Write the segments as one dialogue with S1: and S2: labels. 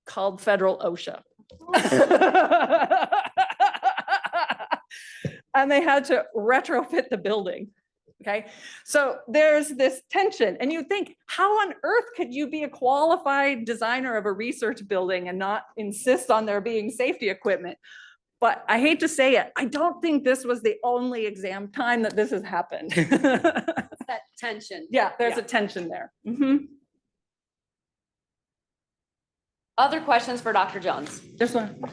S1: called federal OSHA. And they had to retrofit the building. Okay, so there's this tension, and you think, how on earth could you be a qualified designer of a research building and not insist on there being safety equipment? But I hate to say it, I don't think this was the only exam time that this has happened.
S2: That tension.
S1: Yeah, there's a tension there. Mm-hmm.
S2: Other questions for Dr. Jones?
S1: This one.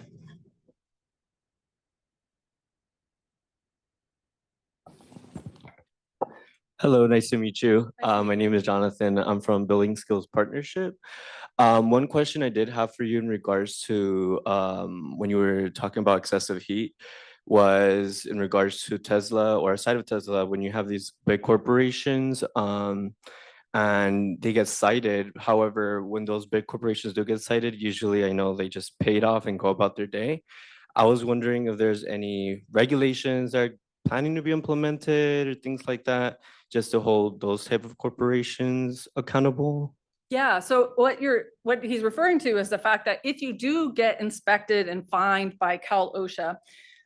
S3: Hello, nice to meet you. My name is Jonathan. I'm from Building Skills Partnership. One question I did have for you in regards to when you were talking about excessive heat was in regards to Tesla, or aside of Tesla, when you have these big corporations and they get cited. However, when those big corporations do get cited, usually I know they just pay it off and go about their day. I was wondering if there's any regulations that are planning to be implemented or things like that, just to hold those type of corporations accountable?
S1: Yeah, so what he's referring to is the fact that if you do get inspected and fined by Cal OSHA,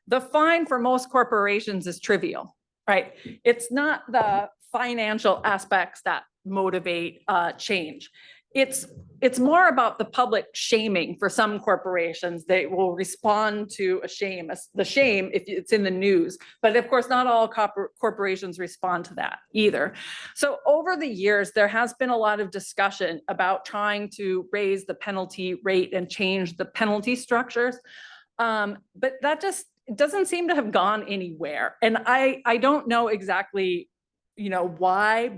S1: the fine for most corporations is trivial, right? It's not the financial aspects that motivate change. It's more about the public shaming for some corporations. They will respond to the shame if it's in the news. But of course, not all corporations respond to that either. So over the years, there has been a lot of discussion about trying to raise the penalty rate and change the penalty structures. But that just doesn't seem to have gone anywhere. And I don't know exactly, why,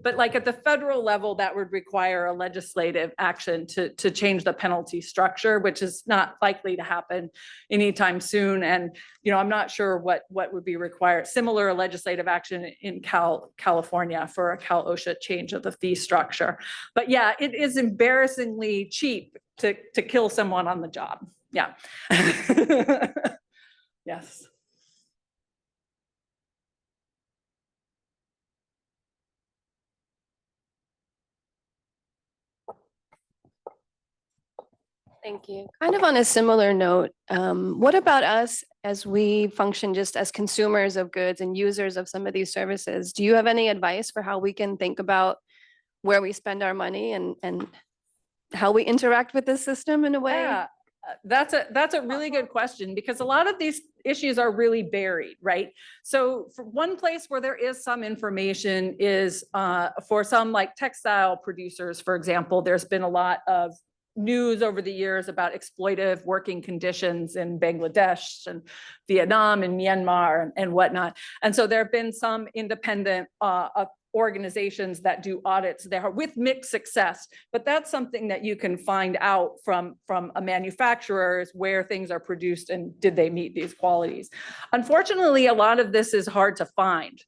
S1: but like at the federal level, that would require a legislative action to change the penalty structure, which is not likely to happen anytime soon. And, I'm not sure what would be required. Similar legislative action in California for a Cal OSHA change of the fee structure. But yeah, it is embarrassingly cheap to kill someone on the job. Yeah. Yes.
S2: Thank you. Kind of on a similar note, what about us as we function just as consumers of goods and users of some of these services? Do you have any advice for how we can think about where we spend our money and how we interact with this system in a way?
S1: Yeah, that's a really good question, because a lot of these issues are really buried, right? So for one place where there is some information is for some like textile producers, for example, there's been a lot of news over the years about exploitive working conditions in Bangladesh and Vietnam and Myanmar and whatnot. And so there have been some independent organizations that do audits there with mixed success, but that's something that you can find out from a manufacturer, where things are produced and did they meet these qualities. Unfortunately, a lot of this is hard to find,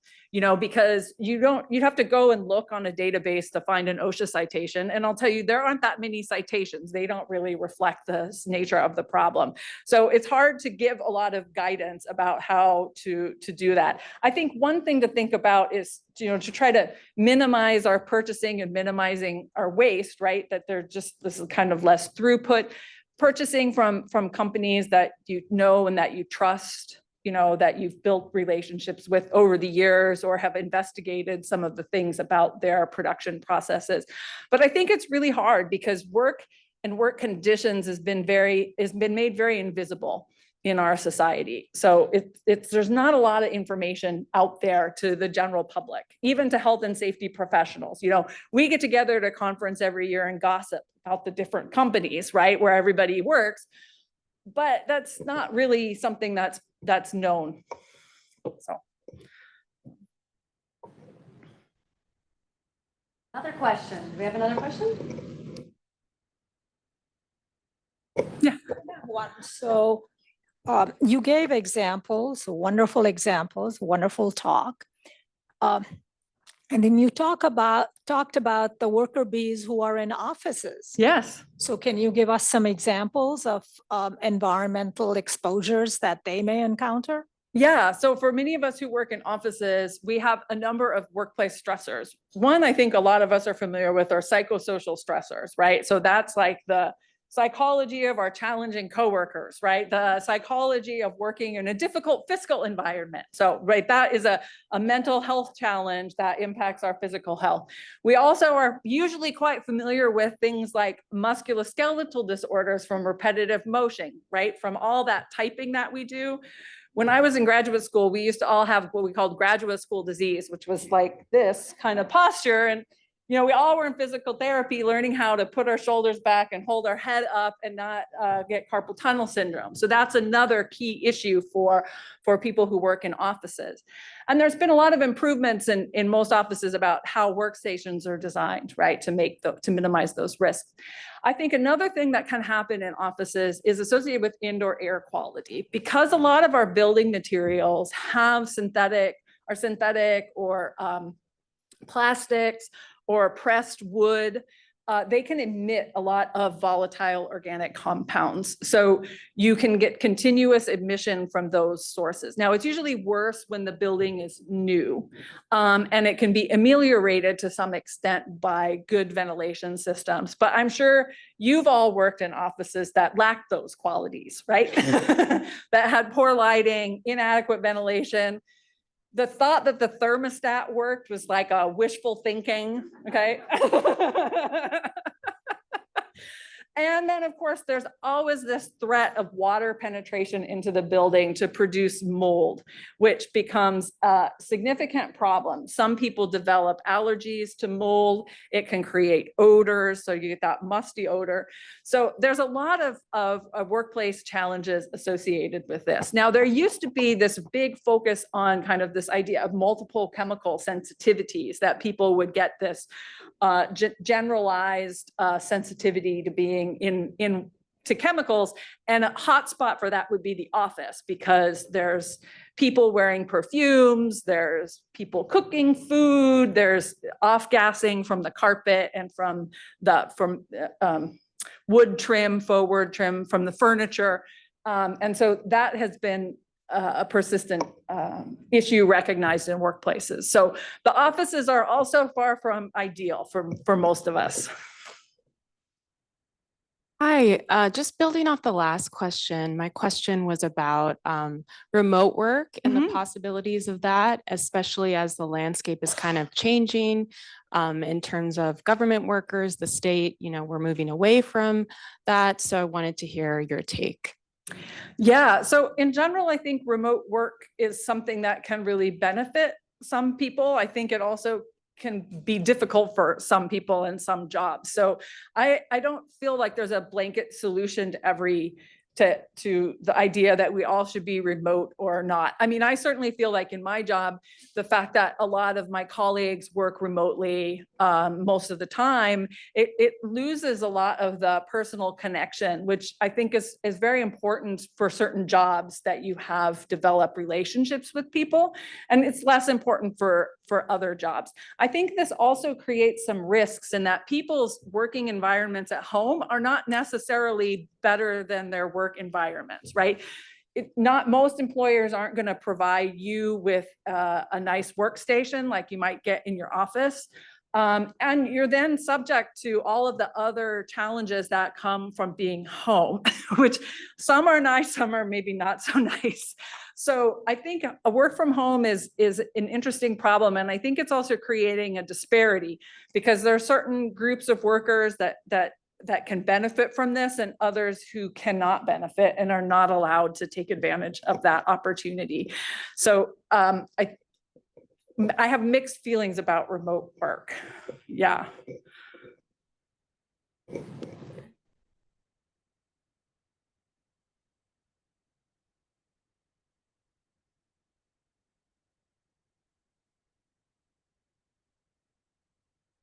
S1: because you'd have to go and look on a database to find an OSHA citation. And I'll tell you, there aren't that many citations. They don't really reflect the nature of the problem. So it's hard to give a lot of guidance about how to do that. I think one thing to think about is, to try to minimize our purchasing and minimizing our waste, right? That this is kind of less throughput. Purchasing from companies that you know and that you trust, that you've built relationships with over the years, or have investigated some of the things about their production processes. But I think it's really hard because work and work conditions has been made very invisible in our society. So there's not a lot of information out there to the general public, even to health and safety professionals. We get together at a conference every year and gossip about the different companies, right, where everybody works, but that's not really something that's known. So.
S2: Another question. Do we have another question?
S1: Yeah.
S4: So you gave examples, wonderful talk. And then you talked about the worker bees who are in offices.
S1: Yes.
S4: So can you give us some examples of environmental exposures that they may encounter?
S1: Yeah, so for many of us who work in offices, we have a number of workplace stressors. One, I think a lot of us are familiar with, are psychosocial stressors, right? So that's like the psychology of our challenging coworkers, right? The psychology of working in a difficult fiscal environment. So, right, that is a mental health challenge that impacts our physical health. We also are usually quite familiar with things like musculoskeletal disorders from repetitive motion, right? From all that typing that we do. When I was in graduate school, we used to all have what we called graduate school disease, which was like this kind of posture. And you know, we all were in physical therapy learning how to put our shoulders back and hold our head up and not get carpal tunnel syndrome. So that's another key issue for people who work in offices. And there's been a lot of improvements in most offices about how workstations are designed, right, to minimize those risks. I think another thing that can happen in offices is associated with indoor air quality. Because a lot of our building materials have synthetic or plastics or pressed wood, they can emit a lot of volatile organic compounds. So you can get continuous emission from those sources. Now, it's usually worse when the building is new, and it can be ameliorated to some extent by good ventilation systems. But I'm sure you've all worked in offices that lacked those qualities, right? That had poor lighting, inadequate ventilation. The thought that the thermostat worked was like a wishful thinking, okay? And then, of course, there's always this threat of water penetration into the building to produce mold, which becomes a significant problem. Some people develop allergies to mold. It can create odors, so you get that musty odor. So there's a lot of workplace challenges associated with this. Now, there used to be this big focus on kind of this idea of multiple chemical sensitivities, that people would get this generalized sensitivity to being to chemicals, and a hotspot for that would be the office, because there's people wearing perfumes, there's people cooking food, there's off-gassing from the carpet and from wood trim, faux wood trim from the furniture, and so that has been a persistent issue recognized in workplaces. So the offices are also far from ideal for most of us.
S5: Hi, just building off the last question, my question was about remote work and the possibilities of that, especially as the landscape is kind of changing in terms of government workers, the state, you know, we're moving away from that. So I wanted to hear your take.
S1: Yeah, so in general, I think remote work is something that can really benefit some people. I think it also can be difficult for some people in some jobs. So I don't feel like there's a blanket solution to the idea that we all should be remote or not. I mean, I certainly feel like in my job, the fact that a lot of my colleagues work remotely most of the time, it loses a lot of the personal connection, which I think is very important for certain jobs, that you have developed relationships with people, and it's less important for other jobs. I think this also creates some risks in that people's working environments at home are not necessarily better than their work environments, right? Not most employers aren't going to provide you with a nice workstation like you might get in your office. And you're then subject to all of the other challenges that come from being home, which some are nice, some are maybe not so nice. So I think a work from home is an interesting problem. And I think it's also creating a disparity, because there are certain groups of workers that can benefit from this, and others who cannot benefit and are not allowed to take advantage of that opportunity. So I have mixed feelings about remote work. Yeah.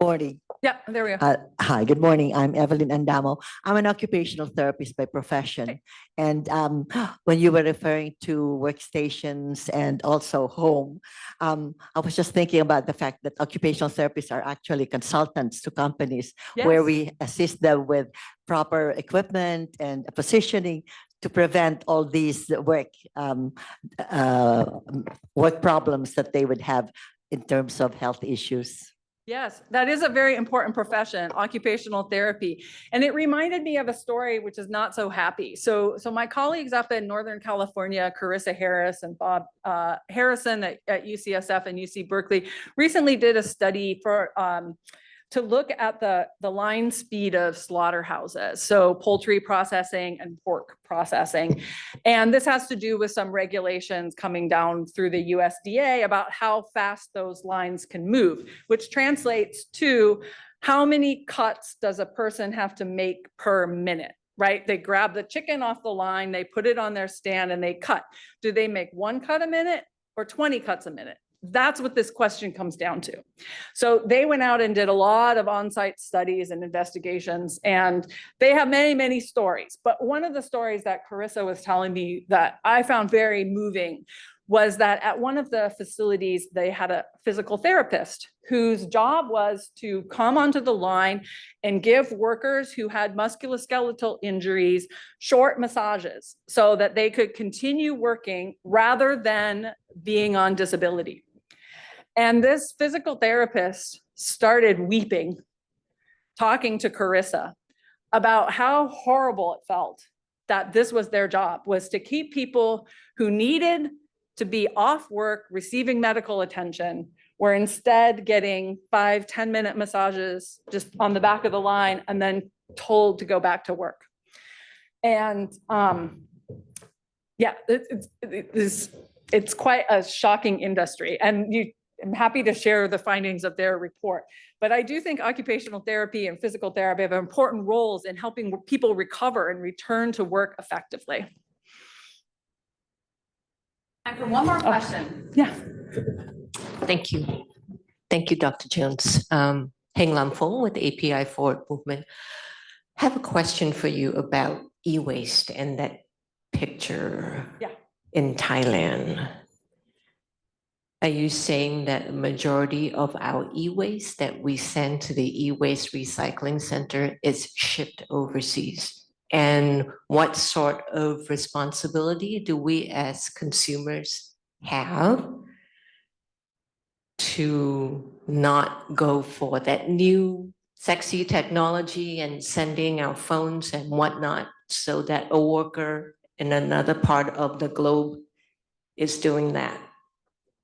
S6: Morning.
S1: Yeah, there we go.
S6: Hi, good morning. I'm Evelyn Andamo. I'm an occupational therapist by profession. And when you were referring to workstations and also home, I was just thinking about the fact that occupational therapists are actually consultants to companies where
S1: Yes.
S6: we assist them with proper equipment and positioning to prevent all these work problems that they would have in terms of health issues.
S1: Yes, that is a very important profession, occupational therapy. And it reminded me of a story which is not so happy. So my colleagues up in Northern California, Carissa Harris and Bob Harrison at UCSF and UC Berkeley, recently did a study for to look at the line speed of slaughterhouses, so poultry processing and pork processing. And this has to do with some regulations coming down through the USDA about how fast those lines can move, which translates to how many cuts does a person have to make per minute, right? They grab the chicken off the line, they put it on their stand and they cut. Do they make 1 cut a minute or 20 cuts a minute? That's what this question comes down to. So they went out and did a lot of on-site studies and investigations, and they have many, many stories. But one of the stories that Carissa was telling me that I found very moving was that at one of the facilities, they had a physical therapist whose job was to come onto the line and give workers who had musculoskeletal injuries short massages so that they could continue working rather than being on disability. And this physical therapist started weeping, talking to Carissa about how horrible it felt that this was their job, was to keep people who needed to be off work, receiving medical attention, were instead getting 5-10 minute massages just on the back of the line and then told to go back to work. And yeah, it's quite a shocking industry. And I'm happy to share the findings of their report. But I do think occupational therapy and physical therapy have important roles in helping people recover and return to work effectively.
S7: Time for one more question.
S1: Yeah.
S8: Thank you. Thank you, Dr. Jones. Heng Lam Fong with the API Forward Movement. I have a question for you about e-waste and that picture in Thailand. Are you saying that the majority of our e-waste that we send to the e-waste recycling center is shipped overseas? And what sort of responsibility do we as consumers have to not go for that new sexy technology and sending our phones and whatnot so that a worker in another part of the globe is doing that?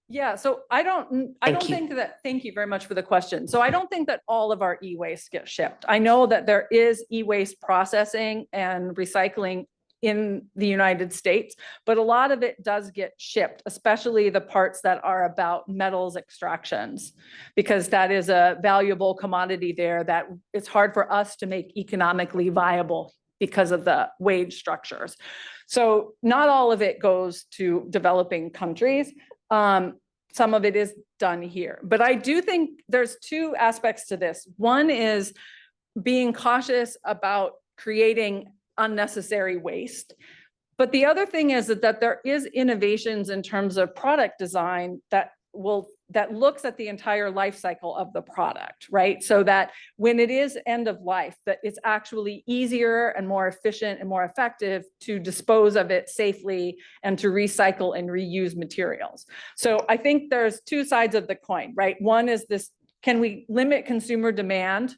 S1: Yeah, so I don't think that, thank you very much for the question. So I don't think that all of our e-waste gets shipped. I know that there is e-waste processing and recycling in the United States, but a lot of it does get shipped, especially the parts that are about metals extractions, because that is a valuable commodity there that it's hard for us to make economically viable because of the wage structures. So not all of it goes to developing countries. Some of it is done here, but I do think there's two aspects to this. One is being cautious about creating unnecessary waste. But the other thing is that there is innovations in terms of product design that looks at the entire life cycle of the product, right? So that when it is end of life, that it's actually easier and more efficient and more effective to dispose of it safely and to recycle and reuse materials. So I think there's two sides of the coin, right? One is this, can we limit consumer demand?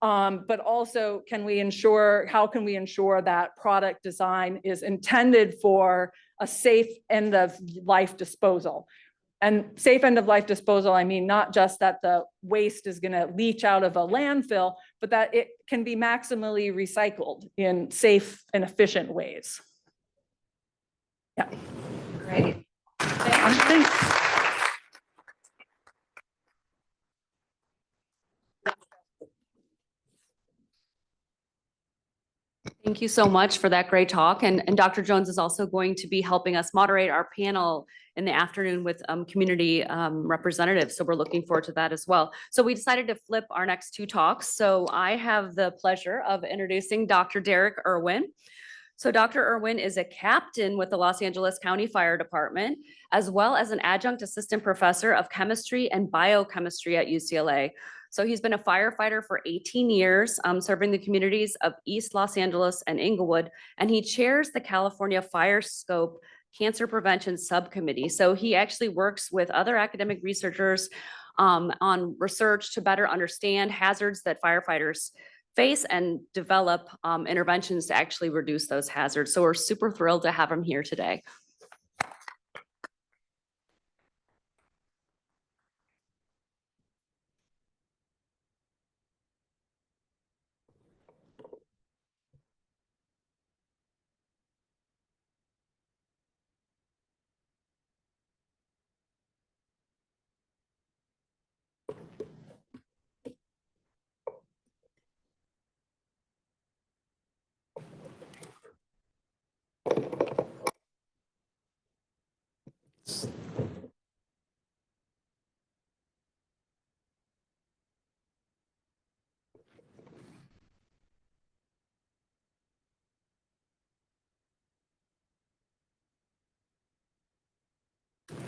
S1: But also, how can we ensure that product design is intended for a safe end of life disposal? And safe end of life disposal, I mean, not just that the waste is going to leach out of a landfill, but that it can be maximally recycled in safe and efficient ways. Yeah.
S7: Great.
S1: Thanks.
S7: Thank you so much for that great talk. And Dr. Jones is also going to be helping us moderate our panel in the afternoon with community representatives. So we're looking forward to that as well. So we decided to flip our next two talks. So I have the pleasure of introducing Dr. Derek Irwin. So Dr. Irwin is a captain with the Los Angeles County Fire Department, as well as an adjunct assistant professor of chemistry and biochemistry at UCLA. So he's been a firefighter for 18 years, serving the communities of East Los Angeles and Inglewood, and he chairs the California Fire Scope Cancer Prevention Subcommittee. So he actually works with other academic researchers on research to better understand hazards that firefighters face and develop interventions to actually reduce those hazards. So we're super thrilled to have him here today.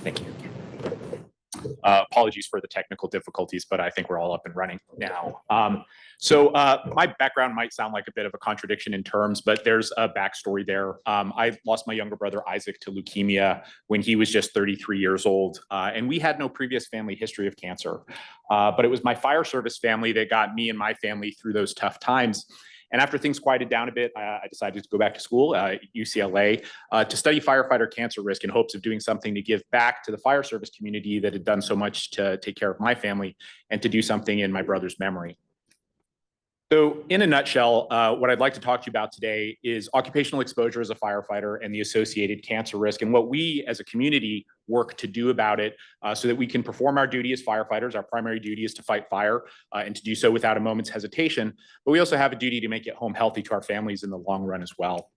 S9: Thank you. Apologies for the technical difficulties, but I think we're all up and running now. My background might sound like a bit of a contradiction in terms, but there's a backstory there. I lost my younger brother Isaac to leukemia when he was just 33 years old, and we had no previous family history of cancer. But it was my fire service family that got me and my family through those tough times. And after things quieted down a bit, I decided to go back to school at UCLA to study firefighter cancer risk in hopes of doing something to give back to the fire service community that had done so much to take care of my family and to do something in my brother's memory. So in a nutshell, what I'd like to talk to you about today is occupational exposure as a firefighter and the associated cancer risk and what we as a community work to do about it so that we can perform our duty as firefighters. Our primary duty is to fight fire and to do so without a moment's hesitation. But we also have a duty to make it home healthy to our families in the long run as well.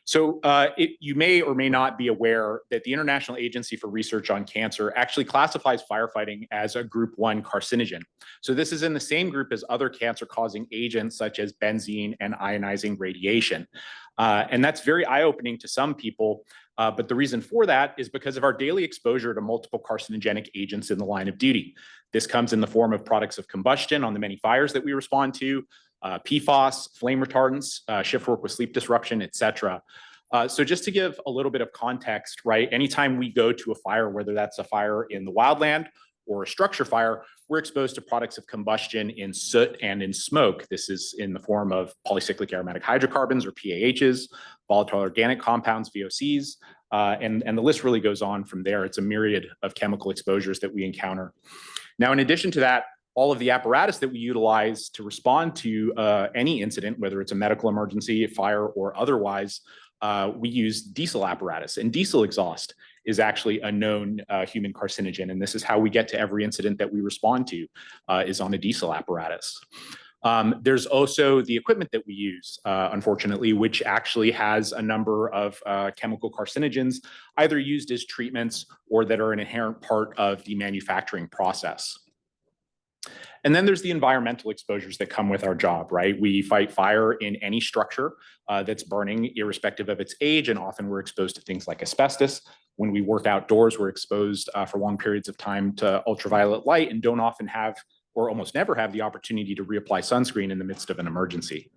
S9: So you may or may not be aware that the International Agency for Research on Cancer actually classifies firefighting as a group 1 carcinogen. So this is in the same group as other cancer-causing agents such as benzene and ionizing radiation. And that's very eye-opening to some people. But the reason for that is because of our daily exposure to multiple carcinogenic agents in the line of duty. This comes in the form of products of combustion on the many fires that we respond to, PFAS, flame retardants, shift work with sleep disruption, et cetera. So just to give a little bit of context, right? Anytime we go to a fire, whether that's a fire in the wildland or a structure fire, we're exposed to products of combustion in soot and in smoke. This is in the form of polycyclic aromatic hydrocarbons or PAHs, volatile organic compounds, VOCs, and the list really goes on from there. It's a myriad of chemical exposures that we encounter. Now, in addition to that, all of the apparatus that we utilize to respond to any incident, whether it's a medical emergency, a fire, or otherwise, we use diesel apparatus. And diesel exhaust is actually a known human carcinogen. And this is how we get to every incident that we respond to is on a diesel apparatus. There's also the equipment that we use, unfortunately, which actually has a number of chemical carcinogens, either used as treatments or that are an inherent part of the manufacturing process. And then there's the environmental exposures that come with our job, right? We fight fire in any structure that's burning, irrespective of its age, and often we're exposed to things like asbestos. When we work outdoors, we're exposed for long periods of time to ultraviolet light and don't often have, or almost never have, the opportunity to reapply sunscreen in the midst of an emergency.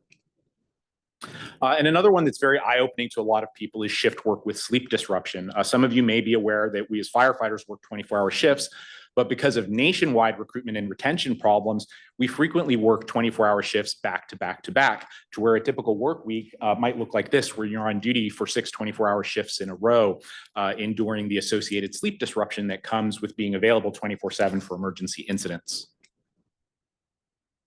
S9: And another one that's very eye-opening to a lot of people is shift work with sleep disruption. Some of you may be aware that we as firefighters work 24-hour shifts, but because of nationwide recruitment and retention problems, we frequently work 24-hour shifts back to back to back, to where a typical work week might look like this, where you're on duty for 6 24-hour shifts in a row, enduring the associated sleep disruption that comes with being available 24/7 for emergency incidents.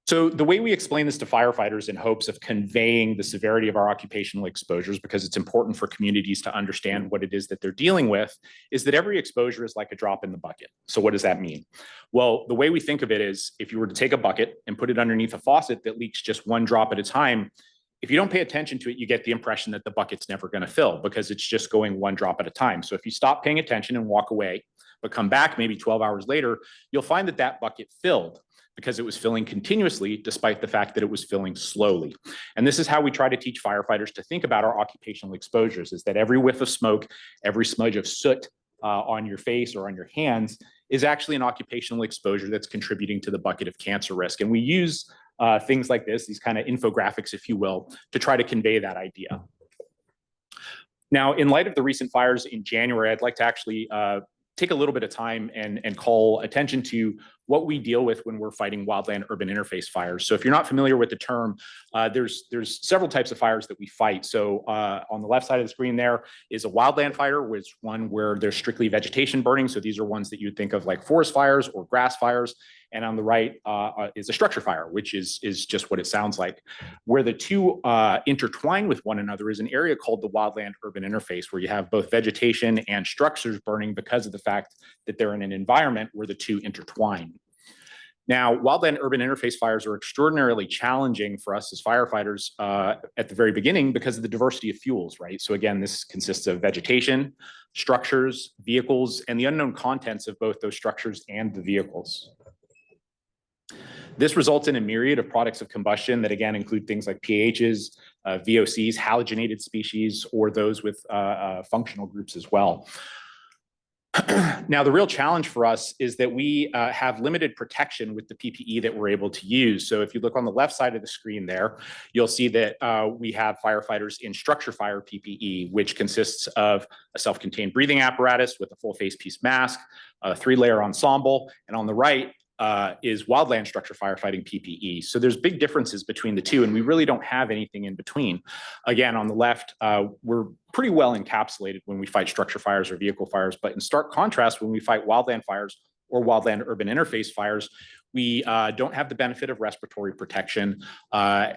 S9: So the way we explain this to firefighters in hopes of conveying the severity of our occupational exposures, because it's important for communities to understand what it is that they're dealing with, is that every exposure is like a drop in the bucket. So what does that mean? Well, the way we think of it is, if you were to take a bucket and put it underneath a faucet that leaks just one drop at a time, if you don't pay attention to it, you get the impression that the bucket's never going to fill because it's just going one drop at a time. So if you stop paying attention and walk away, but come back maybe 12 hours later, you'll find that that bucket filled, because it was filling continuously despite the fact that it was filling slowly. And this is how we try to teach firefighters to think about our occupational exposures, is that every whiff of smoke, every smudge of soot on your face or on your hands is actually an occupational exposure that's contributing to the bucket of cancer risk. And we use things like this, these kind of infographics, if you will, to try to convey that idea. Now, in light of the recent fires in January, I'd like to actually take a little bit of time and call attention to what we deal with when we're fighting wildland-urban interface fires. So if you're not familiar with the term, there's several types of fires that we fight. So on the left side of the screen there is a wildland fire, which one where there's strictly vegetation burning. So these are ones that you'd think of like forest fires or grass fires. And on the right is a structure fire, which is just what it sounds like. Where the two intertwine with one another is an area called the wildland-urban interface, where you have both vegetation and structures burning because of the fact that they're in an environment where the two intertwine. Now, wildland-urban interface fires are extraordinarily challenging for us as firefighters at the very beginning because of the diversity of fuels, right? So again, this consists of vegetation, structures, vehicles, and the unknown contents of both those structures and the vehicles. This results in a myriad of products of combustion that again include things like PHs, VOCs, halogenated species, or those with functional groups as well. Now, the real challenge for us is that we have limited protection with the PPE that we're able to use. So if you look on the left side of the screen there, you'll see that we have firefighters in structure fire PPE, which consists of a self-contained breathing apparatus with a full face piece mask, a 3-layer ensemble, and on the right, is wildland structure firefighting PPE. So there's big differences between the two, and we really don't have anything in between. Again, on the left, we're pretty well encapsulated when we fight structure fires or vehicle fires, but in stark contrast, when we fight wildland fires or wildland urban interface fires, we don't have the benefit of respiratory protection.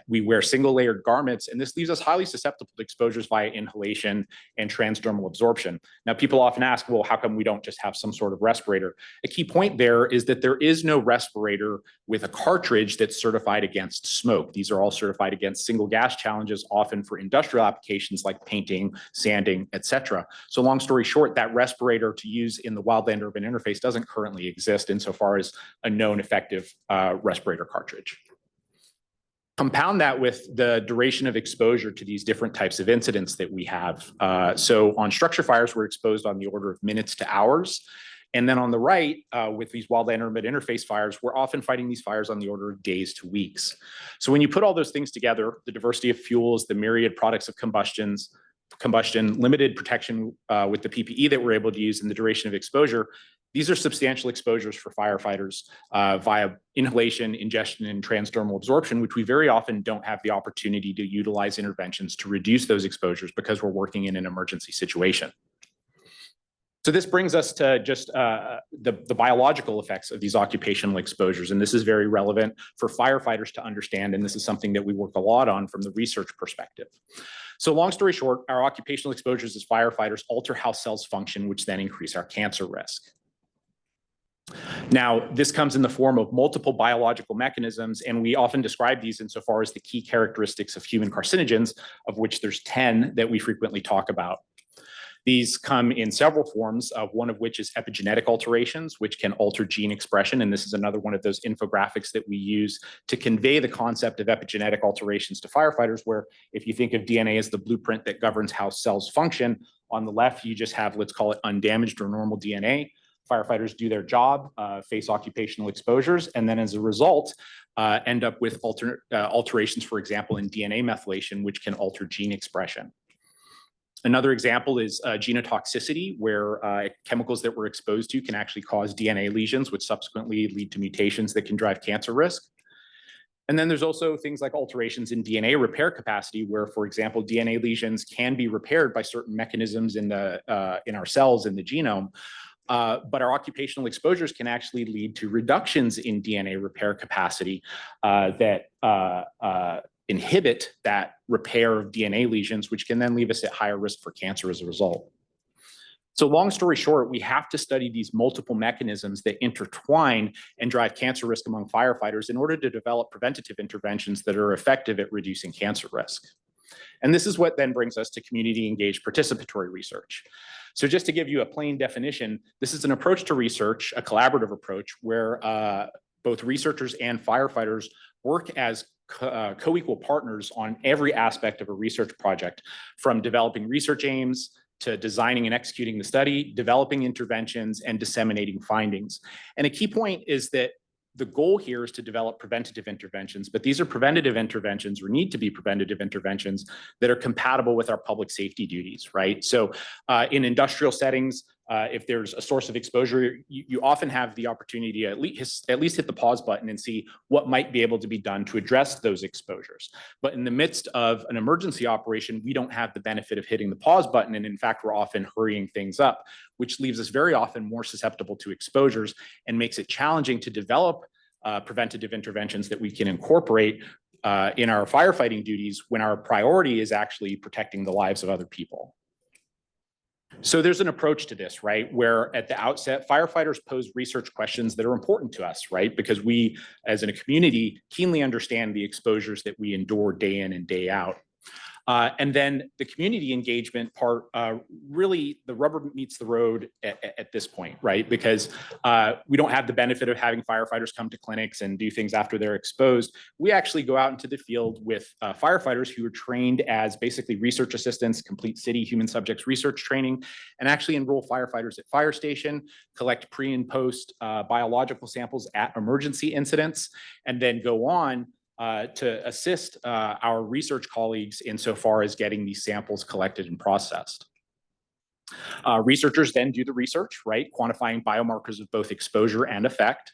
S9: We wear single layered garments, and this leaves us highly susceptible to exposures via inhalation and transdermal absorption. Now, people often ask, well, how come we don't just have some sort of respirator? A key point there is that there is no respirator with a cartridge that's certified against smoke. These are all certified against single gas challenges, often for industrial applications like painting, sanding, etc. So long story short, that respirator to use in the wildland urban interface doesn't currently exist insofar as a known effective respirator cartridge. Compound that with the duration of exposure to these different types of incidents that we have. So on structure fires, we're exposed on the order of minutes to hours. And then on the right, with these wildland urban interface fires, we're often fighting these fires on the order of days to weeks. So when you put all those things together, the diversity of fuels, the myriad products of combustion, limited protection with the PPE that we're able to use, and the duration of exposure, these are substantial exposures for firefighters via inhalation, ingestion, and transdermal absorption, which we very often don't have the opportunity to utilize interventions to reduce those exposures because we're working in an emergency situation. So this brings us to just the biological effects of these occupational exposures. And this is very relevant for firefighters to understand. And this is something that we work a lot on from the research perspective. So long story short, our occupational exposures as firefighters alter how cells function, which then increase our cancer risk. Now, this comes in the form of multiple biological mechanisms, and we often describe these insofar as the key characteristics of human carcinogens, of which there's 10 that we frequently talk about. These come in several forms, one of which is epigenetic alterations, which can alter gene expression. And this is another one of those infographics that we use to convey the concept of epigenetic alterations to firefighters, where if you think of DNA as the blueprint that governs how cells function, on the left, you just have, let's call it undamaged or normal DNA. Firefighters do their job, face occupational exposures, and then as a result, end up with alterations, for example, in DNA methylation, which can alter gene expression. Another example is genotoxicity, where chemicals that we're exposed to can actually cause DNA lesions, which subsequently lead to mutations that can drive cancer risk. And then there's also things like alterations in DNA repair capacity, where, for example, DNA lesions can be repaired by certain mechanisms in our cells in the genome. But our occupational exposures can actually lead to reductions in DNA repair capacity that inhibit that repair of DNA lesions, which can then leave us at higher risk for cancer as a result. So long story short, we have to study these multiple mechanisms that intertwine and drive cancer risk among firefighters in order to develop preventative interventions that are effective at reducing cancer risk. And this is what then brings us to community-engaged participatory research. So just to give you a plain definition, this is an approach to research, a collaborative approach, where both researchers and firefighters work as co-equal partners on every aspect of a research project, from developing research aims to designing and executing the study, developing interventions, and disseminating findings. And a key point is that the goal here is to develop preventative interventions, but these are preventative interventions, or need to be preventative interventions, that are compatible with our public safety duties, right? So in industrial settings, if there's a source of exposure, you often have the opportunity to at least hit the pause button and see what might be able to be done to address those exposures. But in the midst of an emergency operation, we don't have the benefit of hitting the pause button. And in fact, we're often hurrying things up, which leaves us very often more susceptible to exposures and makes it challenging to develop preventative interventions that we can incorporate in our firefighting duties when our priority is actually protecting the lives of other people. So there's an approach to this, right? Where at the outset, firefighters pose research questions that are important to us, right? Because we, as in a community, keenly understand the exposures that we endure day in and day out. And then the community engagement part, really the rubber meets the road at this point, right? Because we don't have the benefit of having firefighters come to clinics and do things after they're exposed. We actually go out into the field with firefighters who are trained as basically research assistants, complete city human subjects research training, and actually enroll firefighters at fire station, collect pre and post biological samples at emergency incidents, and then go on to assist our research colleagues insofar as getting these samples collected and processed. Researchers then do the research, right? Quantifying biomarkers of both exposure and effect.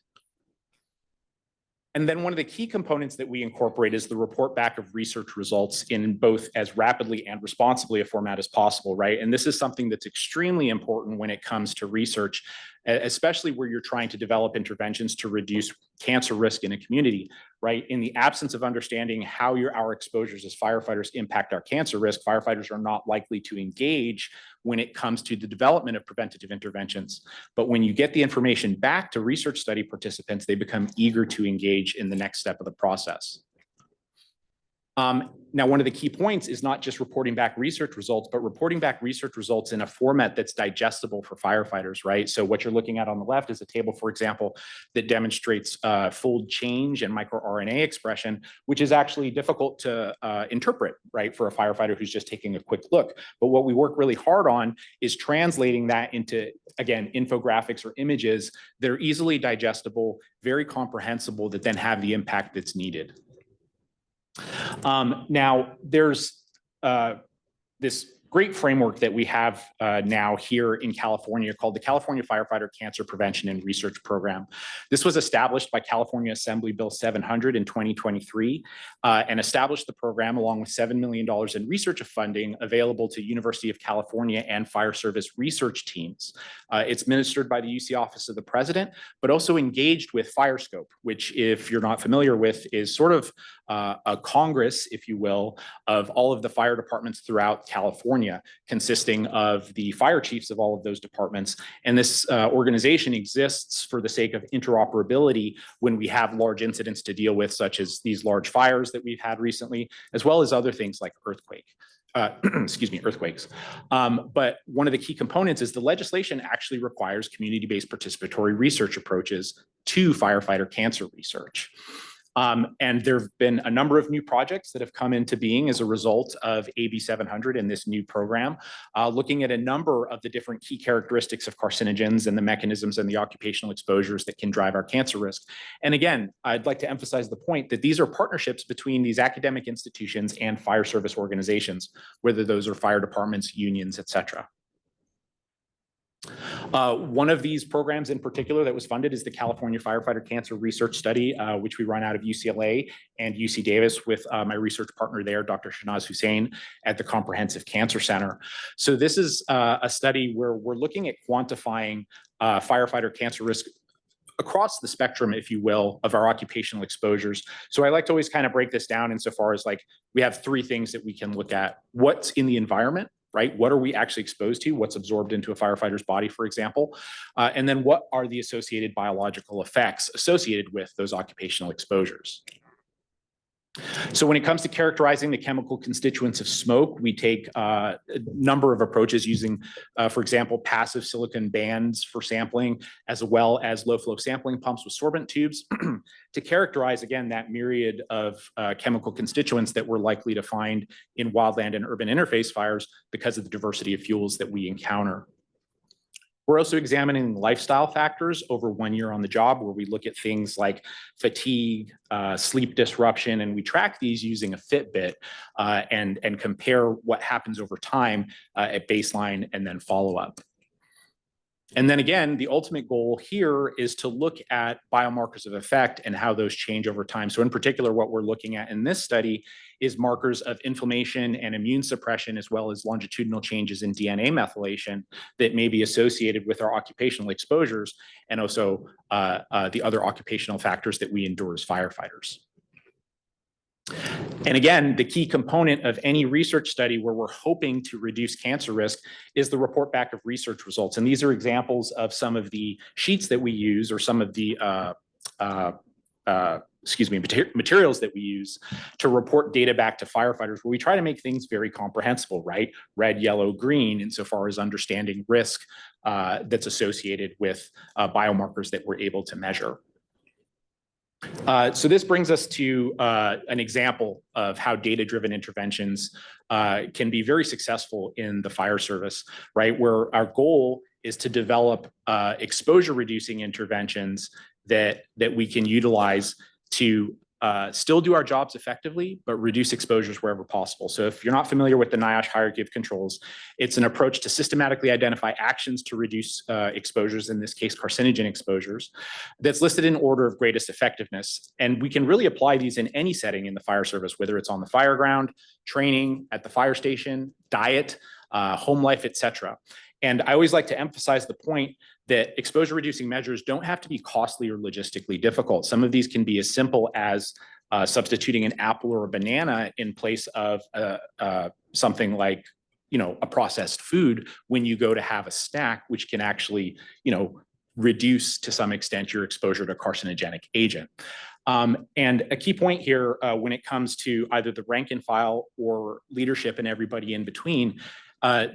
S9: And then one of the key components that we incorporate is the report back of research results in both as rapidly and responsibly a format as possible, right? And this is something that's extremely important when it comes to research, especially where you're trying to develop interventions to reduce cancer risk in a community, right? In the absence of understanding how our exposures as firefighters impact our cancer risk, firefighters are not likely to engage when it comes to the development of preventative interventions. But when you get the information back to research study participants, they become eager to engage in the next step of the process. Now, one of the key points is not just reporting back research results, but reporting back research results in a format that's digestible for firefighters, right? So what you're looking at on the left is a table, for example, that demonstrates fold change and microRNA expression, which is actually difficult to interpret, right, for a firefighter who's just taking a quick look. But what we work really hard on is translating that into, again, infographics or images that are easily digestible, very comprehensible, that then have the impact that's needed. Now, there's this great framework that we have now here in California called the California Firefighter Cancer Prevention and Research Program. This was established by California Assembly Bill 700 in 2023 and established the program along with $7 million in research funding available to University of California and fire service research teams. It's administered by the UC Office of the President, but also engaged with FireScope, which, if you're not familiar with, is sort of a Congress, if you will, of all of the fire departments throughout California, consisting of the fire chiefs of all of those departments. And this organization exists for the sake of interoperability when we have large incidents to deal with, such as these large fires that we've had recently, as well as other things like earthquakes. But one of the key components is the legislation actually requires community-based participatory research approaches to firefighter cancer research. And there have been a number of new projects that have come into being as a result of AB 700 and this new program, looking at a number of the different key characteristics of carcinogens and the mechanisms and the occupational exposures that can drive our cancer risk. And again, I'd like to emphasize the point that these are partnerships between these academic institutions and fire service organizations, whether those are fire departments, unions, et cetera. One of these programs in particular that was funded is the California Firefighter Cancer Research Study, which we run out of UCLA and UC Davis with my research partner there, Dr. Shanaz Hussain at the Comprehensive Cancer Center. So this is a study where we're looking at quantifying firefighter cancer risk across the spectrum, if you will, of our occupational exposures. So I like to always kind of break this down insofar as, like, we have three things that we can look at: what's in the environment, right? What are we actually exposed to? What's absorbed into a firefighter's body, for example? And then what are the associated biological effects associated with those occupational exposures? So when it comes to characterizing the chemical constituents of smoke, we take a number of approaches using, for example, passive silicon bands for sampling, as well as low flow sampling pumps with sorbent tubes to characterize, again, that myriad of chemical constituents that we're likely to find in wildland and urban interface fires because of the diversity of fuels that we encounter. We're also examining lifestyle factors over 1 year on the job, where we look at things like fatigue, sleep disruption, and we track these using a Fitbit and compare what happens over time at baseline and then follow-up. And then again, the ultimate goal here is to look at biomarkers of effect and how those change over time. So in particular, what we're looking at in this study is markers of inflammation and immune suppression, as well as longitudinal changes in DNA methylation that may be associated with our occupational exposures, and also the other occupational factors that we endure as firefighters. And again, the key component of any research study where we're hoping to reduce cancer risk is the report back of research results. And these are examples of some of the sheets that we use, or some of the materials that we use to report data back to firefighters, where we try to make things very comprehensible, right? Red, yellow, green, insofar as understanding risk that's associated with biomarkers that we're able to measure. So this brings us to an example of how data-driven interventions can be very successful in the fire service, right? Where our goal is to develop exposure-reducing interventions that we can utilize to still do our jobs effectively, but reduce exposures wherever possible. So if you're not familiar with the NIOSH hierarchy of controls, it's an approach to systematically identify actions to reduce exposures, in this case, carcinogen exposures, that's listed in order of greatest effectiveness. And we can really apply these in any setting in the fire service, whether it's on the fire ground, training, at the fire station, diet, home life, et cetera. And I always like to emphasize the point that exposure reducing measures don't have to be costly or logistically difficult. Some of these can be as simple as substituting an apple or a banana in place of something like, a processed food when you go to have a snack, which can actually, reduce to some extent your exposure to carcinogenic agent. And a key point here when it comes to either the rank and file or leadership and everybody in between,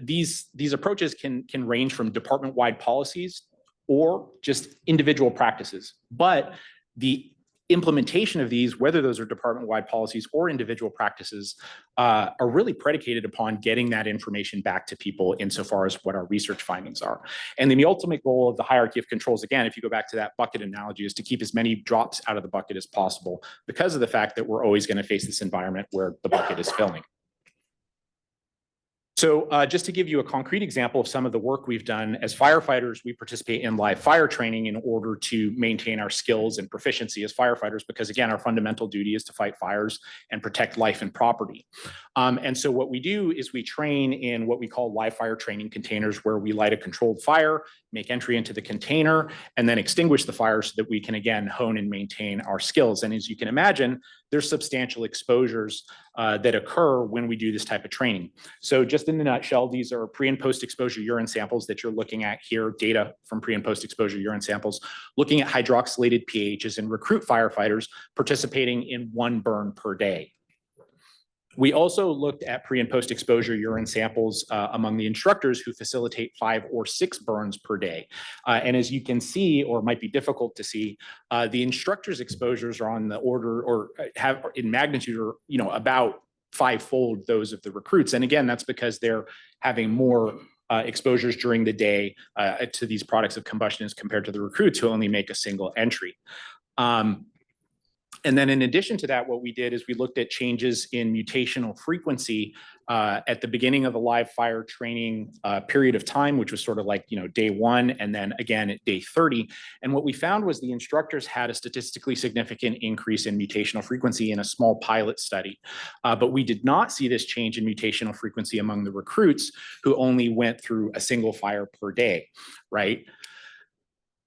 S9: these approaches can range from department-wide policies or just individual practices. But the implementation of these, whether those are department-wide policies or individual practices, are really predicated upon getting that information back to people insofar as what our research findings are. And then the ultimate goal of the hierarchy of controls, again, if you go back to that bucket analogy, is to keep as many drops out of the bucket as possible, because of the fact that we're always going to face this environment where the bucket is filling. So just to give you a concrete example of some of the work we've done, as firefighters, we participate in live fire training in order to maintain our skills and proficiency as firefighters, because again, our fundamental duty is to fight fires and protect life and property. And so what we do is we train in what we call live fire training containers, where we light a controlled fire, make entry into the container, and then extinguish the fire so that we can again hone and maintain our skills. And as you can imagine, there's substantial exposures that occur when we do this type of training. So just in a nutshell, these are pre and post exposure urine samples that you're looking at here, data from pre and post exposure urine samples, looking at hydroxylated pHs in recruit firefighters participating in 1 burn per day. We also looked at pre and post exposure urine samples among the instructors who facilitate 5 or 6 burns per day. And as you can see, or might be difficult to see, the instructors' exposures are on the order, or have in magnitude, or about 5-fold those of the recruits. And again, that's because they're having more exposures during the day to these products of combustion as compared to the recruits who only make a single entry. And then in addition to that, what we did is we looked at changes in mutational frequency at the beginning of the live fire training period of time, which was sort of like, day 1, and then again at day 30. And what we found was the instructors had a statistically significant increase in mutational frequency in a small pilot study. But we did not see this change in mutational frequency among the recruits, who only went through a single fire per day, right?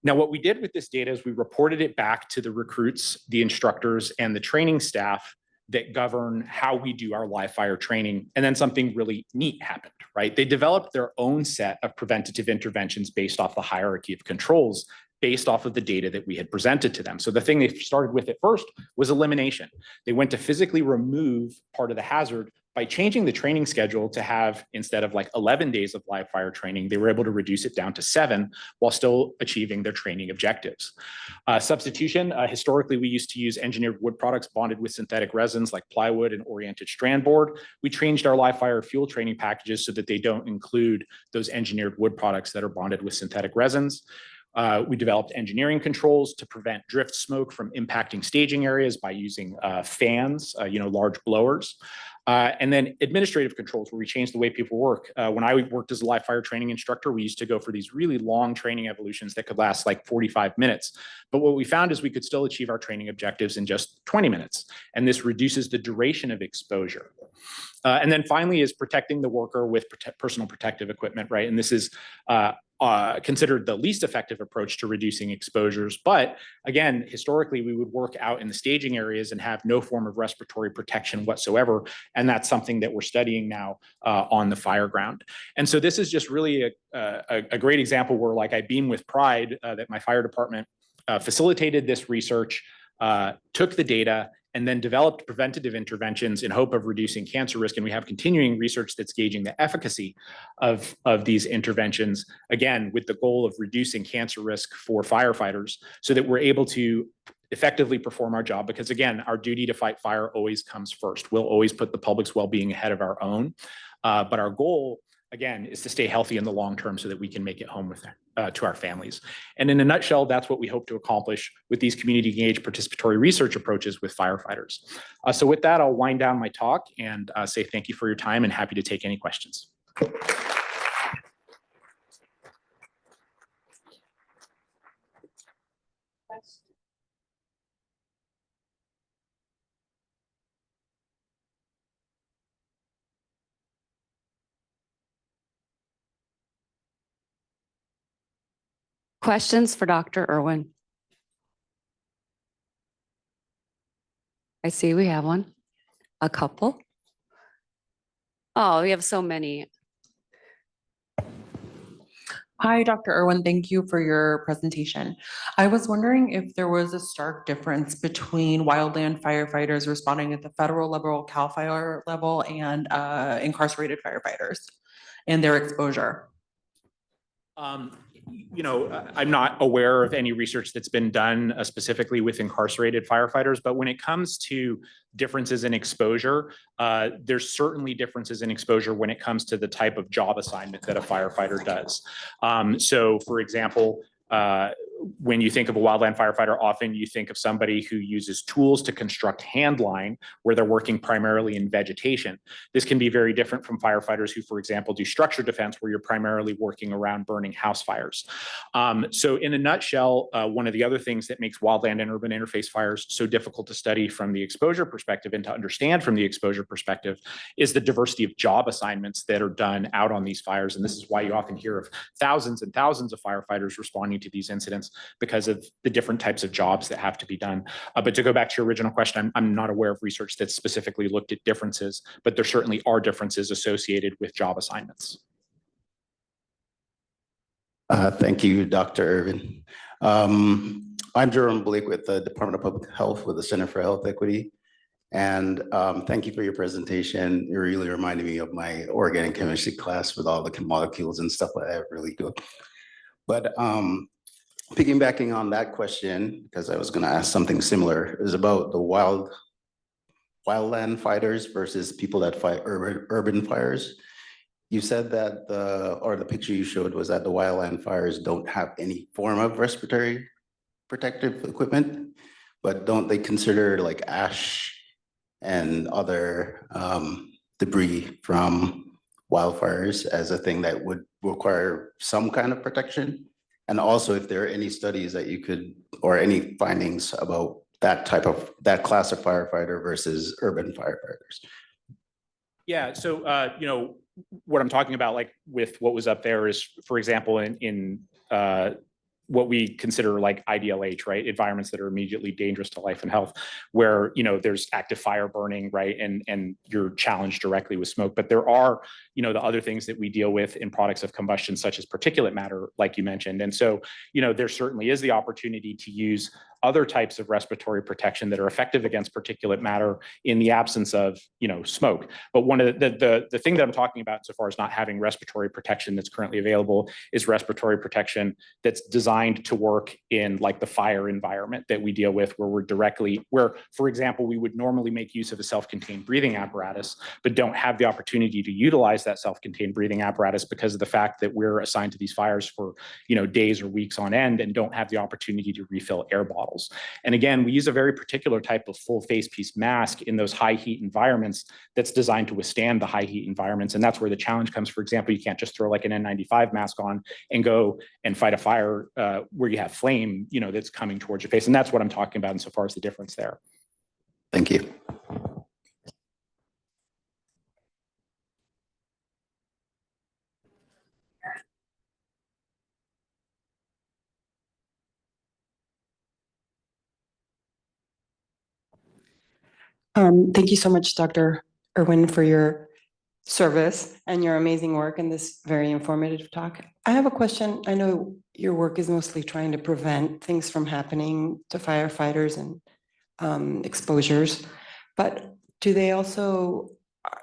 S9: Now, what we did with this data is we reported it back to the recruits, the instructors, and the training staff that govern how we do our live fire training. And then something really neat happened, right? They developed their own set of preventative interventions based off the hierarchy of controls, based off of the data that we had presented to them. So the thing they started with at first was elimination. They went to physically remove part of the hazard by changing the training schedule to have, instead of like 11 days of live fire training, they were able to reduce it down to 7 while still achieving their training objectives. Substitution, historically, we used to use engineered wood products bonded with synthetic resins like plywood and oriented strand board. We changed our live fire fuel training packages so that they don't include those engineered wood products that are bonded with synthetic resins. We developed engineering controls to prevent drift smoke from impacting staging areas by using fans, large blowers. And then administrative controls, where we changed the way people work. When I worked as a live fire training instructor, we used to go for these really long training evolutions that could last like 45 minutes. But what we found is we could still achieve our training objectives in just 20 minutes. And this reduces the duration of exposure. And then finally is protecting the worker with personal protective equipment, right? And this is considered the least effective approach to reducing exposures. But again, historically, we would work out in the staging areas and have no form of respiratory protection whatsoever. And that's something that we're studying now on the fire ground. And so this is just really a great example where, like, I beam with pride that my fire department facilitated this research, took the data, and then developed preventative interventions in hope of reducing cancer risk. And we have continuing research that's gauging the efficacy of these interventions, again, with the goal of reducing cancer risk for firefighters so that we're able to effectively perform our job. Because again, our duty to fight fire always comes first. We'll always put the public's well-being ahead of our own. But our goal, again, is to stay healthy in the long term so that we can make it home with to our families. And in a nutshell, that's what we hope to accomplish with these community engaged participatory research approaches with firefighters. So with that, I'll wind down my talk and say thank you for your time and happy to take any questions.
S7: Questions for Dr. Irwin? I see we have one, a couple. Oh, we have so many.
S10: Hi, Dr. Irwin. Thank you for your presentation. I was wondering if there was a stark difference between wildland firefighters responding at the federal level, CAL FIRE level, and incarcerated firefighters and their exposure.
S9: You know, I'm not aware of any research that's been done specifically with incarcerated firefighters, but when it comes to differences in exposure, there's certainly differences in exposure when it comes to the type of job assignment that a firefighter does. So for example, when you think of a wildland firefighter, often you think of somebody who uses tools to construct hand line where they're working primarily in vegetation. This can be very different from firefighters who, for example, do structure defense where you're primarily working around burning house fires. So in a nutshell, one of the other things that makes wildland and urban interface fires so difficult to study from the exposure perspective and to understand from the exposure perspective is the diversity of job assignments that are done out on these fires. And this is why you often hear of thousands and thousands of firefighters responding to these incidents, because of the different types of jobs that have to be done. But to go back to your original question, I'm not aware of research that specifically looked at differences, but there certainly are differences associated with job assignments.
S11: Thank you, Dr. Irvin. I'm Jerome Blake with the Department of Public Health with the Center for Health Equity. And thank you for your presentation. It really reminded me of my organic chemistry class with all the molecules and stuff like that. Really good. But piggybacking on that question, because I was going to ask something similar, is about the wildland fighters versus people that fight urban fires. You said that the picture you showed was that the wildland fires don't have any form of respiratory protective equipment, but don't they consider like ash and other debris from wildfires as a thing that would require some kind of protection? And also, if there are any studies that you could, or any findings about that class of firefighter versus urban firefighters.
S9: Yeah, so you know, what I'm talking about, like with what was up there is, for example, in what we consider like IDLH, right? Environments that are immediately dangerous to life and health, where, you know, there's active fire burning, right? And you're challenged directly with smoke. But there are, you know, the other things that we deal with in products of combustion, such as particulate matter, like you mentioned. And so, you know, there certainly is the opportunity to use other types of respiratory protection that are effective against particulate matter in the absence of, you know, smoke. But one of the thing that I'm talking about so far as not having respiratory protection that's currently available is respiratory protection that's designed to work in like the fire environment that we deal with, where, for example, we would normally make use of a self-contained breathing apparatus, but don't have the opportunity to utilize that self-contained breathing apparatus because of the fact that we're assigned to these fires for, you know, days or weeks on end and don't have the opportunity to refill air bottles. bottles. And again, we use a very particular type of full face piece mask in those high heat environments that's designed to withstand the high heat environments. And that's where the challenge comes. For example, you can't just throw like an N95 mask on and go and fight a fire where you have flame, that's coming towards your face. And that's what I'm talking about insofar as the difference there.
S11: Thank you.
S10: Thank you so much, Dr. Irwin, for your service and your amazing work in this very informative talk. I have a question. I know your work is mostly trying to prevent things from happening to firefighters and exposures, but do they also,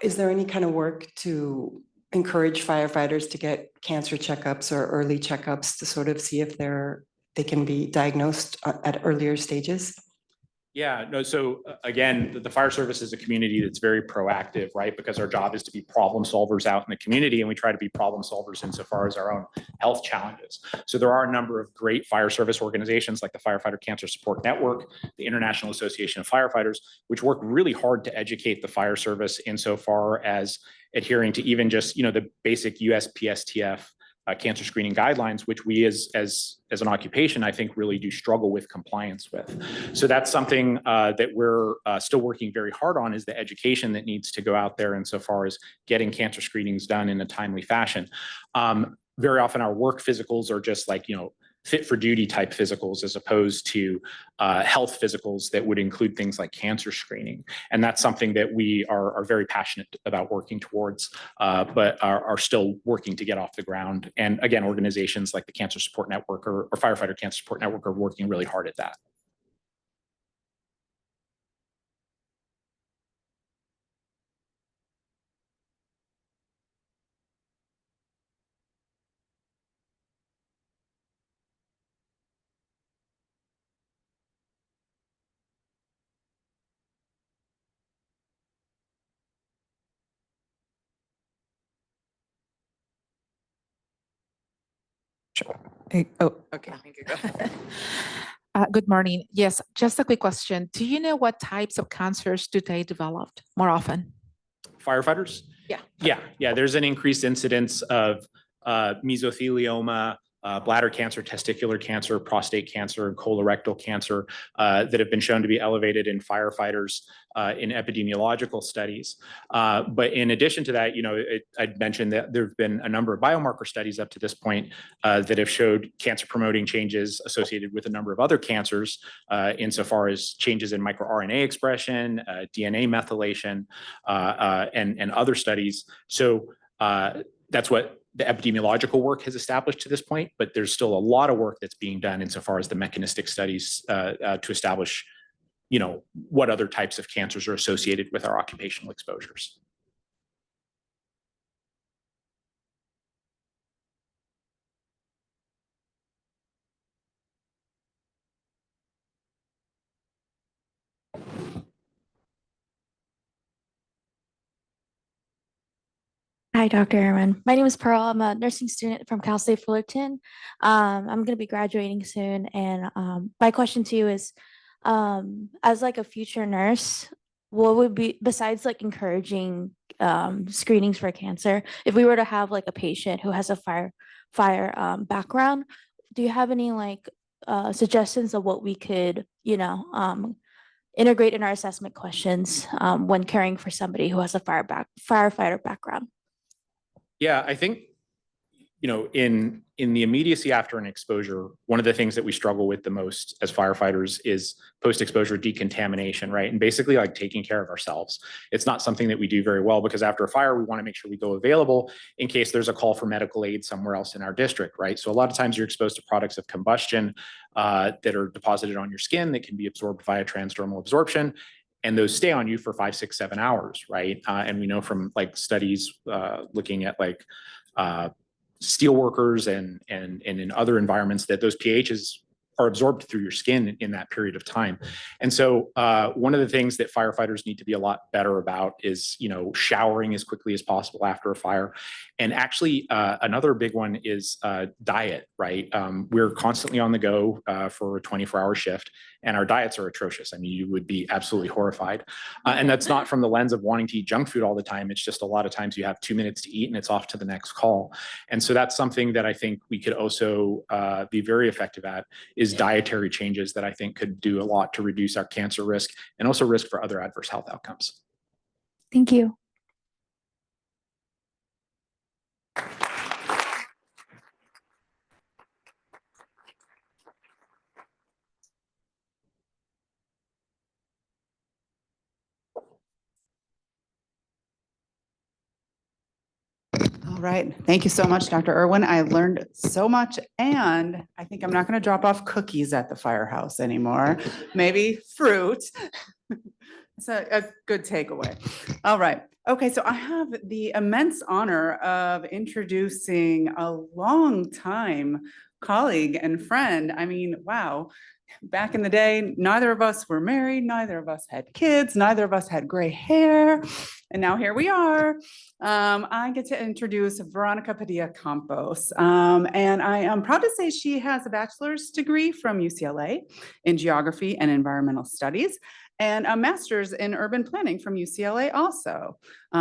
S10: is there any kind of work to encourage firefighters to get cancer checkups or early checkups to sort of see if they can be diagnosed at earlier stages?
S9: Yeah, no, so again, the fire service is a community that's very proactive, right? Because our job is to be problem solvers out in the community, and we try to be problem solvers insofar as our own health challenges. So there are a number of great fire service organizations like the Firefighter Cancer Support Network, the International Association of Firefighters, which work really hard to educate the fire service insofar as adhering to even just, the basic USPSTF cancer screening guidelines, which we as an occupation, I think really do struggle with compliance with. So that's something that we're still working very hard on, is the education that needs to go out there insofar as getting cancer screenings done in a timely fashion. Very often our work physicals are just like, fit for duty type physicals as opposed to health physicals that would include things like cancer screening. And that's something that we are very passionate about working towards, but are still working to get off the ground. And again, organizations like the Cancer Support Network or Firefighter Cancer Support Network are working really hard at that.
S10: Okay.
S12: Good morning. Yes, just a quick question. Do you know what types of cancers do they develop more often?
S9: Firefighters?
S12: Yeah.
S9: Yeah. There's an increased incidence of mesothelioma, bladder cancer, testicular cancer, prostate cancer, and colorectal cancer that have been shown to be elevated in firefighters in epidemiological studies. But in addition to that, I'd mentioned that there have been a number of biomarker studies up to this point that have showed cancer promoting changes associated with a number of other cancers insofar as changes in microRNA expression, DNA methylation, and other studies. So that's what the epidemiological work has established to this point, but there's still a lot of work that's being done insofar as the mechanistic studies to establish, what other types of cancers are associated with our occupational exposures.
S13: Hi, Dr. Ehrman. My name is Pearl. I'm a nursing student from Cal State Fullerton. I'm going to be graduating soon. And my question to you is, as like a future nurse, what would be, besides like encouraging screenings for cancer, if we were to have like a patient who has a fire background, do you have any like suggestions of what we could, integrate in our assessment questions when caring for somebody who has a firefighter background?
S9: Yeah, I think, in the immediacy after an exposure, one of the things that we struggle with the most as firefighters is post-exposure decontamination, right? And basically like taking care of ourselves. It's not something that we do very well because after a fire, we want to make sure we go available in case there's a call for medical aid somewhere else in our district, right? So a lot of times you're exposed to products of combustion that are deposited on your skin that can be absorbed via transdermal absorption. And those stay on you for 5, 6, 7 hours, right? And we know from like studies looking at like steel workers and in other environments that those pHs are absorbed through your skin in that period of time. And so one of the things that firefighters need to be a lot better about is, showering as quickly as possible after a fire. And actually, another big one is diet, right? We're constantly on the go for a 24-hour shift, and our diets are atrocious. I mean, you would be absolutely horrified. And that's not from the lens of wanting to eat junk food all the time. It's just a lot of times you have 2 minutes to eat and it's off to the next call. And so that's something that I think we could also be very effective at, is dietary changes that I think could do a lot to reduce our cancer risk and also risk for other adverse health outcomes.
S13: Thank you.
S14: All right. Thank you so much, Dr. Irwin. I learned so much, and I think I'm not going to drop off cookies at the firehouse anymore. Maybe fruit. It's a good takeaway. All right. Okay, so I have the immense honor of introducing a longtime colleague and friend. I mean, wow. Back in the day, neither of us were married, neither of us had kids, neither of us had gray hair, and now here we are. I get to introduce Veronica Padilla Campos, and I am proud to say she has a bachelor's degree from UCLA in geography and environmental studies, and a master's in urban planning from UCLA also.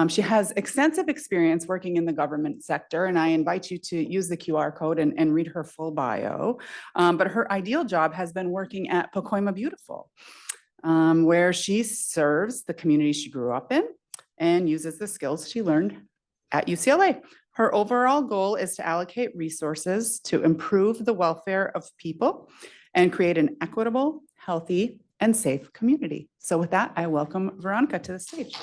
S14: She has extensive experience working in the government sector, and I invite you to use the QR code and read her full bio. But her ideal job has been working at Pacoima Beautiful, where she serves the community she grew up in and uses the skills she learned at UCLA. Her overall goal is to allocate resources to improve the welfare of people and create an equitable, healthy, and safe community. So with that, I welcome Veronica to the stage.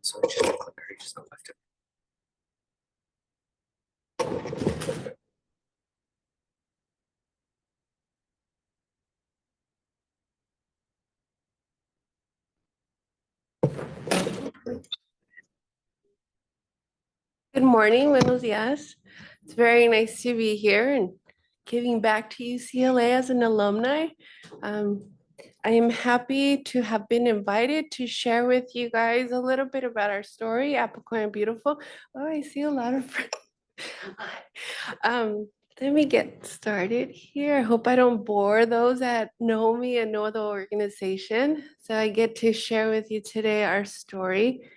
S3: So just a clicker, just go left.
S2: Good morning, buenos dias. It's very nice to be here and giving back to UCLA as an alumni. I am happy to have been invited to share with you guys a little bit about our story at Pacoima Beautiful. Oh, I see a lot of friends. Let me get started here. I hope I don't bore those that know me and know the organization. So I get to share with you today our story.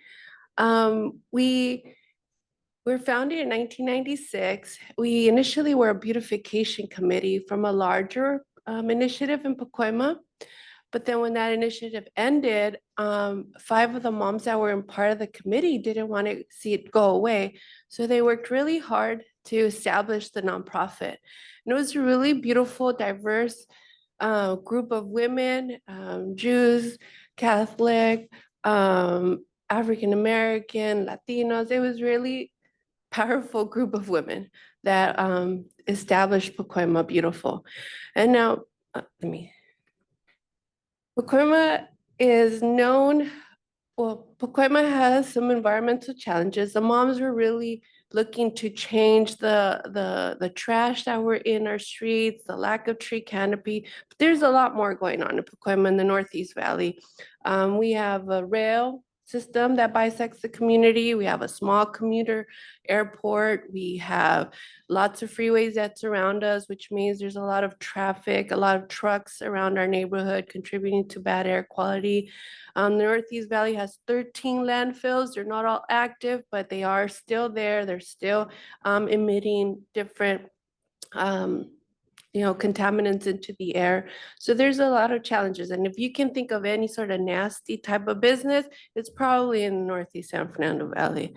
S2: We were founded in 1996. We initially were a beautification committee from a larger initiative in Pacoima. But then when that initiative ended, 5 of the moms that were in part of the committee didn't want to see it go away. So they worked really hard to establish the nonprofit. And it was a really beautiful, diverse group of women, Jews, Catholic, African-American, Latinos. It was really powerful group of women that established Pacoima Beautiful. And now, Pacoima is known, well, Pacoima has some environmental challenges. The moms were really looking to change the trash that were in our streets, the lack of tree canopy. But there's a lot more going on in Pacoima in the Northeast Valley. We have a rail system that bisects the community. We have a small commuter airport. We have lots of freeways that surround us, which means there's a lot of traffic, a lot of trucks around our neighborhood contributing to bad air quality. The Northeast Valley has 13 landfills. They're not all active, but they are still there. They're still emitting different
S15: contaminants into the air. So there's a lot of challenges. And if you can think of any sort of nasty type of business, it's probably in the Northeast San Fernando Valley.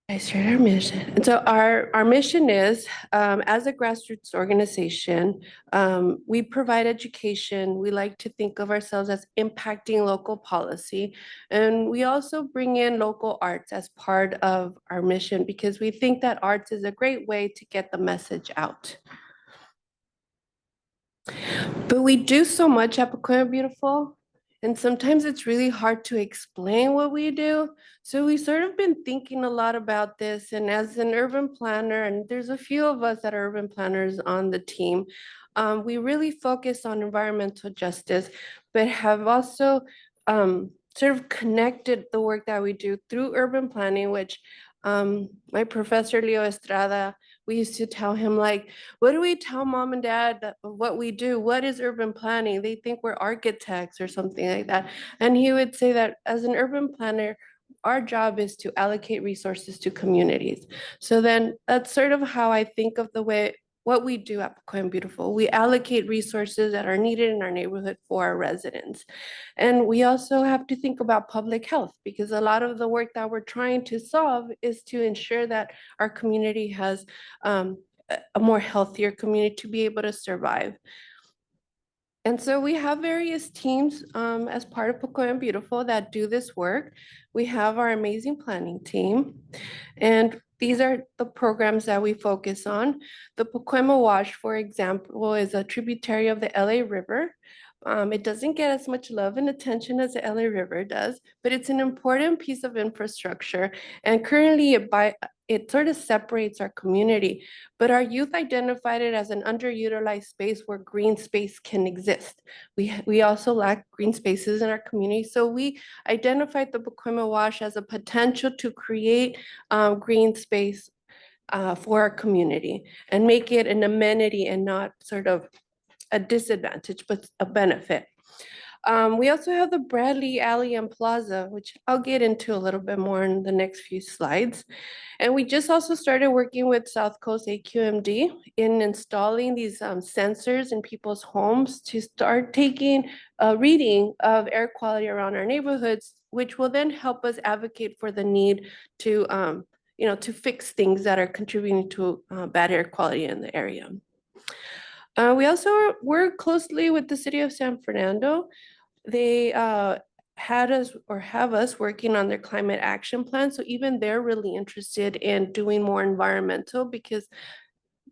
S15: I shared our mission. And so our mission is, as a grassroots organization, we provide education. We like to think of ourselves as impacting local policy. And we also bring in local arts as part of our mission because we think that arts is a great way to get the message out. But we do so much at Pacoima Beautiful, and sometimes it's really hard to explain what we do. So we sort of been thinking a lot about this, and as an urban planner, and there's a few of us that are urban planners on the team, we really focus on environmental justice, but have also sort of connected the work that we do through urban planning, which my professor Leo Estrada, we used to tell him, like, what do we tell mom and dad that what we do? What is urban planning? They think we're architects or something like that. And he would say that as an urban planner, our job is to allocate resources to communities. So then that's sort of how I think of the way what we do at Pacoima Beautiful. We allocate resources that are needed in our neighborhood for our residents. And we also have to think about public health because a lot of the work that we're trying to solve is to ensure that our community has a more healthier community to be able to survive. And so we have various teams as part of Pacoima Beautiful that do this work. We have our amazing planning team, and these are the programs that we focus on. The Pacoima Wash, for example, is a tributary of the LA River. It doesn't get as much love and attention as the LA River does, but it's an important piece of infrastructure. And currently it sort of separates our community, but our youth identified it as an underutilized space where green space can exist. We also lack green spaces in our community. So we identified the Pacoima Wash as a potential to create green space for our community and make it an amenity and not sort of a disadvantage, but a benefit. We also have the Bradley Alley and Plaza, which I'll get into a little bit more in the next few slides. And we just also started working with South Coast AQMD in installing these sensors in people's homes to start taking a reading of air quality around our neighborhoods, which will then help us advocate for the need to, to fix things that are contributing to bad air quality in the area. We also work closely with the city of San Fernando. They had us or have us working on their climate action plan. So even they're really interested in doing more environmental because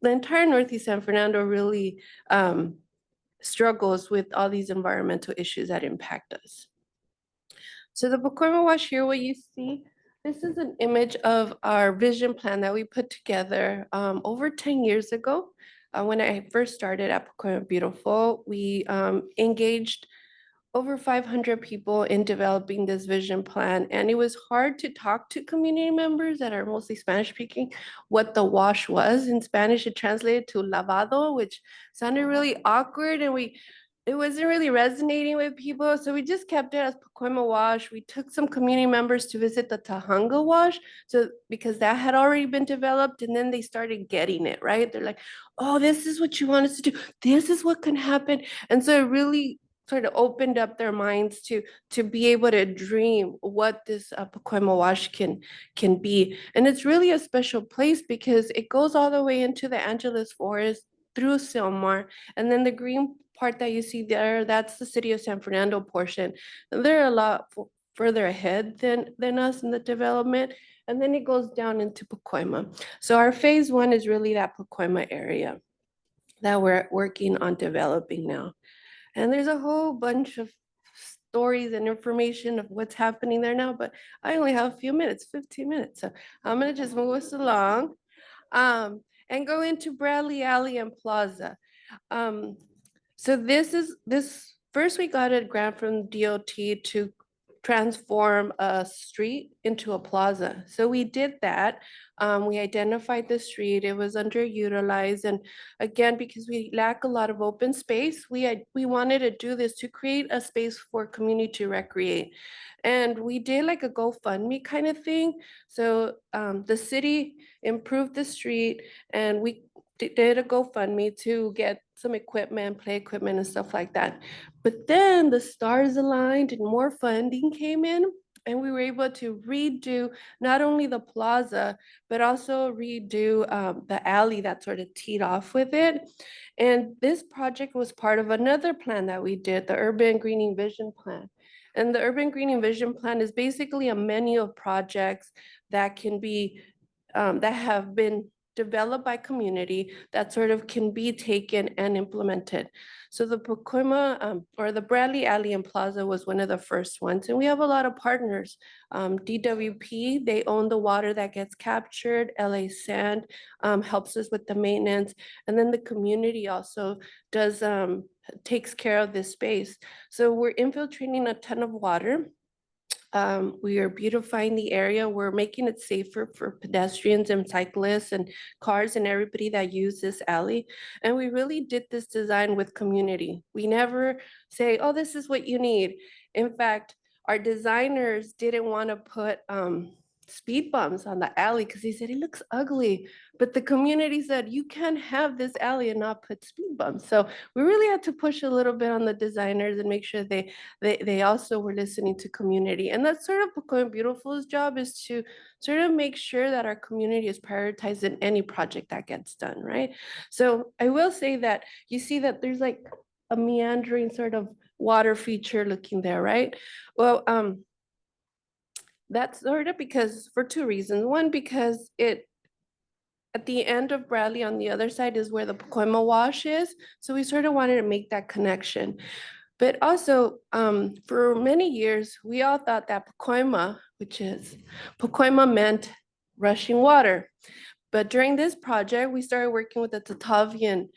S15: the entire Northeast San Fernando really struggles with all these environmental issues that impact us. So the Pacoima Wash here, what you see, this is an image of our vision plan that we put together over 10 years ago. When I first started at Pacoima Beautiful, we engaged over 500 people in developing this vision plan. And it was hard to talk to community members that are mostly Spanish speaking what the wash was. In Spanish, it translated to lavado, which sounded really awkward. And it wasn't really resonating with people. So we just kept it as Pacoima Wash. We took some community members to visit the Tahanga Wash. So because that had already been developed, and then they started getting it, right? They're like, oh, this is what you want us to do. This is what can happen. And so it really sort of opened up their minds to be able to dream what this Pacoima Wash can be. And it's really a special place because it goes all the way into the Angeles Forest through Silmar. And then the green part that you see there, that's the city of San Fernando portion. And they're a lot further ahead than us in the development. And then it goes down into Pacoima. So our phase one is really that Pacoima area that we're working on developing now. And there's a whole bunch of stories and information of what's happening there now, but I only have a few minutes, 15 minutes. So I'm gonna just move us along and go into Bradley Alley and Plaza. So first we got a grant from DOT to transform a street into a plaza. So we did that. We identified the street, it was underutilized. And again, because we lack a lot of open space, we wanted to do this to create a space for community to recreate. And we did like a GoFundMe kind of thing. So the city improved the street and we did a GoFundMe to get some equipment, play equipment and stuff like that. But then the stars aligned and more funding came in, and we were able to redo not only the plaza, but also redo the alley that sort of teed off with it. And this project was part of another plan that we did, the Urban Greening Vision Plan. And the Urban Greening Vision Plan is basically a menu of projects that can be, that have been developed by community that sort of can be taken and implemented. So the Pacoima or the Bradley Alley and Plaza was one of the first ones. And we have a lot of partners. DWP, they own the water that gets captured. LA Sand helps us with the maintenance. And then the community also does, takes care of this space. So we're infiltrating a ton of water. We are beautifying the area. We're making it safer for pedestrians and cyclists and cars and everybody that use this alley. And we really did this design with community. We never say, oh, this is what you need. In fact, our designers didn't want to put speed bumps on the alley because he said it looks ugly. But the community said you can't have this alley and not put speed bumps. So we really had to push a little bit on the designers and make sure they also were listening to community. And that's sort of Pacoima Beautiful's job, is to sort of make sure that our community is prioritized in any project that gets done, right? So I will say that you see that there's like a meandering sort of water feature looking there, right? Well, that's sort of because for two reasons. One, because it at the end of Bradley on the other side is where the Pacoima Wash is. So we sort of wanted to make that connection. But also, for many years, we all thought that Pacoima, Pacoima meant rushing water. But during this project, we started working with the Tatavian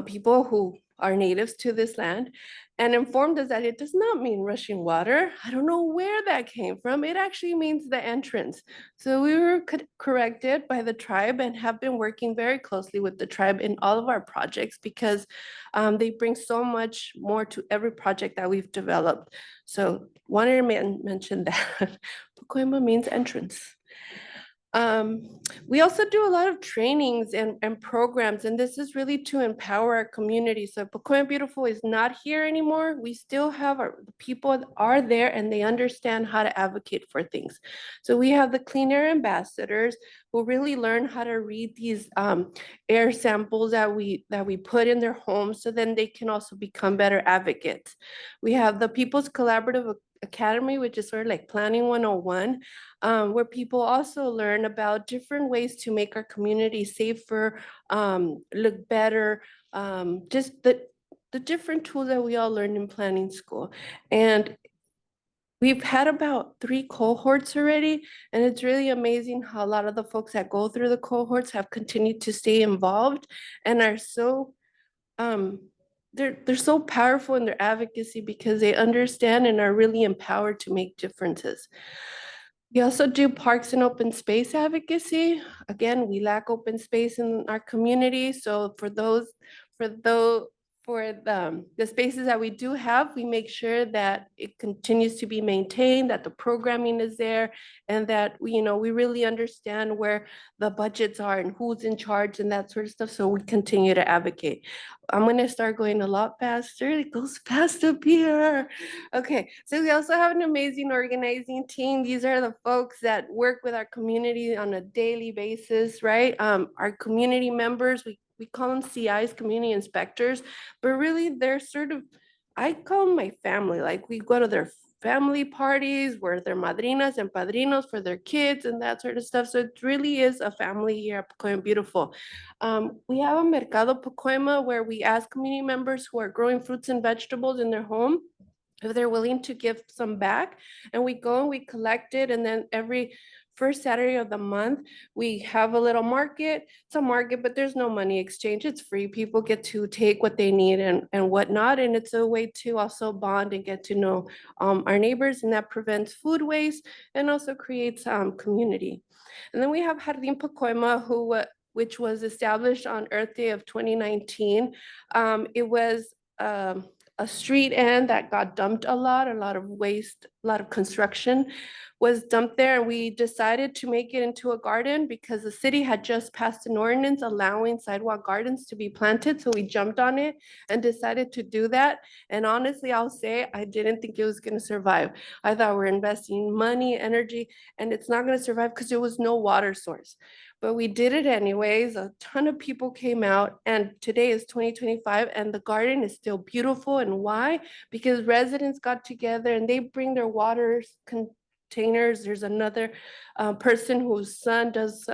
S15: people who are natives to this land, and informed us that it does not mean rushing water. I don't know where that came from. It actually means the entrance. So we were corrected by the tribe and have been working very closely with the tribe in all of our projects, because they bring so much more to every project that we've developed. So wanted to mention that Pacoima means entrance. We also do a lot of trainings and programs, and this is really to empower our community. So Pacoima Beautiful is not here anymore. We still have the people are there and they understand how to advocate for things. So we have the clean air ambassadors who really learn how to read these air samples that we put in their homes, so then they can also become better advocates. We have the People's Collaborative Academy, which is sort of like Planning 101, where people also learn about different ways to make our community safer, look better, just the different tools that we all learn in planning school. And we've had about 3 cohorts already, and it's really amazing how a lot of the folks that go through the cohorts have continued to stay involved and are so they're so powerful in their advocacy because they understand and are really empowered to make differences. We also do parks and open space advocacy. Again, we lack open space in our community. So for the spaces that we do have, we make sure that it continues to be maintained, that the programming is there, and that we really understand where the budgets are and who's in charge and that sort of stuff. So we continue to advocate. I'm going to start going a lot faster. It goes fast up here. Okay, so we also have an amazing organizing team. These are the folks that work with our community on a daily basis, right? Our community members, we call them CIs, community inspectors, but really they're sort of, I call them my family. Like we go to their family parties where they're madrinas and padrinos for their kids and that sort of stuff. So it really is a family here at Pacoima Beautiful. We have a Mercado Pacoima where we ask community members who are growing fruits and vegetables in their home if they're willing to give some back, and we go and we collect it, and then every first Saturday of the month, we have a little market. It's a market, but there's no money exchange. It's free. People get to take what they need and whatnot. And it's a way to also bond and get to know our neighbors, and that prevents food waste and also creates community. And then we have Jardín Pacoima, which was established on Earth Day of 2019. It was a street end that got dumped a lot of waste a lot of construction was dumped there, and we decided to make it into a garden because the city had just passed an ordinance allowing sidewalk gardens to be planted. So we jumped on it and decided to do that. And honestly, I'll say I didn't think it was going to survive. I thought we're investing money, energy, and it's not going to survive because there was no water source. But we did it anyways. A ton of people came out, and today is 2025, and the garden is still beautiful. And why? Because residents got together and they bring their water containers. There's another person whose son does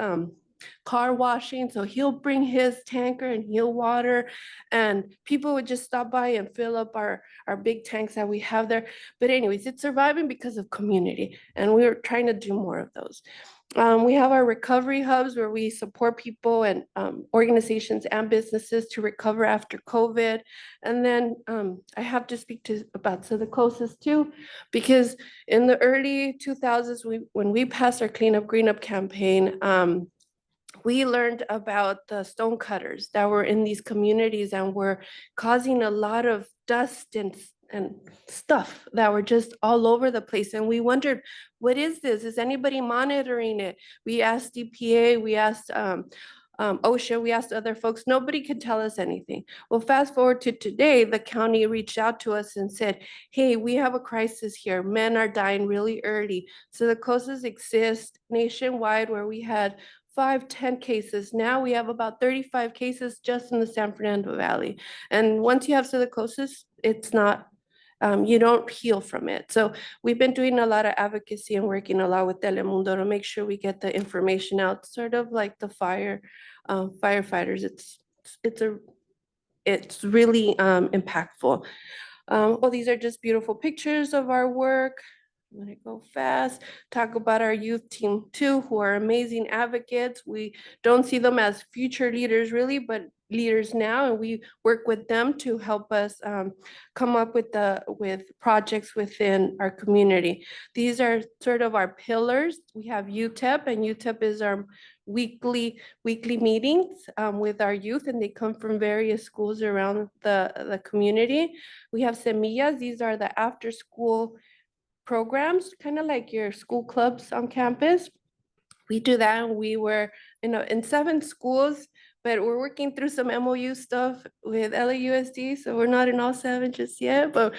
S15: car washing, so he'll bring his tanker and he'll water, and people would just stop by and fill up our big tanks that we have there. But anyways, it's surviving because of community, and we're trying to do more of those. We have our recovery hubs where we support people and organizations and businesses to recover after COVID. And then I have to speak about Silicosis too, because in the early 2000s, when we passed our Clean Up, Green Up campaign, we learned about the stone cutters that were in these communities and were causing a lot of dust and stuff that were just all over the place. And we wondered, what is this? Is anybody monitoring it? We asked EPA, we asked OSHA, we asked other folks, nobody could tell us anything. Well, fast forward to today, the county reached out to us and said, hey, we have a crisis here. Men are dying really early. Silicosis exists nationwide where we had 5-10 cases. Now we have about 35 cases just in the San Fernando Valley. And once you have silicosis, it's not, you don't heal from it. So we've been doing a lot of advocacy and working a lot with Telemundo to make sure we get the information out, sort of like the firefighters. It's really impactful. Well, these are just beautiful pictures of our work. I'm gonna go fast, talk about our youth team too, who are amazing advocates. We don't see them as future leaders really, but leaders now, and we work with them to help us come up with projects within our community. These are sort of our pillars. We have UTEP, and UTEP is our weekly meetings with our youth, and they come from various schools around the community. We have Semillas. These are the after school programs, kind of like your school clubs on campus. We do that, and we were in 7 schools, but we're working through some MOU stuff with LAUSD, so we're not in all 7 just yet. But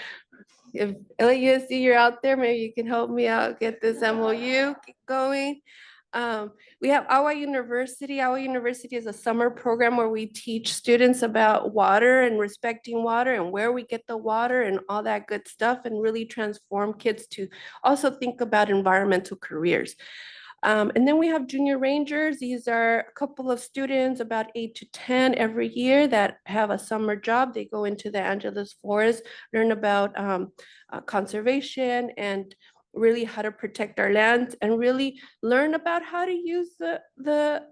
S15: if LAUSD, you're out there, maybe you can help me out, get this MOU going. We have Agua University. Agua University is a summer program where we teach students about water and respecting water and where we get the water and all that good stuff, and really transform kids to also think about environmental careers. And then we have junior rangers. These are a couple of students, about 8 to 10 every year, that have a summer job. They go into the Angeles Forest, learn about conservation and really how to protect our lands, and really learn about how to use the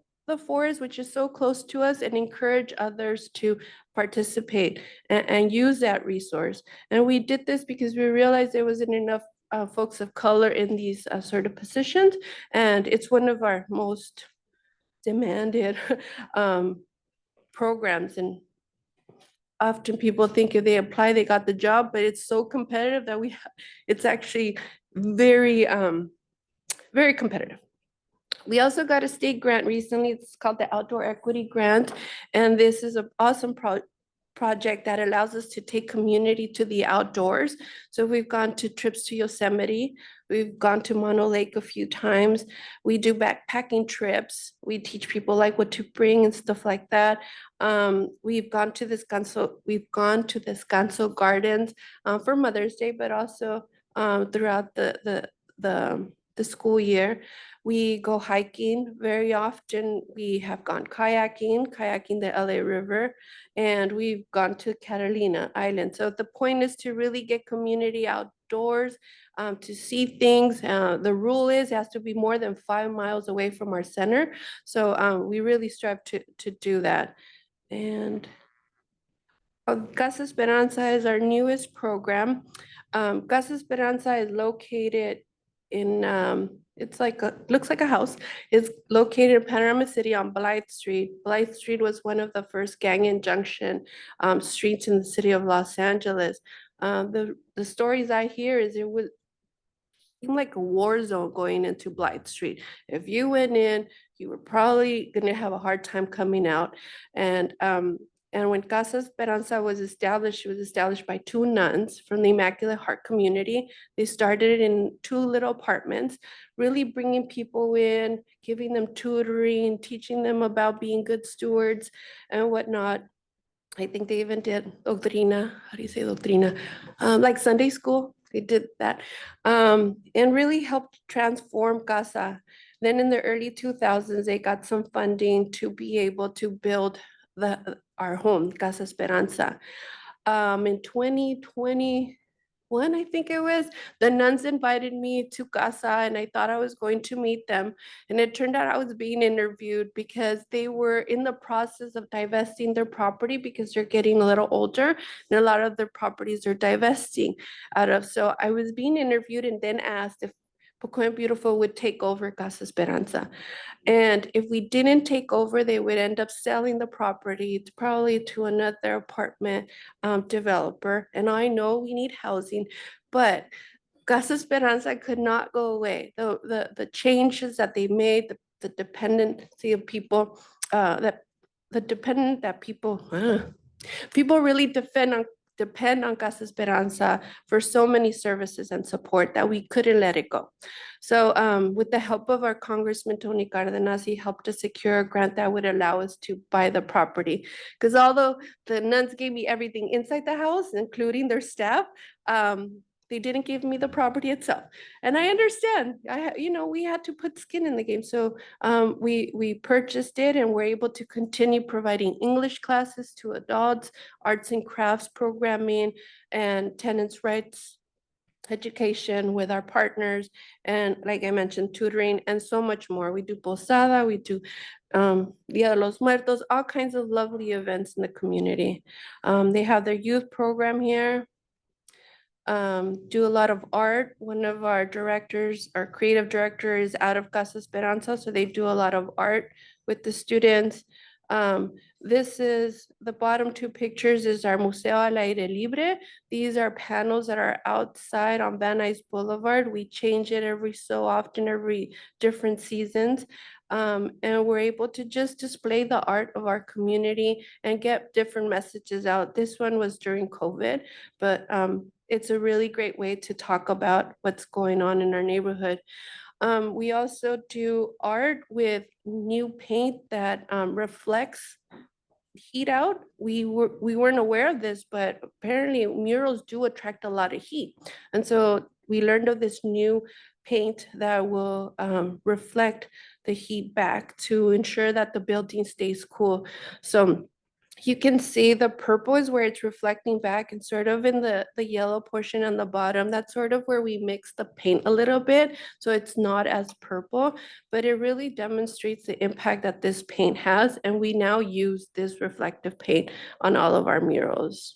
S15: forest, which is so close to us, and encourage others to participate and use that resource. And we did this because we realized there wasn't enough folks of color in these sort of positions, and it's one of our most demanded programs. And often people think if they apply, they got the job, but it's so competitive that it's actually very, very competitive. We also got a state grant recently. It's called the Outdoor Equity Grant. And this is an awesome project that allows us to take community to the outdoors. So we've gone to trips to Yosemite. We've gone to Mono Lake a few times. We do backpacking trips. We teach people like what to bring and stuff like that. We've gone to this Ganso Gardens for Mother's Day, but also throughout the school year. We go hiking very often. We have gone kayaking the LA River, and we've gone to Catalina Island. So the point is to really get community outdoors, to see things. The rule is it has to be more than 5 miles away from our center. So we really strive to do that. And Casa Esperanza is our newest program. Casa Esperanza is located in, looks like a house. It's located in Panorama City on Blythe Street. Blythe Street was one of the first gang injunction streets in the city of Los Angeles. The stories I hear is seemed like a war zone going into Blythe Street. If you went in, you were probably gonna have a hard time coming out. And when Casa Esperanza was established, it was established by two nuns from the Immaculate Heart community. They started in two little apartments, really bringing people in, giving them tutoring, teaching them about being good stewards and whatnot. I think they even did doctrina, how do you say doctrina? Like Sunday school, they did that. And really helped transform Casa. Then in the early 2000s, they got some funding to be able to build our home, Casa Esperanza. In 2021, I think it was, the nuns invited me to Casa and I thought I was going to meet them. And it turned out I was being interviewed because they were in the process of divesting their property because they're getting a little older and a lot of their properties are divesting out of. So I was being interviewed and then asked if Pocoyo Beautiful would take over Casa Esperanza. And if we didn't take over, they would end up selling the property probably to another apartment developer. And I know we need housing, but Casa Esperanza could not go away. The changes that they made, the dependency of people, people really depend on Casa Esperanza for so many services and support that we couldn't let it go. So with the help of our Congressman Tony Cardenas, he helped us secure a grant that would allow us to buy the property. Because although the nuns gave me everything inside the house, including their staff, they didn't give me the property itself. And I understand, we had to put skin in the game. So we purchased it and we're able to continue providing English classes to adults, arts and crafts programming, and tenants' rights education with our partners. And like I mentioned, tutoring and so much more. We do posada, we do Dia de los Muertos, all kinds of lovely events in the community. They have their youth program here. Do a lot of art. One of our directors, our creative director, is out of Casa Esperanza, so they do a lot of art with the students. This is the bottom two pictures is our Museo al Aire Libre. These are panels that are outside on Van Nuys Boulevard. We change it every so often, every different seasons. And we're able to just display the art of our community and get different messages out. This one was during COVID, but it's a really great way to talk about what's going on in our neighborhood. We also do art with new paint that reflects heat out. We weren't aware of this, but apparently murals do attract a lot of heat. And so we learned of this new paint that will reflect the heat back to ensure that the building stays cool. So you can see the purple is where it's reflecting back, and sort of in the yellow portion on the bottom, that's sort of where we mix the paint a little bit. So it's not as purple, but it really demonstrates the impact that this paint has. And we now use this reflective paint on all of our murals.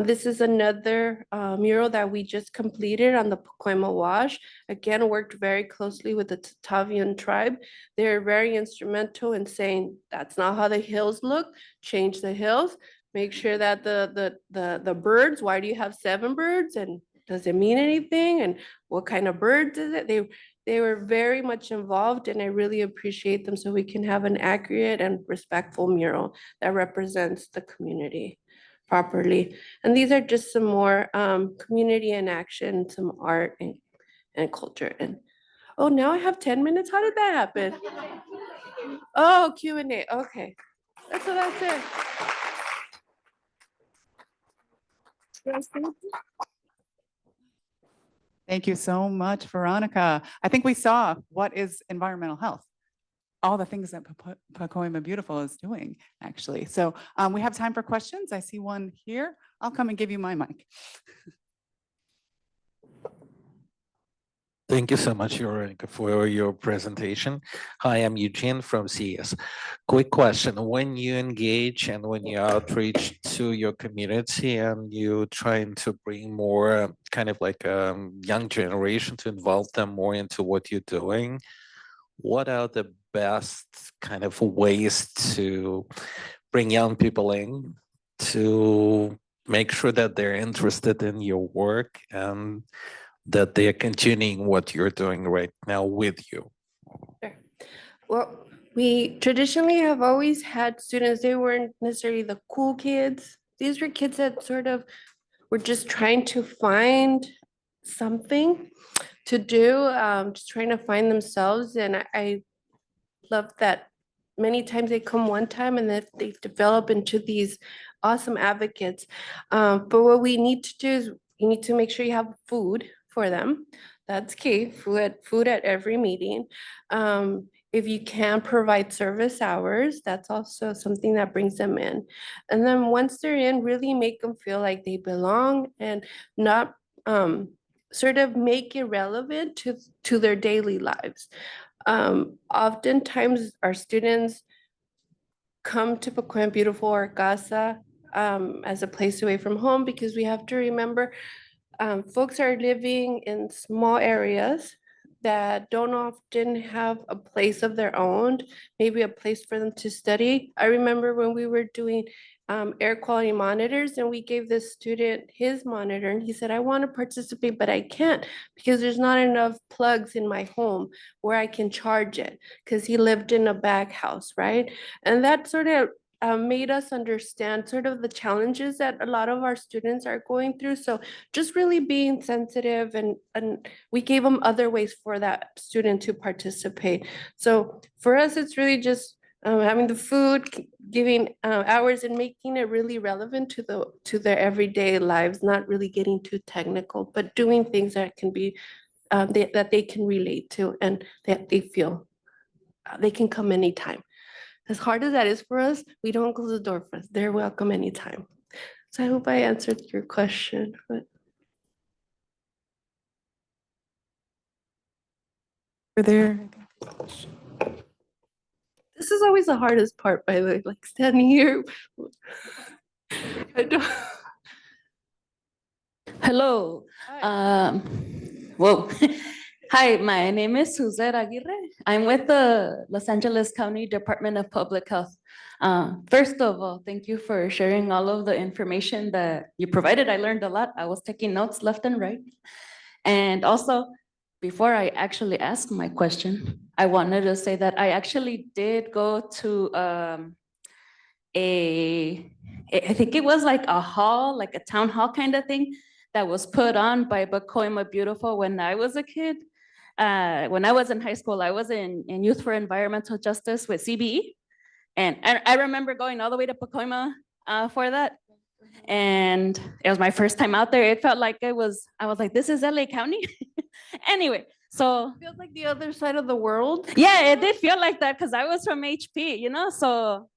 S15: This is another mural that we just completed on the Pacoima Wash. Again, worked very closely with the Tatavian tribe. They're very instrumental in saying, that's not how the hills look, change the hills. Make sure that the birds, why do you have 7 birds? And does it mean anything? And what kind of birds is it? They were very much involved, and I really appreciate them, so we can have an accurate and respectful mural that represents the community properly. And these are just some more community in action, some art and culture. And oh, now I have 10 minutes. How did that happen? Oh, Q&A. Okay. So that's it.
S14: Thank you so much, Veronica. I think we saw what is environmental health. All the things that Pacoima Beautiful is doing, actually. So we have time for questions. I see one here. I'll come and give you my mic.
S16: Thank you so much, Veronica, for your presentation. Hi, I'm Eugene from CES. Quick question. When you engage and when you outreach to your community and you trying to bring more kind of like young generation to involve them more into what you're doing, what are the best kind of ways to bring young people in to make sure that they're interested in your work and that they are continuing what you're doing right now with you?
S15: Sure. Well, we traditionally have always had students, they weren't necessarily the cool kids. These were kids that sort of were just trying to find something to do, just trying to find themselves. And I love that many times they come one time and that they develop into these awesome advocates. But what we need to do is you need to make sure you have food for them. That's key, food at every meeting. If you can provide service hours, that's also something that brings them in. And then once they're in, really make them feel like they belong and not sort of make it relevant to their daily lives. Oftentimes our students come to Pacoima Beautiful or Casa as a place away from home because we have to remember folks are living in small areas that don't often have a place of their own, maybe a place for them to study. I remember when we were doing air quality monitors and we gave this student his monitor and he said, I want to participate, but I can't because there's not enough plugs in my home where I can charge it because he lived in a back house, right? And that sort of made us understand sort of the challenges that a lot of our students are going through. So just really being sensitive and we gave them other ways for that student to participate. So for us, it's really just having the food, giving hours and making it really relevant to their everyday lives, not really getting too technical, but doing things that can be that they can relate to and that they feel they can come anytime. As hard as that is for us, we don't close the door for us. They're welcome anytime. So I hope I answered your question. But
S5: Are there?
S15: this is always the hardest part, by the way, like standing here. I don't.
S17: Hello. Whoa. Hi, my name is Suzette Aguirre. I'm with the Los Angeles County Department of Public Health. First of all, thank you for sharing all of the information that you provided. I learned a lot. I was taking notes left and right. And also, before I actually ask my question, I wanted to say that I actually did go to I think it was like a hall, like a town hall kind of thing that was put on by Pacoima Beautiful when I was a kid. When I was in high school, I was in Youth for Environmental Justice with CBE. And I remember going all the way to Pacoima for that. And it was my first time out there. It felt like I was like, this is LA County. Anyway, so.
S15: Feels like the other side of the world.
S17: Yeah, it did feel like that because I was from HP, you know? So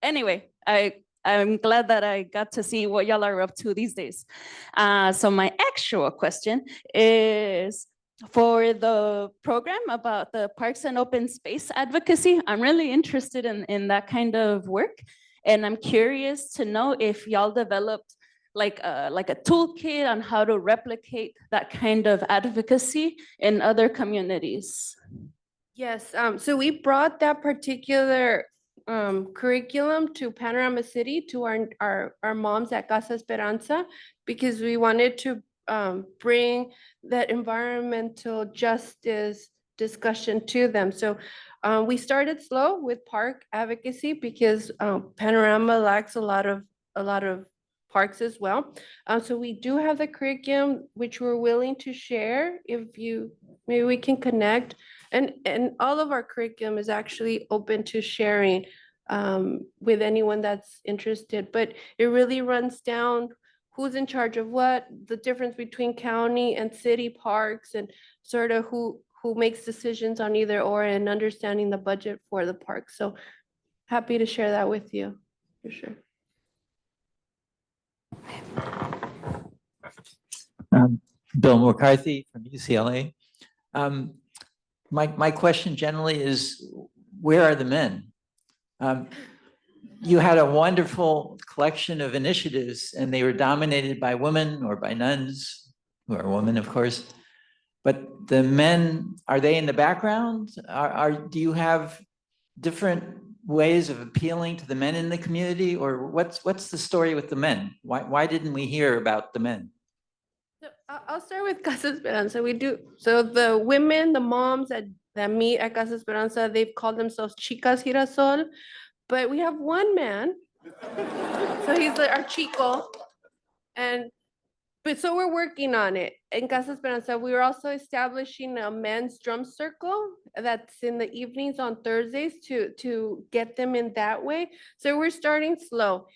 S17: anyway, I'm glad that I got to see what y'all are up to these days. So my actual question is, for the program about the parks and open space advocacy, I'm really interested in that kind of work. And I'm curious to know if y'all developed like a toolkit on how to replicate that kind of advocacy in other communities.
S15: Yes, so we brought that particular curriculum to Panorama City, to our moms at Casa Esperanza, because we wanted to bring that environmental justice discussion to them. So we started slow with park advocacy because Panorama lacks a lot of parks as well. So we do have the curriculum, which we're willing to share. If you, maybe we can connect. And all of our curriculum is actually open to sharing with anyone that's interested. But it really runs down who's in charge of what, the difference between county and city parks, and sort of who makes decisions on either or, and understanding the budget for the park. So happy to share that with you, for sure.
S18: Bill McCarthy from UCLA. My question generally is, where are the men? You had a wonderful collection of initiatives and they were dominated by women or by nuns, who are women, of course. But the men, are they in the background? Do you have different ways of appealing to the men in the community, or what's the story with the men? Why didn't we hear about the men?
S15: I'll start with Casa Esperanza. We do, so the women, the moms that meet at Casa Esperanza, they've called themselves Chicas Girasol, but we have one man. So he's our Chico. But so we're working on it. In Casa Esperanza, we are also establishing a men's drum circle that's in the evenings on Thursdays to get them in that way. So we're starting slow.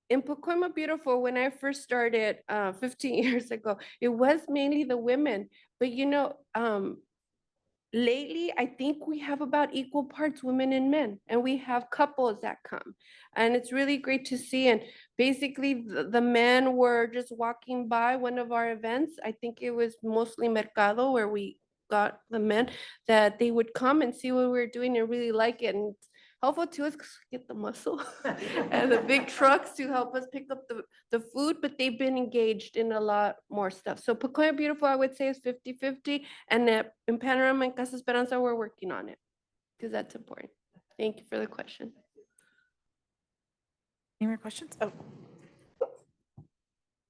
S15: In Pacoima Beautiful, when I first started 15 years ago, it was mainly the women. But lately, I think we have about equal parts women and men, and we have couples that come. And it's really great to see. And basically, the men were just walking by one of our events. I think it was mostly Mercado where we got the men, that they would come and see what we were doing and really like it. And it's helpful to us 'cause we get the muscle and the big trucks to help us pick up the food, but they've been engaged in a lot more stuff. So Pacoima Beautiful, I would say, is 50-50. And in Panorama and Casa Esperanza, we're working on it because that's important. Thank you for the question.
S12: Any more questions? Oh,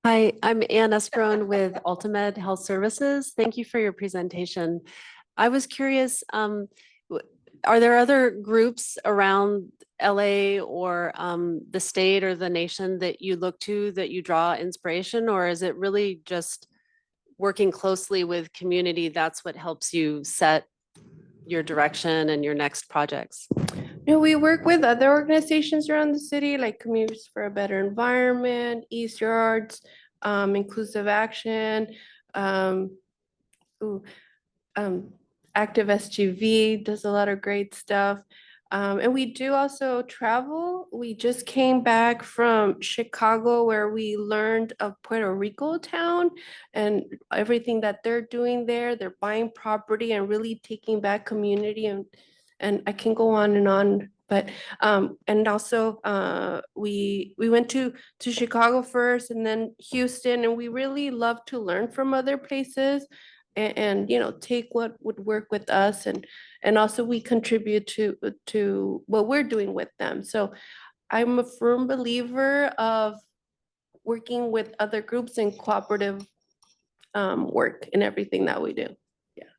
S19: Hi, I'm Ann Esperon with Ultimed Health Services. Thank you for your presentation. I was curious, are there other groups around LA or the state or the nation that you look to, that you draw inspiration, or is it really just working closely with community? That's what helps you set your direction and your next projects?
S15: No, we work with other organizations around the city, like Communities for a Better Environment, East Yards, Inclusive Action, Active SGV does a lot of great stuff. And we do also travel. We just came back from Chicago where we learned of Puerto Rico town and everything that they're doing there. They're buying property and really taking back community, and I can go on, but and also we went to Chicago first and then Houston, and we really love to learn from other places and take what would work with us, and also we contribute to what we're doing with them. So I'm a firm believer of working with other groups and cooperative work in everything that we do. Yeah.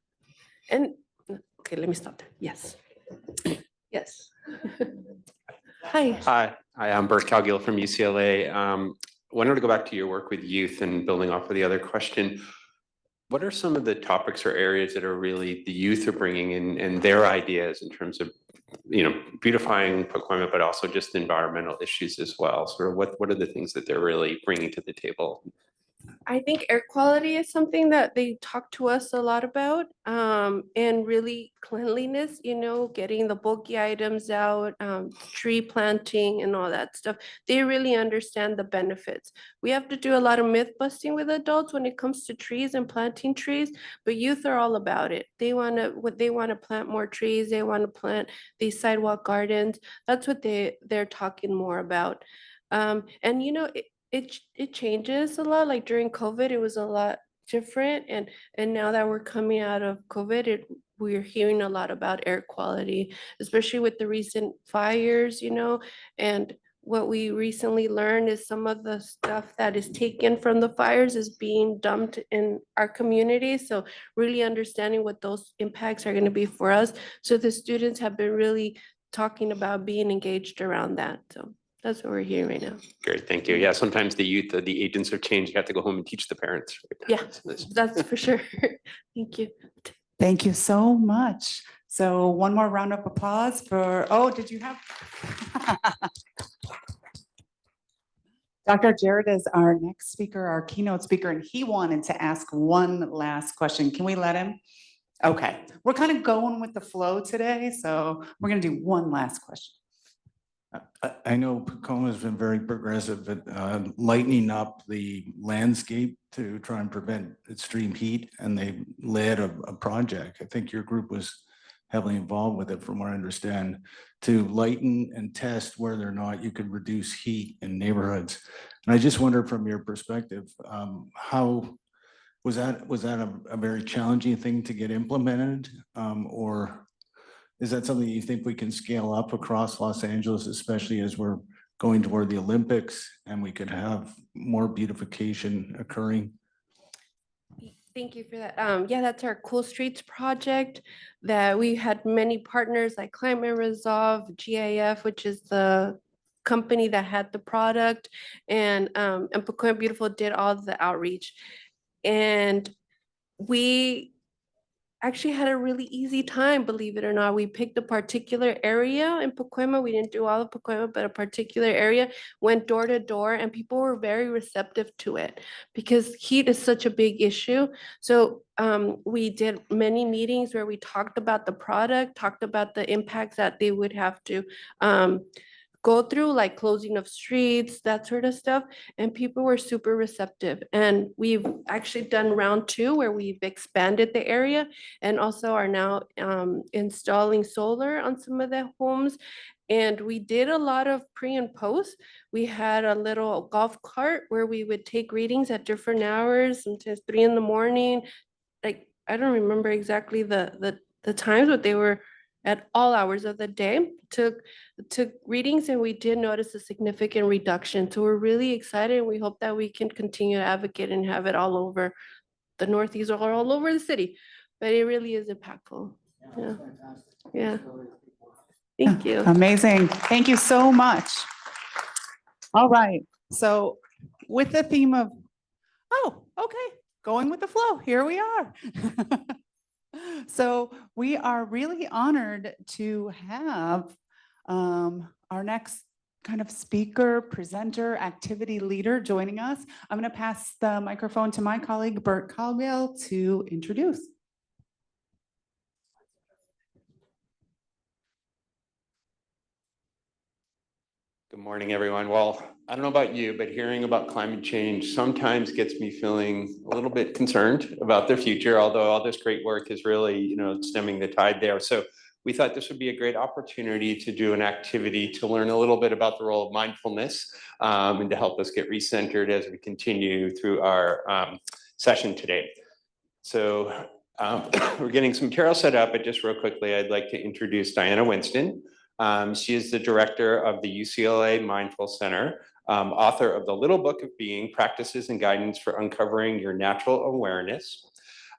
S15: And okay, let me stop there. Yes. Yes. Hi.
S20: Hi, I'm Bert Calgill from UCLA. Wanted to go back to your work with youth and building off of the other question. What are some of the topics or areas that are really the youth are bringing in and their ideas in terms of, beautifying Pacoima, but also just environmental issues as well? Sort of what are the things that they're really bringing to the table?
S15: I think air quality is something that they talk to us a lot about, and really cleanliness, getting the bulky items out, tree planting and all that stuff. They really understand the benefits. We have to do a lot of myth busting with adults when it comes to trees and planting trees, but youth are all about it. They want to plant more trees. They want to plant these sidewalk gardens. That's what they're talking more about. And it changes a lot. Like during COVID, it was a lot different, and now that we're coming out of COVID, we're hearing a lot about air quality, especially with the recent fires, and what we recently learned is some of the stuff that is taken from the fires is being dumped in our community. So really understanding what those impacts are going to be for us. So the students have been really talking about being engaged around that. So that's what we're hearing right now.
S20: Great, thank you. Yeah, sometimes the youth, the agents of change, you have to go home and teach the parents.
S15: Yeah, that's for sure. Thank you.
S14: Thank you so much. So one more round of applause for, did you have? Dr. Jared is our next speaker, our keynote speaker, and he wanted to ask one last question. Can we let him? Okay, we're kind of going with the flow today, so we're gonna do one last question.
S21: I know Pacoima has been very progressive at lightening up the landscape to try and prevent extreme heat, and they led a project. I think your group was heavily involved with it, from what I understand, to lighten and test whether or not you could reduce heat in neighborhoods. And I just wonder, from your perspective, how was that a very challenging thing to get implemented, or is that something you think we can scale up across Los Angeles, especially as we're going toward the Olympics and we could have more beautification occurring?
S15: Thank you for that. Yeah, that's our Cool Streets project that we had many partners like Climate Resolve, GIF, which is the company that had the product, and Pacoima Beautiful did all the outreach. And we actually had a really easy time, believe it or not. We picked a particular area in Pacoima. We didn't do all of Pacoima, but a particular area, went door to door, and people were very receptive to it because heat is such a big issue. So we did many meetings where we talked about the product, talked about the impacts that they would have to go through, like closing of streets, that sort of stuff. And people were super receptive. And we've actually done round 2 where we've expanded the area and also are now installing solar on some of the homes. And we did a lot of pre and post. We had a little golf cart where we would take readings at different hours, sometimes 3 in the morning. Like, I don't remember exactly the times, but they were at all hours of the day, took readings, and we did notice a significant reduction. So we're really excited, and we hope that we can continue to advocate and have it all over the Northeast or all over the city. But it really is impactful. Yeah. Yeah. Thank you.
S14: Amazing. Thank you so much. All right. So with the theme of, oh, okay, going with the flow, here we are. So we are really honored to have our next kind of speaker, presenter, activity leader joining us. I'm going to pass the microphone to my colleague, Bert Caldwell, to introduce.
S20: Good morning, everyone. Well, I don't know about you, but hearing about climate change sometimes gets me feeling a little bit concerned about the future, although all this great work is really, stemming the tide there. So we thought this would be a great opportunity to do an activity to learn a little bit about the role of mindfulness and to help us get recentered as we continue through our session today. So we're getting some material set up, but just real quickly, I'd like to introduce Diana Winston. She is the director of the UCLA Mindful Center, author of The Little Book of Being, Practices and Guidance for Uncovering Your Natural Awareness.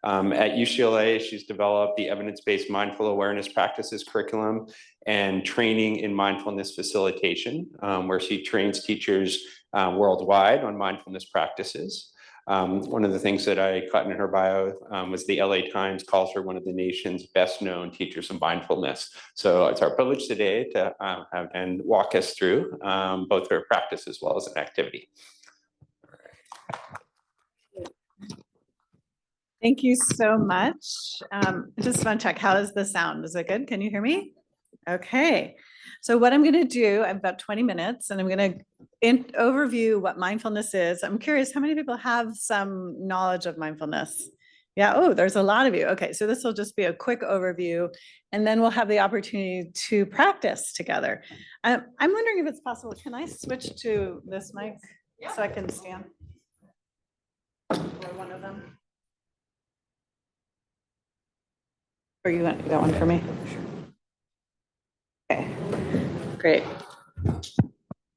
S20: At UCLA, she's developed the evidence-based mindful awareness practices curriculum and training in mindfulness facilitation, where she trains teachers worldwide on mindfulness practices. One of the things that I caught in her bio was the LA Times calls her one of the nation's best known teachers of mindfulness. So it's our privilege today to have and walk us through both her practice as well as an activity.
S4: Thank you so much. Just want to check, how is the sound? Is it good? Can you hear me? Okay. So what I'm going to do, I have about 20 minutes, and I'm going to overview what mindfulness is. I'm curious, how many people have some knowledge of mindfulness? Yeah, oh, there's a lot of you. Okay, so this will just be a quick overview, and then we'll have the opportunity to practice together. I'm wondering if it's possible, can I switch to this mic so I can stand? Or one of them? Or you want that one for me? Okay, great.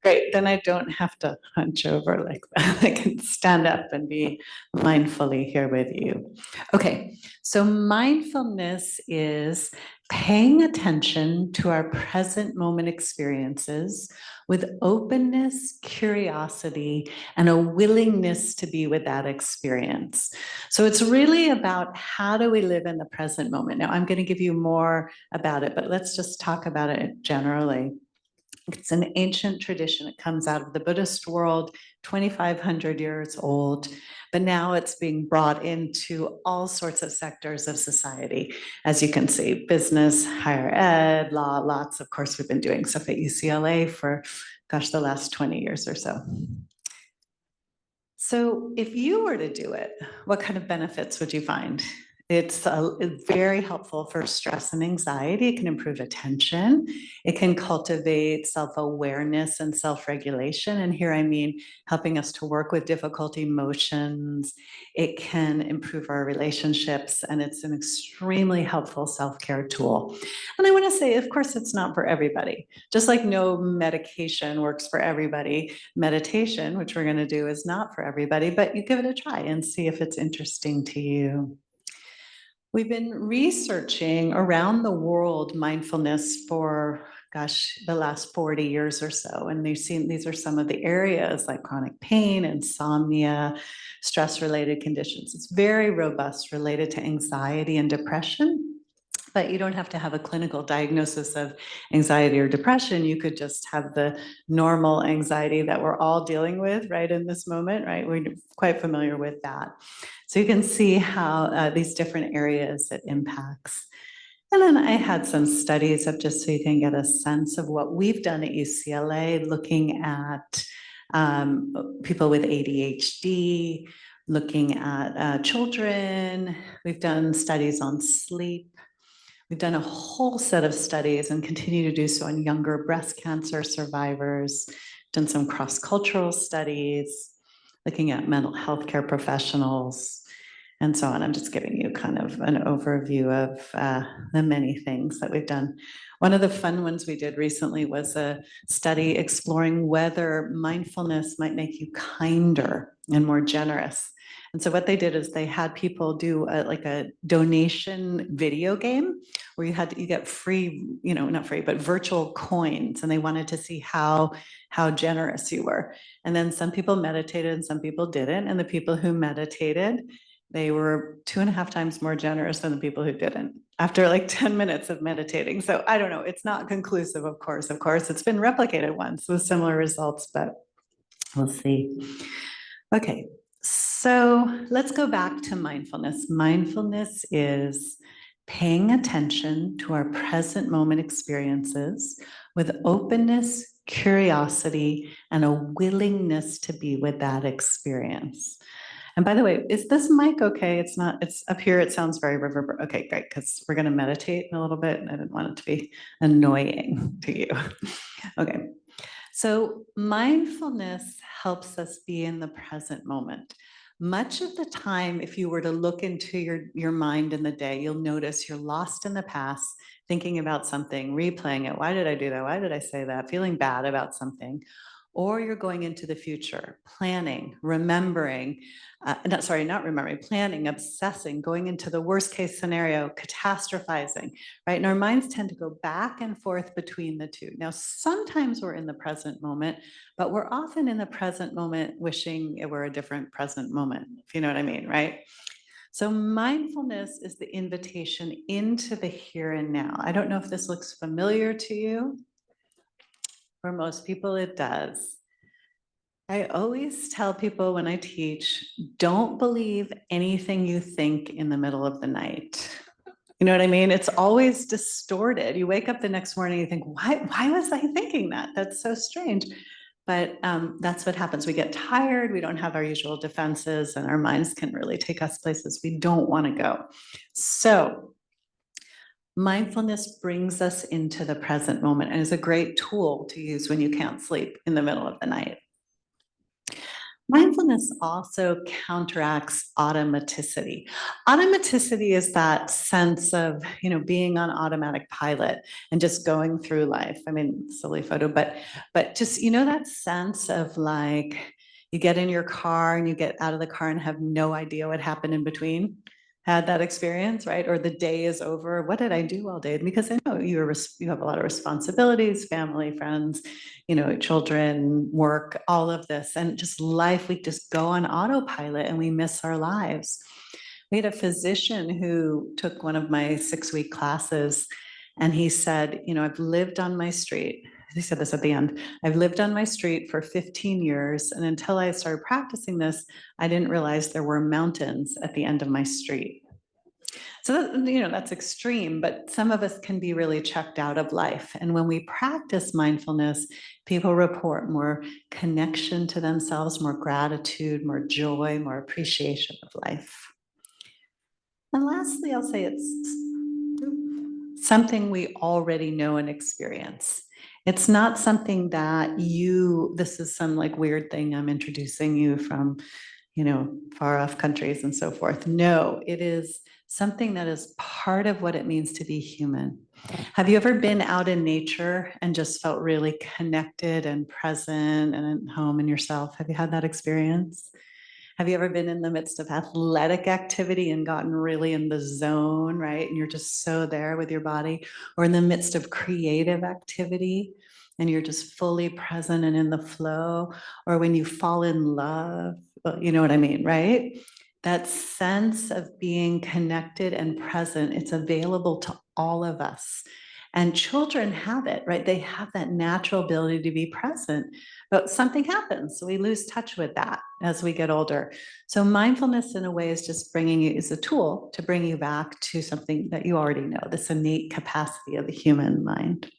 S4: Great, then I don't have to hunch over like that. I can stand up and be mindfully here with you. Okay, so mindfulness is paying attention to our present moment experiences with openness, curiosity, and a willingness to be with that experience. So it's really about how do we live in the present moment. Now, I'm going to give you more about it, but let's just talk about it generally. It's an ancient tradition. It comes out of the Buddhist world, 2,500 years old, but now it's being brought into all sorts of sectors of society. As you can see, business, higher ed, law, lots. Of course, we've been doing stuff at UCLA for, gosh, the last 20 years or so. So if you were to do it, what kind of benefits would you find? It's very helpful for stress and anxiety. It can improve attention. It can cultivate self-awareness and self-regulation. And here I mean helping us to work with difficult emotions. It can improve our relationships, and it's an extremely helpful self-care tool. And I want to say, of course, it's not for everybody. Just like no medication works for everybody, meditation, which we're going to do, is not for everybody, but you give it a try and see if it's interesting to you. We've been researching around the world mindfulness for, gosh, the last 40 years or so. And these are some of the areas like chronic pain, insomnia, stress-related conditions. It's very robust, related to anxiety and depression. But you don't have to have a clinical diagnosis of anxiety or depression. You could just have the normal anxiety that we're all dealing with right in this moment, right? We're quite familiar with that. So you can see how these different areas it impacts. And then I had some studies up just so you can get a sense of what we've done at UCLA, looking at people with ADHD, looking at children. We've done studies on sleep. We've done a whole set of studies and continue to do so on younger breast cancer survivors, done some cross-cultural studies, looking at mental health care professionals, and so on. I'm just giving you kind of an overview of the many things that we've done. One of the fun ones we did recently was a study exploring whether mindfulness might make you kinder and more generous. And so what they did is they had people do like a donation video game where you get free, not free, but virtual coins, and they wanted to see how generous you were. And then some people meditated and some people didn't. And the people who meditated, they were 2.5 times more generous than the people who didn't after like 10 minutes of meditating. So I don't know, it's not conclusive, of course. Of course, it's been replicated once with similar results, but we'll see. Okay. So let's go back to mindfulness. Mindfulness is paying attention to our present moment experiences with openness, curiosity, and a willingness to be with that experience. And by the way, is this mic okay? It's not, it's up here. It sounds very reverberant. Okay, great, because we're going to meditate in a little bit, and I didn't want it to be annoying to you. Okay. So mindfulness helps us be in the present moment. Much of the time, if you were to look into your mind in the day, you'll notice you're lost in the past, thinking about something, replaying it. Why did I do that? Why did I say that? Feeling bad about something. Or you're going into the future, planning, remembering, not remembering, planning, obsessing, going into the worst case scenario, catastrophizing, right? And our minds tend to go back and forth between the two. Now, sometimes we're in the present moment, but we're often in the present moment wishing it were a different present moment, if you know what I mean, right? So mindfulness is the invitation into the here and now. I don't know if this looks familiar to you. For most people, it does. I always tell people when I teach, don't believe anything you think in the middle of the night. You know what I mean? It's always distorted. You wake up the next morning, you think, why was I thinking that? That's so strange. But that's what happens. We get tired, we don't have our usual defenses, and our minds can really take us places we don't want to go. So mindfulness brings us into the present moment and is a great tool to use when you can't sleep in the middle of the night. Mindfulness also counteracts automaticity. Automaticity is that sense of, being on automatic pilot and just going through life. I mean, silly photo, but just, that sense of like, you get in your car and you get out of the car and have no idea what happened in between. Had that experience, right? Or the day is over. What did I do all day? Because I know you have a lot of responsibilities, family, friends, children, work, all of this, and just life. We just go on autopilot and we miss our lives. We had a physician who took one of my 6-week classes, and he said, I've lived on my street. He said this at the end. I've lived on my street for 15 years. And until I started practicing this, I didn't realize there were mountains at the end of my street. So, that's extreme, but some of us can be really checked out of life. And when we practice mindfulness, people report more connection to themselves, more gratitude, more joy, more appreciation of life. And lastly, I'll say it's something we already know and experience. It's not something that this is some like weird thing I'm introducing you from, far off countries and so forth. No, it is something that is part of what it means to be human. Have you ever been out in nature and just felt really connected and present and at home in yourself? Have you had that experience? Have you ever been in the midst of athletic activity and gotten really in the zone, right? And you're just so there with your body, or in the midst of creative activity and you're just fully present and in the flow, or when you fall in love, well, you know what I mean, right? That sense of being connected and present, it's available to all of us. And children have it, right? They have that natural ability to be present, but something happens. So we lose touch with that as we get older. So mindfulness in a way is just is a tool to bring you back to something that you already know, this innate capacity of the human mind.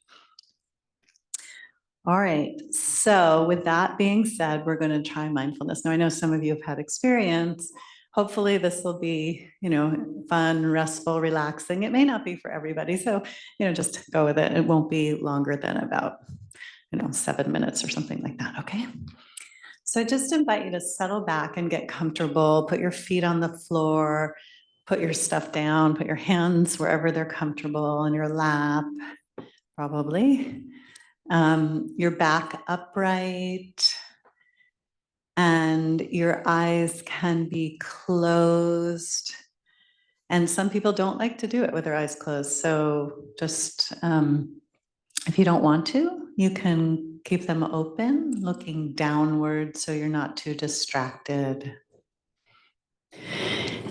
S4: All right, so with that being said, we're going to try mindfulness. Now, I know some of you have had experience. Hopefully this will be, fun, restful, relaxing. It may not be for everybody, so, just go with it. It won't be longer than about, 7 minutes or something like that, okay? So I just invite you to settle back and get comfortable. Put your feet on the floor, put your stuff down, put your hands wherever they're comfortable on your lap, probably. Your back upright, and your eyes can be closed. And some people don't like to do it with their eyes closed. So just if you don't want to, you can keep them open, looking downward so you're not too distracted.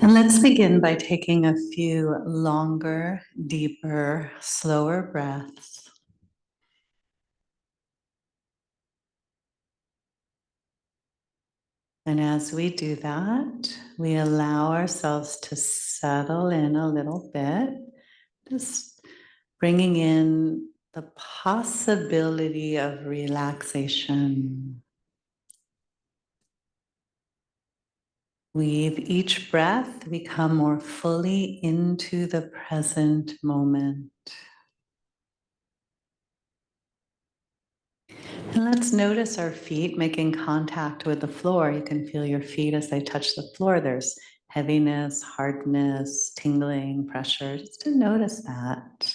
S4: And let's begin by taking a few longer, deeper, slower breaths. And as we do that, we allow ourselves to settle in a little bit, just bringing in the possibility of relaxation. With each breath, we come more fully into the present moment. And let's notice our feet making contact with the floor. You can feel your feet as they touch the floor. There's heaviness, hardness, tingling, pressure. Just to notice that.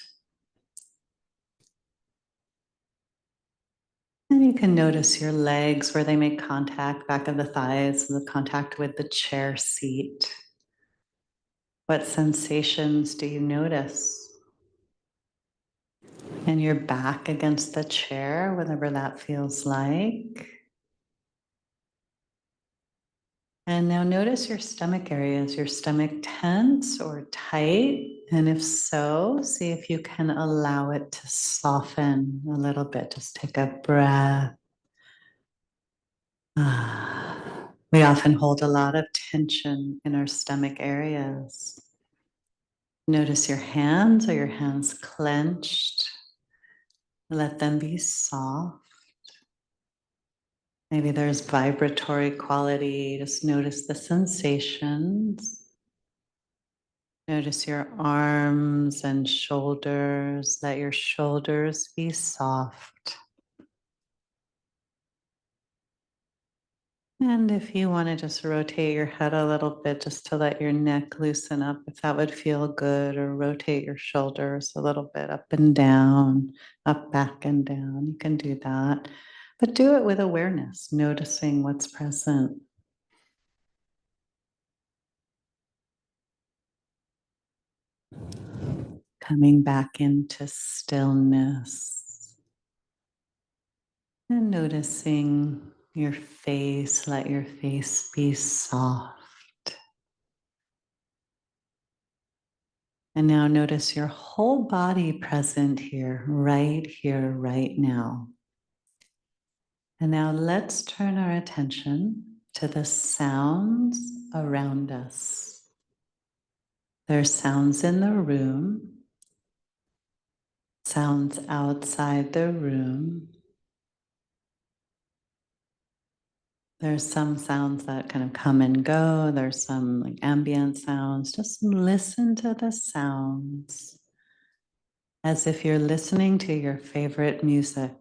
S4: And you can notice your legs where they make contact, back of the thighs, the contact with the chair seat. What sensations do you notice? And your back against the chair, whatever that feels like. And now notice your stomach area. Is your stomach tense or tight? And if so, see if you can allow it to soften a little bit. Just take a breath. We often hold a lot of tension in our stomach areas. Notice your hands. Are your hands clenched? Let them be soft. Maybe there's vibratory quality. Just notice the sensations. Notice your arms and shoulders. Let your shoulders be soft. And if you want to just rotate your head a little bit, just to let your neck loosen up, if that would feel good, or rotate your shoulders a little bit up and down, up, back, and down. You can do that, but do it with awareness, noticing what's present. Coming back into stillness and noticing your face. Let your face be soft. And now notice your whole body present here, right now. And now let's turn our attention to the sounds around us. There are sounds in the room, sounds outside the room. There's some sounds that kind of come and go. There's some like ambient sounds. Just listen to the sounds as if you're listening to your favorite music.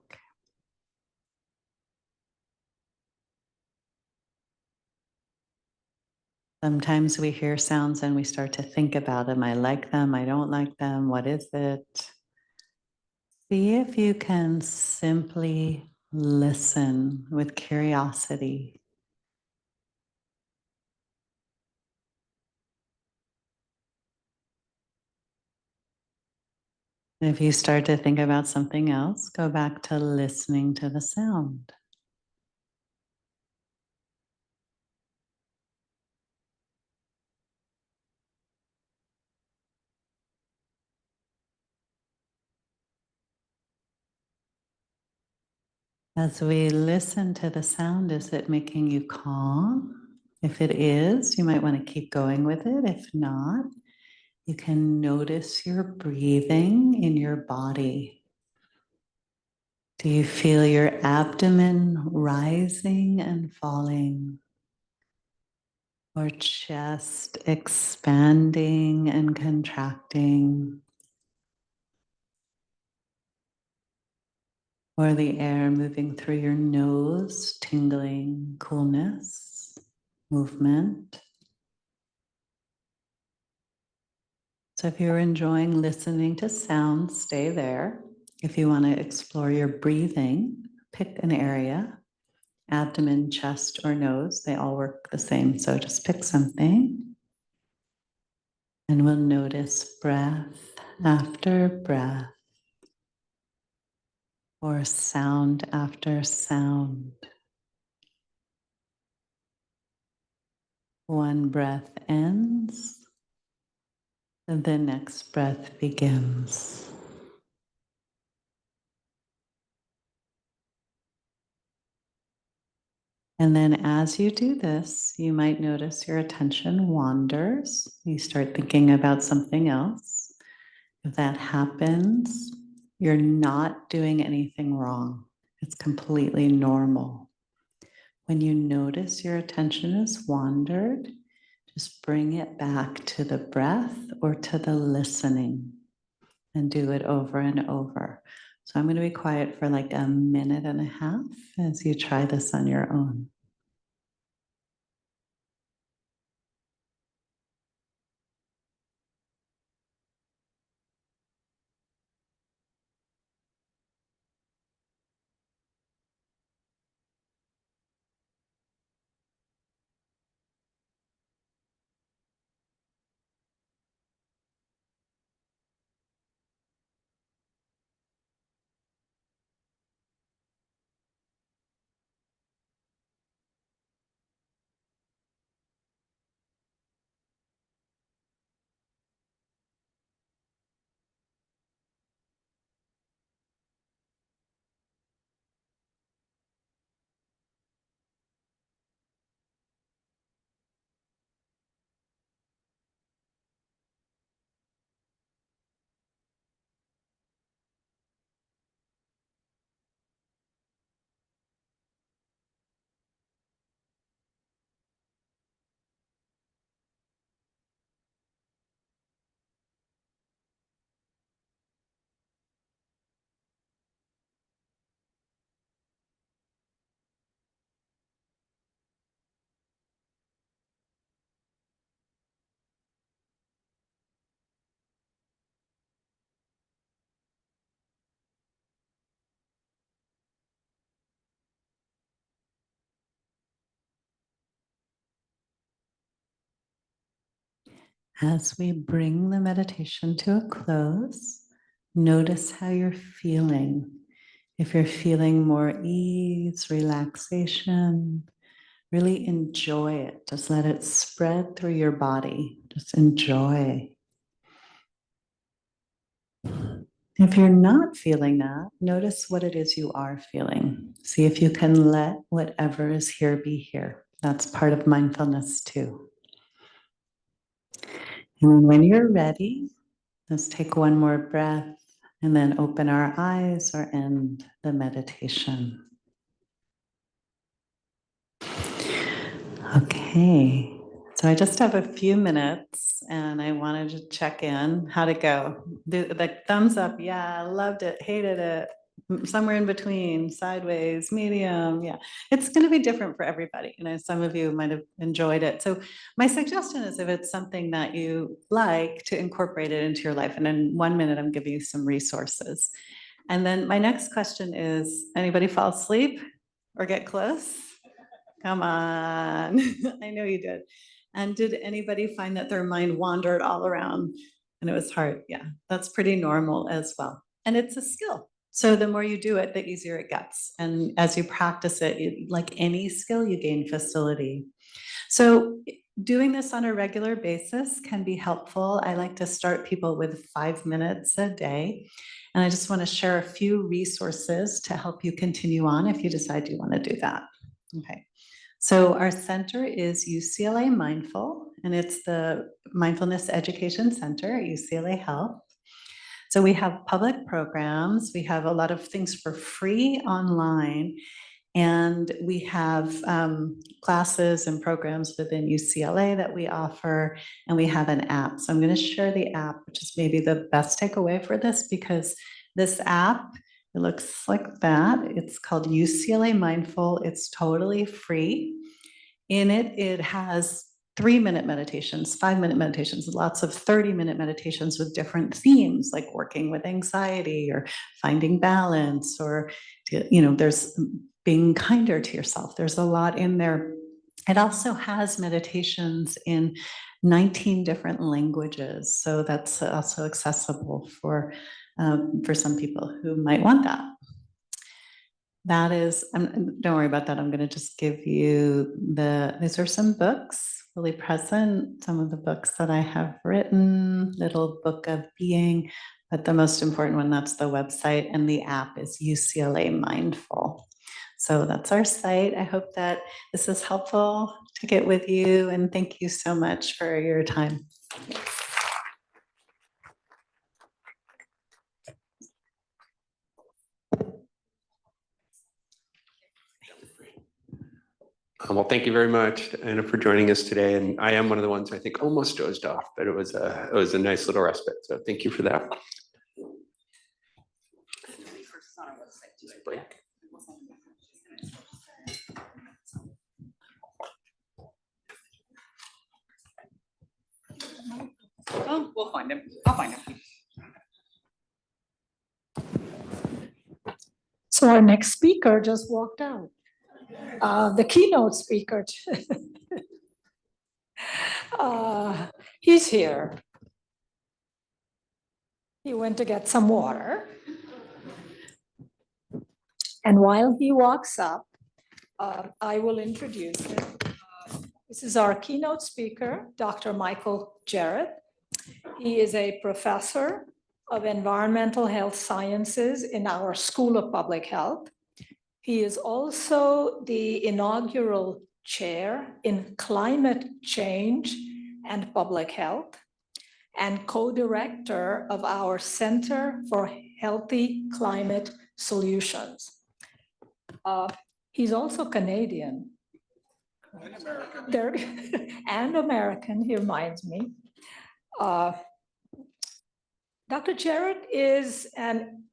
S4: Sometimes we hear sounds and we start to think about them. I like them. I don't like them. What is it? See if you can simply listen with curiosity. And if you start to think about something else, go back to listening to the sound. As we listen to the sound, is it making you calm? If it is, you might want to keep going with it. If not, you can notice your breathing in your body. Do you feel your abdomen rising and falling? Or chest expanding and contracting? Or the air moving through your nose, tingling, coolness, movement. So if you're enjoying listening to sounds, stay there. If you want to explore your breathing, pick an area, abdomen, chest, or nose. They all work the same, so just pick something. And we'll notice breath after breath, or sound after sound. One breath ends, and the next breath begins. And then as you do this, you might notice your attention wanders. You start thinking about something else. If that happens, you're not doing anything wrong. It's completely normal. When you notice your attention has wandered, just bring it back to the breath or to the listening and do it over and over. So I'm going to be quiet for like a minute and a half as you try this on your own. As we bring the meditation to a close, notice how you're feeling. If you're feeling more ease, relaxation, really enjoy it. Just let it spread through your body. Just enjoy. If you're not feeling that, notice what it is you are feeling. See if you can let whatever is here be here. That's part of mindfulness too. And when you're ready, let's take one more breath and then open our eyes or end the meditation. Okay, so I just have a few minutes and I wanted to check in. How'd it go? The thumbs up, yeah, loved it, hated it, somewhere in between, sideways, medium, yeah. It's gonna be different for everybody. Some of you might have enjoyed it. So my suggestion is if it's something that you like, to incorporate it into your life. And in 1 minute, I'm giving you some resources. And then my next question is, anybody fall asleep or get close? Come on, I know you did. And did anybody find that their mind wandered all around and it was hard? Yeah, that's pretty normal as well. And it's a skill. So the more you do it, the easier it gets. And as you practice it, like any skill, you gain facility. So doing this on a regular basis can be helpful. I like to start people with 5 minutes a day. And I just want to share a few resources to help you continue on if you decide you want to do that. Okay. So our center is UCLA Mindful, and it's the Mindfulness Education Center at UCLA Health. So we have public programs, we have a lot of things for free online, and we have classes and programs within UCLA that we offer, and we have an app. So I'm going to share the app, which is maybe the best takeaway for this, because this app, it looks like that. It's called UCLA Mindful. It's totally free. In it, it has 3-minute meditations, 5-minute meditations, lots of 30-minute meditations with different themes, like working with anxiety or finding balance, or, there's being kinder to yourself. There's a lot in there. It also has meditations in 19 different languages. So that's also accessible for some people who might want that. That is, don't worry about that. I'm going to just give you these are some books, really present, some of the books that I have written, Little Book of Being, but the most important one, that's the website, and the app is UCLA Mindful. So that's our site. I hope that this is helpful to get with you, and thank you so much for your time.
S20: Well, thank you very much, Anna, for joining us today. And I am one of the ones I think almost dozed off, but it was a nice little respite. So thank you for that. Break.
S14: Oh, we'll find him. I'll find him.
S6: So our next speaker just walked out. The keynote speaker. He's here. He went to get some water. And while he walks up, I will introduce him. This is our keynote speaker, Dr. Michael Jarrett. He is a professor of environmental health sciences in our School of Public Health. He is also the inaugural chair in climate change and public health, and co-director of our Center for Healthy Climate Solutions. He's also Canadian. And American, he reminds me. Dr. Jarrett is an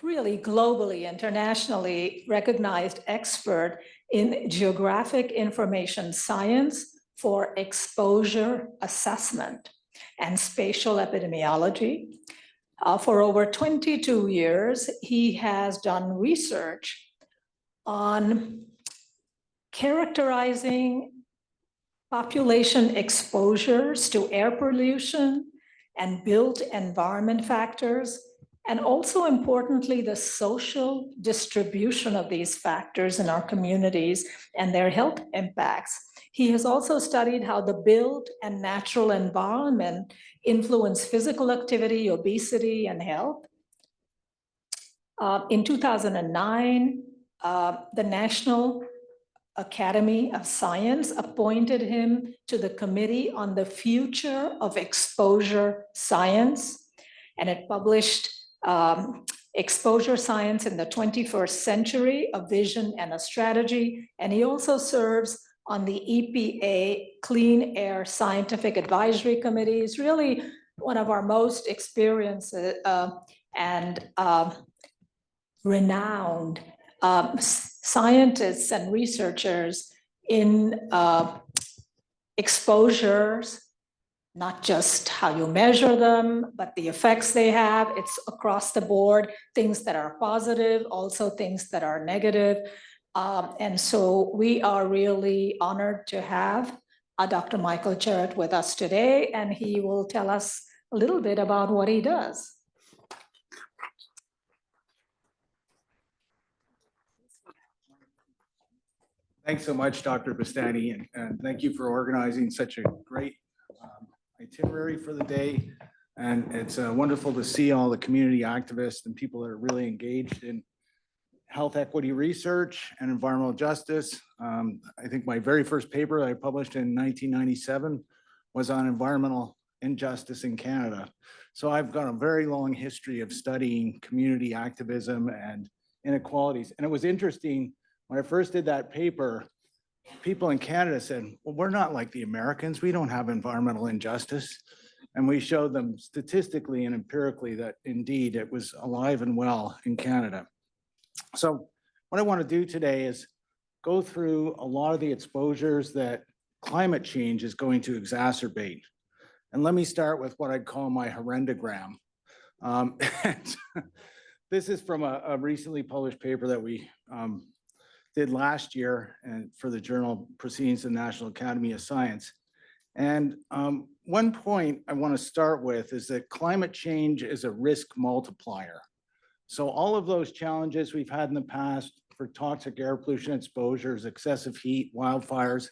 S6: really globally, internationally recognized expert in geographic information science for exposure assessment and spatial epidemiology. For over 22 years, he has done research on characterizing population exposures to air pollution and built environment factors, and also importantly, the social distribution of these factors in our communities and their health impacts. He has also studied how the built and natural environment influence physical activity, obesity, and health. In 2009, the National Academy of Science appointed him to the Committee on the Future of Exposure Science, and it published Exposure Science in the 21st Century, a Vision and a Strategy. And he also serves on the EPA Clean Air Scientific Advisory Committee. He's really one of our most experienced and renowned scientists and researchers in exposures, not just how you measure them, but the effects they have. It's across the board, things that are positive, also things that are negative. And so we are really honored to have Dr. Michael Jarrett with us today, and he will tell us a little bit about what he does.
S21: Thanks so much, Dr. Bastani, and thank you for organizing such a great itinerary for the day. And it's wonderful to see all the community activists and people that are really engaged in health equity research and environmental justice. I think my very first paper I published in 1997 was on environmental injustice in Canada. So I've got a very long history of studying community activism and inequalities. And it was interesting, when I first did that paper, people in Canada said, well, we're not like the Americans. We don't have environmental injustice. And we showed them statistically and empirically that indeed it was alive and well in Canada. So what I want to do today is go through a lot of the exposures that climate change is going to exacerbate. And let me start with what I'd call my horrendogram. This is from a recently published paper that we did last year and for the journal Proceedings of the National Academy of Science. And one point I want to start with is that climate change is a risk multiplier. So all of those challenges we've had in the past for toxic air pollution exposures, excessive heat, wildfires,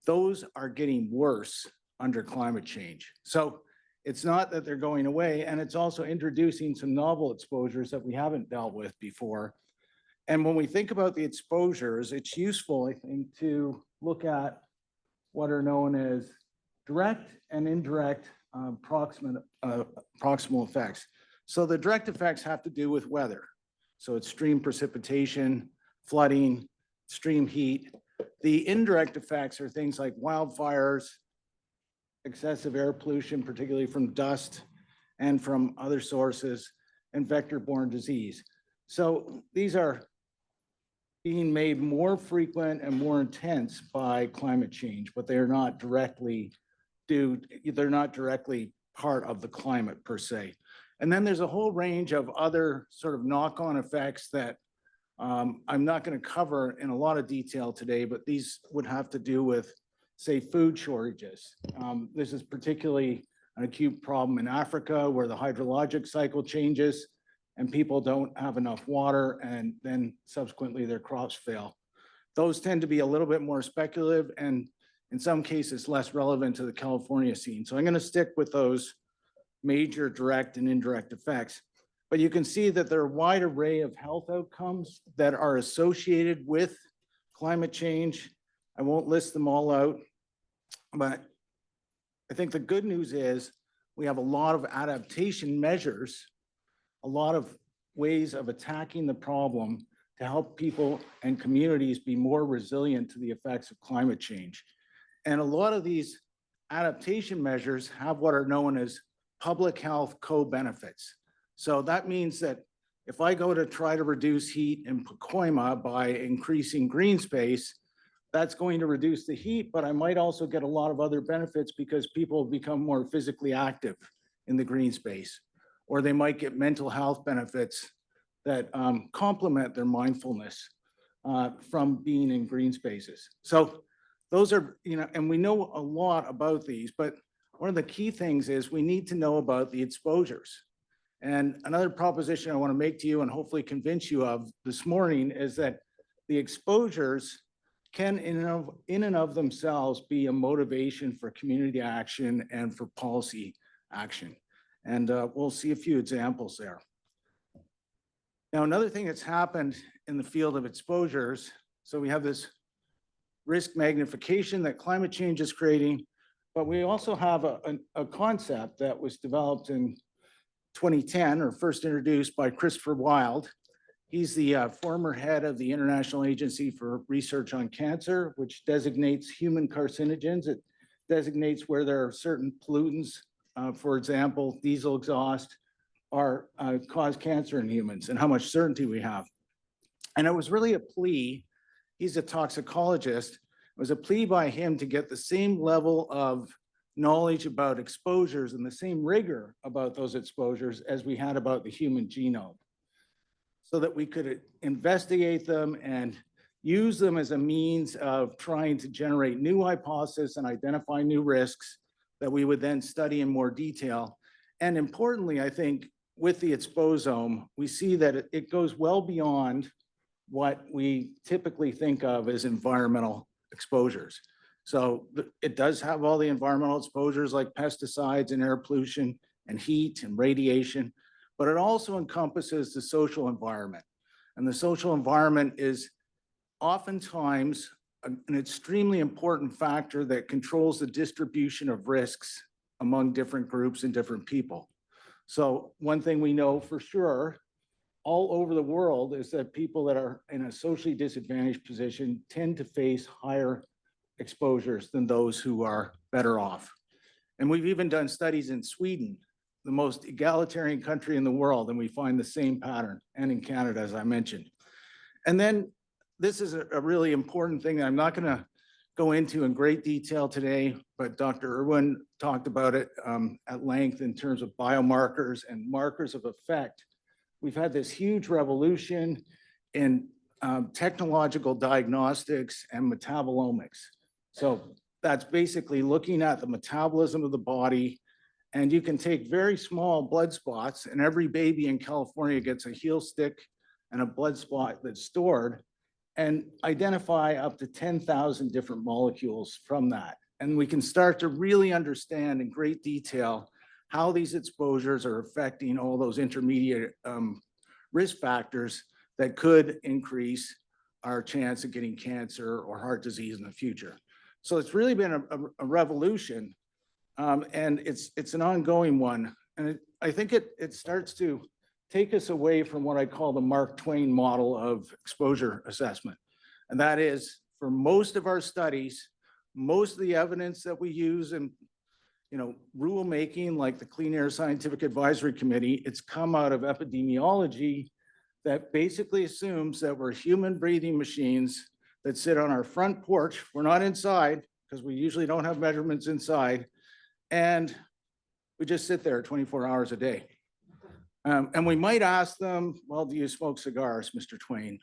S21: those are getting worse under climate change. So it's not that they're going away, and it's also introducing some novel exposures that we haven't dealt with before. And when we think about the exposures, it's useful, I think, to look at what are known as direct and indirect proximal effects. So the direct effects have to do with weather. So it's extreme precipitation, flooding, extreme heat. The indirect effects are things like wildfires, excessive air pollution, particularly from dust and from other sources, and vector-borne disease. So these are being made more frequent and more intense by climate change, but they're not directly part of the climate per se. And then there's a whole range of other sort of knock-on effects that I'm not going to cover in a lot of detail today, but these would have to do with, say, food shortages. This is particularly an acute problem in Africa where the hydrologic cycle changes and people don't have enough water, and then subsequently their crops fail. Those tend to be a little bit more speculative and in some cases less relevant to the California scene. So I'm going to stick with those major direct and indirect effects. But you can see that there are a wide array of health outcomes that are associated with climate change. I won't list them all out, but I think the good news is we have a lot of adaptation measures, a lot of ways of attacking the problem to help people and communities be more resilient to the effects of climate change. And a lot of these adaptation measures have what are known as public health co-benefits. So that means that if I go to try to reduce heat in Pacoima by increasing green space, that's going to reduce the heat, but I might also get a lot of other benefits because people become more physically active in the green space, or they might get mental health benefits that complement their mindfulness from being in green spaces. So those are, and we know a lot about these, but one of the key things is we need to know about the exposures. And another proposition I want to make to you and hopefully convince you of this morning is that the exposures can in and of themselves be a motivation for community action and for policy action. And we'll see a few examples there. Now, another thing that's happened in the field of exposures, so we have this risk magnification that climate change is creating, but we also have a concept that was developed in 2010 or first introduced by Christopher Wilde. He's the former head of the International Agency for Research on Cancer, which designates human carcinogens. It designates where there are certain pollutants, for example, diesel exhaust, cause cancer in humans and how much certainty we have. And it was really a plea, he's a toxicologist, it was a plea by him to get the same level of knowledge about exposures and the same rigor about those exposures as we had about the human genome, so that we could investigate them and use them as a means of trying to generate new hypotheses and identify new risks that we would then study in more detail. And importantly, I think with the exposome, we see that it goes well beyond what we typically think of as environmental exposures. So it does have all the environmental exposures like pesticides and air pollution and heat and radiation, but it also encompasses the social environment. And the social environment is oftentimes an extremely important factor that controls the distribution of risks among different groups and different people. So one thing we know for sure all over the world is that people that are in a socially disadvantaged position tend to face higher exposures than those who are better off. And we've even done studies in Sweden, the most egalitarian country in the world, and we find the same pattern, and in Canada, as I mentioned. And then this is a really important thing that I'm not going to go into in great detail today, but Dr. Irwin talked about it at length in terms of biomarkers and markers of effect. We've had this huge revolution in technological diagnostics and metabolomics. So that's basically looking at the metabolism of the body, and you can take very small blood spots, and every baby in California gets a heel stick and a blood spot that's stored, and identify up to 10,000 different molecules from that. And we can start to really understand in great detail how these exposures are affecting all those intermediate risk factors that could increase our chance of getting cancer or heart disease in the future. So it's really been a revolution, and it's an ongoing one. And I think it starts to take us away from what I call the Mark Twain model of exposure assessment. And that is, for most of our studies, most of the evidence that we use in rulemaking, like the Clean Air Scientific Advisory Committee, it's come out of epidemiology that basically assumes that we're human breathing machines that sit on our front porch. We're not inside because we usually don't have measurements inside. And we just sit there 24 hours a day. And we might ask them, well, do you smoke cigars, Mr. Twain?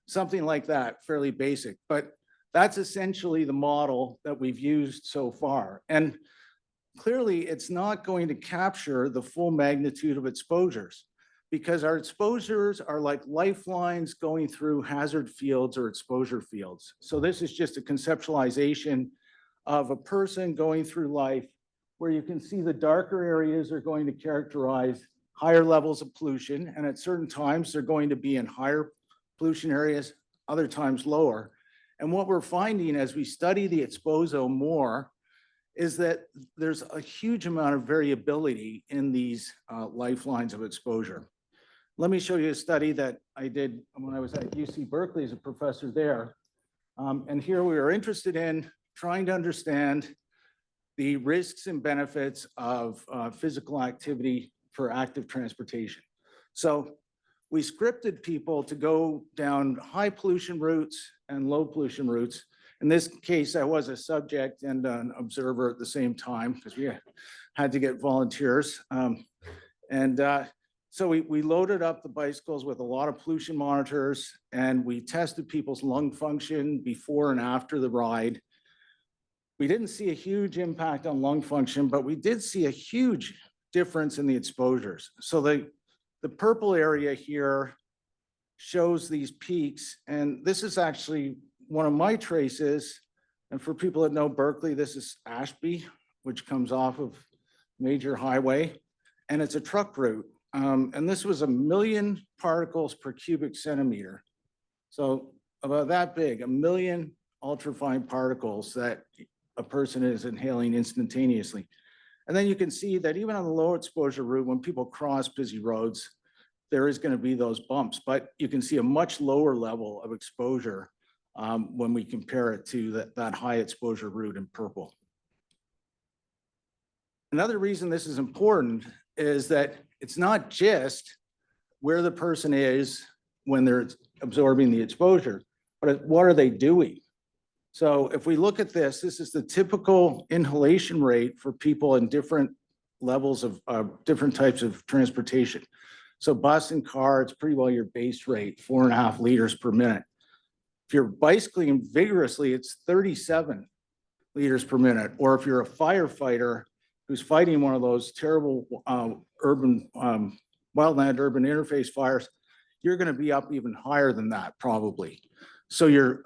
S21: Something like that, fairly basic. But that's essentially the model that we've used so far. And clearly, it's not going to capture the full magnitude of exposures, because our exposures are like lifelines going through hazard fields or exposure fields. So this is just a conceptualization of a person going through life where you can see the darker areas are going to characterize higher levels of pollution, and at certain times they're going to be in higher pollution areas, other times lower. And what we're finding as we study the exposome more is that there's a huge amount of variability in these lifelines of exposure. Let me show you a study that I did when I was at UC Berkeley as a professor there. And here we are interested in trying to understand the risks and benefits of physical activity for active transportation. So we scripted people to go down high pollution routes and low pollution routes. In this case, I was a subject and an observer at the same time because we had to get volunteers. So we loaded up the bicycles with a lot of pollution monitors, and we tested people's lung function before and after the ride. We didn't see a huge impact on lung function, but we did see a huge difference in the exposures. So the purple area here shows these peaks, and this is actually one of my traces. And for people that know Berkeley, this is Ashby, which comes off of major highway, and it's a truck route. And this was 1 million particles per cubic centimeter. So about that big, 1 million ultrafine particles that a person is inhaling instantaneously. And then you can see that even on the low exposure route, when people cross busy roads, there is going to be those bumps, but you can see a much lower level of exposure when we compare it to that high exposure route in purple. Another reason this is important is that it's not just where the person is when they're absorbing the exposure, but what are they doing? So if we look at this, this is the typical inhalation rate for people in different levels of different types of transportation. So bus and car, it's pretty well your base rate, 4.5 liters per minute. If you're bicycling vigorously, it's 37 liters per minute. Or if you're a firefighter who's fighting one of those terrible urban, wildland urban interface fires, you're going to be up even higher than that probably. So your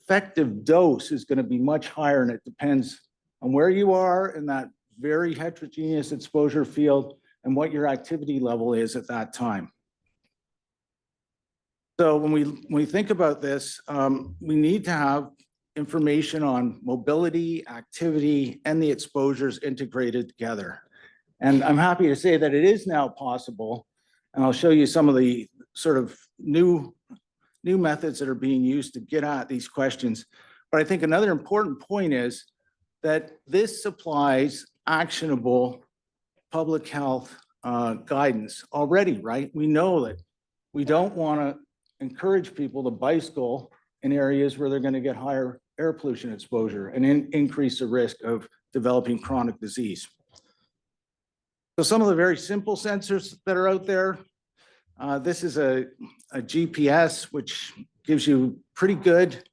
S21: effective dose is going to be much higher, and it depends on where you are in that very heterogeneous exposure field and what your activity level is at that time. So when we think about this, we need to have information on mobility, activity, and the exposures integrated together. And I'm happy to say that it is now possible, and I'll show you some of the sort of new methods that are being used to get at these questions. But I think another important point is that this supplies actionable public health guidance already, right? We know that we don't want to encourage people to bicycle in areas where they're going to get higher air pollution exposure and increase the risk of developing chronic disease. So some of the very simple sensors that are out there, this is a GPS, which gives you pretty good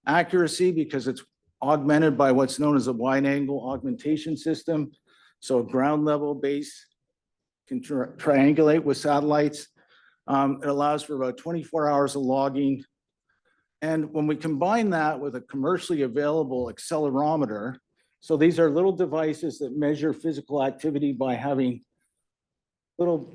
S21: accuracy because it's augmented by what's known as a wide angle augmentation system. So a ground level base can triangulate with satellites. It allows for about 24 hours of logging. And when we combine that with a commercially available accelerometer, so these are little devices that measure physical activity by having little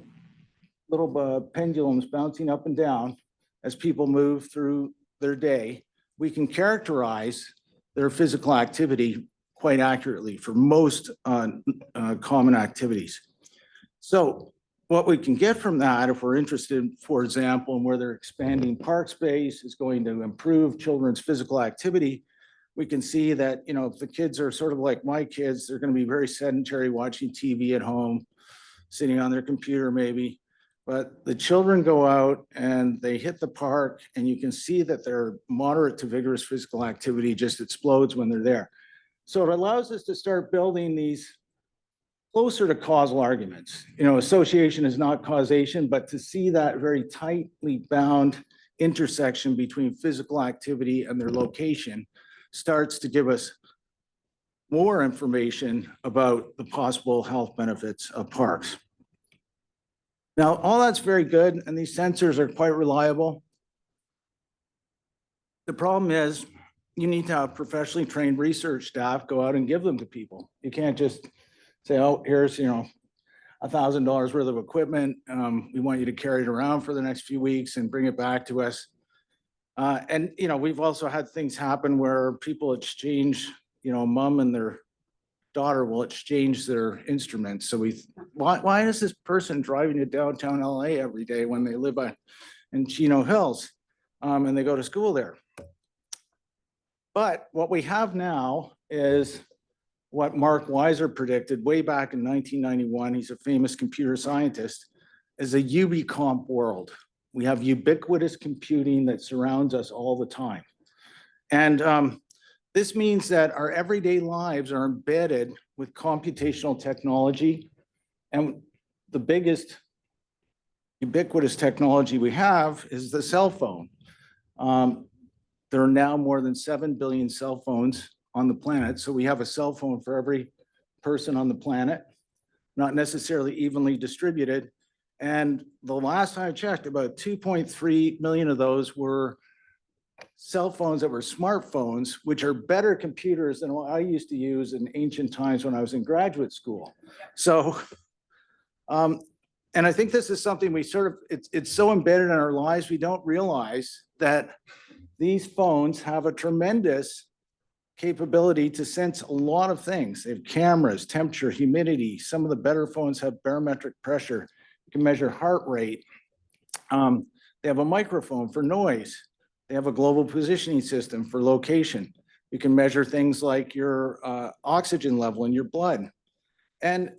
S21: pendulums bouncing up and down as people move through their day, we can characterize their physical activity quite accurately for most common activities. So what we can get from that, if we're interested, for example, in where they're expanding park space is going to improve children's physical activity, we can see that, you know, if the kids are sort of like my kids, they're going to be very sedentary, watching TV at home, sitting on their computer maybe. But the children go out and they hit the park, and you can see that their moderate to vigorous physical activity just explodes when they're there. So it allows us to start building these closer to causal arguments. You know, association is not causation, but to see that very tightly bound intersection between physical activity and their location starts to give us more information about the possible health benefits of parks. Now, all that's very good, and these sensors are quite reliable. The problem is you need to have professionally trained research staff go out and give them to people. You can't just say, oh, here's, you know, $1,000 worth of equipment. We want you to carry it around for the next few weeks and bring it back to us. And, you know, we've also had things happen where people exchange, you know, mom and their daughter will exchange their instruments. So why is this person driving to downtown LA every day when they live in Chino Hills and they go to school there? But what we have now is what Mark Weiser predicted way back in 1991. He's a famous computer scientist, is a UbiComp world. We have ubiquitous computing that surrounds us all the time. And this means that our everyday lives are embedded with computational technology. And the biggest ubiquitous technology we have is the cell phone. There are now more than 7 billion cell phones on the planet. So we have a cell phone for every person on the planet, not necessarily evenly distributed. And the last time I checked, about 2.3 million of those were cell phones that were smartphones, which are better computers than what I used to use in ancient times when I was in graduate school. So, and I think this is something we sort of, it's so embedded in our lives, we don't realize that these phones have a tremendous capability to sense a lot of things. They have cameras, temperature, humidity. Some of the better phones have barometric pressure. You can measure heart rate. They have a microphone for noise. They have a global positioning system for location. You can measure things like your oxygen level in your blood and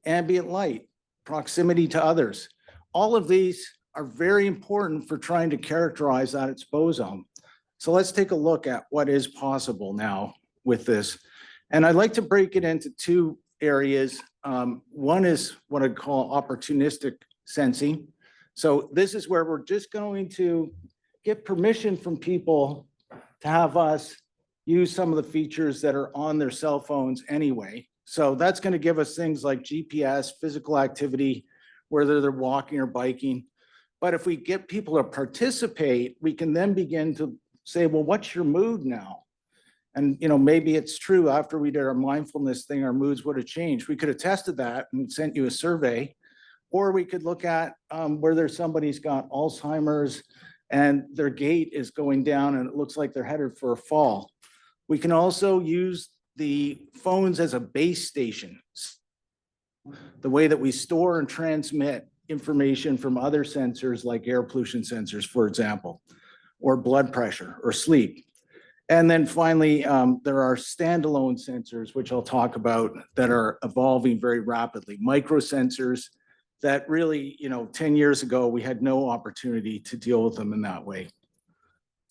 S21: ambient light, proximity to others. All of these are very important for trying to characterize that exposome. So let's take a look at what is possible now with this. And I'd like to break it into two areas. One is what I'd call opportunistic sensing. So this is where we're just going to get permission from people to have us use some of the features that are on their cell phones anyway. So that's going to give us things like GPS, physical activity, whether they're walking or biking. But if we get people to participate, we can then begin to say, well, what's your mood now? And maybe it's true after we did our mindfulness thing, our moods would have changed. We could have tested that and sent you a survey, or we could look at whether somebody's got Alzheimer's and their gait is going down and it looks like they're headed for a fall. We can also use the phones as a base station. The way that we store and transmit information from other sensors like air pollution sensors, for example, or blood pressure or sleep. And then finally, there are standalone sensors, which I'll talk about, that are evolving very rapidly. Microsensors that really, 10 years ago, we had no opportunity to deal with them in that way.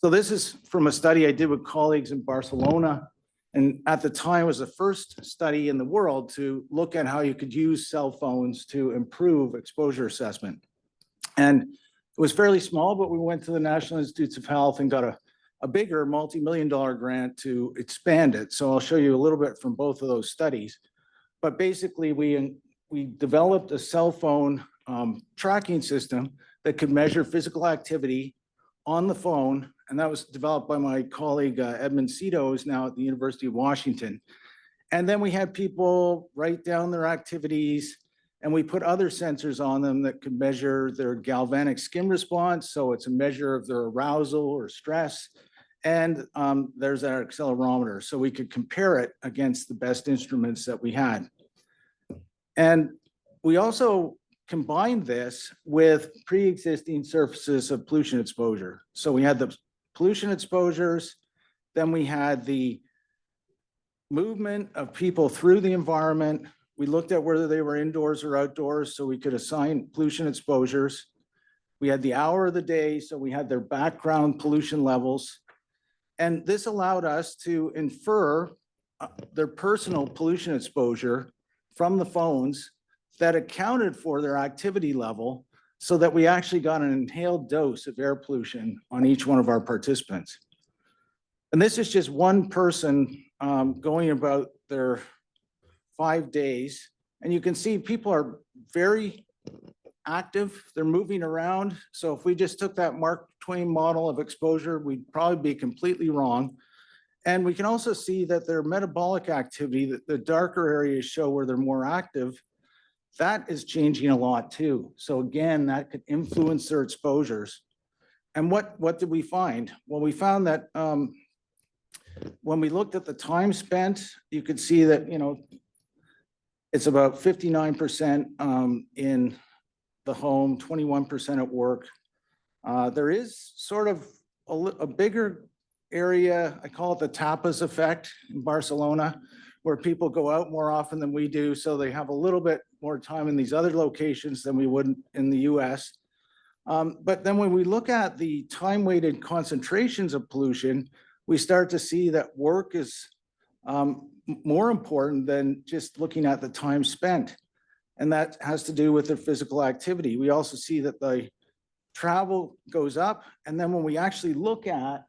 S21: So this is from a study I did with colleagues in Barcelona. And at the time, it was the first study in the world to look at how you could use cell phones to improve exposure assessment. And it was fairly small, but we went to the National Institutes of Health and got a bigger multi-million-dollar grant to expand it. So I'll show you a little bit from both of those studies. But basically, we developed a cell phone tracking system that could measure physical activity on the phone. And that was developed by my colleague, Edmund Cito, who's now at the University of Washington. And then we had people write down their activities, and we put other sensors on them that could measure their galvanic skin response. So it's a measure of their arousal or stress. And there's our accelerometer. So we could compare it against the best instruments that we had. And we also combined this with pre-existing surfaces of pollution exposure. So we had the pollution exposures, then we had the movement of people through the environment. We looked at whether they were indoors or outdoors, so we could assign pollution exposures. We had the hour of the day, so we had their background pollution levels. And this allowed us to infer their personal pollution exposure from the phones that accounted for their activity level, so that we actually got an inhaled dose of air pollution on each one of our participants. And this is just one person going about their 5 days. And you can see people are very active. They're moving around. So if we just took that Mark Twain model of exposure, we'd probably be completely wrong. And we can also see that their metabolic activity, that the darker areas show where they're more active, that is changing a lot too. So again, that could influence their exposures. And what did we find? Well, we found that when we looked at the time spent, you could see that, it's about 59% in the home, 21% at work. There is sort of a bigger area, I call it the tapas effect in Barcelona, where people go out more often than we do. So they have a little bit more time in these other locations than we would in the US. But then when we look at the time-weighted concentrations of pollution, we start to see that work is more important than just looking at the time spent. And that has to do with their physical activity. We also see that the travel goes up. And then when we actually look at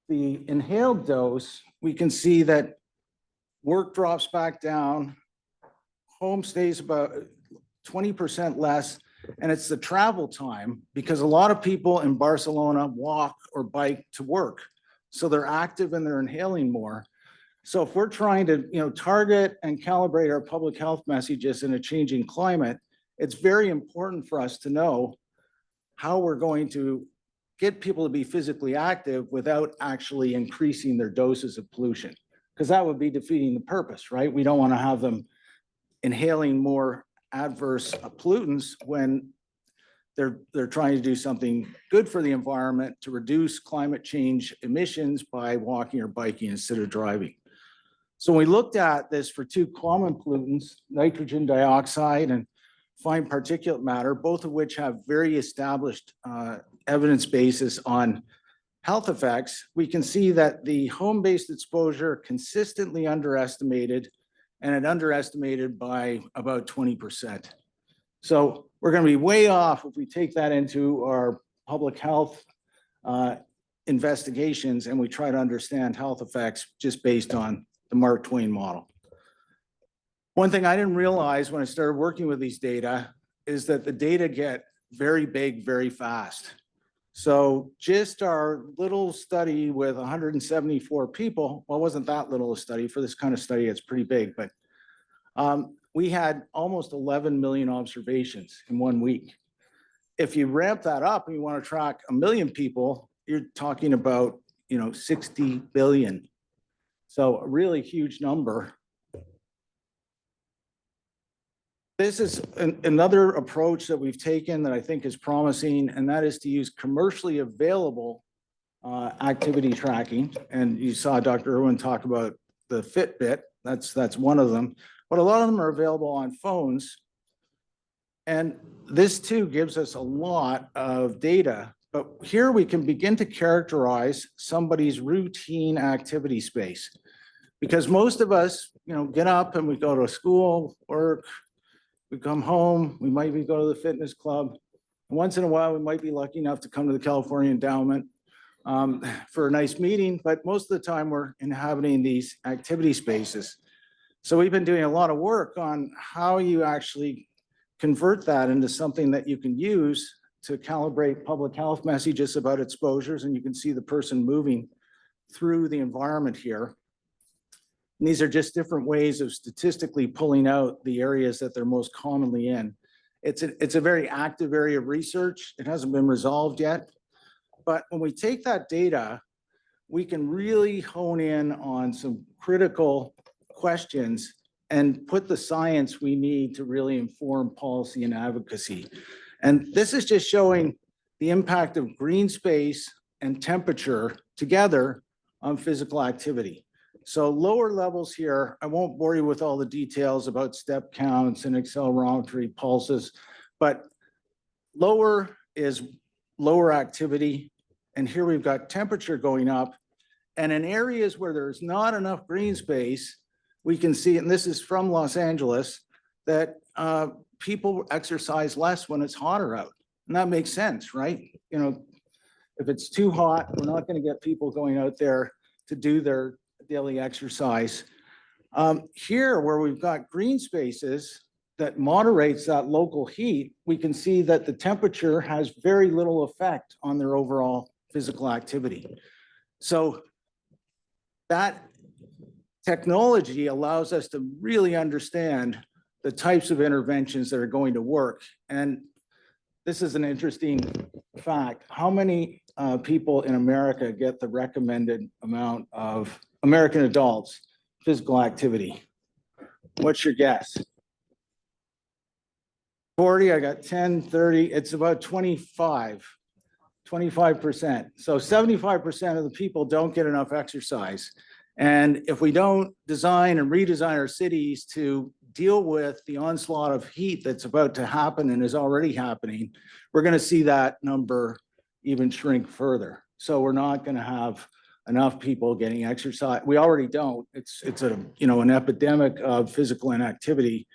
S21: the inhaled dose, we can see that work drops back down, home stays about 20% less, and it's the travel time, because a lot of people in Barcelona walk or bike to work. So they're active and they're inhaling more. So if we're trying to, target and calibrate our public health messages in a changing climate, it's very important for us to know how we're going to get people to be physically active without actually increasing their doses of pollution, because that would be defeating the purpose, right? We don't want to have them inhaling more adverse pollutants when they're trying to do something good for the environment to reduce climate change emissions by walking or biking instead of driving. So we looked at this for two common pollutants, nitrogen dioxide and fine particulate matter, both of which have very established evidence basis on health effects. We can see that the home-based exposure consistently underestimated, and it underestimated by about 20%. So we're going to be way off if we take that into our public health investigations and we try to understand health effects just based on the Mark Twain model. One thing I didn't realize when I started working with these data is that the data get very big very fast. So just our little study with 174 people, well, it wasn't that little a study. For this kind of study, it's pretty big, but we had almost 11 million observations in 1 week. If you ramp that up and you want to track 1 million people, you're talking about, 60 billion. So a really huge number. This is another approach that we've taken that I think is promising, and that is to use commercially available activity tracking. And you saw Dr. Irwin talk about the Fitbit. That's one of them. But a lot of them are available on phones. And this too gives us a lot of data. But here we can begin to characterize somebody's routine activity space. Because most of us, get up and we go to school, work, we come home, we might be go to the fitness club. And once in a while, we might be lucky enough to come to the California Endowment for a nice meeting, but most of the time we're inhabiting these activity spaces. So we've been doing a lot of work on how you actually convert that into something that you can use to calibrate public health messages about exposures, and you can see the person moving through the environment here. And these are just different ways of statistically pulling out the areas that they're most commonly in. It's a very active area of research. It hasn't been resolved yet. But when we take that data, we can really hone in on some critical questions and put the science we need to really inform policy and advocacy. And this is just showing the impact of green space and temperature together on physical activity. So lower levels here, I won't bore you with all the details about step counts and accelerometry pulses, but lower is lower activity. And here we've got temperature going up. And in areas where there's not enough green space, we can see, and this is from Los Angeles, that people exercise less when it's hotter out. And that makes sense, right? If it's too hot, we're not going to get people going out there to do their daily exercise. Here, where we've got green spaces that moderates that local heat, we can see that the temperature has very little effect on their overall physical activity. So that technology allows us to really understand the types of interventions that are going to work. And this is an interesting fact. How many people in America get the recommended amount of American adults physical activity? What's your guess? 40, I got 10, 30, it's about 25%. So 75% of the people don't get enough exercise. And if we don't design and redesign our cities to deal with the onslaught of heat that's about to happen and is already happening, we're going to see that number even shrink further. So we're not going to have enough people getting exercise. We already don't. It's an epidemic of physical inactivity.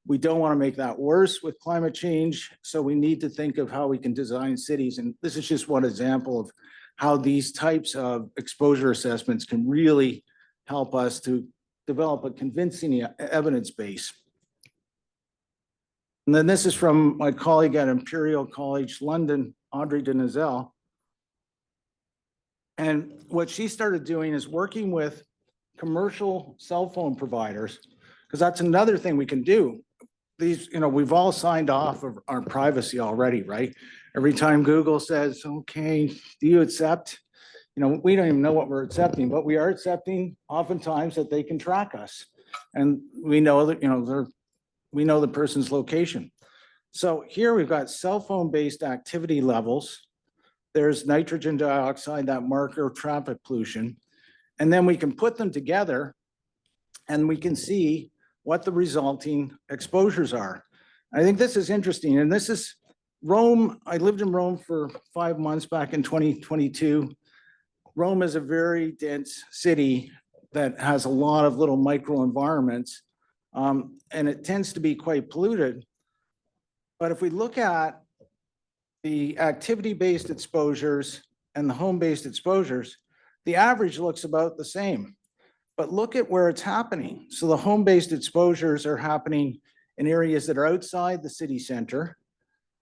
S21: We don't want to make that worse with climate change. So we need to think of how we can design cities. And this is just one example of how these types of exposure assessments can really help us to develop a convincing evidence base. And then this is from my colleague at Imperial College London, Audrey de Nazel. And what she started doing is working with commercial cell phone providers, because that's another thing we can do. These, we've all signed off of our privacy already, right? Every time Google says, okay, do you accept? We don't even know what we're accepting, but we are accepting oftentimes that they can track us. And we know that, we know the person's location. So here we've got cell phone-based activity levels. There's nitrogen dioxide, that marker of traffic pollution. And then we can put them together and we can see what the resulting exposures are. I think this is interesting. And this is Rome. I lived in Rome for 5 months back in 2022. Rome is a very dense city that has a lot of little microenvironments, and it tends to be quite polluted. But if we look at the activity-based exposures and the home-based exposures, the average looks about the same. But look at where it's happening. So the home-based exposures are happening in areas that are outside the city center.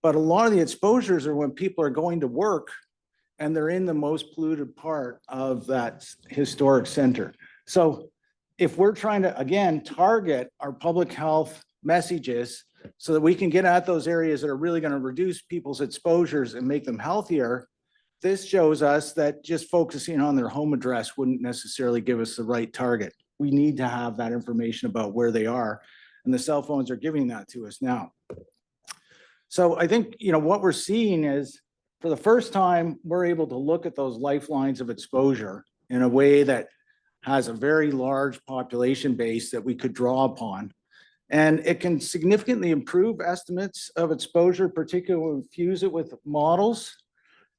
S21: But a lot of the exposures are when people are going to work and they're in the most polluted part of that historic center. So if we're trying to, again, target our public health messages so that we can get at those areas that are really going to reduce people's exposures and make them healthier, this shows us that just focusing on their home address wouldn't necessarily give us the right target. We need to have that information about where they are, and the cell phones are giving that to us now. So I think, what we're seeing is, for the first time, we're able to look at those lifelines of exposure in a way that has a very large population base that we could draw upon. And it can significantly improve estimates of exposure, particularly when we fuse it with models.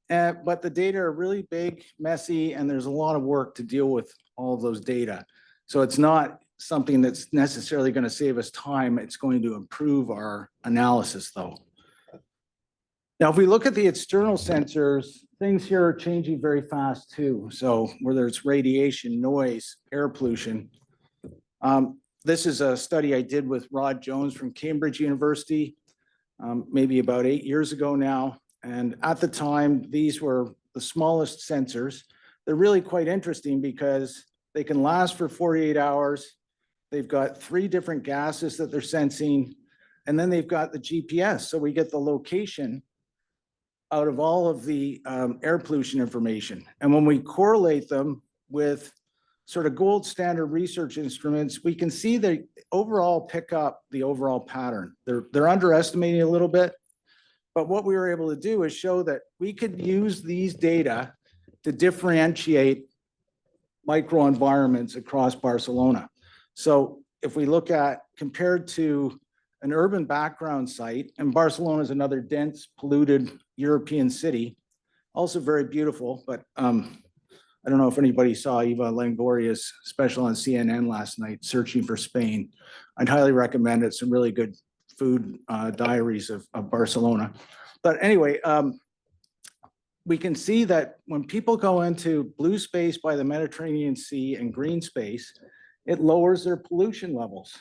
S21: But the data are really big, messy, and there's a lot of work to deal with all of those data. So it's not something that's necessarily going to save us time. It's going to improve our analysis, though. Now, if we look at the external sensors, things here are changing very fast too. So whether it's radiation, noise, air pollution. This is a study I did with Rod Jones from Cambridge University, maybe about 8 years ago now. And at the time, these were the smallest sensors. They're really quite interesting because they can last for 48 hours. They've got 3 different gases that they're sensing, and then they've got the GPS. So we get the location out of all of the air pollution information. And when we correlate them with sort of gold standard research instruments, we can see they overall pick up the overall pattern. They're underestimating a little bit, but what we were able to do is show that we could use these data to differentiate microenvironments across Barcelona. So if we look at, compared to an urban background site, and Barcelona is another dense, polluted European city, also very beautiful, but I don't know if anybody saw Eva Longoria's special on CNN last night, Searching for Spain. I'd highly recommend it. Some really good food diaries of Barcelona. But anyway, we can see that when people go into blue space by the Mediterranean Sea and green space, it lowers their pollution levels.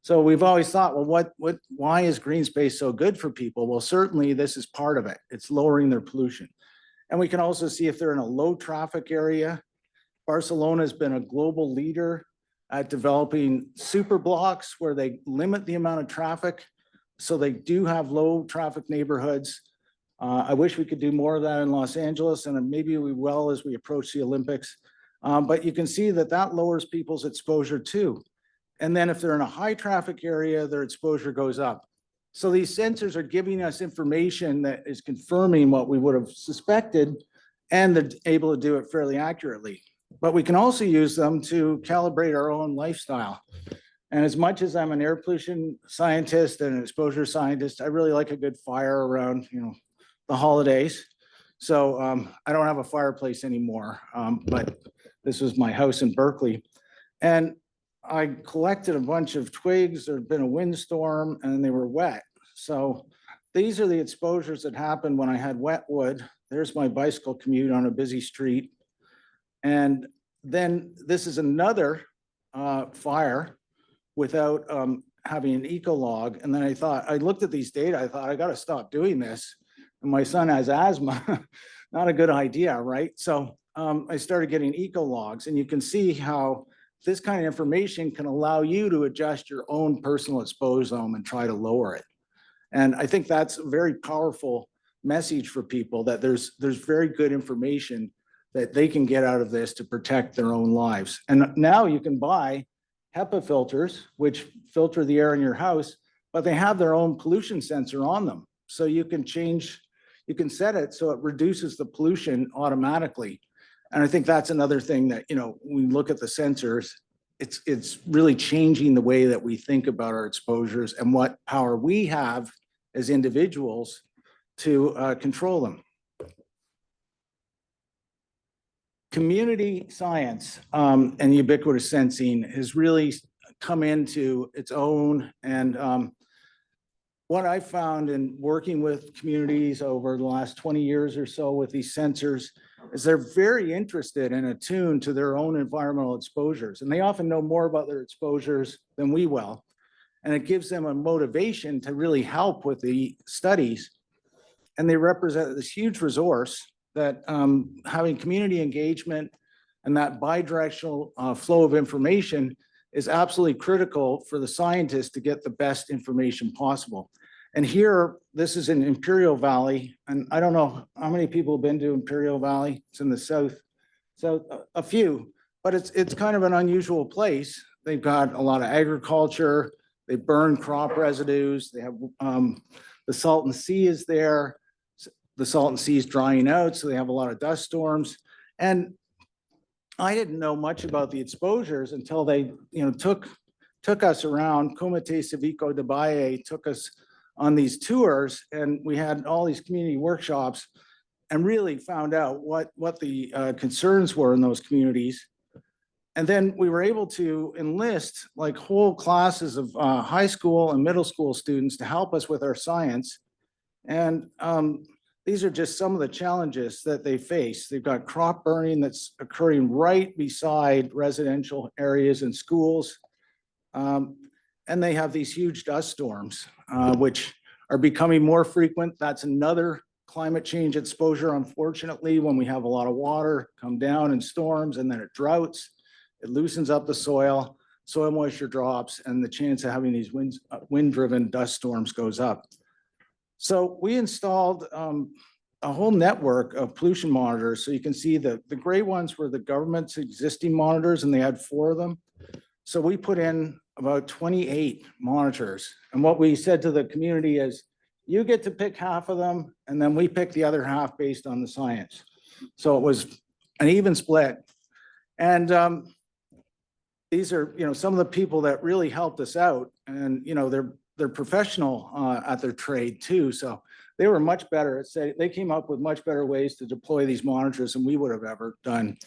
S21: So we've always thought, well, why is green space so good for people? Well, certainly this is part of it. It's lowering their pollution. And we can also see if they're in a low traffic area. Barcelona has been a global leader at developing super blocks where they limit the amount of traffic. So they do have low traffic neighborhoods. I wish we could do more of that in Los Angeles, and maybe we will as we approach the Olympics. But you can see that that lowers people's exposure too. And then if they're in a high traffic area, their exposure goes up. So these sensors are giving us information that is confirming what we would have suspected, and they're able to do it fairly accurately. But we can also use them to calibrate our own lifestyle. And as much as I'm an air pollution scientist and an exposure scientist, I really like a good fire around, the holidays. So I don't have a fireplace anymore, but this was my house in Berkeley. And I collected a bunch of twigs. There had been a windstorm and they were wet. So these are the exposures that happened when I had wet wood. There's my bicycle commute on a busy street. And then this is another fire without having an eco log. And then I looked at these data, I thought, I got to stop doing this. And my son has asthma, not a good idea, right? So I started getting eco logs, and you can see how this kind of information can allow you to adjust your own personal exposome and try to lower it. And I think that's a very powerful message for people, that there's very good information that they can get out of this to protect their own lives. And now you can buy HEPA filters, which filter the air in your house, but they have their own pollution sensor on them. So you can set it so it reduces the pollution automatically. And I think that's another thing that, when we look at the sensors, it's really changing the way that we think about our exposures and what power we have as individuals to control them. Community science and ubiquitous sensing has really come into its own. And what I found in working with communities over the last 20 years or so with these sensors is they're very interested and attuned to their own environmental exposures. And they often know more about their exposures than we will. And it gives them a motivation to really help with the studies. And they represent this huge resource that having community engagement and that bidirectional flow of information is absolutely critical for the scientists to get the best information possible. And here, this is in Imperial Valley, and I don't know how many people have been to Imperial Valley. It's in the south, so a few, but it's kind of an unusual place. They've got a lot of agriculture. They burn crop residues. They have the Salton Sea is there. The Salton Sea is drying out, so they have a lot of dust storms. And I didn't know much about the exposures until they, took us around. Comité Civico de Valle took us on these tours, and we had all these community workshops and really found out what the concerns were in those communities. And then we were able to enlist like whole classes of high school and middle school students to help us with our science. And these are just some of the challenges that they face. They've got crop burning that's occurring right beside residential areas and schools. And they have these huge dust storms, which are becoming more frequent. That's another climate change exposure, unfortunately, when we have a lot of water come down in storms and then it droughts, it loosens up the soil moisture drops, and the chance of having these wind-driven dust storms goes up. So we installed a whole network of pollution monitors. So you can see the gray ones were the government's existing monitors, and they had 4 of them. So we put in about 28 monitors. And what we said to the community is, you get to pick half of them, and then we pick the other half based on the science. So it was an even split. And these are, some of the people that really helped us out, and they're professional at their trade too. So they were much better at they came up with much better ways to deploy these monitors than we would have ever done.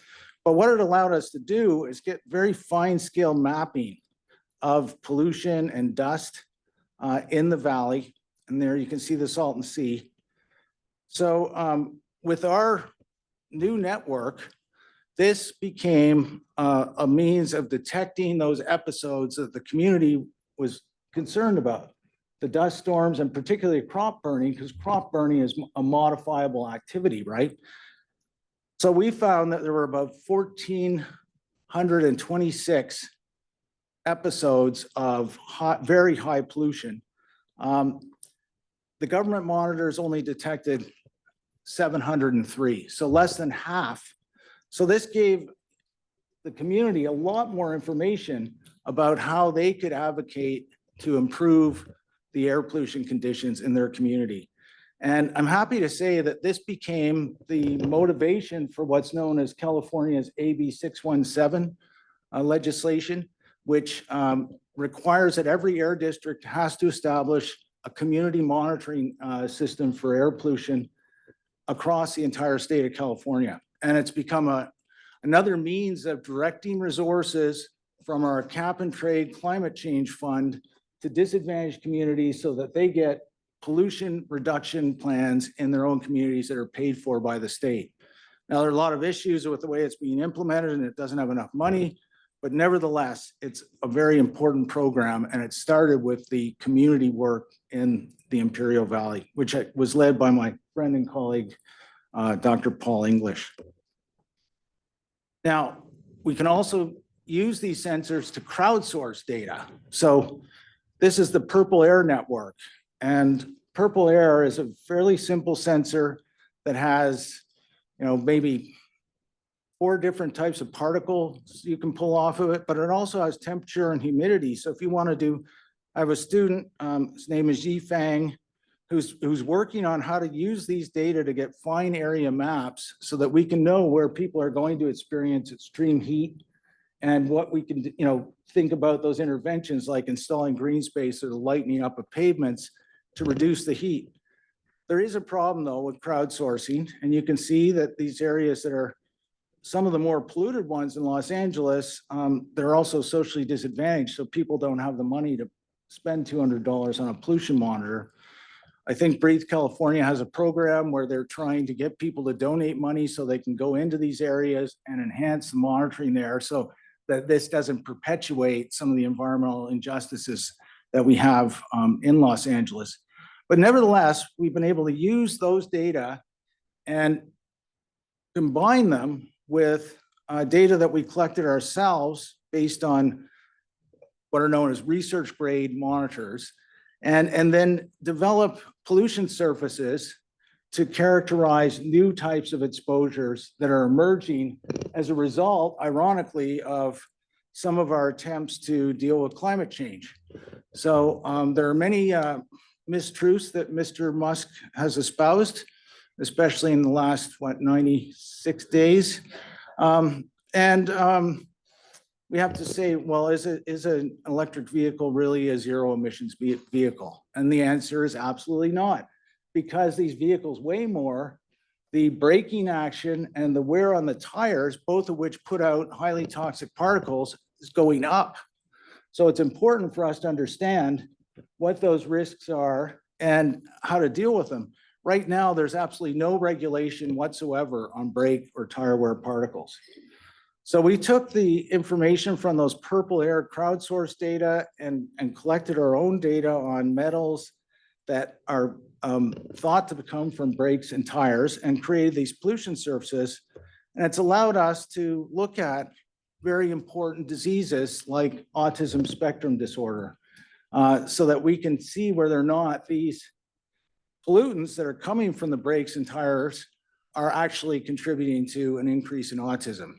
S21: But what it allowed us to do is get very fine scale mapping of pollution and dust in the valley. And there you can see the Salton Sea. So with our new network, this became a means of detecting those episodes that the community was concerned about, the dust storms and particularly crop burning, because crop burning is a modifiable activity, right? So we found that there were about 1,426 episodes of very high pollution. The government monitors only detected 703, so less than half. So this gave the community a lot more information about how they could advocate to improve the air pollution conditions in their community. And I'm happy to say that this became the motivation for what's known as California's AB 617 legislation, which requires that every air district has to establish a community monitoring system for air pollution across the entire state of California. And it's become another means of directing resources from our cap and trade climate change fund to disadvantaged communities so that they get pollution reduction plans in their own communities that are paid for by the state. Now, there are a lot of issues with the way it's being implemented, and it doesn't have enough money, but nevertheless, it's a very important program, and it started with the community work in the Imperial Valley, which was led by my friend and colleague, Dr. Paul English. Now, we can also use these sensors to crowdsource data. So this is the Purple Air Network, and Purple Air is a fairly simple sensor that has, maybe 4 different types of particles you can pull off of it, but it also has temperature and humidity. So if you want to do I have a student, his name is Yi Fang, who's working on how to use these data to get fine area maps so that we can know where people are going to experience extreme heat and what we can, think about those interventions like installing green space or the lightening up of pavements to reduce the heat. There is a problem though with crowdsourcing, and you can see that these areas that are some of the more polluted ones in Los Angeles, they're also socially disadvantaged, so people don't have the money to spend $200 on a pollution monitor. I think Breathe California has a program where they're trying to get people to donate money so they can go into these areas and enhance the monitoring there so that this doesn't perpetuate some of the environmental injustices that we have in Los Angeles. But nevertheless, we've been able to use those data and combine them with data that we collected ourselves based on what are known as research grade monitors, and then develop pollution surfaces to characterize new types of exposures that are emerging as a result, ironically, of some of our attempts to deal with climate change. So there are many mistruths that Mr. Musk has espoused, especially in the last, 96 days. We have to say, well, is an electric vehicle really a zero emissions vehicle? And the answer is absolutely not, because these vehicles weigh more, the braking action and the wear on the tires, both of which put out highly toxic particles, is going up. So it's important for us to understand what those risks are and how to deal with them. Right now, there's absolutely no regulation whatsoever on brake or tire wear particles. So we took the information from those purple air crowdsourced data and collected our own data on metals that are thought to come from brakes and tires and created these pollution surfaces. And it's allowed us to look at very important diseases like autism spectrum disorder so that we can see whether or not these pollutants that are coming from the brakes and tires are actually contributing to an increase in autism.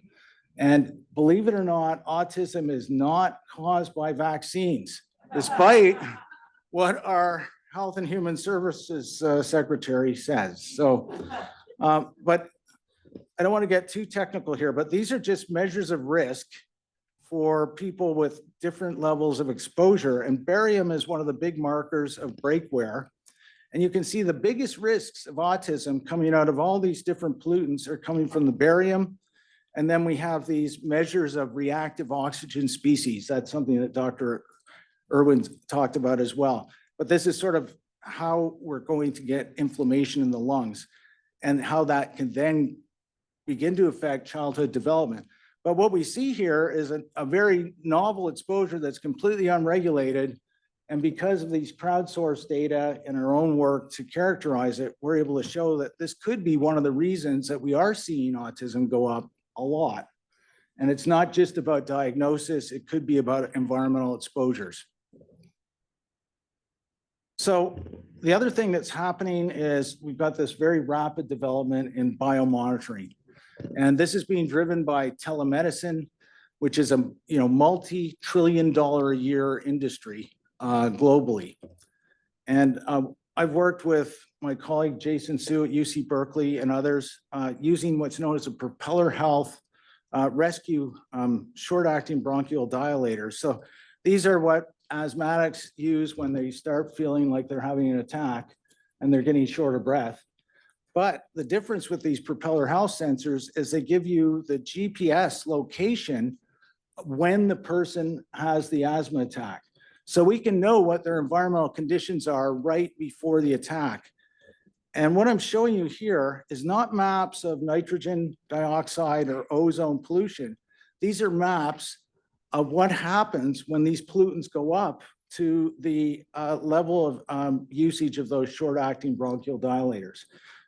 S21: And believe it or not, autism is not caused by vaccines, despite what our Health and Human Services Secretary says. So, but I don't want to get too technical here, but these are just measures of risk for people with different levels of exposure. And barium is one of the big markers of brake wear. And you can see the biggest risks of autism coming out of all these different pollutants are coming from the barium. And then we have these measures of reactive oxygen species. That's something that Dr. Irwin talked about as well. But this is sort of how we're going to get inflammation in the lungs and how that can then begin to affect childhood development. But what we see here is a very novel exposure that's completely unregulated. And because of these crowdsourced data and our own work to characterize it, we're able to show that this could be one of the reasons that we are seeing autism go up a lot. And it's not just about diagnosis, it could be about environmental exposures. So the other thing that's happening is we've got this very rapid development in biomonitoring. And this is being driven by telemedicine, which is a multi-trillion-dollar a year industry globally. And I've worked with my colleague Jason Su at UC Berkeley and others using what's known as a propeller health rescue short-acting bronchial dilators. So these are what asthmatics use when they start feeling like they're having an attack and they're getting short of breath. But the difference with these propeller health sensors is they give you the GPS location when the person has the asthma attack. So we can know what their environmental conditions are right before the attack. And what I'm showing you here is not maps of nitrogen dioxide or ozone pollution. These are maps of what happens when these pollutants go up to the level of usage of those short-acting bronchial dilators.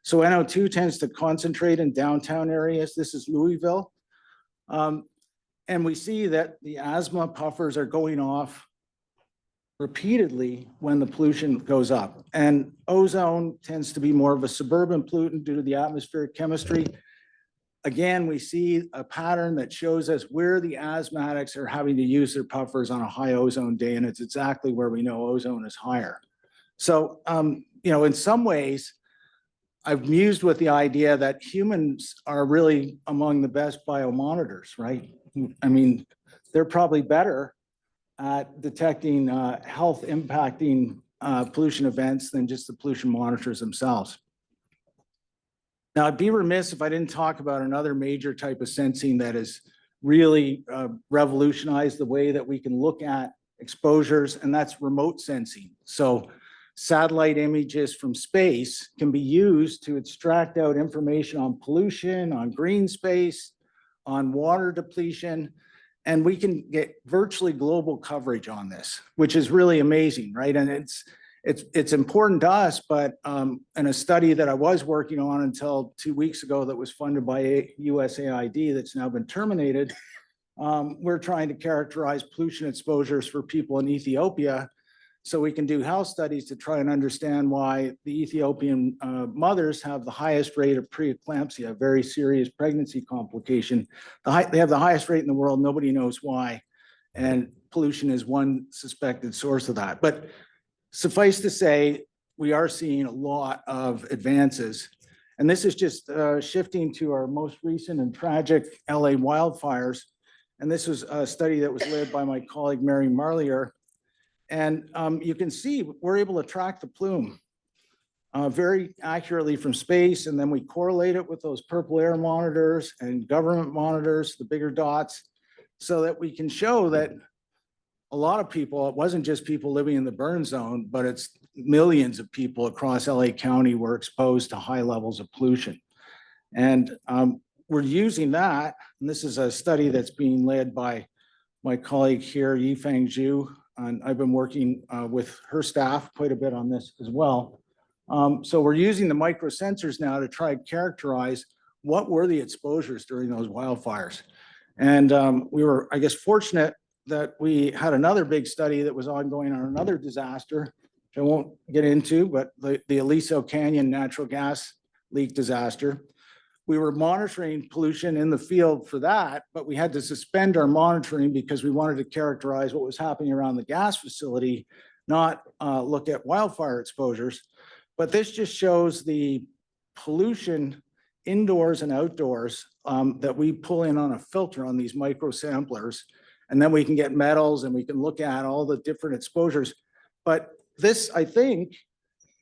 S21: So NO2 tends to concentrate in downtown areas. This is Louisville. And we see that the asthma puffers are going off repeatedly when the pollution goes up. And ozone tends to be more of a suburban pollutant due to the atmospheric chemistry. again, we see a pattern that shows us where the asthmatics are having to use their puffers on a high ozone day, and it's exactly where we know ozone is higher. So, in some ways, I've mused with the idea that humans are really among the best biomonitors, right? I mean, they're probably better at detecting health impacting pollution events than just the pollution monitors themselves. Now, I'd be remiss if I didn't talk about another major type of sensing that has really revolutionized the way that we can look at exposures, and that's remote sensing. So satellite images from space can be used to extract out information on pollution, on green space, on water depletion, and we can get virtually global coverage on this, which is really amazing, right? And it's important to us, but in a study that I was working on until 2 weeks ago that was funded by USAID that's now been terminated, we're trying to characterize pollution exposures for people in Ethiopia so we can do health studies to try and understand why the Ethiopian mothers have the highest rate of preeclampsia, a very serious pregnancy complication. They have the highest rate in the world. Nobody knows why. And pollution is one suspected source of that. But suffice to say, we are seeing a lot of advances. And this is just shifting to our most recent and tragic LA wildfires. And this was a study that was led by my colleague, Mary Marlier. And you can see we're able to track the plume very accurately from space. And then we correlate it with those purple air monitors and government monitors, the bigger dots, so that we can show that a lot of people, it wasn't just people living in the burn zone, but it's millions of people across LA County were exposed to high levels of pollution. And we're using that, and this is a study that's being led by my colleague here, Yifeng Zhu, and I've been working with her staff quite a bit on this as well. So we're using the microsensors now to try and characterize what were the exposures during those wildfires. And we were, I guess, fortunate that we had another big study that was ongoing on another disaster, which I won't get into, but the Aliso Canyon natural gas leak disaster. We were monitoring pollution in the field for that, but we had to suspend our monitoring because we wanted to characterize what was happening around the gas facility, not look at wildfire exposures. But this just shows the pollution indoors and outdoors that we pull in on a filter on these micro samplers. And then we can get metals and we can look at all the different exposures. But this, I think,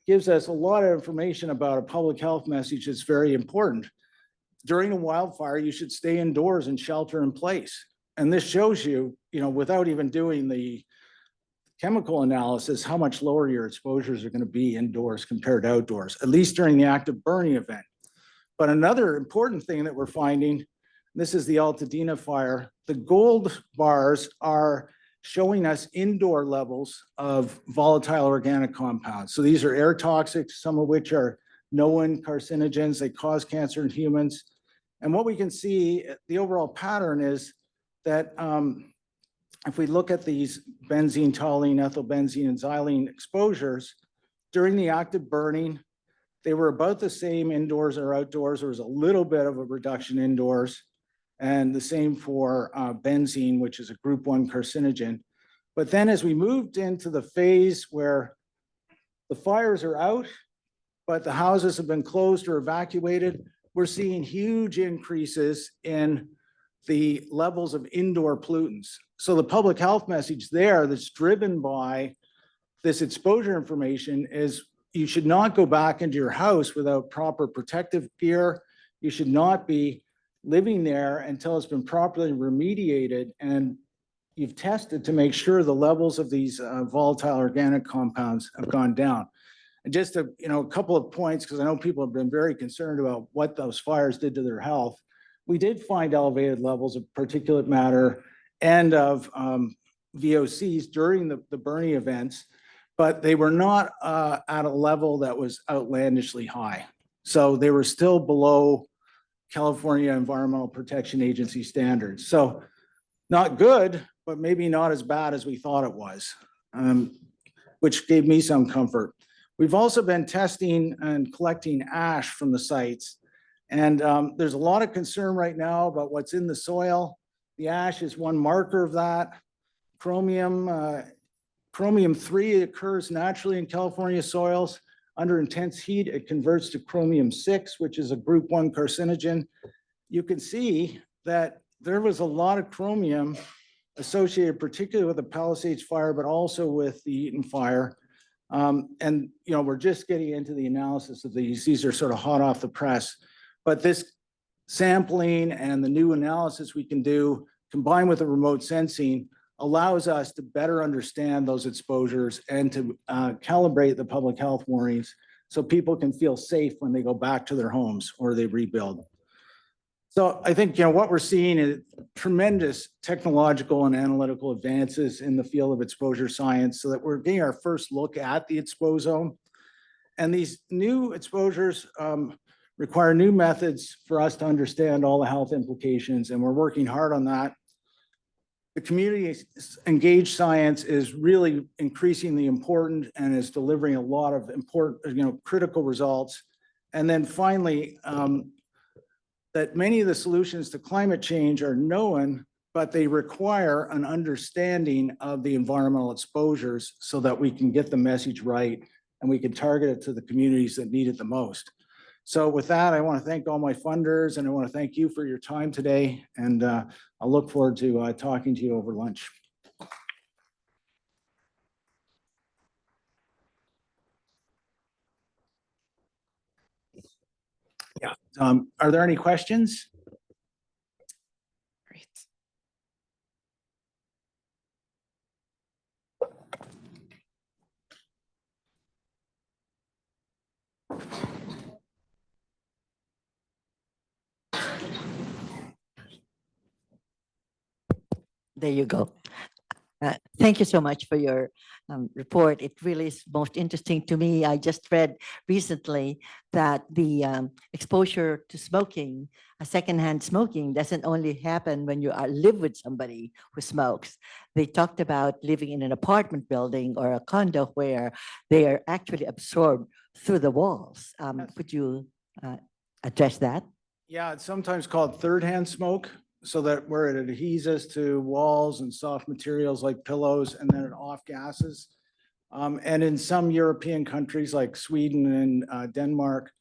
S21: gives us a lot of information about a public health message that's very important. During a wildfire, you should stay indoors and shelter in place. And this shows you, without even doing the chemical analysis, how much lower your exposures are going to be indoors compared to outdoors, at least during the active burning event. But another important thing that we're finding, this is the Altadena fire. The gold bars are showing us indoor levels of volatile organic compounds. So these are air toxics, some of which are known carcinogens. They cause cancer in humans. And what we can see, the overall pattern is that if we look at these benzene, toluene, ethylbenzene, and xylene exposures, during the active burning, they were about the same indoors or outdoors. There was a little bit of a reduction indoors. And the same for benzene, which is a group 1 carcinogen. But then as we moved into the phase where the fires are out, but the houses have been closed or evacuated, we're seeing huge increases in the levels of indoor pollutants. So the public health message there that's driven by this exposure information is you should not go back into your house without proper protective gear. You should not be living there until it's been properly remediated and you've tested to make sure the levels of these volatile organic compounds have gone down. And just a couple of points, because I know people have been very concerned about what those fires did to their health. We did find elevated levels of particulate matter and of VOCs during the burning events, but they were not at a level that was outlandishly high. So they were still below California Environmental Protection Agency standards. So not good, but maybe not as bad as we thought it was, which gave me some comfort. We've also been testing and collecting ash from the sites. And there's a lot of concern right now about what's in the soil. The ash is one marker of that. Chromium-3 occurs naturally in California soils. Under intense heat, it converts to chromium-6, which is a group 1 carcinogen. You can see that there was a lot of chromium associated particularly with the Palisades fire, but also with the Eaton fire. And we're just getting into the analysis of these. These are sort of hot off the press. But this sampling and the new analysis we can do, combined with the remote sensing, allows us to better understand those exposures and to calibrate the public health warnings so people can feel safe when they go back to their homes or they rebuild. So I think what we're seeing is tremendous technological and analytical advances in the field of exposure science, so that we're getting our first look at the exposed zone. And these new exposures require new methods for us to understand all the health implications, and we're working hard on that. The community engaged science is really increasingly important and is delivering a lot of important, critical results. And then finally, that many of the solutions to climate change are known, but they require an understanding of the environmental exposures so that we can get the message right and we can target it to the communities that need it the most. So with that, I want to thank all my funders, and I want to thank you for your time today. And I look forward to talking to you over lunch. Yeah. Are there any questions?
S12: Great.
S8: There you go. Thank you so much for your report. It really is most interesting to me. I just read recently that the exposure to smoking, secondhand smoking, doesn't only happen when you live with somebody who smokes. They talked about living in an apartment building or a condo where they are actually absorbed through the walls. Could you address that?
S21: Yeah, it's sometimes called third-hand smoke, so that where it adheses to walls and soft materials like pillows, and then it off gases. And in some European countries like Sweden and Denmark,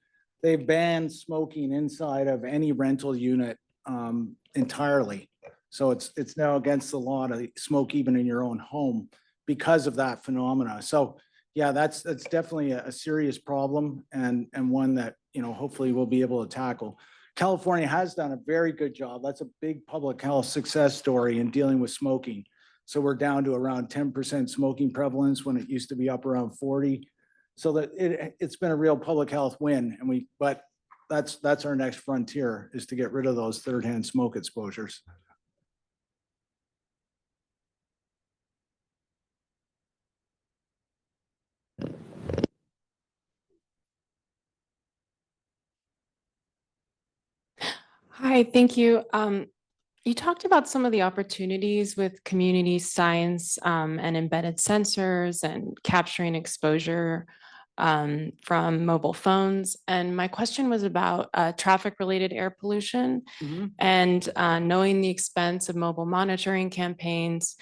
S21: they've banned smoking inside of any rental unit entirely. So it's now against the law to smoke even in your own home because of that phenomena. So yeah, that's definitely a serious problem, and one that hopefully we'll be able to tackle. California has done a very good job. That's a big public health success story in dealing with smoking. So we're down to around 10% smoking prevalence when it used to be up around 40. So that it's been a real public health win. But that's our next frontier, is to get rid of those third-hand smoke exposures.
S5: Hi, thank you. You talked about some of the opportunities with community science and embedded sensors and capturing exposure from mobile phones. And my question was about traffic-related air pollution and knowing the expense of mobile monitoring campaigns.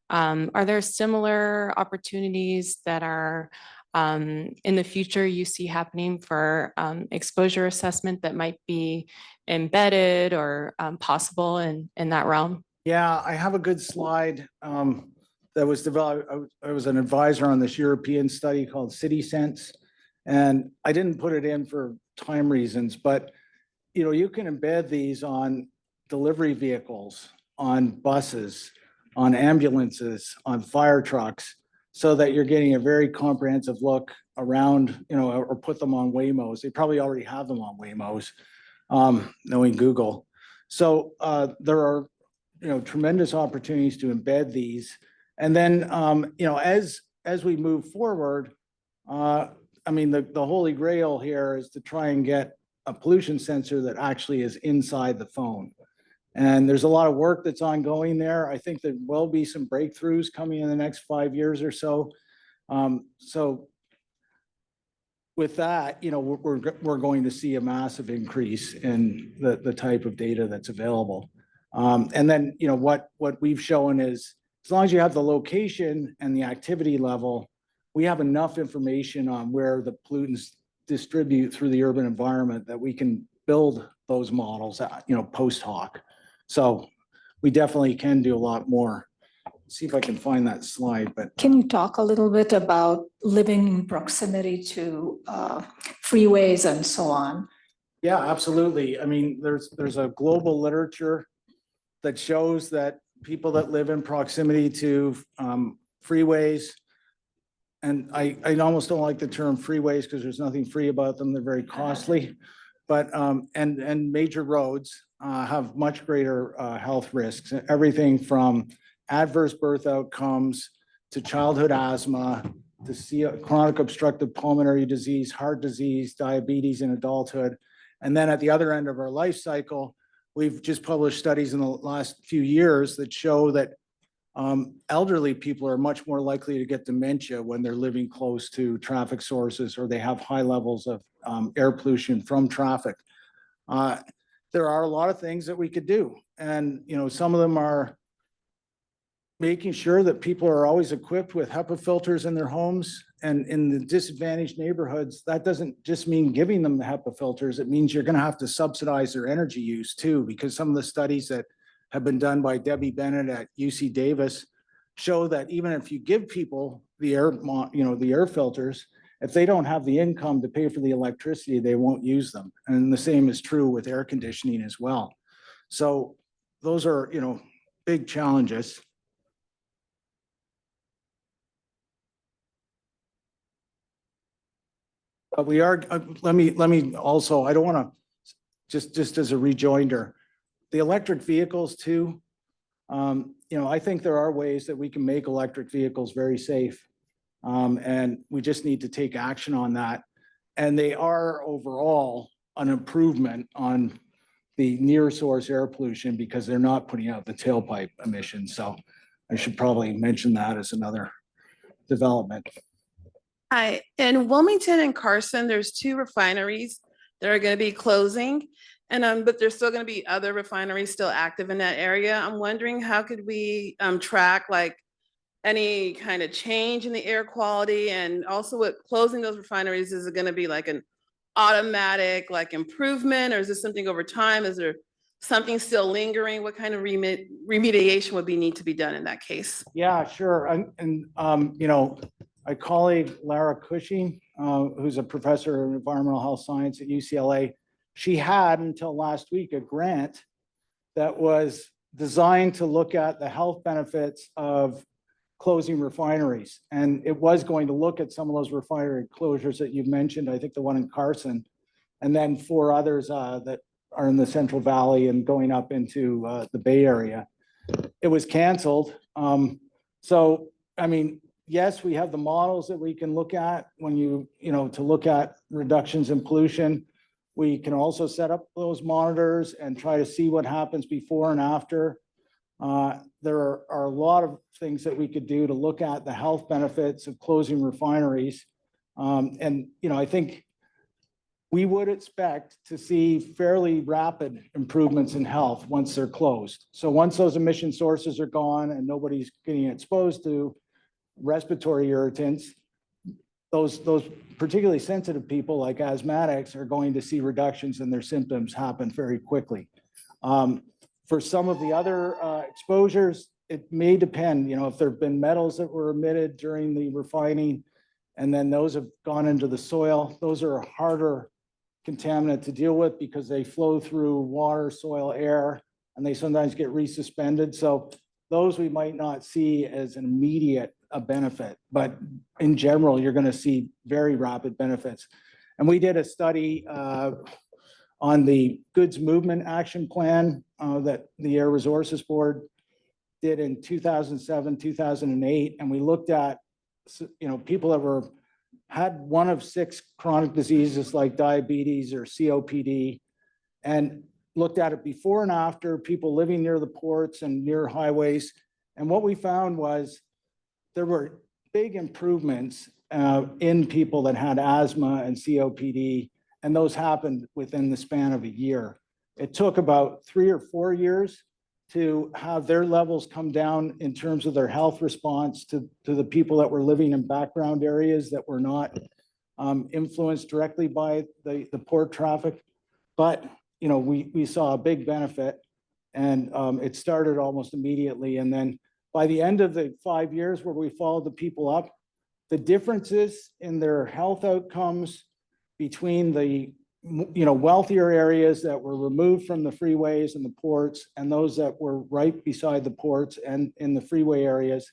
S5: Are there similar opportunities that are in the future you see happening for exposure assessment that might be embedded or possible in that realm?
S21: Yeah, I have a good slide that was developed. I was an advisor on this European study called CitySense, and I didn't put it in for time reasons, but you can embed these on delivery vehicles, on buses, on ambulances, on fire trucks, so that you're getting a very comprehensive look around, or put them on Waymos. They probably already have them on Waymos, knowing Google. So there are, tremendous opportunities to embed these. And then, as we move forward, the holy grail here is to try and get a pollution sensor that actually is inside the phone. And there's a lot of work that's ongoing there. I think there will be some breakthroughs coming in the next 5 years or so. So with that, we're going to see a massive increase in the type of data that's available. And then, what we've shown is as long as you have the location and the activity level, we have enough information on where the pollutants distribute through the urban environment that we can build those models, post hoc. So we definitely can do a lot more. See if I can find that slide, but.
S6: Can you talk a little bit about living in proximity to freeways and so on?
S21: Yeah, absolutely. I mean, there's a global literature that shows that people that live in proximity to freeways, and I almost don't like the term freeways because there's nothing free about them. They're very costly, but and major roads have much greater health risks. Everything from adverse birth outcomes to childhood asthma to chronic obstructive pulmonary disease, heart disease, diabetes in adulthood. And then at the other end of our life cycle, we've just published studies in the last few years that show that elderly people are much more likely to get dementia when they're living close to traffic sources or they have high levels of air pollution from traffic. There are a lot of things that we could do. And, some of them are making sure that people are always equipped with HEPA filters in their homes. And in the disadvantaged neighborhoods, that doesn't just mean giving them the HEPA filters. It means you're going to have to subsidize their energy use too, because some of the studies that have been done by Debbie Bennett at UC Davis show that even if you give people the air filters, if they don't have the income to pay for the electricity, they won't use them. And the same is true with air conditioning as well. So those are, big challenges. But we are, let me also, I don't want to, just as a rejoinder, the electric vehicles too, I think there are ways that we can make electric vehicles very safe. And we just need to take action on that. And they are overall an improvement on the near source air pollution because they're not putting out the tailpipe emissions. So I should probably mention that as another development.
S15: Hi, in Wilmington and Carson, there's 2 refineries that are going to be closing, and but there's still going to be other refineries still active in that area. I'm wondering how could we track like any kind of change in the air quality, and also with closing those refineries, is it going to be like an automatic like improvement, or is this something over time? Is there something still lingering? What kind of remediation would need to be done in that case?
S21: Yeah, sure. And my colleague Lara Cushing, who's a professor of environmental health science at UCLA, she had until last week a grant that was designed to look at the health benefits of closing refineries. And it was going to look at some of those refinery closures that you've mentioned, I think the one in Carson, and then 4 others that are in the Central Valley and going up into the Bay Area. It was canceled. So, I mean, yes, we have the models that we can look at when to look at reductions in pollution. We can also set up those monitors and try to see what happens before and after. There are a lot of things that we could do to look at the health benefits of closing refineries. And, I think we would expect to see fairly rapid improvements in health once they're closed. So once those emission sources are gone and nobody's getting exposed to respiratory irritants, those particularly sensitive people like asthmatics are going to see reductions in their symptoms happen very quickly. For some of the other exposures, it may depend, if there have been metals that were emitted during the refining, and then those have gone into the soil, those are a harder contaminant to deal with because they flow through water, soil, air, and they sometimes get resuspended. So those we might not see as an immediate benefit, but in general, you're going to see very rapid benefits. And we did a study on the Goods Movement Action Plan that the Air Resources Board did in 2007, 2008, and we looked at people that had one of 6 chronic diseases like diabetes or COPD, and looked at it before and after, people living near the ports and near highways. And what we found was there were big improvements in people that had asthma and COPD, and those happened within the span of a year. It took about 3 or 4 years to have their levels come down in terms of their health response to the people that were living in background areas that were not influenced directly by the port traffic. But, you know, we saw a big benefit, and it started almost immediately. And then by the end of the 5 years where we followed the people up, the differences in their health outcomes between the wealthier areas that were removed from the freeways and the ports and those that were right beside the ports and in the freeway areas,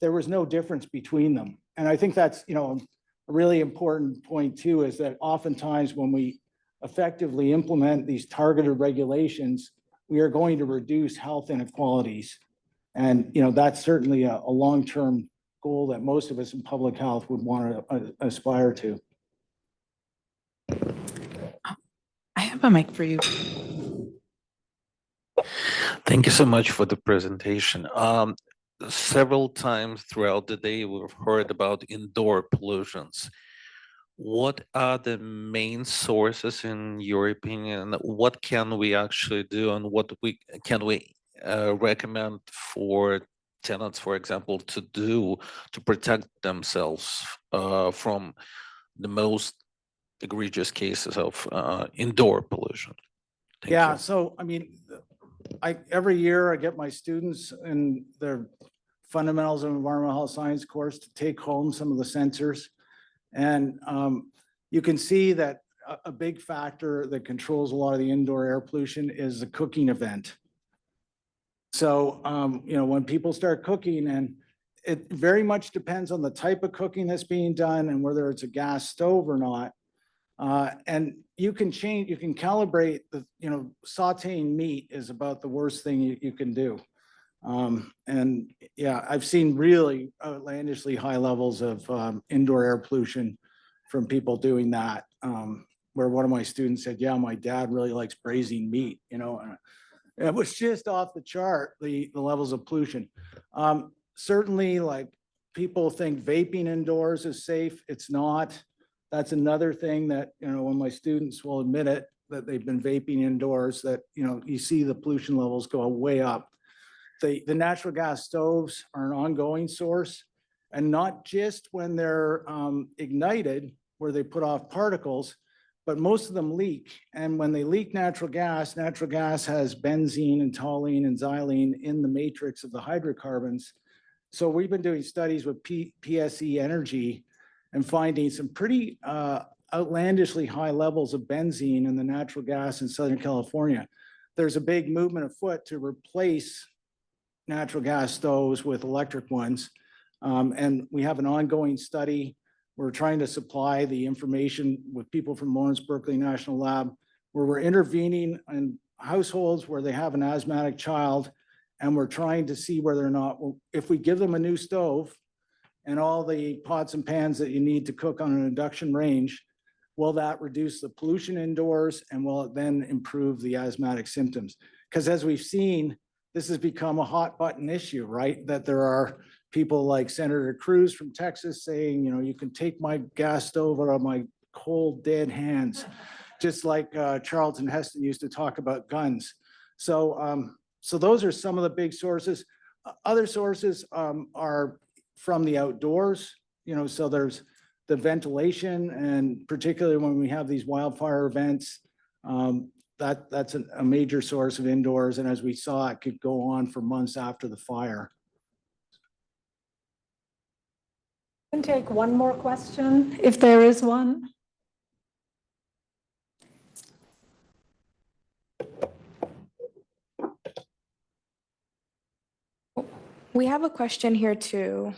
S21: there was no difference between them. And I think that's, a really important point too, is that oftentimes when we effectively implement these targeted regulations, we are going to reduce health inequalities. And, that's certainly a long-term goal that most of us in public health would want to aspire to.
S12: I have a mic for you.
S16: Thank you so much for the presentation. Several times throughout the day, we've heard about indoor pollutions. What are the main sources, in your opinion? What can we actually do, and what can we recommend for tenants, for example, to do to protect themselves from the most egregious cases of indoor pollution? Thank you.
S21: So I mean, every year I get my students in their fundamentals of environmental health science course to take home some of the sensors. And you can see that a big factor that controls a lot of the indoor air pollution is the cooking event. So, when people start cooking, and it very much depends on the type of cooking that's being done and whether it's a gas stove or not. And you can calibrate sauteing meat is about the worst thing you can do. And yeah, I've seen really outlandishly high levels of indoor air pollution from people doing that. Where one of my students said, yeah, my dad really likes braising meat, and it was just off the chart, the levels of pollution. Certainly, like, people think vaping indoors is safe. It's not. That's another thing that, when my students will admit it, that they've been vaping indoors, that, you see the pollution levels go way up. The natural gas stoves are an ongoing source, and not just when they're ignited, where they put off particles, but most of them leak. And when they leak natural gas has benzene and toluene and xylene in the matrix of the hydrocarbons. So we've been doing studies with PSE Energy and finding some pretty outlandishly high levels of benzene in the natural gas in Southern California. There's a big movement afoot to replace natural gas stoves with electric ones. And we have an ongoing study. We're trying to supply the information with people from Lawrence Berkeley National Lab, where we're intervening in households where they have an asthmatic child, and we're trying to see whether or not, if we give them a new stove and all the pots and pans that you need to cook on an induction range, will that reduce the pollution indoors, and will it then improve the asthmatic symptoms? Because as we've seen, this has become a hot button issue, right? That there are people like Senator Cruz from Texas saying, you can take my gas stove out of my cold, dead hands, just like Charlton Heston used to talk about guns. So those are some of the big sources. Other sources are from the outdoors, so there's the ventilation, and particularly when we have these wildfire events, that's a major source of indoors. And as we saw, it could go on for months after the fire.
S6: Can take one more question, if there is one.
S13: We have a question here too.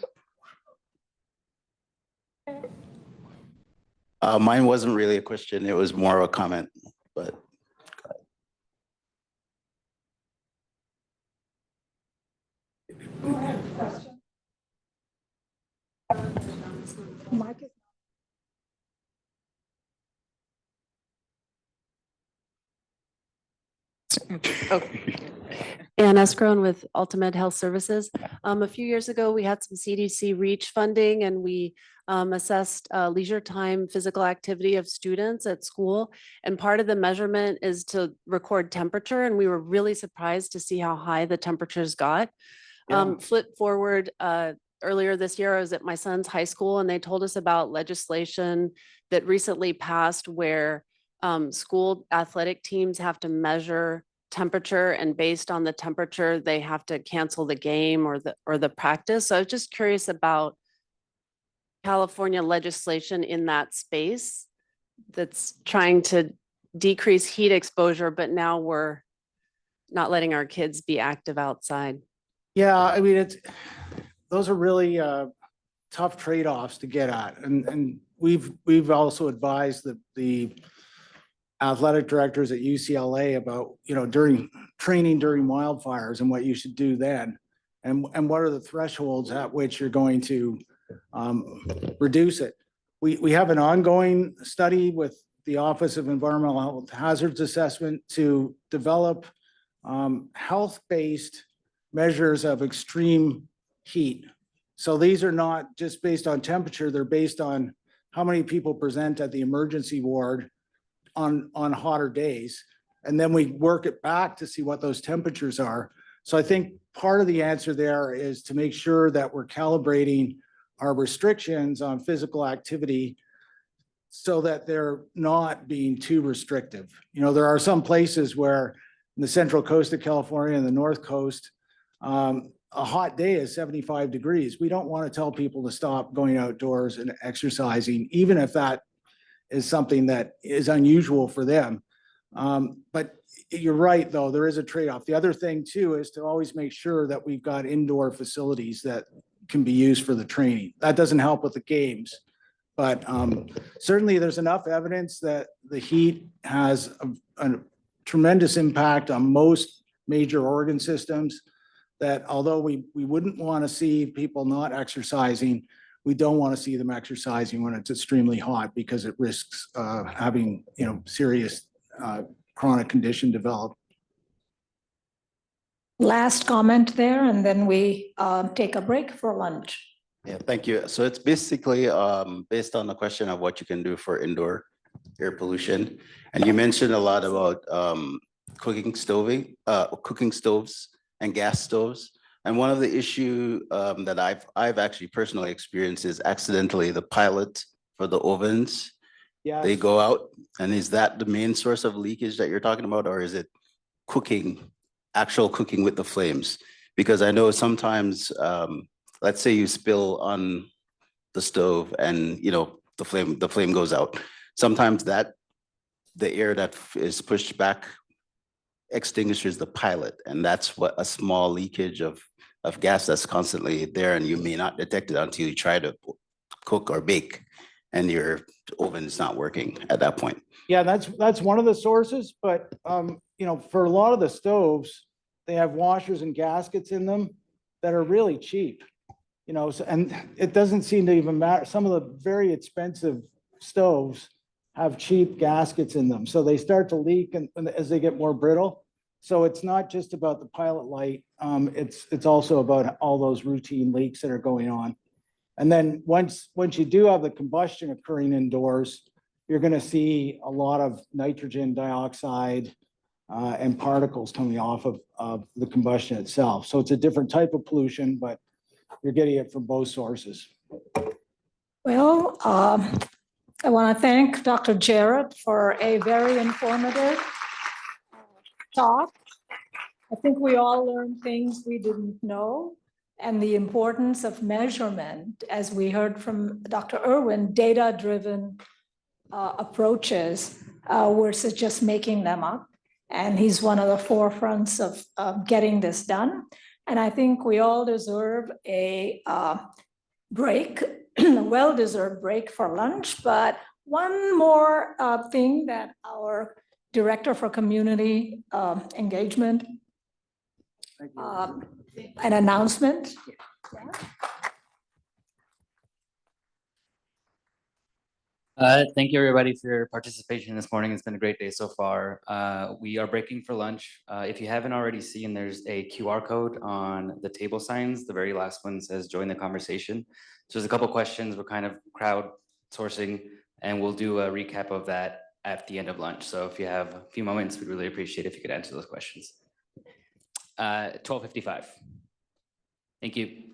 S11: Mine wasn't really a question. It was more of a comment, but.
S6: Mike is
S19: Ann Escrone with Ultimate Health Services. A few years ago, we had some CDC REACH funding and we assessed leisure time physical activity of students at school. And part of the measurement is to record temperature. And we were really surprised to see how high the temperatures got. Flip forward, earlier this year, I was at my son's high school and they told us about legislation that recently passed where school athletic teams have to measure temperature, and based on the temperature, they have to cancel the game or the practice. So I was just curious about California legislation in that space that's trying to decrease heat exposure, but now we're not letting our kids be active outside.
S21: Yeah, I mean, those are really tough trade-offs to get at. And we've also advised the athletic directors at UCLA about, during training during wildfires and what you should do then. And what are the thresholds at which you're going to reduce it. We have an ongoing study with the Office of Environmental Health Hazards Assessment to develop health-based measures of extreme heat. So these are not just based on temperature, they're based on how many people present at the emergency ward on hotter days. And then we work it back to see what those temperatures are. So I think part of the answer there is to make sure that we're calibrating our restrictions on physical activity so that they're not being too restrictive. There are some places where in the central coast of California and the north coast, a hot day is 75 degrees. We don't want to tell people to stop going outdoors and exercising, even if that is something that is unusual for them. But you're right, though, there is a trade-off. The other thing too is to always make sure that we've got indoor facilities that can be used for the training. That doesn't help with the games, but certainly there's enough evidence that the heat has a tremendous impact on most major organ systems, that although we wouldn't want to see people not exercising, we don't want to see them exercising when it's extremely hot because it risks having serious chronic condition develop.
S6: Last comment there, and then we take a break for lunch.
S11: Yeah, thank you. So it's basically based on the question of what you can do for indoor air pollution. And you mentioned a lot about cooking stoves and gas stoves. And one of the issue that I've actually personally experienced is accidentally the pilot for the ovens.
S21: Yeah.
S11: They go out, and is that the main source of leakage that you're talking about, or is it actual cooking with the flames? Because I know sometimes, let's say you spill on the stove and the flame goes out. Sometimes the air that is pushed back extinguishes the pilot, and that's what a small leakage of gas that's constantly there, and you may not detect it until you try to cook or bake and your oven is not working at that point.
S21: Yeah, that's one of the sources, but for a lot of the stoves, they have washers and gaskets in them that are really cheap. And it doesn't seem to even matter. Some of the very expensive stoves have cheap gaskets in them, so they start to leak and as they get more brittle. So it's not just about the pilot light, it's also about all those routine leaks that are going on. And then once you do have the combustion occurring indoors, you're going to see a lot of nitrogen dioxide and particles coming off of the combustion itself. So it's a different type of pollution, but you're getting it from both sources.
S6: Well, I want to thank Dr. Jarrett for a very informative talk. I think we all learned things we didn't know, and the importance of measurement, as we heard from Dr. Irwin, data-driven approaches versus just making them up. And he's one of the forefronts of getting this done. And I think we all deserve a break, a well-deserved break for lunch. But one more thing that our Director for Community Engagement, an announcement.
S1: Thank you, everybody, for your participation this morning. It's been a great day so far. We are breaking for lunch. If you haven't already seen, there's a QR code on the table signs. The very last one says join the conversation. So there's a couple questions. We're kind of crowdsourcing, and we'll do a recap of that at the end of lunch. So if you have a few moments, we'd really appreciate if you could answer those questions. 12:55. Thank you.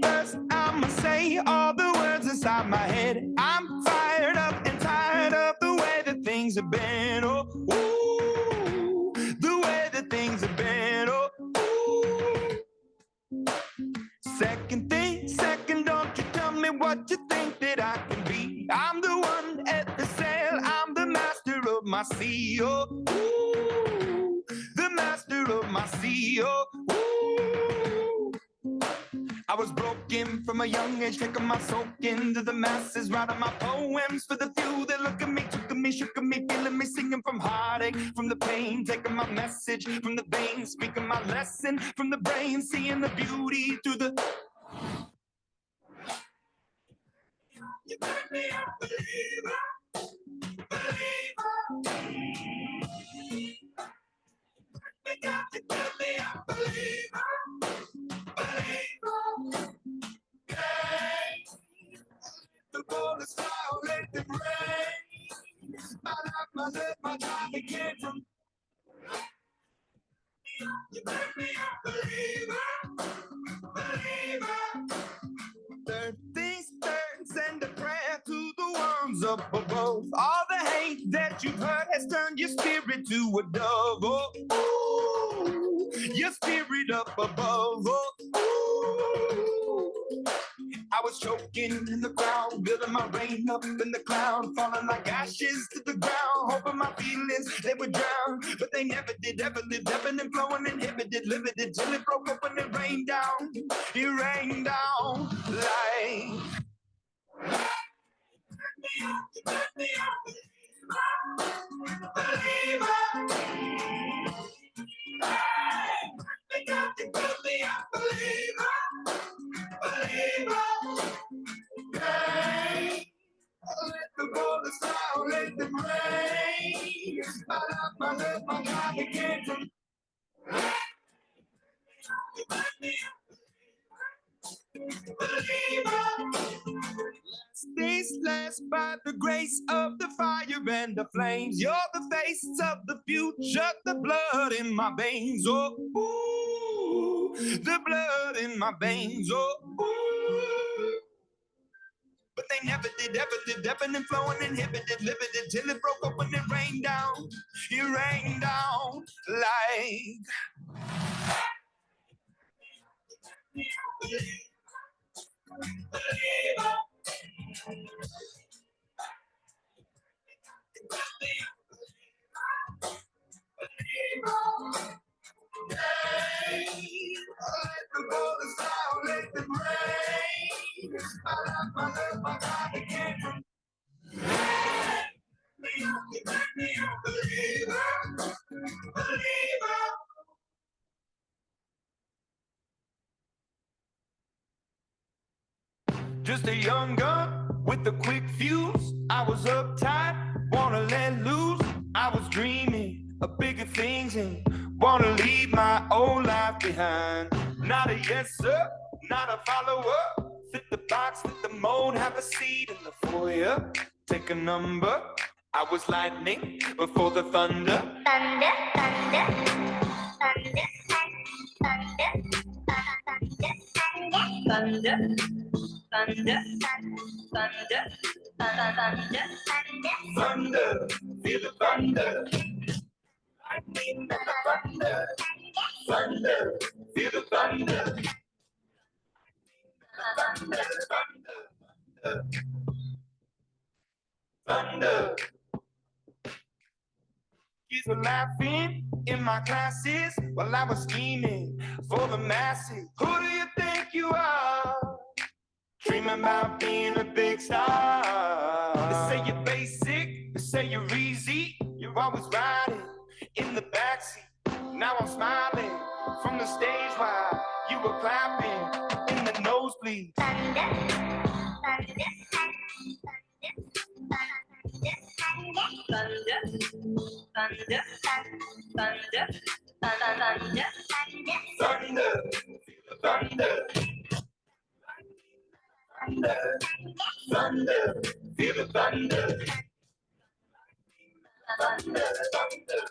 S7: first, I'ma say all the words inside my head. I'm fired up and tired of the way that things have been. Oh, ooh, the way that things have been. Oh, ooh. Second thing, second, don't you tell me what you think that I can be. I'm the one at the sail, I'm the master of my sea. Oh, ooh, the master of my sea. Oh, ooh. I was broken from a young age, taking my soak into the masses, writing my poems for the few that look at me, took at me, shook at me, feeling me, singing from heartache, from the pain, taking my message from the veins, speaking my lesson from the brain, seeing the beauty through the. You make me a believer, believer. You got to tell me a believer, believer. Hey, the ball is foul, let them rain. My life, my love, my time, it came from. You make me a believer, believer. Third things turns and a prayer to the ones up above. All the hate that you've heard has turned your spirit to a dove. Oh, ooh, your spirit up above. Oh, ooh. I was choking in the crowd, building my rain up in the cloud, falling like ashes to the ground, hoping my feelings they would drown, but they never did, ever lived, ebbing and flowing, inhibited, limited, till it broke open and rained down. It rained down like. The ball is down, let them rain. My love, my love, my God, it came from. These last by the grace of the fire and the flames. You're the face of the future, the blood in my veins. Oh, ooh, the blood in my veins. Oh, ooh. But they never did, ever lived, ebbing and flowing, inhibited, limited, till it broke open and rained down. It rained down like. The ball is down, let them rain. My love, my love, my God, it came from. Me a believer, believer. Just a young gun with a quick fuse. I was uptight, wanna let loose. I was dreaming of bigger things and wanna leave my old life behind. Not a yes sir, not a follower. Fit the box, fit the mold, have a seat in the foyer. Take a number. I was lightning before the thunder. Thunder, thunder, thunder, thunder, thunder, thunder. Thunder, thunder, thunder, thunder, feel the thunder. Lightning and the thunder, thunder, feel the thunder. Thunder, thunder, thunder. Kids were laughing in my classes while I was scheming for the masses. Who do you think you are? Dreaming about being a big star. They say you're basic, they say you're easy. You're always riding in the backseat. Now I'm smiling from the stage while you were clapping in the nosebleed. Thunder, thunder, thunder, thunder, thunder, thunder, thunder, thunder. Thunder, thunder, feel the thunder. Thunder, thunder.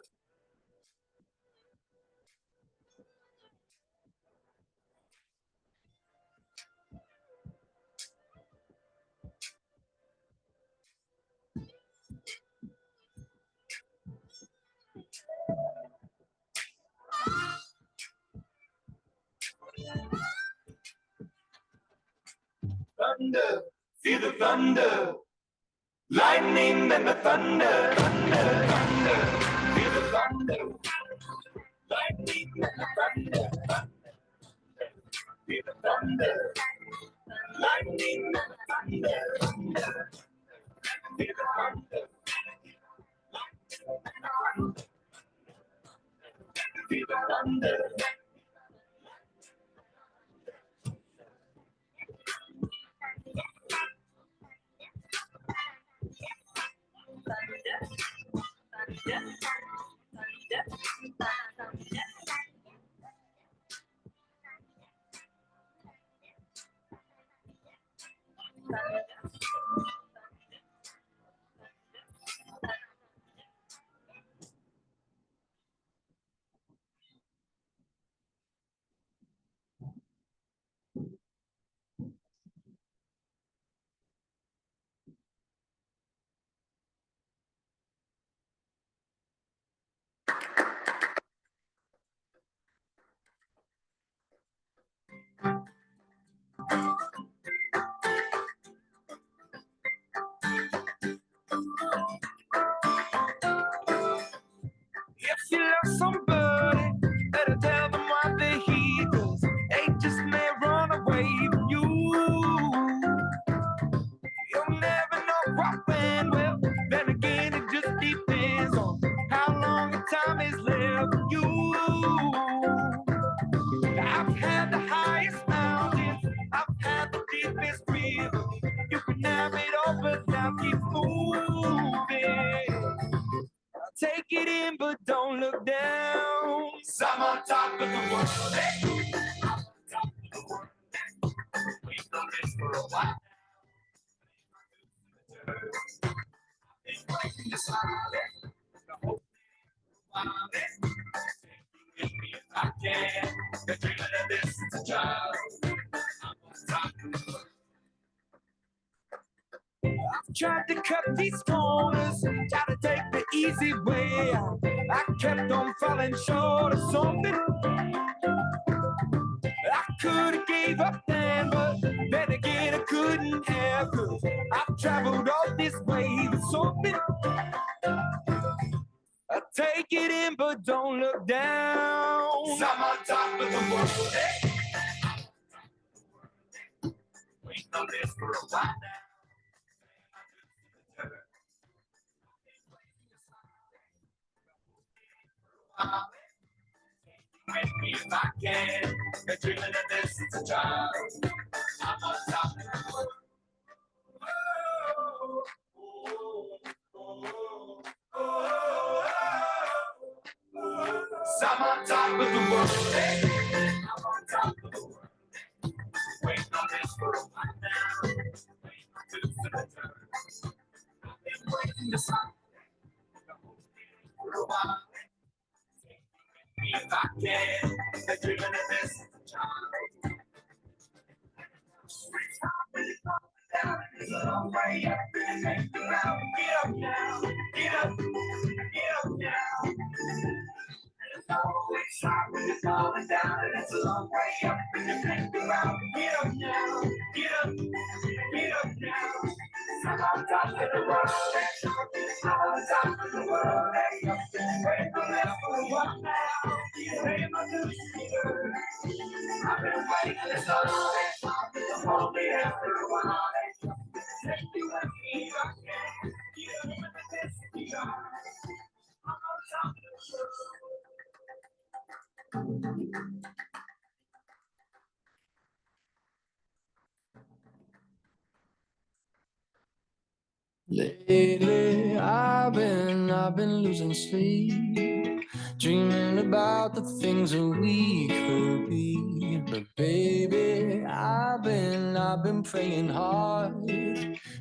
S7: thunder, feel the thunder. Lightning and the thunder, thunder, thunder, feel the thunder. Lightning and the thunder, thunder, feel the thunder. Lightning and the thunder, thunder, feel the thunder. Feel the thunder. If you love somebody, better tell them what they hear, 'cause they just may run away from you. You'll never know what when, well, then again, it just depends on how long the time is left for you. I've had the highest mountains, I've had the deepest river. You can have it all, but now keep moving. Take it in, but don't look down. 'Cause I'm on top of the world. Hey. I'm on top of the world. We've done this for a while. Been waiting to smile. The whole while. Give me if I can. Been dreaming of this since a child. I'm on top of the world. I've tried to cut these corners, tried to take the easy way out. I kept on falling short of something. I could have gave up then, but then again I couldn't have, 'cause I've traveled all this way with something. I take it in, but don't look down. 'Cause I'm on top of the world. Hey. We've done this for a while now. With me if I can. Been dreaming of this since a child. I'm on top of the world. Oh, oh, oh, oh, oh. So I'm on top of the world. Hey. I'm on top of the world. Waiting on this for a while now. Waiting on this to return. I've been waiting to sign. For a while. If I can, I'm dreaming of this as a child. It's a long way up and make the round. Get up now, get up, get up now. It's always hard when it's falling down, and it's a long way up and make the round. Get up now, get up, get up now. I'm on top of the world. I'm on top of the world. Wait for this for a while now. Hey, my new speaker. I've been waiting this long. I'm only after a while. Take you with me, I can. Get up with this speaker. I'm on top of the world.
S10: Lately, I've been losing sleep, dreaming about the things that we could be. But baby, I've been praying hard.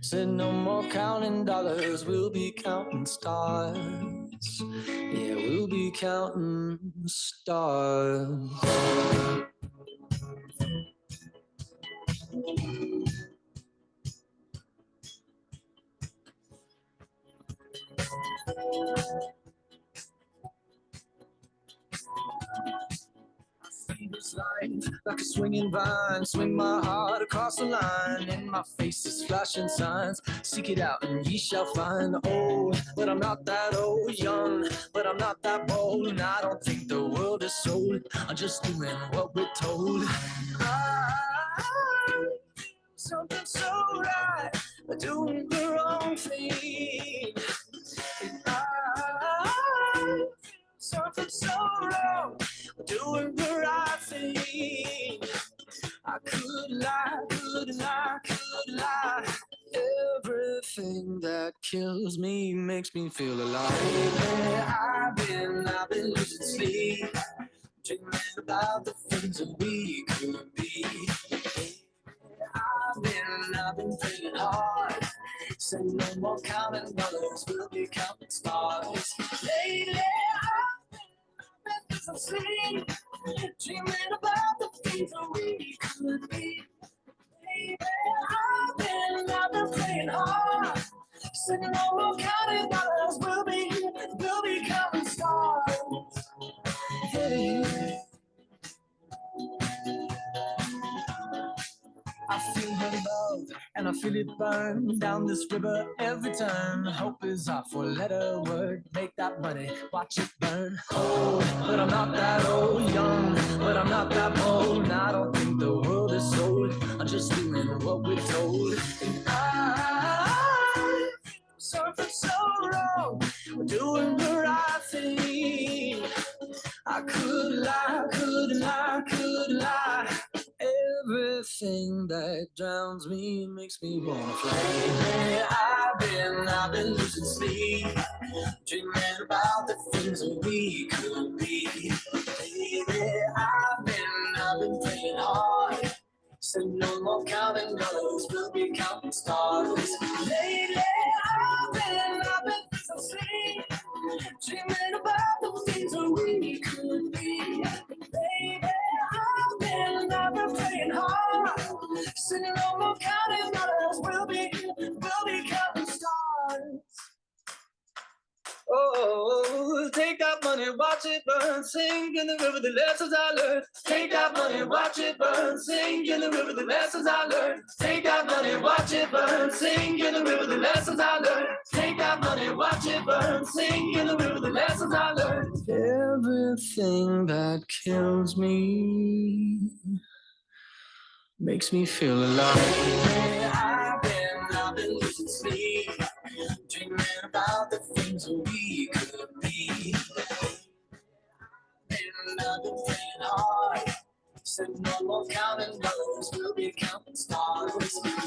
S10: Said no more counting dollars, we'll be counting stars. Yeah, we'll be counting stars. this life like a swinging vine. Swing my heart across the line. In my face is flashing signs. Seek it out and ye shall find. Old, but I'm not that old. Young, but I'm not that bold. And I don't think the world is sold. I'm just doing what we're told. Something so right, doing the wrong thing. Something so wrong, doing the right thing. I could lie, could lie, could lie. Everything that kills me makes me feel alive. I've been losing sleep, dreaming about the things that we could be. I've been praying hard. Said no more counting dollars, we'll be counting stars. Lately, I've been losing sleep, dreaming about the things that we could be. Baby, I've been praying hard. Said no more counting dollars, we'll be counting stars. Hey. I feel the love and I feel it burn down this river every turn. Hope is our four-letter word. Make that money, watch it burn. Old, but I'm not that old. Young, but I'm not that bold. And I don't think the world is sold. I'm just doing what we're told. And I something so wrong. We're doing the right thing. I could lie, could lie, could lie. Everything that drowns me makes me wanna fly. Hey, I've been losing sleep, dreaming about the things that we could be. Baby, I've been praying hard. Said no more counting dollars, we'll be counting stars. Lately, I've been losing sleep, dreaming about the things that we could be. Baby, I've been praying hard. Said no more counting dollars, we'll be counting stars. Oh, take that money, watch it burn, sing in the river the lessons I learned. Take that money, watch it burn, sing in the river the lessons I learned. Take that money, watch it burn, sing in the river the lessons I learned. Take that money, watch it burn, sing in the river the lessons I learned. Everything that kills me makes me feel alive. I've been losing sleep, dreaming about the things that we could be. I've been praying hard. Said no more counting dollars, we'll be counting stars.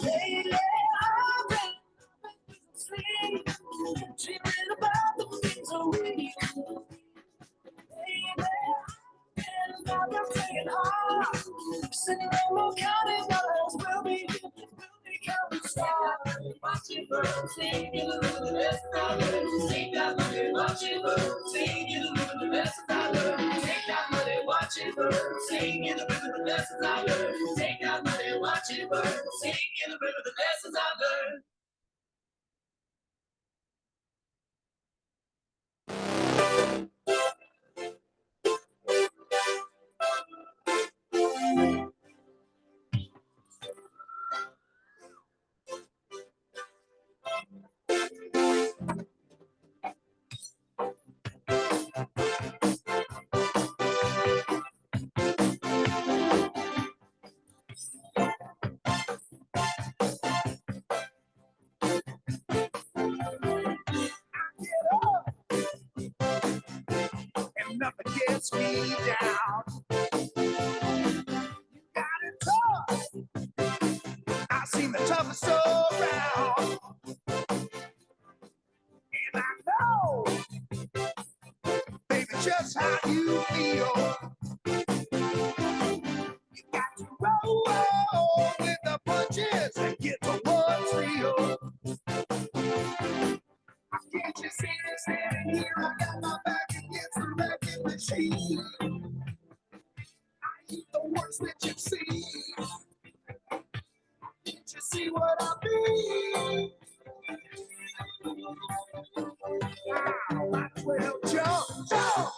S10: Lately, I've been losing sleep, dreaming about the things that we could be. Baby, I've been praying hard. Said no more counting dollars, we'll be counting stars. Watch it burn, sing in the river the lessons I learned. Take that money, watch it burn, sing in the river the lessons I learned. Take that money, watch it burn, sing in the river the lessons I learned. Take that money, watch it burn, sing in the river the lessons I learned. And nothing gets me down. You got it tough. I seen the toughest around. And I know, baby, just how you feel. You got to roll with the punches and get to what's real. Can't you see this standing here? I got my back against the wrecking machine. I eat the worst that you've seen. Can't you see what I mean? Might as well jump, jump.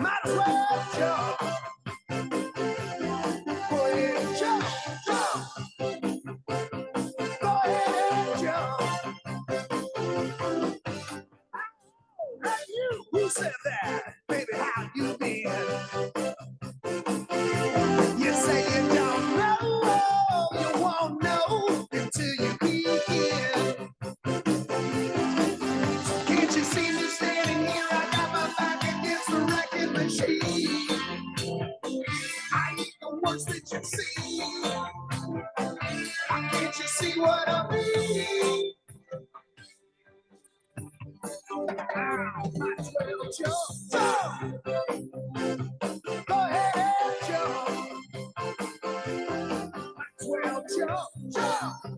S10: Might as well jump.
S7: See, can't you see what I mean? Might as well jump, jump. Go ahead, jump. Might as well jump, jump.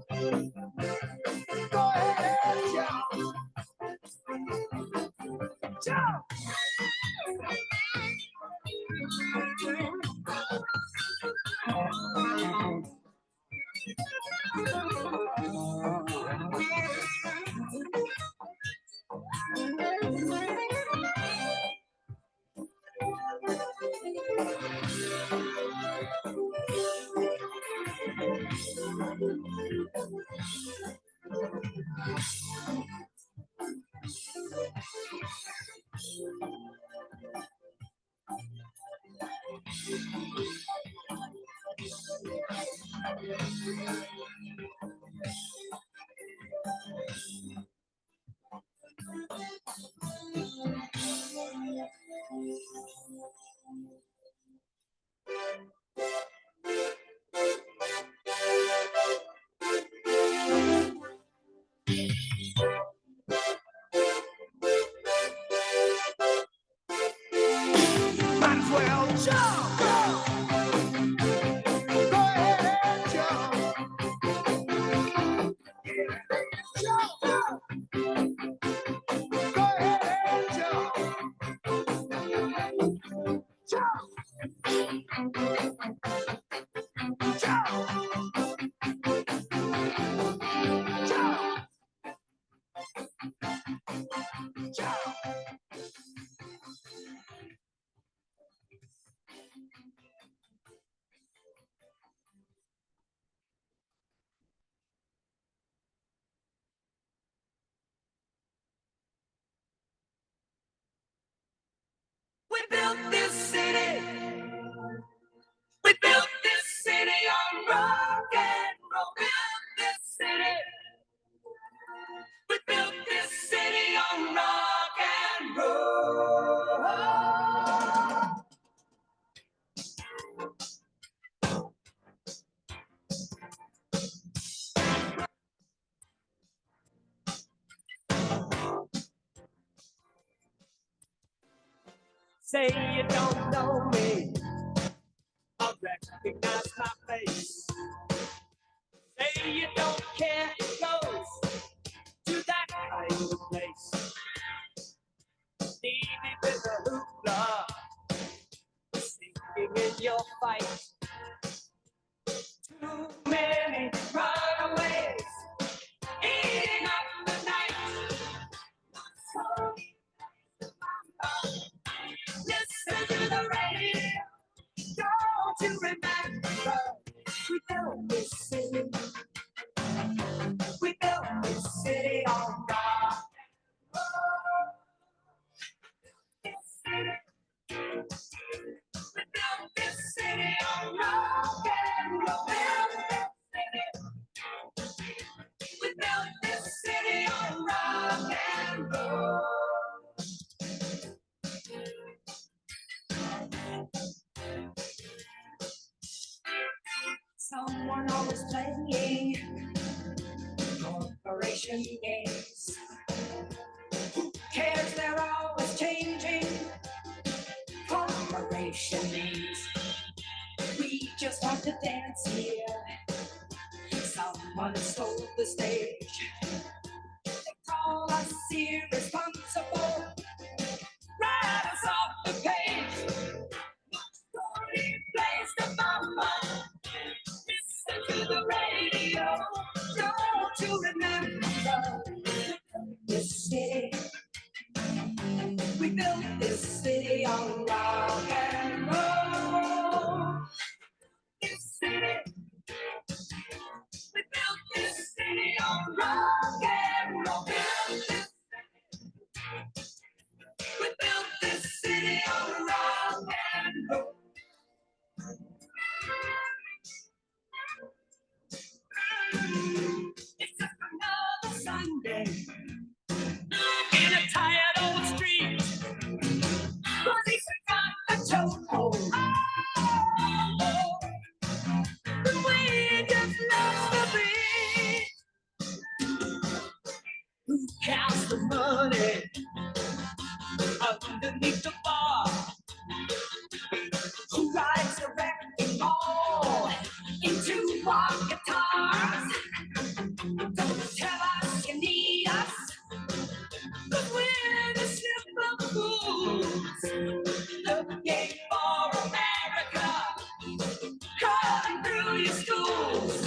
S7: Go ahead, jump. Jump. Might as well jump. Go ahead, jump. Jump. Go ahead, jump. Jump. Jump. Jump. We built this city. We built this city on rock and roll. Built this city. We built this city on rock and roll. Say you don't know me, I'll recognize my face. Say you don't care, it goes to that kind of place. Knee deep in the hoopla, sinking in your fight. Too many runaways, eating up the night. Listen to the radio, don't you remember? We built this city. We built this city on rock. We built this city on rock and roll. We built this city on rock and roll. Someone always playing corporation games. Who cares? They're always changing. Corporation names. We just want to dance here. Someone stole the stage. They call us irresponsible. Write us off the page. Story plays the mama. Listen to the radio. Don't you remember this city? We built this city on rock and roll. This city. We built this city on rock and roll. We built this city on rock and roll. It's just another Sunday in a tired old street. Police got a chokehold.
S10: underneath the bar. Who rides a wrecking ball into rock guitars? Don't tell us you need us, 'cause we're the simple fools looking for America, crawling through your schools.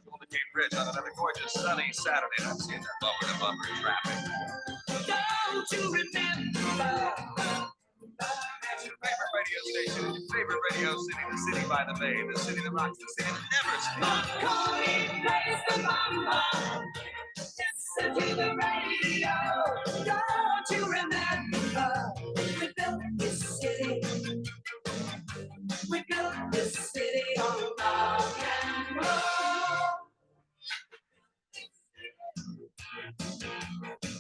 S9: Golden Gate Bridge on another gorgeous sunny Saturday. I'm seeing that bumper to bumper traffic.
S10: Don't you remember?
S9: It's your favorite radio station, your favorite radio city, the city by the bay, the city that rocks, the city that never sleeps.
S10: Calling plays the mama. Listen to the radio. Don't you remember? We built this city. We built this city on rock and roll.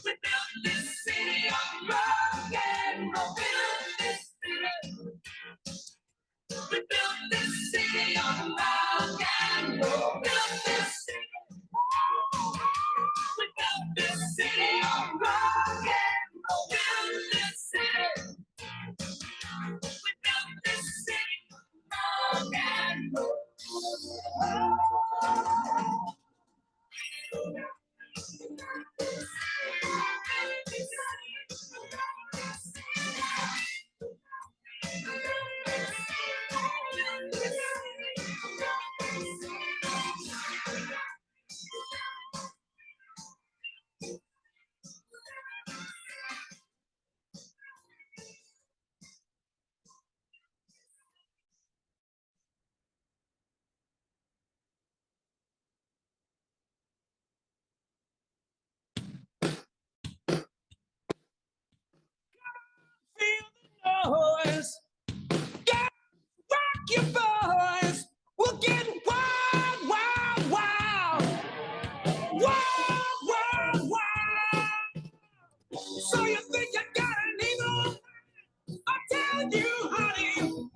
S10: We built this city on rock and roll. We built this city on rock and roll. Built this city. We built this city on rock and roll. Built this city. We built this city on rock and roll.
S7: Noise. Yeah, rock your boys. We'll get wild, wild, wild. Wild, wild, wild. So you think you got an eagle? I tell you, honey,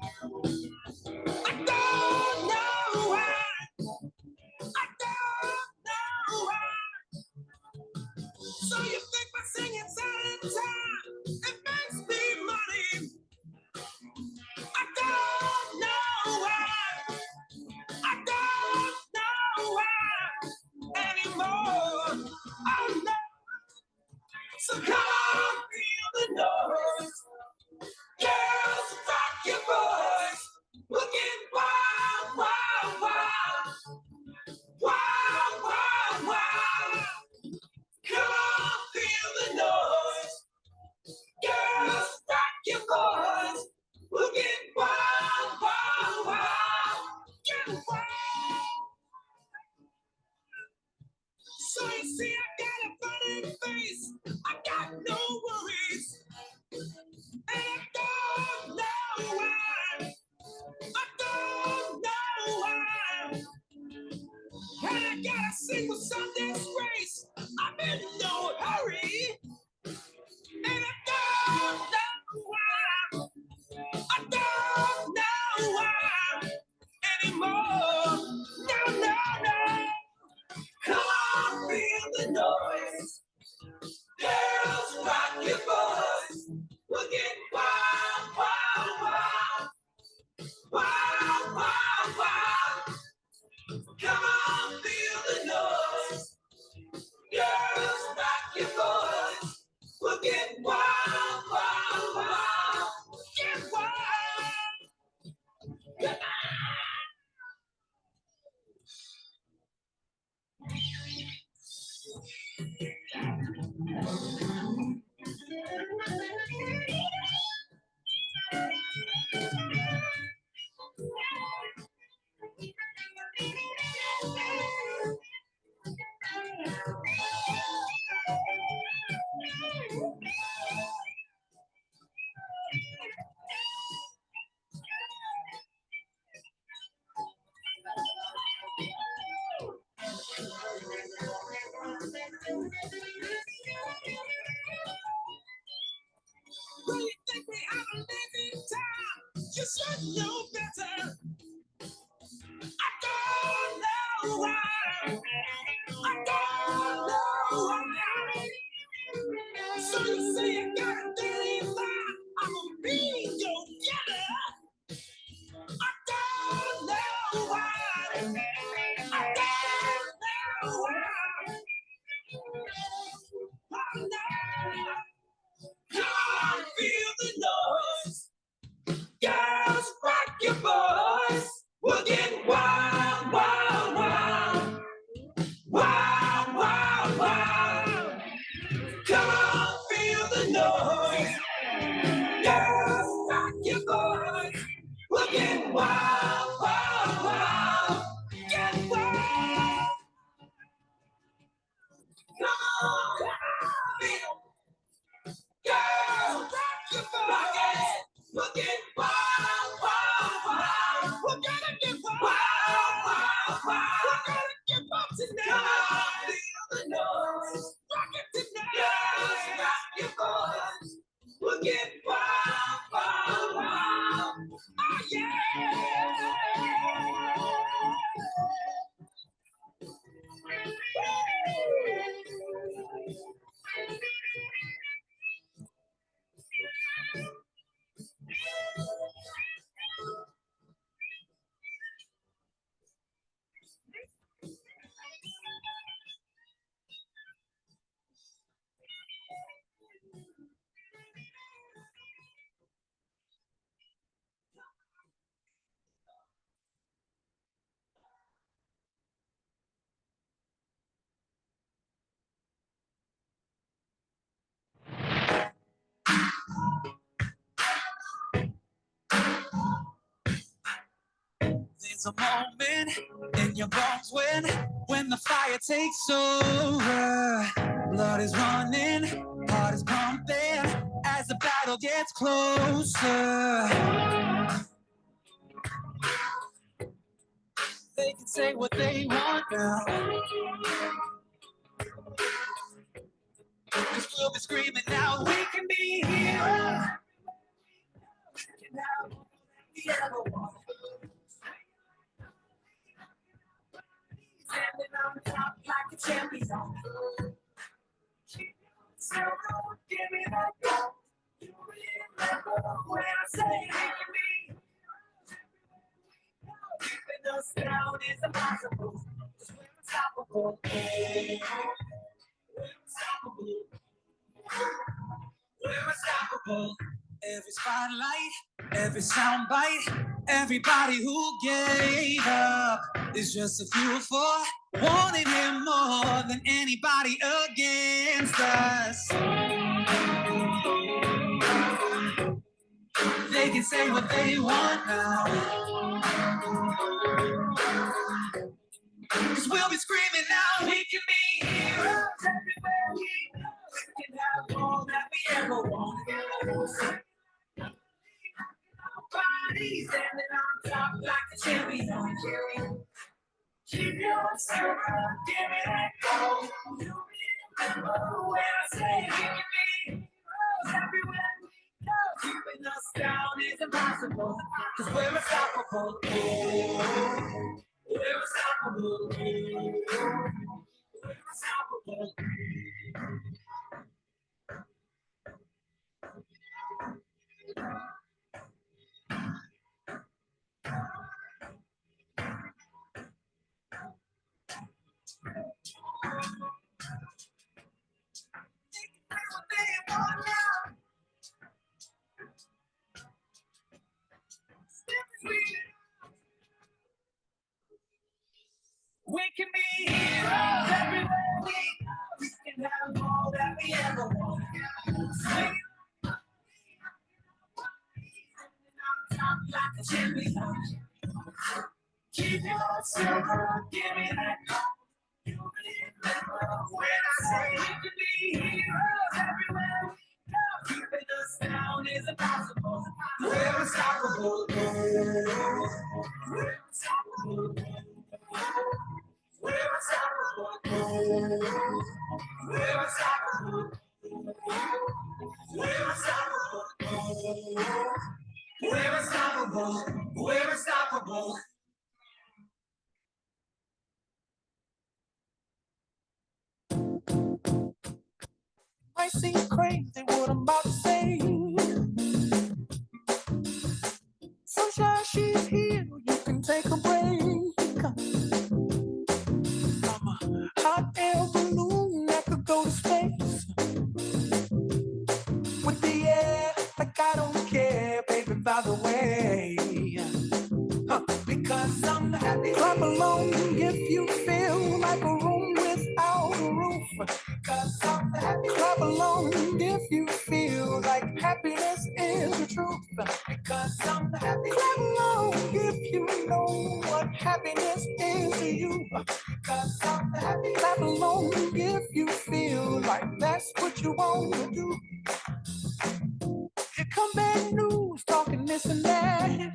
S7: I don't know why. I don't know why. So you think by singing silent time, it makes me money? I don't know why. I don't know why anymore. Oh no. So come on, feel the noise. Girls, rock your boys. We'll get wild, wild, wild. Wild, wild, wild. Come on, feel the noise. Girls, rock your boys. We'll get wild, wild, wild. Get wild. So you see, I got a funny face. I got no worries. And I don't know why. I don't know why. And I gotta sing with some disgrace. I'm in no hurry. And I don't know why. I don't know why anymore. No, no, no. Come on, feel the noise. Girls, rock your boys. We'll get wild, wild, wild. Wild, wild, wild. Come on, feel the noise. Girls, rock your boys. We'll get wild, wild, wild. Get wild. Get Well, you think we have a living time? You should know better. I don't know why. I don't know why. So you say you gotta do Feel the noise. Girls, rock your boys. We're getting wild, wild, wild. Wild, wild, wild. Come on, feel the noise. Girls, rock your boys. We're getting wild, wild, wild. Get wild. Come on, feel. Girls, rock your boys. We're getting wild, wild, wild. We're gonna get wild, wild, wild. We're gonna get wild tonight. Feel the noise. Rock it tonight. Girls, rock your boys. We're getting wild, wild, wild. Oh
S10: There's a moment in your bones when the fire takes over. Blood is running, heart is pumping as the battle gets closer. They can say what they want now, 'cause we'll be screaming now. We can be heroes. We can have all that we ever want. Standing on top like a champion. So give me that go. You remember when I say it can be. Keeping us down is impossible. 'Cause we're unstoppable. We're unstoppable. We're unstoppable. Every spotlight, every soundbite, everybody who gave up is just a fuel for wanting him more than anybody against us. They can say what they want now, 'cause we'll be screaming now. We can be heroes everywhere we go. We can have all that we ever want. Body standing on top like a champion. Keep your silver, give me that gold. You remember when I say we can be heroes everywhere we go. Keeping us down is impossible, 'cause we're unstoppable. We're unstoppable. We're unstoppable. We can be heroes everywhere we go. We can have all that we ever want. Swing on top like a champion. Keep your silver, give me that gold. You remember when I say we can be heroes everywhere we go. Keeping us down is impossible. We're unstoppable. We're unstoppable. We're unstoppable. We're unstoppable. We're unstoppable. We're unstoppable. We're unstoppable. Might seem crazy what I'm about to say. Sunshine, she's here. You can take a break. Clap along if you feel like a room without a roof. Clap along if you feel like happiness is the truth. Clap along if you know what happiness is to you. Clap along if you feel like that's what you want to do. Here come bad news, talking this and that.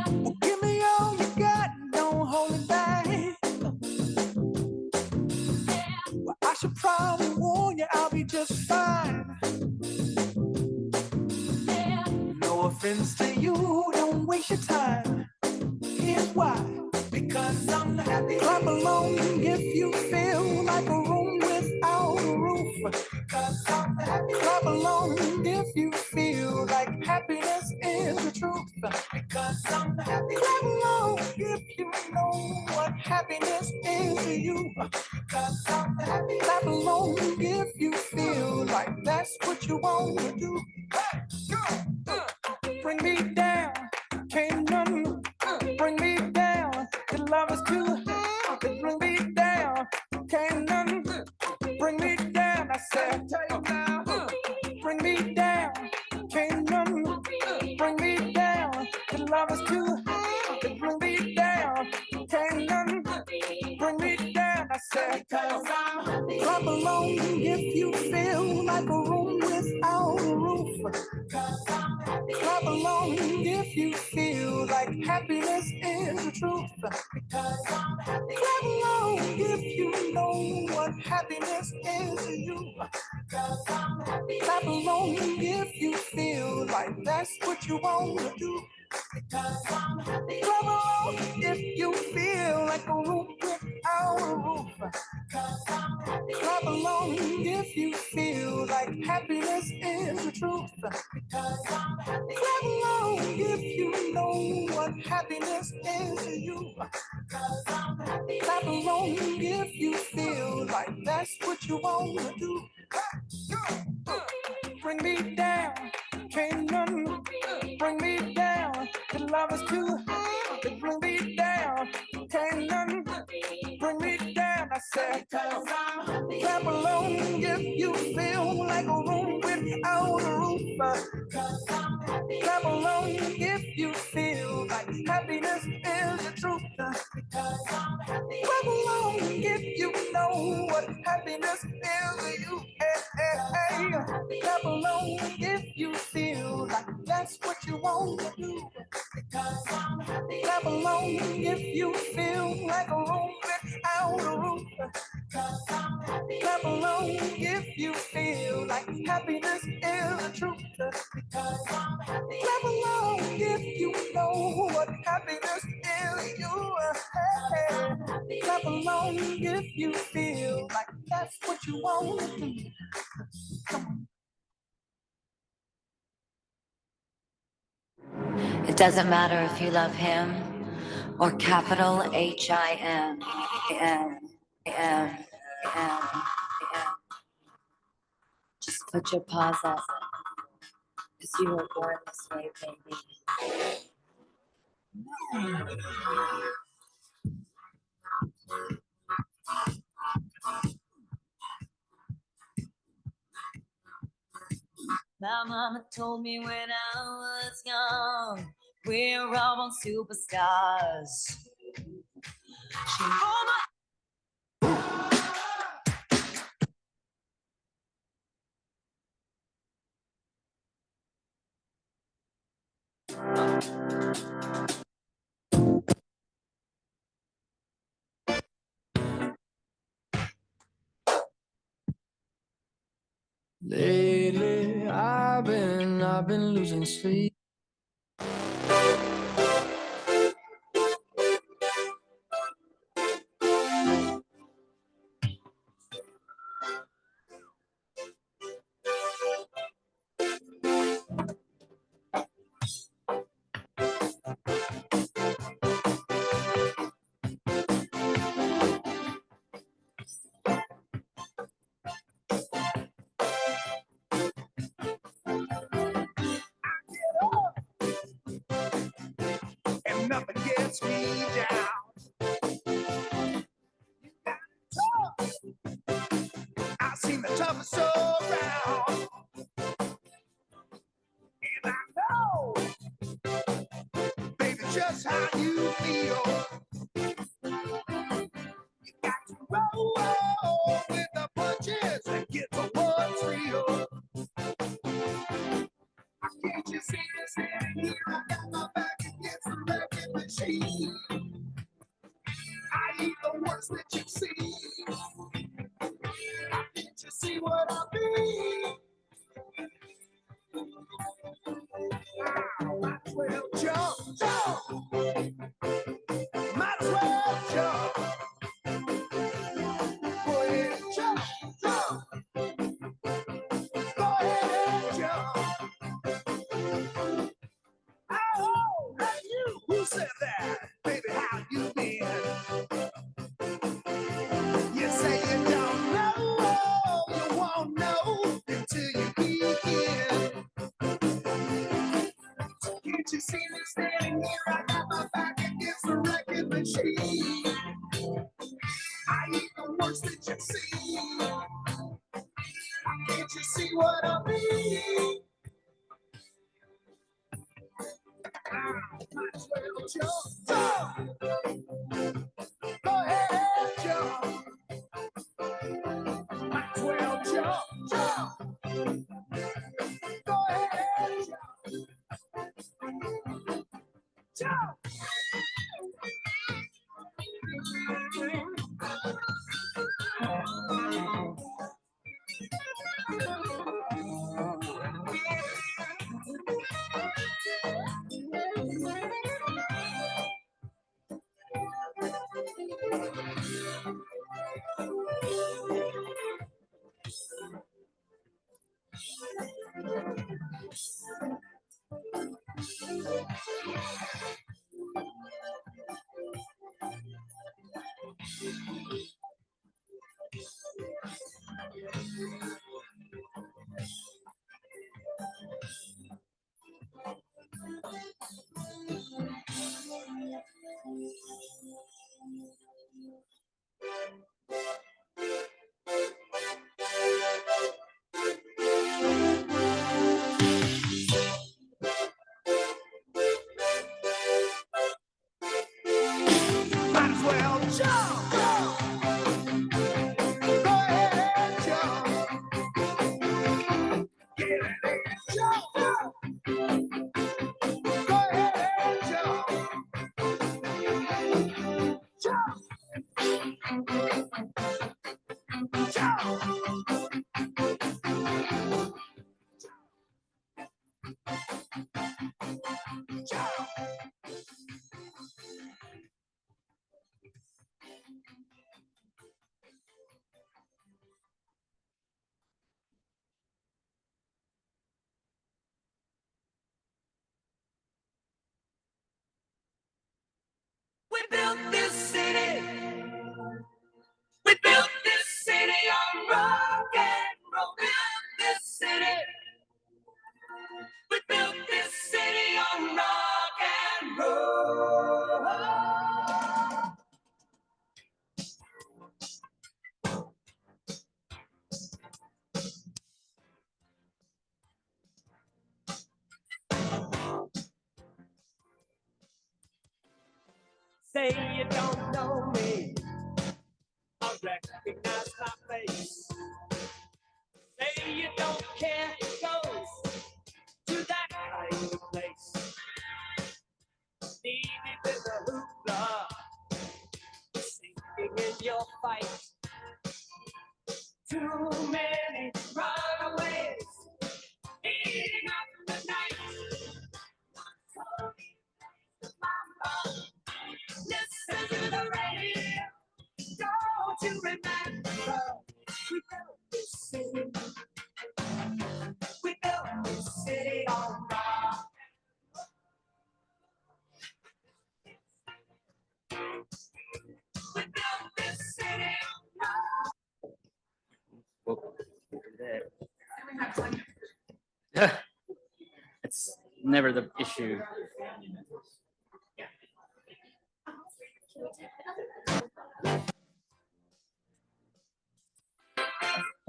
S10: Well, give me all you got, don't hold it back. Well, I should probably warn you, I'll be just fine. No offense to you, don't waste your time. Here's why. Because I'm happy. Clap along if you feel like a room without a roof. Because I'm happy. Clap along if you feel like happiness is the truth. Because I'm happy. Clap along if you know what happiness is to you. Because I'm happy. Clap along if you feel like that's what you want to do. Hey, go, bring me down, can't none bring me down. The love is too high, bring me down, can't none bring me down. I said, bring me down, can't none bring me down. The love is too high, bring me down, can't none bring me down. I said, clap along if you feel like a room without a roof. Clap along if you feel like happiness is the truth. Clap along if you know what happiness is to you. Clap along if you feel like that's what you want to do. Clap along if you feel like a room without a roof. Clap along if you feel like happiness is the truth. Clap along if you know what happiness is to you. Clap along if you feel like that's what you want to do. Bring me down, can't none bring me down. The love is too high, bring me down, can't none bring me down. I said, clap along if you feel like a room without a roof. Clap along if you feel like happiness is the truth. Clap along if you know what happiness is to you. Hey, hey. Clap along if you feel like that's what you want to do. Clap along if you feel like a room without a roof. Clap along if you feel like happiness is the truth. Clap along if you know what happiness is to you. Hey, clap along if you feel like that's what you want to do.
S3: It doesn't matter if you love him or capital H-I-M. Just put your paws up, because you were born this way, baby. My mama told me when I was young, we're all on superstars. She rolled my
S10: Lately, I've been losing sleep.
S7: gets me down. I've seen the toughest around. And I know, baby, just how you feel. You got to roll with the punches and get to what's real. Can't you see this standing here? I got my back against the wrecking machine. I eat the worst that you see. Can't you see what I mean? Might as well jump, jump. Might as well jump. Go ahead and jump, jump. Go ahead and jump. Oh, hey you, who said that? Baby, how you been? You say you don't know, you won't know until you begin. Can't you see me standing here? I got my back against the wrecking machine. I eat the worst that you see. Can't you see what I mean? Might as well jump, jump. Go ahead, jump. Might as well jump, jump. Go ahead, jump. Jump. Might as well jump, jump. Go ahead and jump. Get in there and jump, jump. Go ahead and jump. Jump. Jump. Jump. We built this city. We built this city on rock and roll. Built this city. We built this city on rock and roll. Say you don't know me, I recognize my face. Say you don't care who goes to that kind of place. Needy with a hoopla, sinking in your fight. Too many runaways, eating up the night. Mama, listen to the radio. Don't you remember? We built this city. We built this city on rock. We built this city on rock.
S1: Well, that- It's never the issue.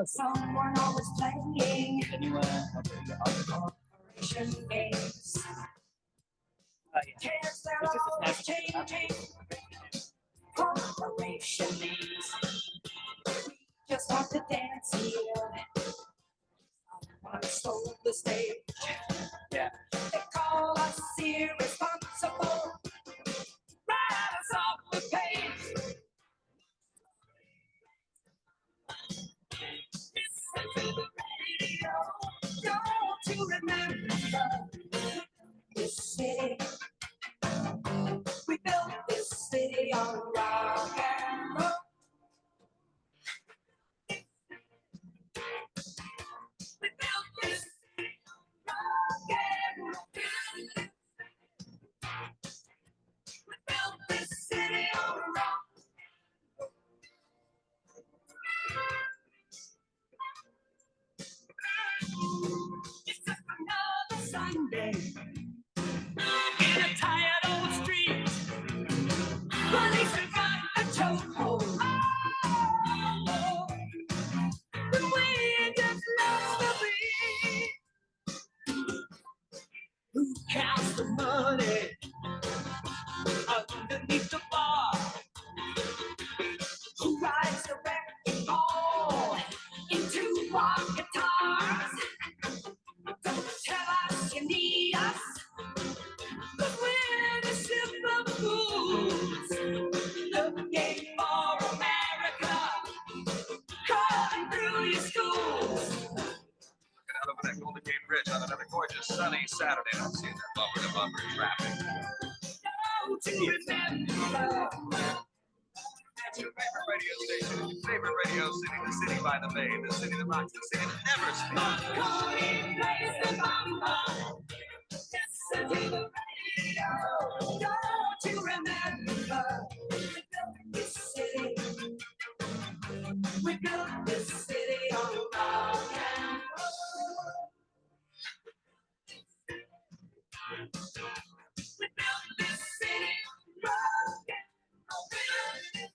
S3: Someone always playing operation games. Cares they're always changing. Corporation names. Just want to dance here. Someone stole the stage. Yeah. They call us irresponsible. Write us off the page. Listen to the radio. Don't you remember this city? We built this city on rock and roll. We built this city on rock and roll. We built this city on rock. It's just another Sunday in a tired old street. Police have got a chokehold. Oh, the wind just lost the beat. Who counts the money underneath the bar? Who rides the wrecking ball into our guitars? Don't tell us you need us, but we're the simple fools looking for America, calling through your schools.
S9: Looking out over that Golden Gate Bridge on another gorgeous sunny Saturday. I'm seeing that bumper to bumper traffic.
S3: Don't you remember?
S9: That's your favorite radio station, favorite radio city, the city by the bay, the city that rocks, the city that never sleeps.
S3: Marconi plays the bamba. Listen to the radio. Don't you remember? We built this city. We built this city on rock and roll. We built this city on rock and roll.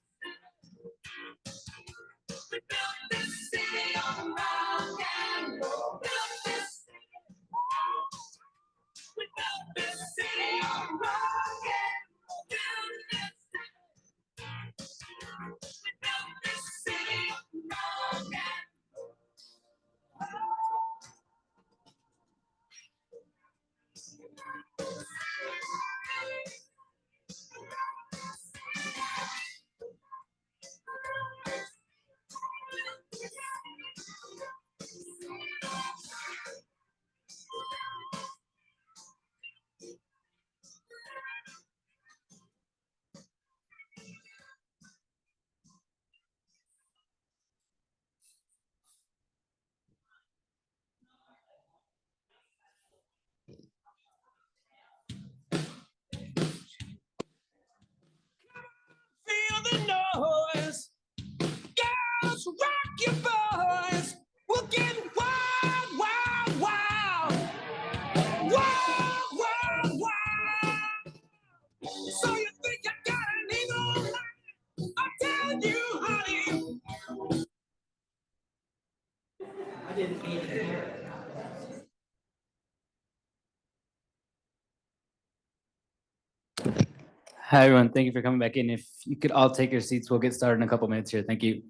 S3: We built this city on rock and roll. Built this city. We built this city on rock and roll. Built this city. We built this city on rock and feel the noise. Girls, rock your boys. We'll get wild, wild, wild. Wild, wild, wild. So you think you got an eagle? I'll tell you, honey.
S18: I didn't mean to hear it.
S1: Hi, everyone. Thank you for coming back in. If you could all take your seats, we'll get started in a couple minutes here. Thank you.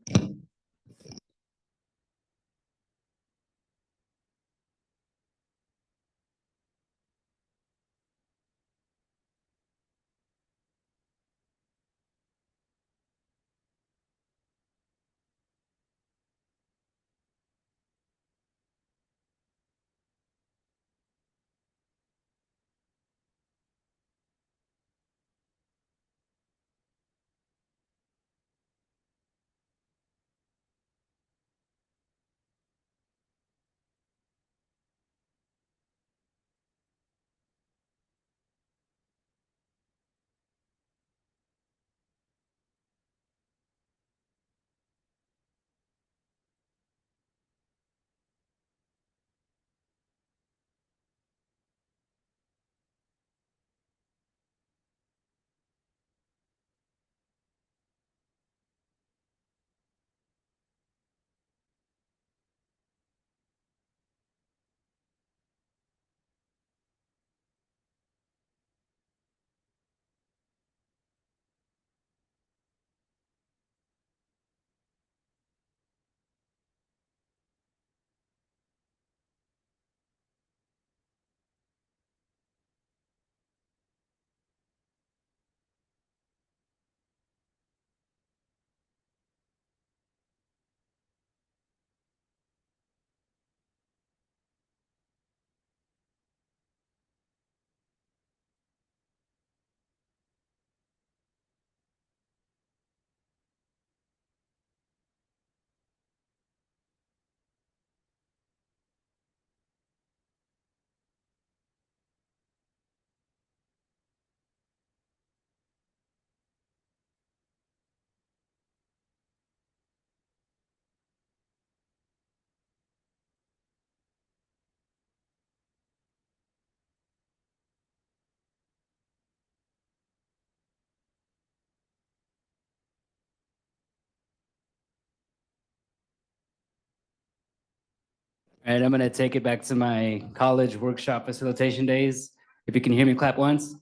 S1: All right, I'm gonna take it back to my college workshop facilitation days. If you can hear me, clap once.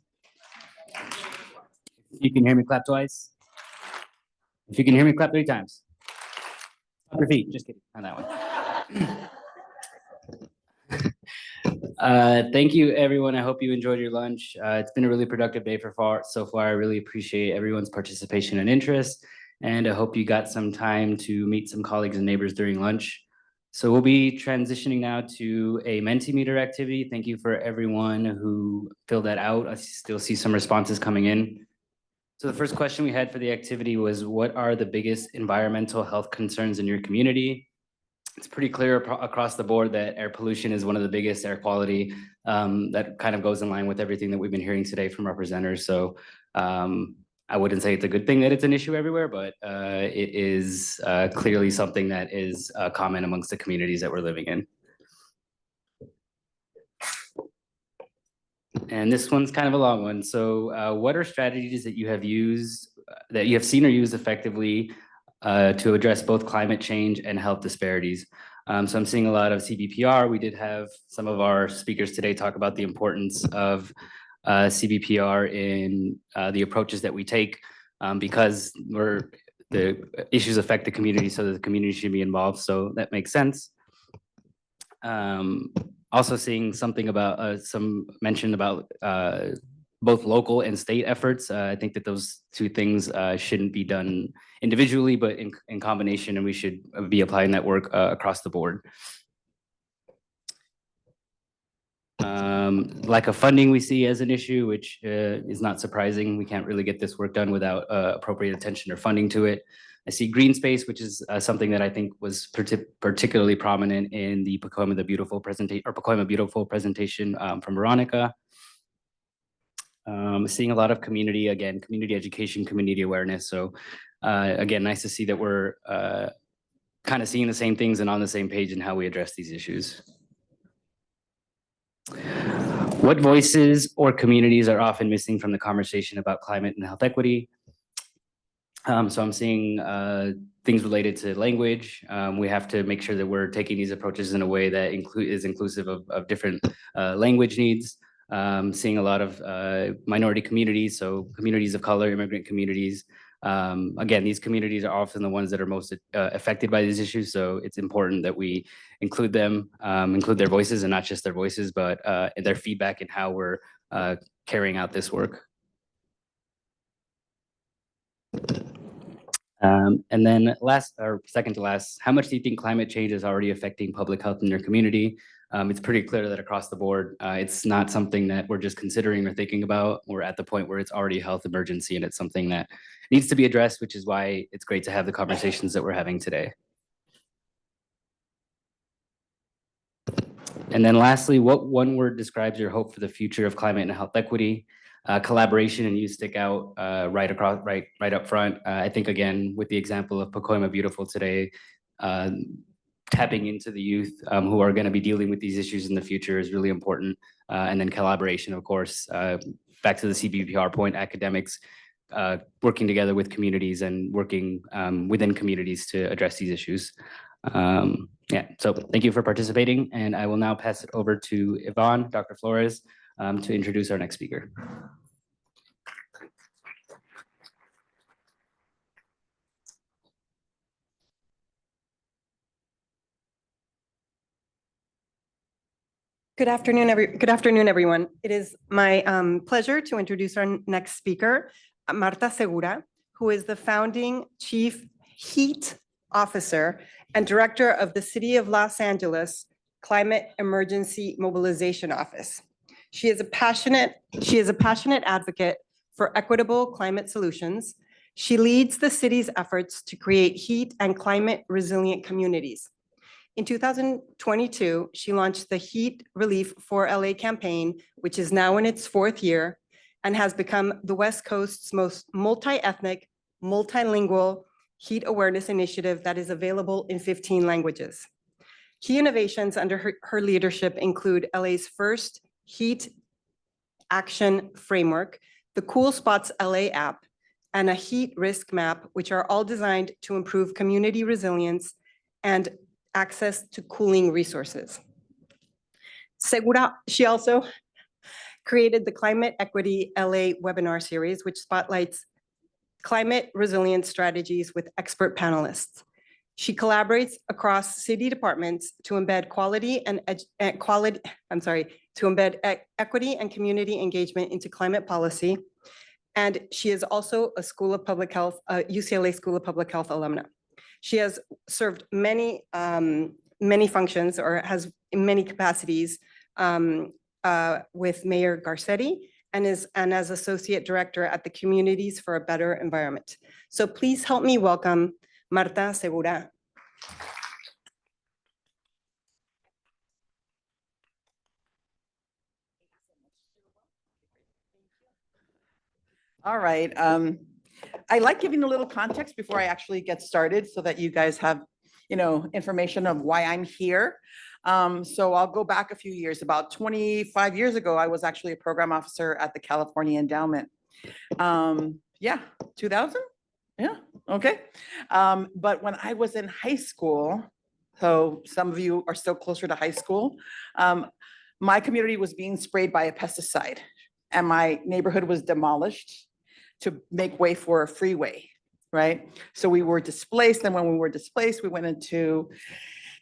S1: If you can hear me, clap twice. If you can hear me, clap 3 times. Stop your feet, just kidding, on that one. Thank you, everyone. I hope you enjoyed your lunch. It's been a really productive day so far. I really appreciate everyone's participation and interest, and I hope you got some time to meet some colleagues and neighbors during lunch. So we'll be transitioning now to a Mentimeter activity. Thank you for everyone who filled that out. I still see some responses coming in. So the first question we had for the activity was, what are the biggest environmental health concerns in your community? It's pretty clear across the board that air pollution is one of the biggest, air quality. That kind of goes in line with everything that we've been hearing today from our presenters. So I wouldn't say it's a good thing that it's an issue everywhere, but it is clearly something that is common amongst the communities that we're living in. And this one's kind of a long one. So what are strategies that you have used, that you have seen or used effectively to address both climate change and health disparities? So I'm seeing a lot of CBPR. We did have some of our speakers today talk about the importance of CBPR in the approaches that we take, because the issues affect the community, so the community should be involved. So that makes sense. Also seeing something about some mention about both local and state efforts. I think that those two things shouldn't be done individually, but in combination, and we should be applying that work across the board. Lack of funding we see as an issue, which is not surprising. We can't really get this work done without appropriate attention or funding to it. I see green space, which is something that I think was particularly prominent in the Pacoima the Beautiful presentation, or Pacoima Beautiful presentation from Veronica. Seeing a lot of community education, community awareness. So again, nice to see that we're kind of seeing the same things and on the same page in how we address these issues. What voices or communities are often missing from the conversation about climate and health equity? So I'm seeing things related to language. We have to make sure that we're taking these approaches in a way that is inclusive of different language needs. Seeing a lot of minority communities, so communities of color, immigrant communities. Again, these communities are often the ones that are most affected by these issues, so it's important that we include them, include their voices, and not just their voices, but their feedback in how we're carrying out this work. And then second to last, how much do you think climate change is already affecting public health in your community? It's pretty clear that across the board, it's not something that we're just considering or thinking about. We're at the point where it's already a health emergency, and it's something that needs to be addressed, which is why it's great to have the conversations that we're having today. And then lastly, what one word describes your hope for the future of climate and health equity? Collaboration, and you stick out right up front. I think, again, with the example of Pacoima Beautiful today, tapping into the youth who are going to be dealing with these issues in the future is really important. And then collaboration, of course, back to the CBPR point, academics working together with communities and working within communities to address these issues. Yeah, so thank you for participating, and I will now pass it over to Yvonne, Dr. Flores, to introduce our next speaker.
S2: Good afternoon, everyone. It is my pleasure to introduce our next speaker, Marta Segura, who is the founding Chief Heat Officer and Director of the City of Los Angeles Climate Emergency Mobilization Office. She is a passionate advocate for equitable climate solutions. She leads the city's efforts to create heat and climate resilient communities. In 2022, she launched the Heat Relief for LA campaign, which is now in its 4th year and has become the West Coast's most multi-ethnic, multilingual heat awareness initiative that is available in 15 languages. Key innovations under her leadership include LA's first heat action framework, the Cool Spots LA app, and a heat risk map, which are all designed to improve community resilience and access to cooling resources. Segura, she also created the Climate Equity LA webinar series, which spotlights climate resilience strategies with expert panelists. She collaborates across city departments to embed equity and community engagement into climate policy. And she is also a School of Public Health, UCLA School of Public Health alumna. She has served many functions or has in many capacities with Mayor Garcetti and as Associate Director at the Communities for a Better Environment. So please help me welcome Marta Segura.
S17: All right. I like giving a little context before I actually get started so that you guys have, information of why I'm here. So I'll go back a few years. About 25 years ago, I was actually a program officer at the California Endowment. 2000? Yeah, okay. But when I was in high school, so some of you are still closer to high school, my community was being sprayed by a pesticide and my neighborhood was demolished to make way for a freeway, right? So we were displaced, and when we were displaced, we went into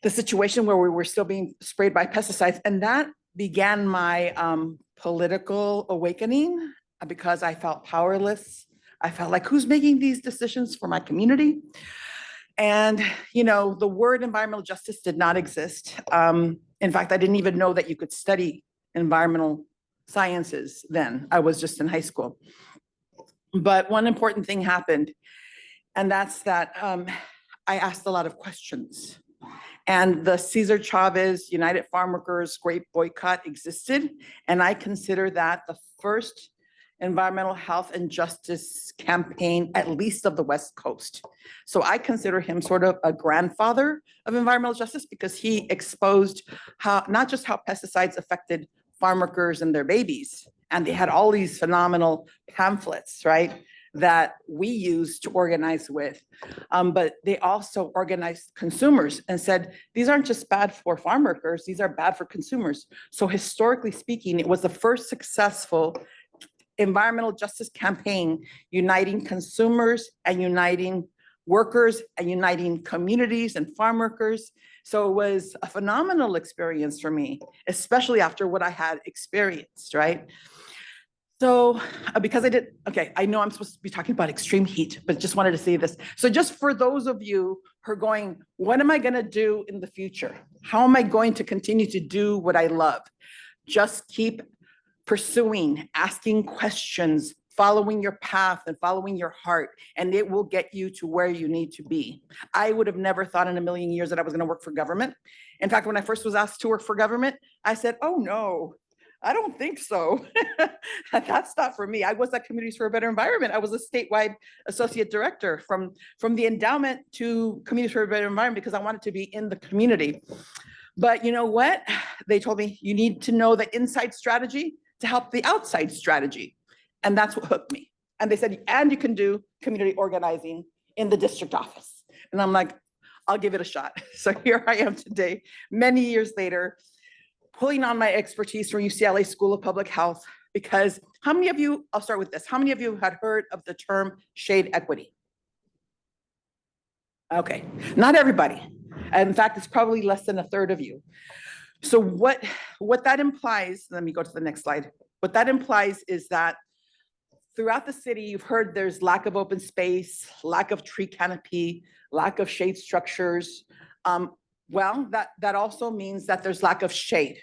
S17: the situation where we were still being sprayed by pesticides, and that began my political awakening because I felt powerless. I felt like, who's making these decisions for my community? And, the word environmental justice did not exist. In fact, I didn't even know that you could study environmental sciences then. I was just in high school. But one important thing happened, and that's that I asked a lot of questions. And the Cesar Chavez United Farm Workers Great Boycott existed, and I consider that the first environmental health and justice campaign, at least of the West Coast. So I consider him sort of a grandfather of environmental justice because he exposed not just how pesticides affected farm workers and their babies, and they had all these phenomenal pamphlets, right, that we used to organize with, but they also organized consumers and said, these aren't just bad for farm workers, these are bad for consumers. So historically speaking, it was the first successful environmental justice campaign uniting consumers and uniting workers and uniting communities and farm workers. So it was a phenomenal experience for me, especially after what I had experienced, right? So because I know I'm supposed to be talking about extreme heat, but just wanted to say this. So just for those of you who are going, what am I gonna do in the future? How am I going to continue to do what I love? Just keep pursuing, asking questions, following your path and following your heart, and it will get you to where you need to be. I would have never thought in a million years that I was gonna work for government. In fact, when I first was asked to work for government, I said, oh no, I don't think so. That's not for me. I was at Communities for a Better Environment. I was a statewide associate director from the endowment to Communities for a Better Environment because I wanted to be in the community. But you know what? They told me you need to know the inside strategy to help the outside strategy. And that's what hooked me. And they said, and you can do community organizing in the district office. And I'm like, I'll give it a shot. So here I am today, many years later, pulling on my expertise from UCLA School of Public Health, because how many of you, I'll start with this, how many of you had heard of the term shade equity? Okay, not everybody. In fact, it's probably less than a third of you. So what that implies, let me go to the next slide. What that implies is that throughout the city, you've heard there's lack of open space, lack of tree canopy, lack of shade structures. Well, that also means that there's lack of shade.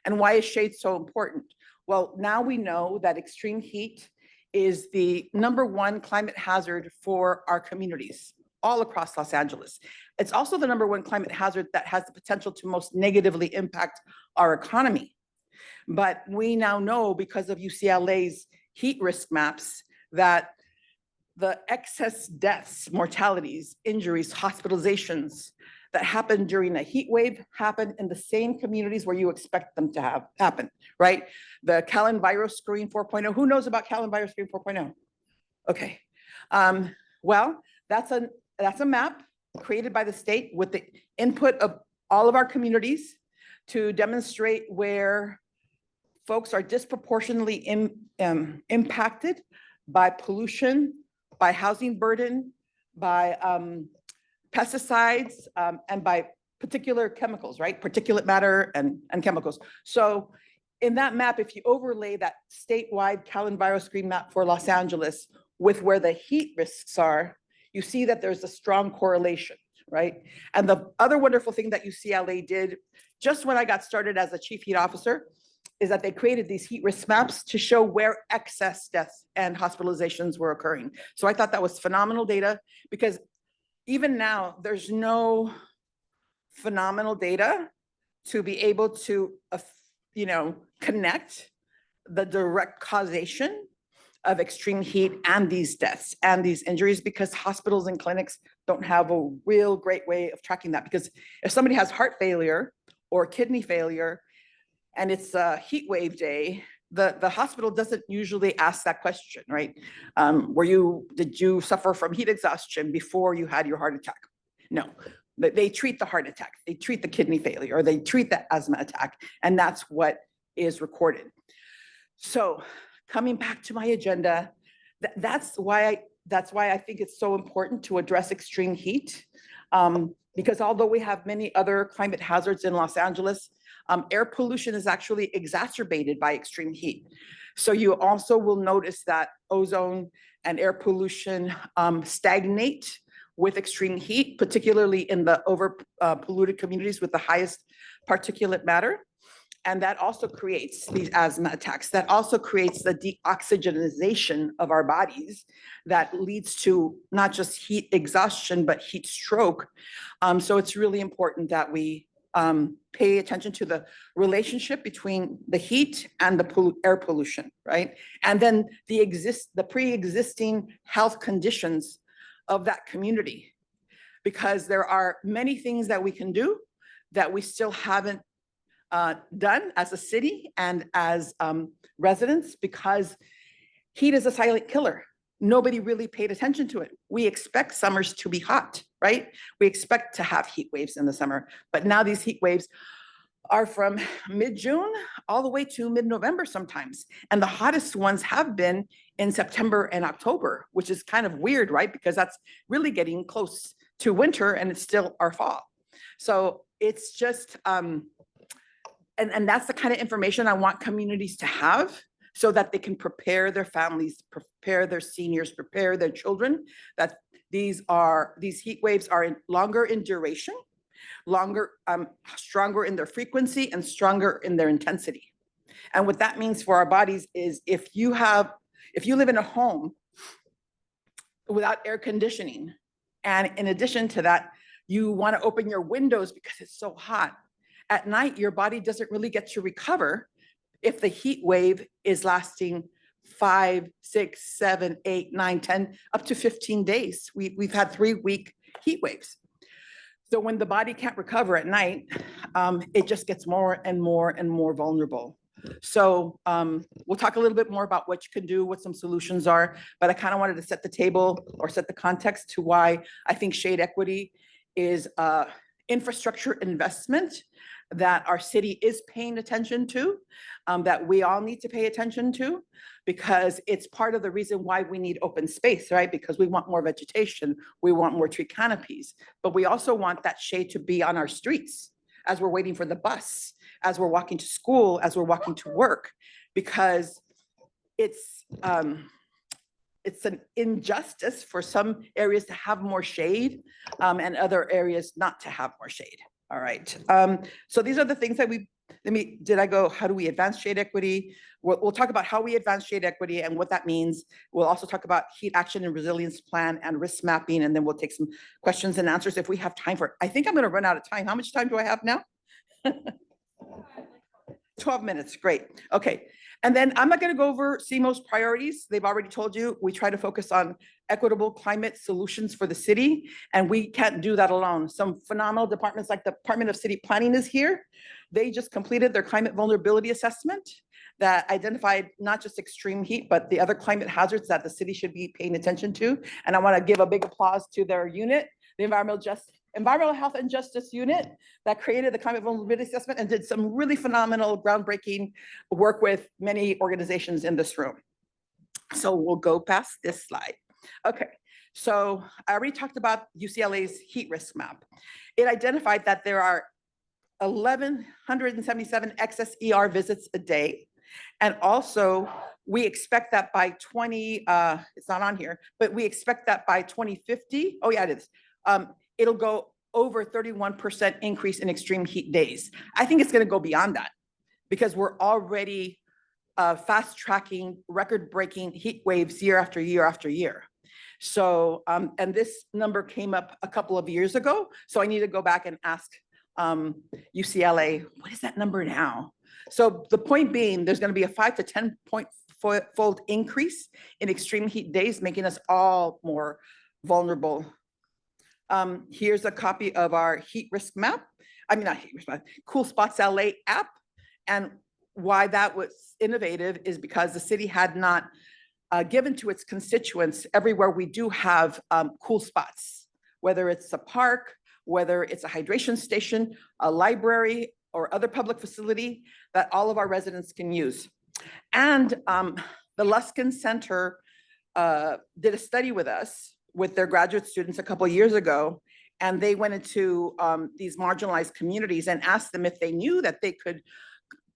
S17: And why is shade so important? Well, now we know that extreme heat is the #1 climate hazard for our communities all across Los Angeles. It's also the #1 climate hazard that has the potential to most negatively impact our economy. But we now know because of UCLA's heat risk maps that the excess deaths, mortalities, injuries, hospitalizations that happen during a heat wave happen in the same communities where you expect them to happen, right? The Cal-Enviro Screen 4.0, who knows about Cal-Enviro Screen 4.0? Okay, well, that's a map created by the state with the input of all of our communities to demonstrate where folks are disproportionately impacted by pollution, by housing burden, by pesticides, and by particular chemicals, right? Particulate matter and chemicals. So in that map, if you overlay that statewide CalEnviro map for Los Angeles with where the heat risks are, you see that there's a strong correlation, right? And the other wonderful thing that UCLA did just when I got started as a chief heat officer is that they created these heat risk maps to show where excess deaths and hospitalizations were occurring. So I thought that was phenomenal data because even now there's no phenomenal data to be able to, connect the direct causation of extreme heat and these deaths and these injuries, because hospitals and clinics don't have a real great way of tracking that. Because if somebody has heart failure or kidney failure and it's a heat wave day, the hospital doesn't usually ask that question, right? Did you suffer from heat exhaustion before you had your heart attack? No, they treat the heart attack, they treat the kidney failure, or they treat the asthma attack, and that's what is recorded. So coming back to my agenda, that's why I think it's so important to address extreme heat. Because although we have many other climate hazards in Los Angeles, air pollution is actually exacerbated by extreme heat. So you also will notice that ozone and air pollution stagnate with extreme heat, particularly in the polluted communities with the highest particulate matter. And that also creates these asthma attacks. That also creates the deoxygenization of our bodies that leads to not just heat exhaustion, but heat stroke. So it's really important that we pay attention to the relationship between the heat and the air pollution, right? And then the pre-existing health conditions of that community. Because there are many things that we can do that we still haven't done as a city and as residents, because heat is a silent killer. Nobody really paid attention to it. We expect summers to be hot, right? We expect to have heat waves in the summer, but now these heat waves are from mid-June all the way to mid-November sometimes. And the hottest ones have been in September and October, which is kind of weird, right? Because that's really getting close to winter and it's still our fall. So it's just, and that's the kind of information I want communities to have so that they can prepare their families, prepare their seniors, prepare their children, that these heat waves are longer in duration, stronger in their frequency and stronger in their intensity. And what that means for our bodies is if you live in a home without air conditioning, and in addition to that, you want to open your windows because it's so hot, at night, your body doesn't really get to recover if the heat wave is lasting 5, 6, 7, 8, 9, 10, up to 15 days. We've had 3-week heat waves. So when the body can't recover at night, it just gets more and more and more vulnerable. So we'll talk a little bit more about what you can do, what some solutions are, but I kind of wanted to set the table or set the context to why I think shade equity is infrastructure investment that our city is paying attention to, that we all need to pay attention to, because it's part of the reason why we need open space, right? Because we want more vegetation, we want more tree canopies, but we also want that shade to be on our streets as we're waiting for the bus, as we're walking to school, as we're walking to work, because it's an injustice for some areas to have more shade and other areas not to have more shade. All right. So these are the things that how do we advance shade equity? We'll talk about how we advance shade equity and what that means. We'll also talk about heat action and resilience plan and risk mapping, and then we'll take some questions and answers if we have time for it. I think I'm going to run out of time. How much time do I have now? 12 minutes, great. Okay. And then I'm not going to go over CMO's priorities. They've already told you, we try to focus on equitable climate solutions for the city, and we can't do that alone. Some phenomenal departments like the Department of City Planning is here. They just completed their climate vulnerability assessment that identified not just extreme heat, but the other climate hazards that the city should be paying attention to. And I want to give a big applause to their unit, the Environmental Justice Environmental Health and Justice Unit that created the climate vulnerability assessment and did some really phenomenal groundbreaking work with many organizations in this room. So we'll go past this slide. Okay, so I already talked about UCLA's heat risk map. It identified that there are 1,177 excess ER visits a day. And also we expect that by it's not on here, but we expect that by 2050, oh yeah, it is. It'll go over 31% increase in extreme heat days. I think it's gonna go beyond that because we're already fast tracking record-breaking heat waves year after year after year. So, and this number came up a couple of years ago. So I need to go back and ask UCLA, what is that number now? So the point being, there's gonna be a 5 to 10 fold increase in extreme heat days, making us all more vulnerable. Here's a copy of our heat risk map. I mean, not heat risk map, Cool Spots LA app. And why that was innovative is because the city had not given to its constituents everywhere we do have cool spots, whether it's a park, whether it's a hydration station, a library, or other public facility that all of our residents can use. And the Luskin Center did a study with us, with their graduate students a couple of years ago, and they went into these marginalized communities and asked them if they knew that they could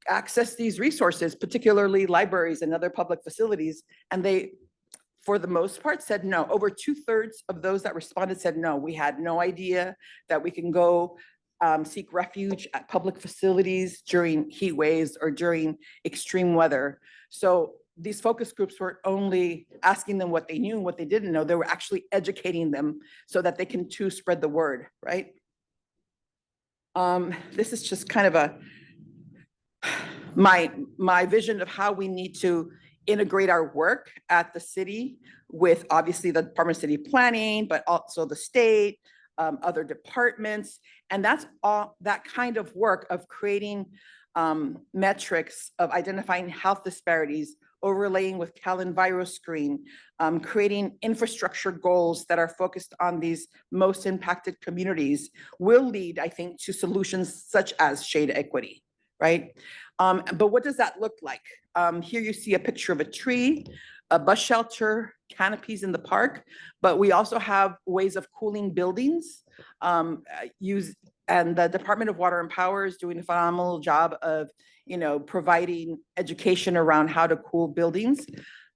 S17: access these resources, particularly libraries and other public facilities. And they, for the most part, said no. Over 2/3 of those that responded said no. We had no idea that we can go seek refuge at public facilities during heat waves or during extreme weather. So these focus groups weren't only asking them what they knew and what they didn't know, they were actually educating them so that they can too spread the word, right? This is just kind of my vision of how we need to integrate our work at the city with obviously the Department of City Planning, but also the state, other departments. And that's all that kind of work of creating metrics of identifying health disparities, overlaying with CalEnviroscreen, creating infrastructure goals that are focused on these most impacted communities will lead, I think, to solutions such as shade equity, right? But what does that look like? Here you see a picture of a tree, a bus shelter, canopies in the park, but we also have ways of cooling buildings. And the Department of Water and Power is doing a phenomenal job of, providing education around how to cool buildings.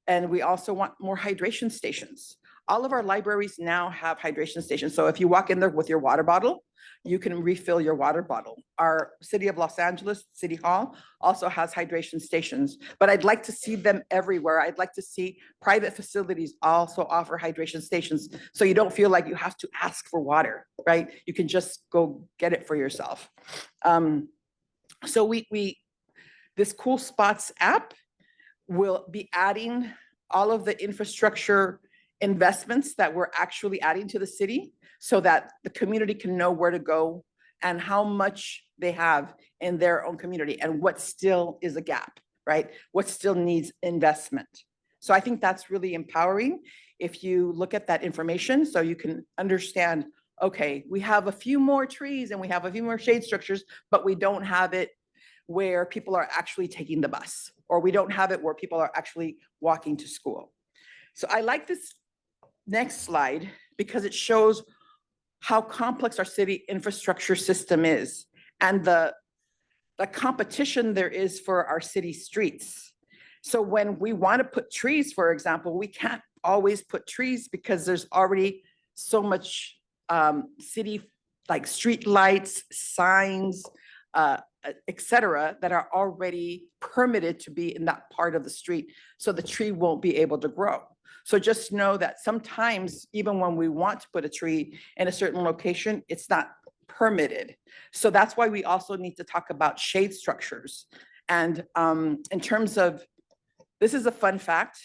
S17: And we also want more hydration stations. All of our libraries now have hydration stations. So if you walk in there with your water bottle, you can refill your water bottle. Our City of Los Angeles City Hall also has hydration stations, but I'd like to see them everywhere. I'd like to see private facilities also offer hydration stations, so you don't feel like you have to ask for water, right? You can just go get it for yourself. So this Cool Spots app will be adding all of the infrastructure investments that we're actually adding to the city so that the community can know where to go and how much they have in their own community and what still is a gap, right? What still needs investment. So I think that's really empowering if you look at that information so you can understand, okay, we have a few more trees and we have a few more shade structures, but we don't have it where people are actually taking the bus, or we don't have it where people are actually walking to school. So I like this next slide because it shows how complex our city infrastructure system is and the competition there is for our city streets. So when we want to put trees, for example, we can't always put trees because there's already so much city, like street lights, signs, et cetera, that are already permitted to be in that part of the street. So the tree won't be able to grow. So just know that sometimes, even when we want to put a tree in a certain location, it's not permitted. So that's why we also need to talk about shade structures. And in terms of, this is a fun fact.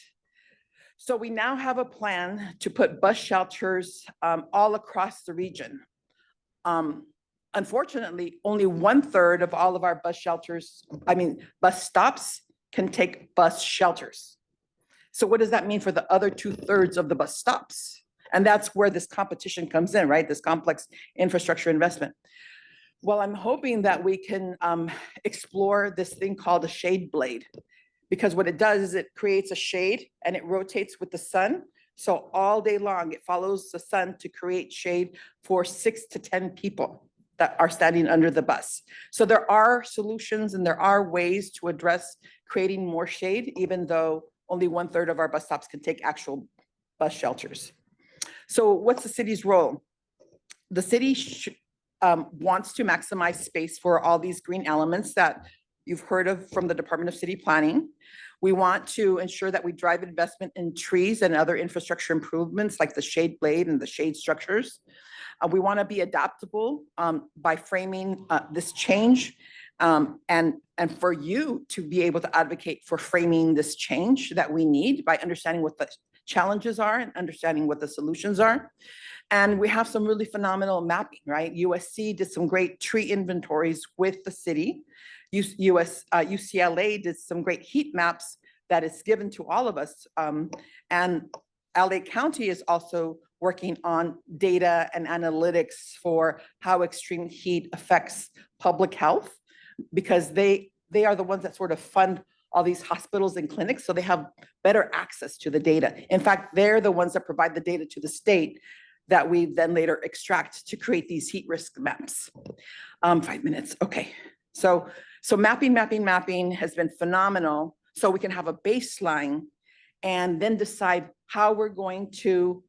S17: So we now have a plan to put bus shelters all across the region. Unfortunately, only 1/3 of all of our bus stops can take bus shelters. So what does that mean for the other 2/3 of the bus stops? And that's where this competition comes in, right? This complex infrastructure investment. Well, I'm hoping that we can explore this thing called a shade blade, because what it does is it creates a shade and it rotates with the sun. So all day long, it follows the sun to create shade for 6 to 10 people that are standing under the bus. So there are solutions and there are ways to address creating more shade, even though only 1/3 of our bus stops can take actual bus shelters. So what's the city's role? The city wants to maximize space for all these green elements that you've heard of from the Department of City Planning. We want to ensure that we drive investment in trees and other infrastructure improvements like the shade blade and the shade structures. We want to be adaptable by framing this change and for you to be able to advocate for framing this change that we need by understanding what the challenges are and understanding what the solutions are. And we have some really phenomenal mapping, right? USC did some great tree inventories with the city. UCLA did some great heat maps that is given to all of us. And LA County is also working on data and analytics for how extreme heat affects public health, because they are the ones that sort of fund all these hospitals and clinics, so they have better access to the data. In fact, they're the ones that provide the data to the state that we then later extract to create these heat risk maps. 5 minutes, okay. So mapping has been phenomenal, so we can have a baseline and then decide how we're going to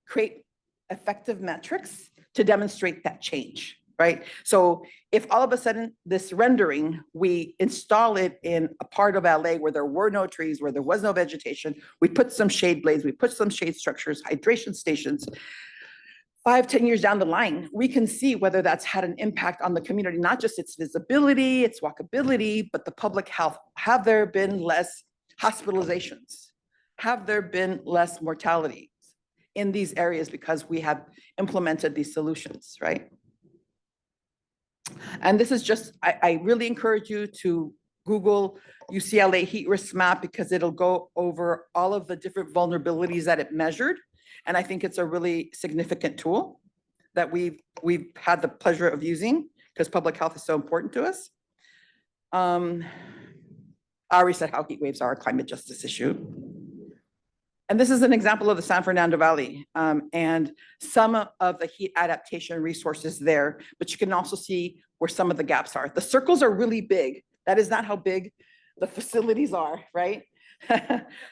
S17: create effective metrics to demonstrate that change, right? So if all of a sudden this rendering, we install it in a part of LA where there were no trees, where there was no vegetation, we put some shade blades, we put some shade structures, hydration stations, 5-10 years down the line, we can see whether that's had an impact on the community, not just its visibility, its walkability, but the public health. Have there been less hospitalizations? Have there been less mortality in these areas because we have implemented these solutions, right? And this is just, I really encourage you to Google UCLA heat risk map, because it'll go over all of the different vulnerabilities that it measured. And I think it's a really significant tool that we've had the pleasure of using, because public health is so important to us. I already said how heat waves are a climate justice issue. And this is an example of the San Fernando Valley and some of the heat adaptation resources there, but you can also see where some of the gaps are. The circles are really big. That is not how big the facilities are, right?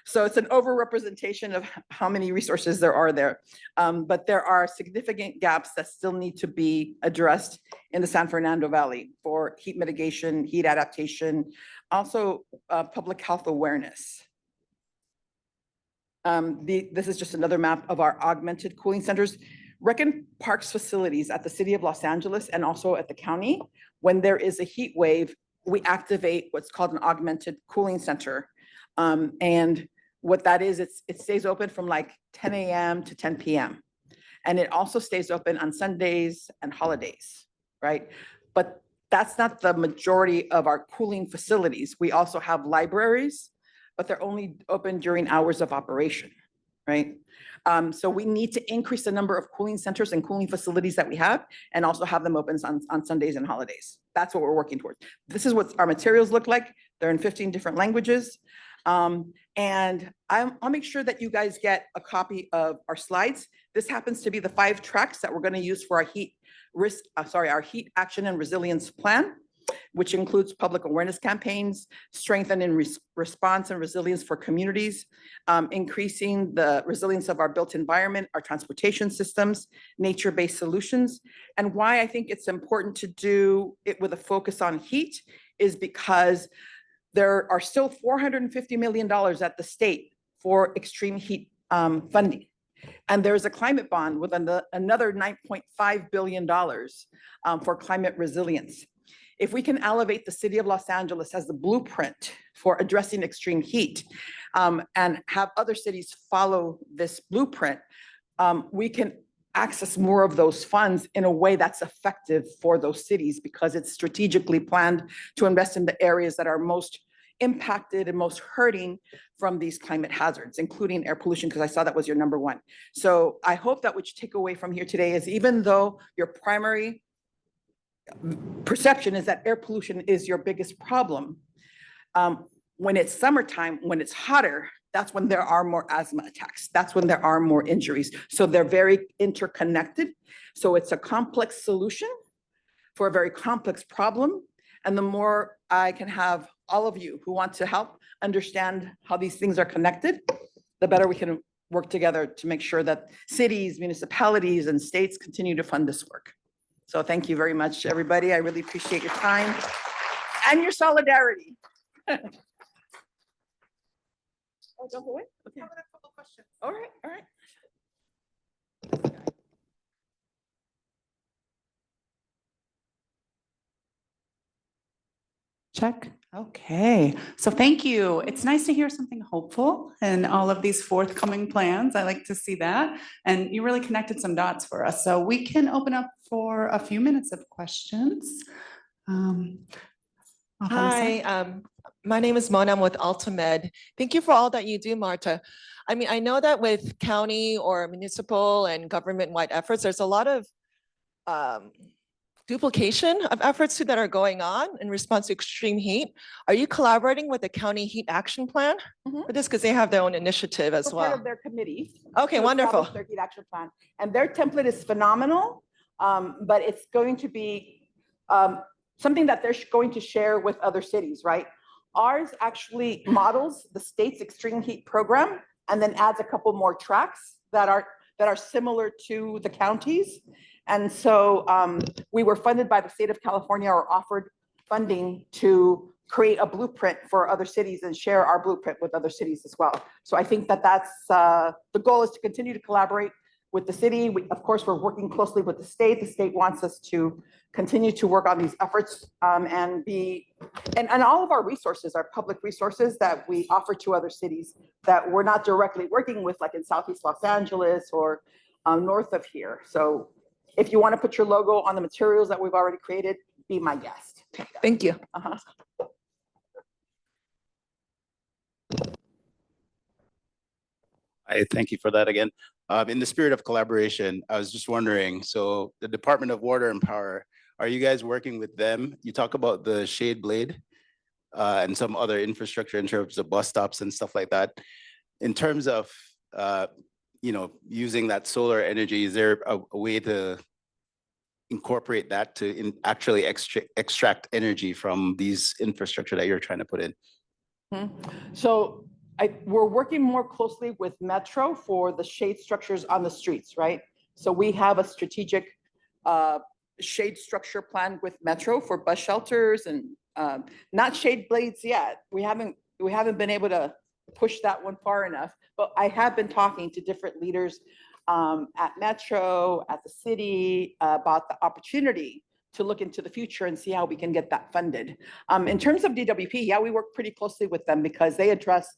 S17: So it's an overrepresentation of how many resources there are there. But there are significant gaps that still need to be addressed in the San Fernando Valley for heat mitigation, heat adaptation, also public health awareness. This is just another map of our augmented cooling centers. Reckon Parks facilities at the city of Los Angeles and also at the county, when there is a heat wave, we activate what's called an augmented cooling center. And what that is, it stays open from like 10 a.m. to 10 p.m. And it also stays open on Sundays and holidays, right? But that's not the majority of our cooling facilities. We also have libraries, but they're only open during hours of operation, right? So we need to increase the number of cooling centers and cooling facilities that we have, and also have them open on Sundays and holidays. That's what we're working towards. This is what our materials look like. They're in 15 different languages. And I'll make sure that you guys get a copy of our slides. This happens to be the 5 tracks that we're going to use for our our heat action and resilience plan, which includes public awareness campaigns, strengthening response and resilience for communities, increasing the resilience of our built environment, our transportation systems, nature-based solutions. And why I think it's important to do it with a focus on heat is because there are still $450 million at the state for extreme heat funding. And there's a climate bond with another $9.5 billion for climate resilience. If we can elevate the city of Los Angeles as the blueprint for addressing extreme heat and have other cities follow this blueprint, we can access more of those funds in a way that's effective for those cities, because it's strategically planned to invest in the areas that are most impacted and most hurting from these climate hazards, including air pollution, because I saw that was your number one. So I hope that what you take away from here today is even though your primary perception is that air pollution is your biggest problem, when it's summertime, when it's hotter, that's when there are more asthma attacks. That's when there are more injuries. So they're very interconnected. So it's a complex solution for a very complex problem. And the more I can have all of you who want to help understand how these things are connected, the better we can work together to make sure that cities, municipalities, and states continue to fund this work. So thank you very much, everybody. I really appreciate your time and your solidarity. Oh, don't go away? Okay. All right, all right.
S14: Check. Okay, so thank you. It's nice to hear something hopeful in all of these forthcoming plans. I like to see that. And you really connected some dots for us. So we can open up for a few minutes of questions.
S4: Hi, my name is Mona. I'm with Ultimed. Thank you for all that you do, Marta. I mean, I know that with county or municipal and government-wide efforts, there's a lot of duplication of efforts that are going on in response to extreme heat. Are you collaborating with the county heat action plan for this? Because they have their own initiative as
S17: We're part
S4: well.
S17: of their committee.
S4: Okay,
S17: to
S4: wonderful.
S17: establish their heat action plan. And their template is phenomenal, but it's going to be something that they're going to share with other cities, right? Ours actually models the state's extreme heat program and then adds a couple more tracks that are similar to the counties. And so we were funded by the state of California, or offered funding to create a blueprint for other cities and share our blueprint with other cities as well. So I think that that's the goal, is to continue to collaborate with the city. Of course, we're working closely with the state. The state wants us to continue to work on these efforts and all of our resources are public resources that we offer to other cities that we're not directly working with, like in Southeast Los Angeles or north of here. So if you want to put your logo on the materials that we've already created, be my guest.
S4: Thank you.
S11: I thank you for that again. In the spirit of collaboration, I was just wondering, so the Department of Water and Power, are you guys working with them? You talk about the shade blade and some other infrastructure in terms of bus stops and stuff like that. In terms of using that solar energy, is there a way to incorporate that to actually extract energy from these infrastructure that you're trying to put in?
S17: So we're working more closely with Metro for the shade structures on the streets, right? So we have a strategic shade structure plan with Metro for bus shelters and not shade blades yet. We haven't been able to push that one far enough, but I have been talking to different leaders at Metro, at the city, about the opportunity to look into the future and see how we can get that funded. In terms of DWP, yeah, we work pretty closely with them because they address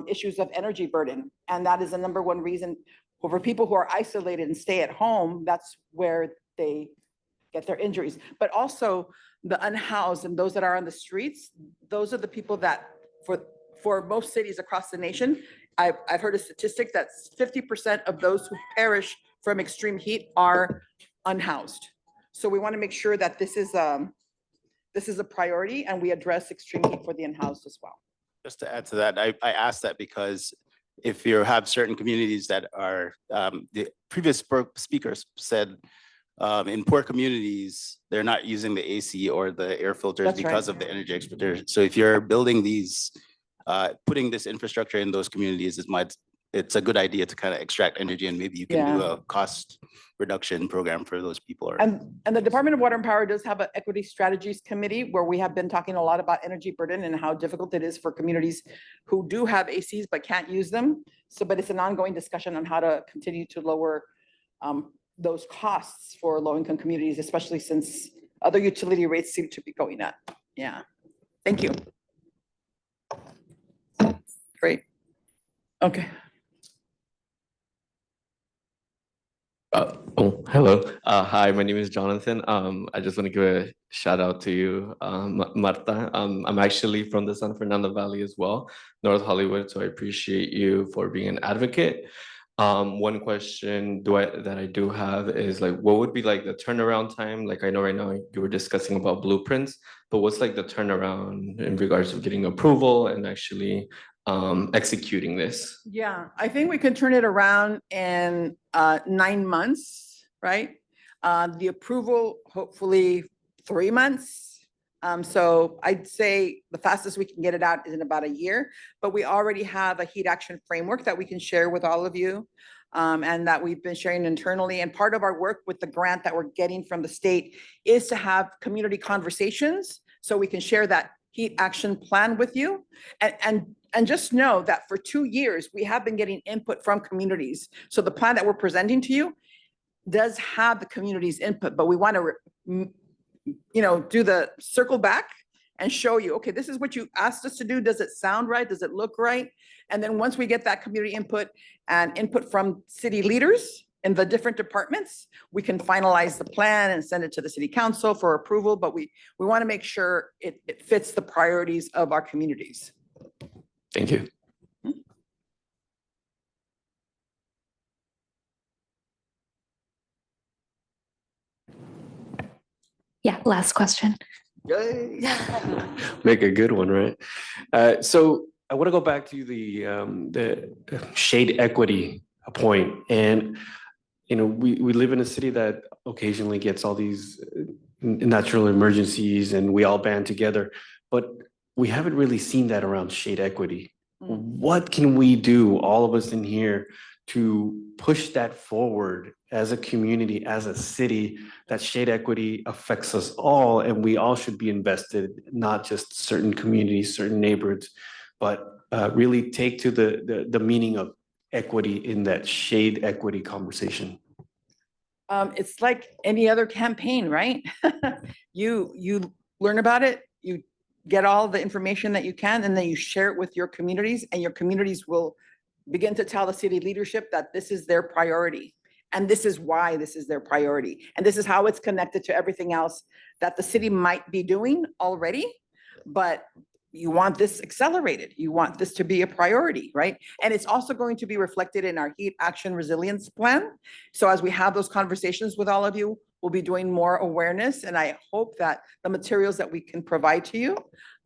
S17: issues of energy burden. And that is the number one reason for people who are isolated and stay at home, that's where they get their injuries. But also the unhoused and those that are on the streets, those are the people that for most cities across the nation, I've heard a statistic that 50% of those who perish from extreme heat are unhoused. So we want to make sure that this is a priority and we address extreme heat for the unhoused as well.
S11: Just to add to that, I asked that because if you have certain communities that are, the previous speakers said, in poor communities, they're not using the AC or the air filters
S17: That's
S11: because
S17: right.
S11: of the energy expenditure. So if you're building these, putting this infrastructure in those communities, it's a good idea to kind of extract energy, and maybe you can do
S17: Yeah.
S11: a cost reduction program for those people. Or
S17: And the Department of Water and Power does have an equity strategies committee where we have been talking a lot about energy burden and how difficult it is for communities who do have ACs but can't use them. So, but it's an ongoing discussion on how to continue to lower those costs for low-income communities, especially since other utility rates seem to be going up. Yeah, thank you. Great. Okay.
S20: Hello. Hi, my name is Jonathan. I just want to give a shout out to you, Marta. I'm actually from the San Fernando Valley as well, North Hollywood, so I appreciate you for being an advocate. One question that I do have is like, what would be like the turnaround time? Like I know right now you were discussing about blueprints, but what's like the turnaround in regards to getting approval and actually executing this?
S17: Yeah, I think we could turn it around in 9 months, right? The approval, hopefully 3 months. So I'd say the fastest we can get it out is in about a year, but we already have a heat action framework that we can share with all of you. And that we've been sharing internally. And part of our work with the grant that we're getting from the state is to have community conversations so we can share that heat action plan with you. And just know that for 2 years, we have been getting input from communities. So the plan that we're presenting to you does have the community's input, but we want to, do the circle back and show you, okay, this is what you asked us to do. Does it sound right? Does it look right? And then once we get that community input and input from city leaders in the different departments, we can finalize the plan and send it to the city council for approval. But we want to make sure it fits the priorities of our communities.
S20: Thank you.
S13: Yeah, last question.
S20: Make a good one, right? So I want to go back to the shade equity point. And, we live in a city that occasionally gets all these natural emergencies and we all band together, but we haven't really seen that around shade equity. What can we do, all of us in here, to push that forward as a community, as a city, that shade equity affects us all and we all should be invested, not just certain communities, certain neighborhoods, but really take to the meaning of equity in that shade equity conversation?
S17: It's like any other campaign, right? You learn about it, you get all the information that you can, and then you share it with your communities, and your communities will begin to tell the city leadership that this is their priority. And this is why this is their priority. And this is how it's connected to everything else that the city might be doing already, but you want this accelerated. You want this to be a priority, right? And it's also going to be reflected in our heat action resilience plan. So as we have those conversations with all of you, we'll be doing more awareness. And I hope that the materials that we can provide to you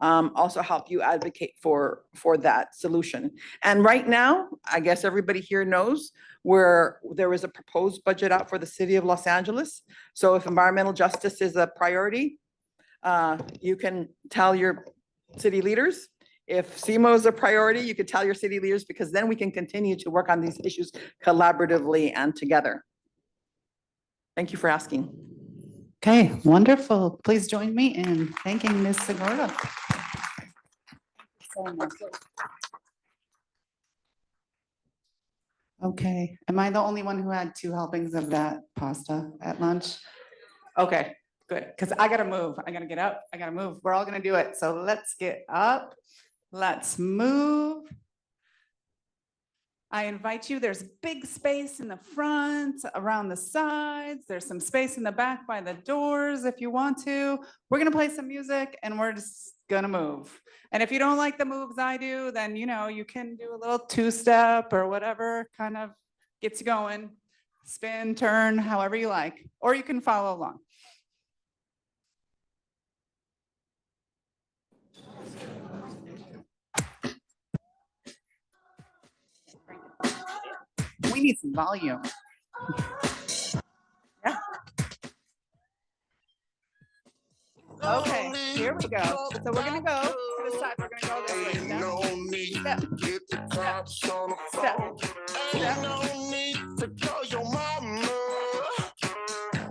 S17: also help you advocate for that solution. And right now, I guess everybody here knows where there is a proposed budget out for the city of Los Angeles. So if environmental justice is a priority, you can tell your city leaders. If SEMO is a priority, you could tell your city leaders, because then we can continue to work on these issues collaboratively and together. Thank you for asking.
S14: Okay, wonderful. Please join me in thanking Ms. Segura. Okay, am I the only one who had 2 helpings of that pasta at lunch? Okay, good, because I gotta move. I gotta get up, I gotta move. We're all gonna do it. So let's get up. Let's move. I invite you, there's big space in the front, around the sides. There's some space in the back by the doors if you want to. We're gonna play some music and we're just gonna move. And if you don't like the moves I do, then you can do a little 2-step or whatever kind of gets you going. Spin, turn, however you like, or you can follow along. We need some volume. Yeah. Okay, here we go. So we're gonna go to the side. We're gonna go this way. Step. Step. Step. Step.
S7: No need to call your mama.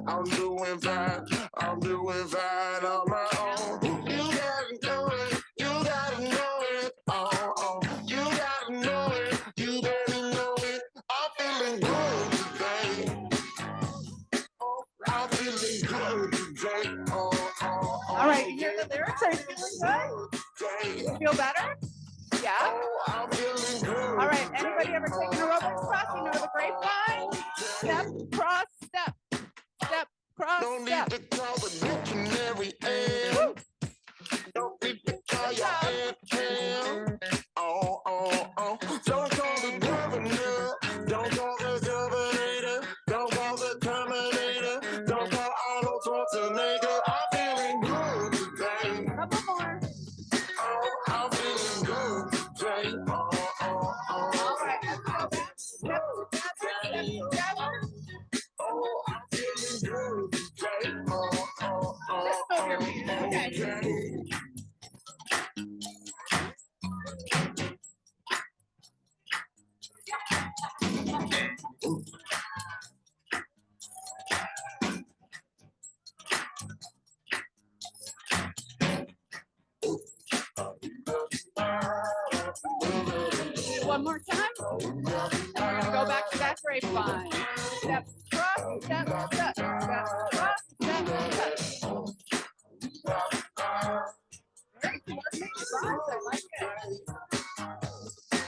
S7: I'm doing fine. I'm doing fine on my own. You gotta know it. You gotta know it. Oh. You gotta know it. You better know it. I'm feeling good today. I'm feeling good today.
S14: All right, you hear the lyrics? Are you feeling good? You feel better? Yeah? All right, anybody ever taken aerobics class? You know the grapevine? Step, cross,
S7: don't need to call the dictionary and don't need to call your Aunt Pam. Oh, oh, oh. Don't call the governor. Don't call the governor. Don't call the Terminator. Don't call Arnold Schwarzenegger. I'm feeling good today.
S14: Couple more.
S7: Oh, I'm feeling good today. Oh, oh, oh.
S14: All right, let's go back. Step together.
S7: Oh, I'm feeling good today. Oh, oh, oh,
S14: Let's move your feet. Okay.
S7: okay.
S14: One more time. We're gonna go back to that grapevine. Step, cross, step, step, step, cross, step, step. Very coordinated lines, I like it.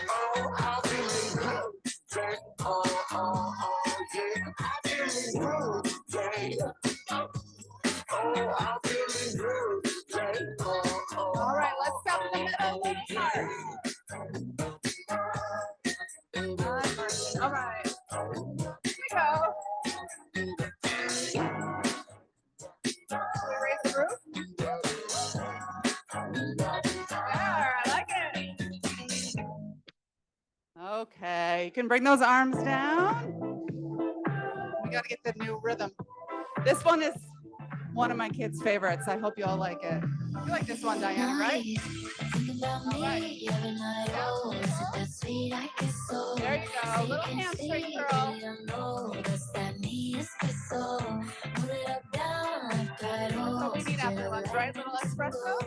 S7: Oh, I'm feeling good today. Oh, oh, oh, yeah. I'm feeling good today. Oh, I'm feeling good today. Oh, oh.
S14: All right, let's stop in the middle. Let's start. All right. Here we go. Raise the roof. There, I like it. Okay, you can bring those arms down. We gotta get the new rhythm. This one is one of my kids' favorites. I hope you all like it. You like this one, Diana, right? All right. There you go. Little hamstring curl. That's what we need after lunch, right? Little espresso.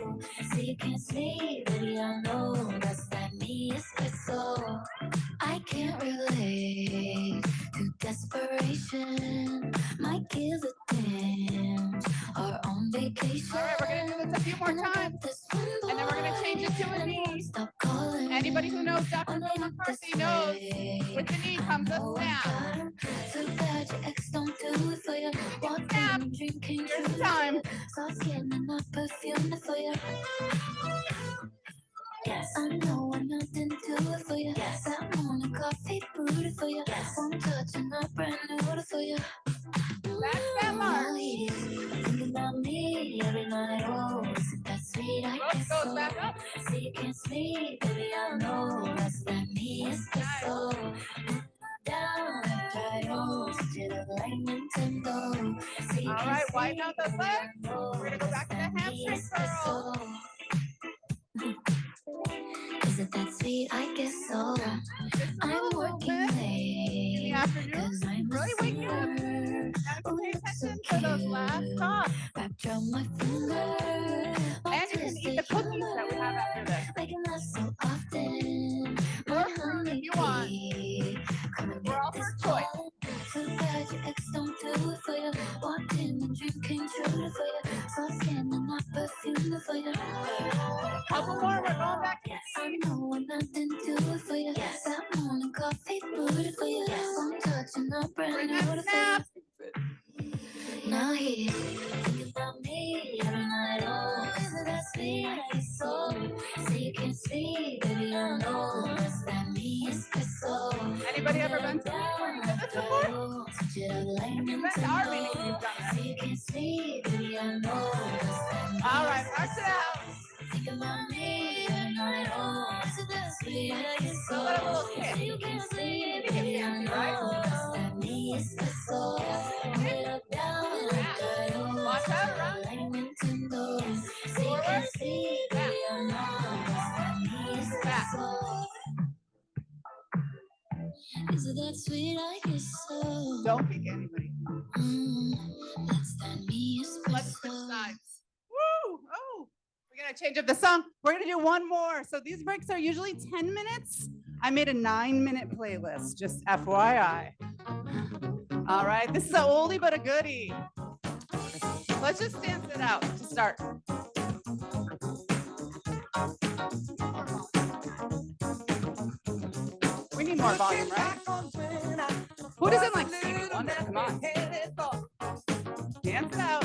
S3: I can't relate to desperation. Might give a damn or on vacation.
S14: All right, we're gonna do this a few more times, and then we're gonna change it to a knee. Anybody who knows Dr. Bill McCarthy knows with the knee comes a snap.
S3: So bad your ex don't do it for you.
S14: Snap. Here's the time.
S3: Soft skin and not perfume for you. Yes, I know I'm nothing to it for you. Yes, that morning coffee brewed it for you. Yes, one touch and I brand new it for you.
S14: That's that mark.
S3: Think about me every night. Oh, is it that sweet? I guess
S14: Goes
S3: so.
S14: back up.
S3: So you can't sleep, baby. I know that's that me. It's the soul. Down, right on, still like Nintendo. So you
S14: All
S3: can't
S14: right, widen
S3: sleep,
S14: out those
S3: baby, I
S14: legs.
S3: know
S14: We're gonna go back to the
S3: that's that
S14: hamstring
S3: me. It's the
S14: curl.
S3: soul. Is it that sweet? I guess so. I'm working
S14: In the
S3: late.
S14: afternoon,
S3: 'Cause I'm
S14: really waking up. Gotta pay attention to those last thoughts.
S3: wrapped around my finger.
S14: And you can eat the cookies that we have after this.
S3: Making love so often.
S14: Or fruit if you want. We're all for choice.
S3: So bad your ex don't do it for you. Walked in and drinking true for you. Soft skin and not perfume for you.
S14: Couple more, we're going back.
S3: Yes, I know I'm nothing to it for you. Yes, that morning coffee brewed for you. One touch and I brand
S14: Bring
S3: new
S14: that
S3: it
S14: snap.
S3: for you. Now he think about me every night. Oh, is it that sweet? I guess so. So you can see, baby, I know that's that me. It's the soul.
S14: Anybody ever been to me where you did this before? If you've been to our meetings, you've done
S3: So you can see, baby, I know that's that me.
S14: that. All right, march it out.
S3: Think about me every night. Oh, is it that sweet? I guess so.
S14: We'll let a little kick.
S3: So you can see,
S14: Make it
S3: baby, I
S14: fancy,
S3: know
S14: right?
S3: that's that me. It's the soul. Get up, down,
S14: Watch out, around.
S3: like Nintendo. So you can
S14: Forward.
S3: see, baby, I know that's that me. It's the
S14: Back.
S3: soul. Is it that sweet? I guess so.
S14: Don't kick anybody.
S3: That's that me. It's the
S14: Let's switch
S3: soul.
S14: sides. Woo! Oh, we're gonna change up the song. We're gonna do one more. So these breaks are usually 10 minutes. I made a 9-minute playlist, just FYI. All right, this is an oldie but a goodie. Let's just dance it out to start. We need more volume, right? Who doesn't like Stevie Wonder? Come on. Dance it out.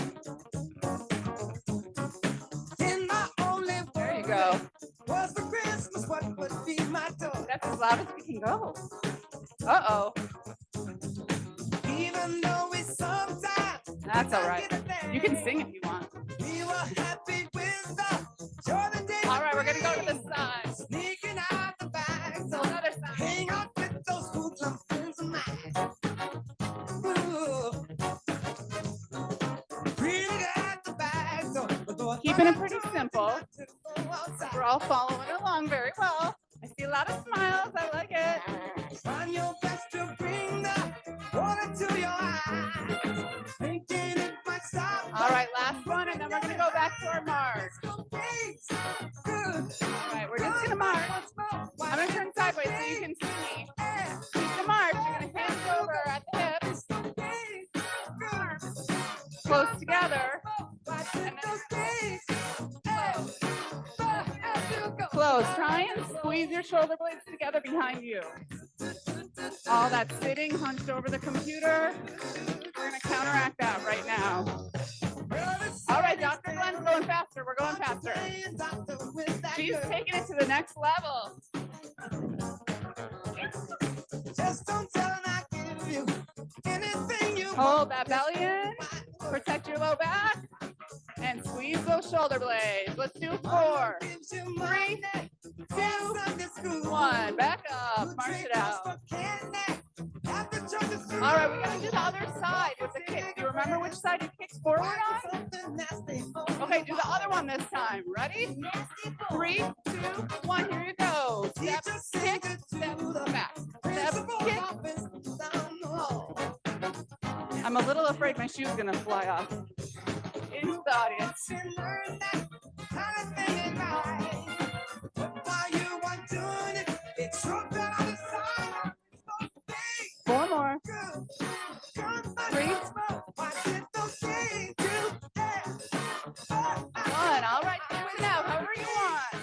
S14: loud as we can go. Uh-oh.
S7: Even though we sometimes
S14: That's all right. You can sing if you want.
S7: we were happy with the joy the day.
S14: All right, we're gonna go to the side.
S7: Sneaking out the back. So
S14: Another side.
S7: hang out with those hoodlum friends of mine. Ooh. Really got the bag. So
S14: Keeping it pretty simple. We're all following along very well. I see a lot of smiles. I like it.
S7: trying your best to bring the water to your eyes. Thinking it might stop.
S14: All right, last one, and then we're gonna go back to our march. All right, we're just gonna march. I'm gonna turn sideways so you can see me. Keep the march. You're gonna hands over at the hips. Close together. And then close. Try and squeeze your shoulder blades together behind you. All that sitting hunched over the computer. We're gonna counteract that right now. All right, Dr. Glenn's going faster. We're going faster. She's taking it to the next level.
S7: Just don't tell her I give you anything you
S14: Hold that belly in. Protect your low back. And squeeze those shoulder blades. Let's do 4, 3, 2, 1. Back up. March it out. All right, we gotta do the other side with the kick. Do you remember which side you kicked forward on? Okay, do the other one this time. Ready? 3, 2, 1. Here you go. Step, kick, step, back. Step, kick. I'm a little afraid my shoe's gonna fly off into the audience. Four more. 3, 2, 1. All right, do it now, however you want.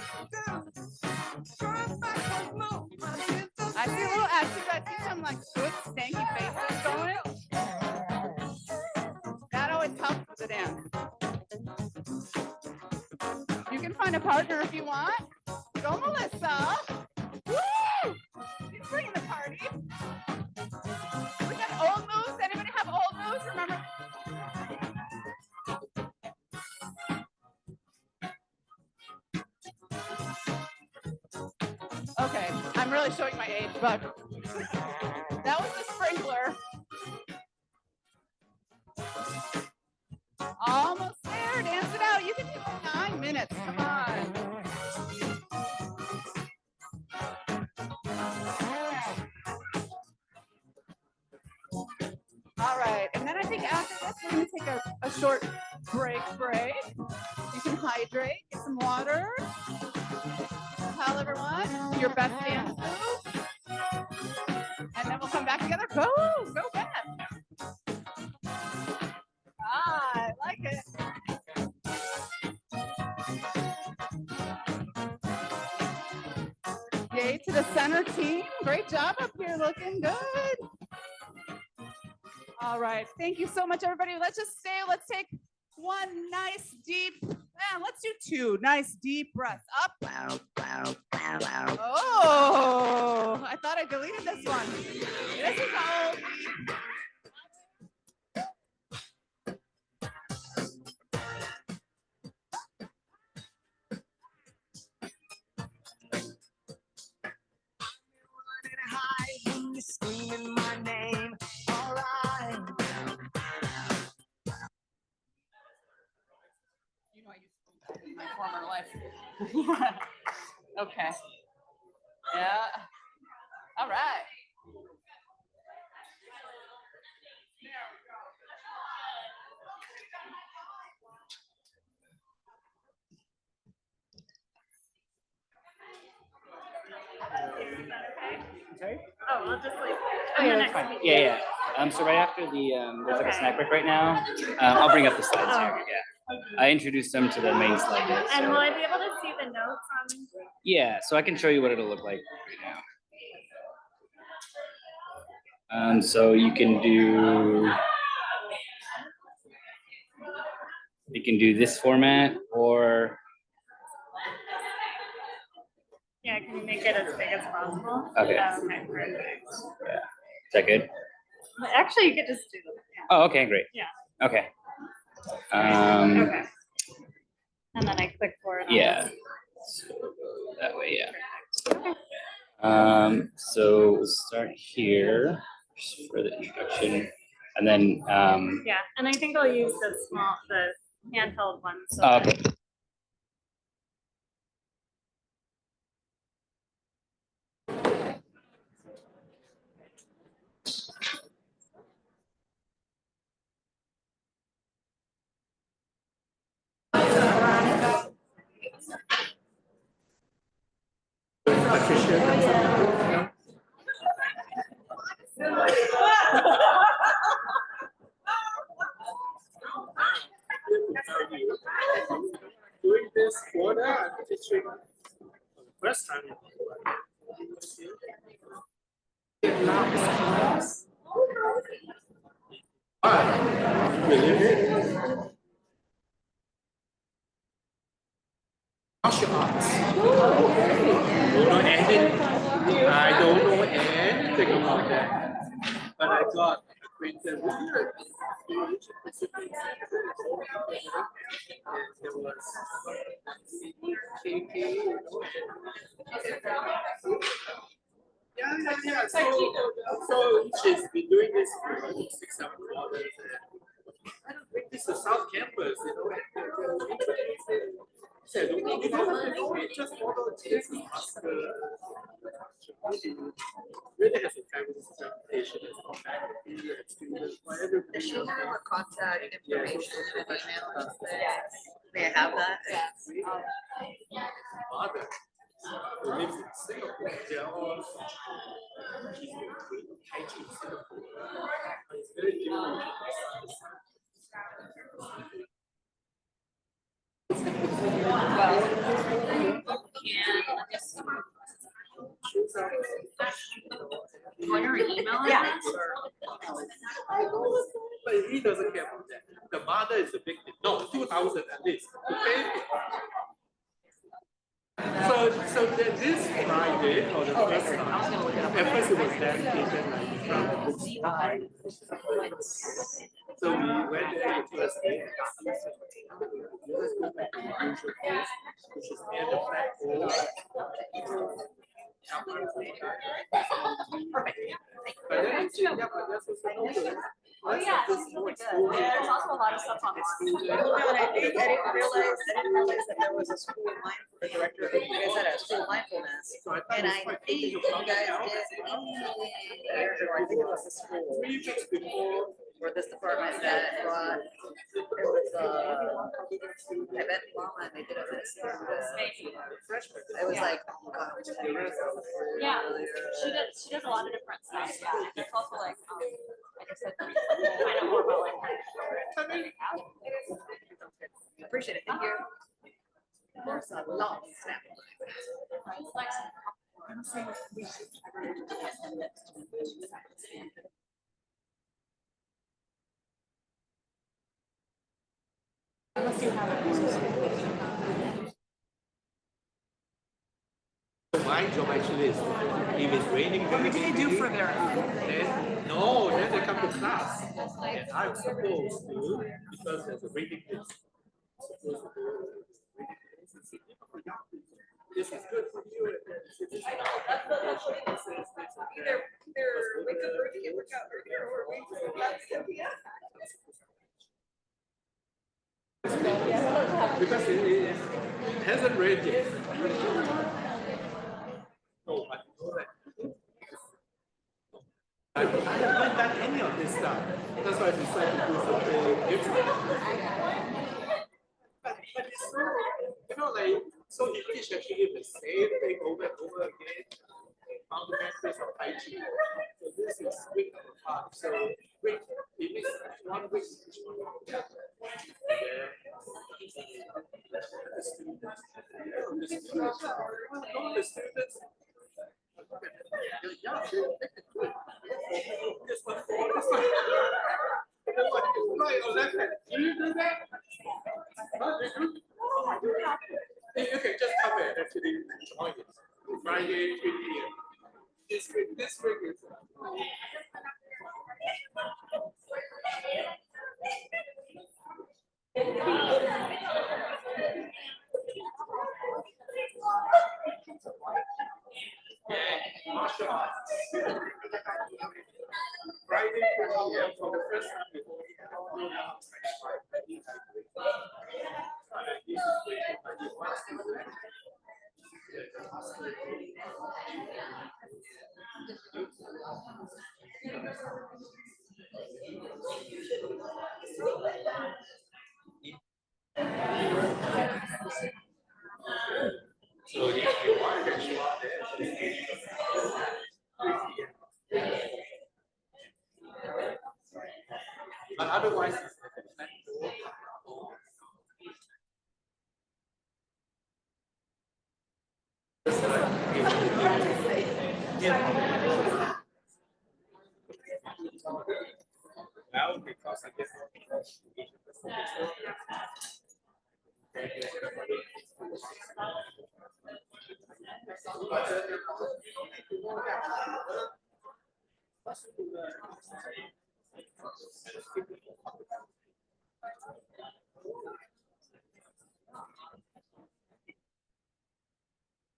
S14: I see a little attitude. I see some like good stanky faces going. That always helps with the dance. You can find a partner if you want. Go, Melissa. Woo! She's bringing the party. We got old moves. Anybody have old moves? Remember? Okay, I'm really showing my age, but that was the sprinkler. Almost there. Dance it out. You can do it in 9 minutes. Come on. All right, and then I think after this, we're gonna take a short break. You can hydrate, get some water. Tell everyone your best dance move. And then we'll come back together. Go back. I like it. Yay to the center team. Great job up here, looking good. All right, thank you so much, everybody. Let's just stay. Let's take one nice deep, let's do 2 nice deep breaths. Up. Oh, I thought I deleted this one. This is all.
S7: Screaming my name, all right.
S14: You know, I used to do that in my former life. Okay. Yeah. All right.
S1: Sorry?
S8: Oh, I'll just like.
S1: Oh, yeah, that's fine. Yeah. So right after the, there's like a snack break right now. I'll bring up the slides here. Yeah. I introduced them to the main slide deck.
S8: And
S1: so-
S8: will I be able to see the notes on?
S1: Yeah, so I can show you what it'll look like right now. So you can do this format, or
S8: Yeah, can you make it as big as possible?
S1: Okay.
S8: Okay, perfect.
S1: Yeah. Is that good?
S8: But actually, you could just do them. Yeah.
S1: Oh, okay, great.
S8: Yeah.
S1: Okay.
S8: Okay. And then I click forward. on
S1: Yeah.
S8: this.
S1: So that way, yeah.
S8: Okay.
S1: So we'll start here just for the introduction, and then
S8: Yeah, and I think I'll use the handheld one. So
S1: okay.
S5: Doing this for the teaching first time. Martial arts. You know anything? I don't know anything about that. But I got acquainted with it. There was KK. Yeah. So she's been doing this for 6-7 quarters. I don't think this is South Campus, you know. Said, we just follow this really has a family presentation as well.
S22: Does she have a contact information and email? May I have that?
S5: Mother who lives in Singapore. They are all she's been creating Tai Chi in Singapore. It's very different.
S22: On your email address or?
S5: But he doesn't care about that. The mother is the victim. No, 2,000 at least. Okay. So this Friday or the first time, at first it was dedicated like from the book. So we went there the first day. Let's go back to the usual place, which is near the flagpole. But then it's, yeah, but that's also no good.
S22: Oh, yeah, it's really good. There's also a lot of stuff online. I didn't realize that there was a school of mindfulness, director, you guys had a school of mindfulness. And I think you guys did years ago, I think it was the school.
S5: 3 weeks before.
S22: Where this department that brought, it was, I bet Lama and they did a this. It was like, oh god, it was 10 years ago.
S19: Yeah, she does a lot of different stuff. Yeah, it's also like I said, find out more about like.
S22: Appreciate it, thank you. There's a lot of snap.
S5: My job actually is, if it's raining.
S17: What do they do for their?
S5: Then they come to class. And I'm supposed to, because there's a reading list. Supposed to do reading list and see, this is good for you.
S22: Either wake up early and work out earlier or wait till about 10 p.m.
S5: Because it hasn't rained yet. No, I know that. I haven't done any of this stuff. That's why I decided to do something different. But it's so, you know, like, so he teach actually the same thing over and over again. Fundamentals of Tai Chi. So this is week number 5. So week, it is 1 week. Yeah. The students. Yeah, this one, this one. Right or left hand. Do you do that? You can just come and actually join it. Yeah, for the first So if you want but otherwise, now because I guess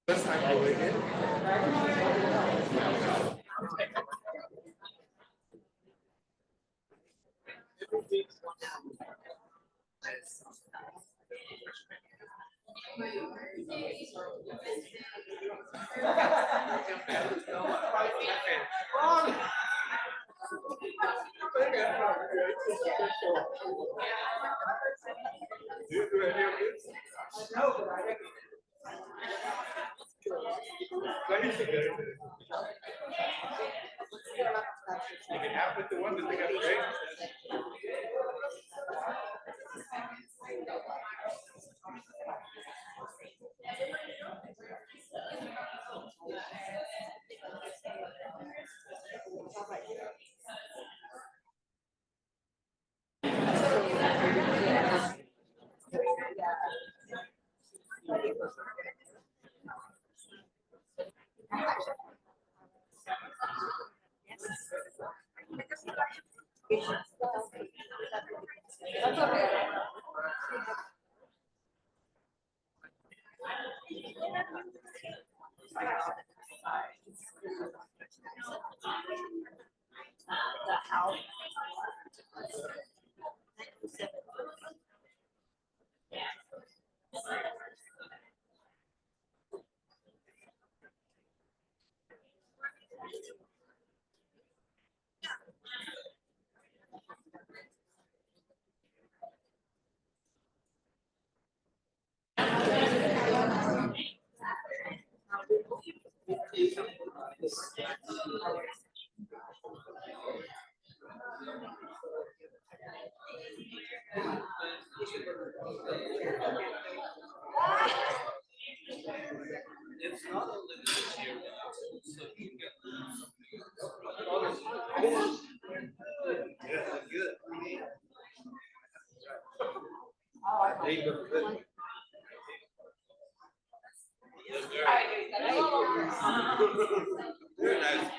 S5: first time I waited. Do you do any of this? No, but I get you can have with the one that they got great. It's not only the material, so you get yeah, good. They look good. Very nice.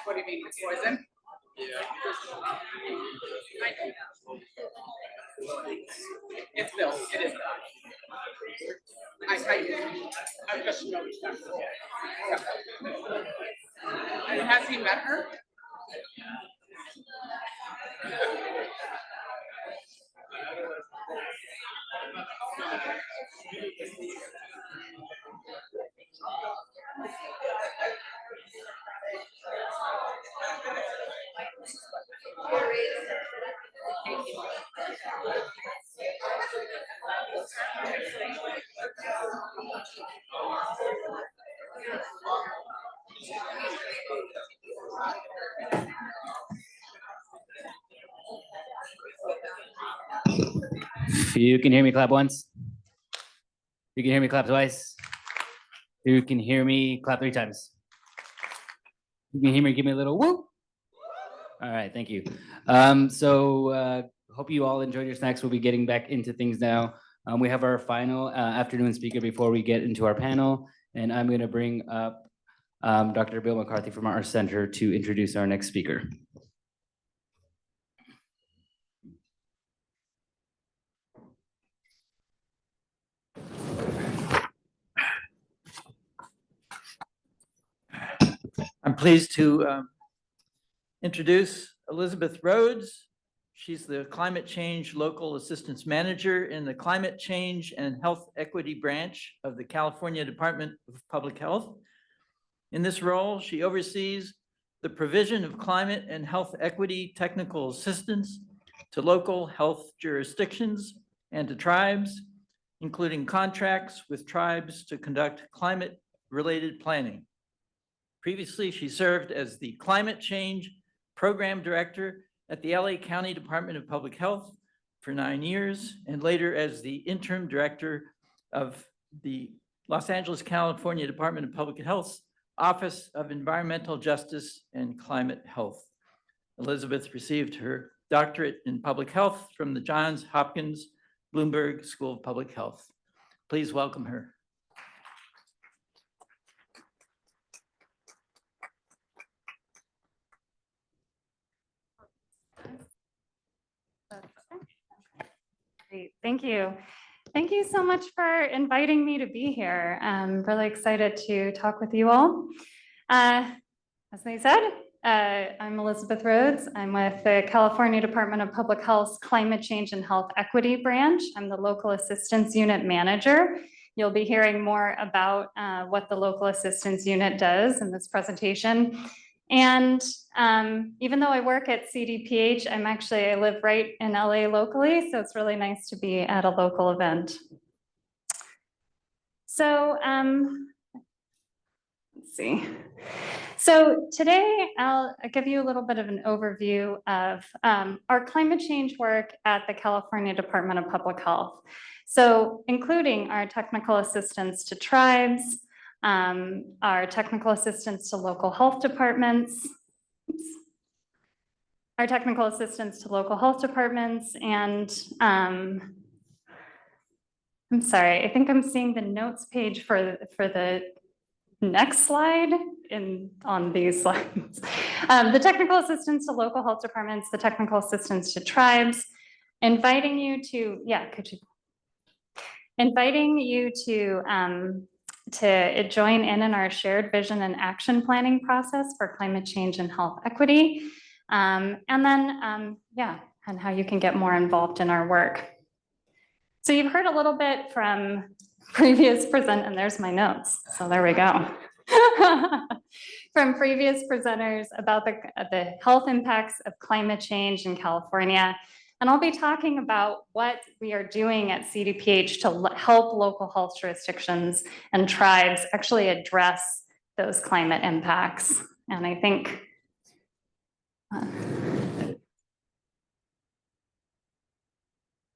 S14: What do you mean, poison? It's Bill, it is not. I just know each time. And has he met her?
S1: If you can hear me, clap once. You can hear me, clap twice. You can hear me, clap 3 times. You can hear me, give me a little whoop. All right, thank you. Hope you all enjoyed your snacks. We'll be getting back into things now. We have our final afternoon speaker before we get into our panel, and I'm going to bring up Dr. Bill McCarthy from our center to introduce our next speaker.
S18: I'm pleased to introduce Elizabeth Rhodes. She's the Climate Change Local Assistance Manager in the Climate Change and Health Equity Branch of the California Department of Public Health. In this role, she oversees the provision of climate and health equity technical assistance to local health jurisdictions and to tribes, including contracts with tribes to conduct climate-related planning. Previously, she served as the Climate Change Program Director at the LA County Department of Public Health for 9 years, and later as the Interim Director of the Los Angeles, California Department of Public Health's Office of Environmental Justice and Climate Health. Elizabeth received her doctorate in public health from the Johns Hopkins Bloomberg School of Public Health. Please welcome her.
S8: Great, thank you. Thank you so much for inviting me to be here. I'm really excited to talk with you all. As they said, I'm Elizabeth Rhodes. I'm with the California Department of Public Health's Climate Change and Health Equity Branch. I'm the Local Assistance Unit Manager. You'll be hearing more about what the Local Assistance Unit does in this presentation. And even though I work at CDPH, I live right in LA locally, so it's really nice to be at a local event. So let's see. So today I'll give you a little bit of an overview of our climate change work at the California Department of Public Health. So including our technical assistance to tribes, our technical assistance to local health departments, our technical assistance to local health departments, and I'm sorry, I think I'm seeing the notes page for the next slide on these slides. The technical assistance to local health departments, the technical assistance to tribes, inviting you to join in our shared vision and action planning process for climate change and health equity. And how you can get more involved in our work. So you've heard a little bit from previous and there's my notes. So there we go. From previous presenters about the health impacts of climate change in California. And I'll be talking about what we are doing at CDPH to help local health jurisdictions and tribes actually address those climate impacts. And I think,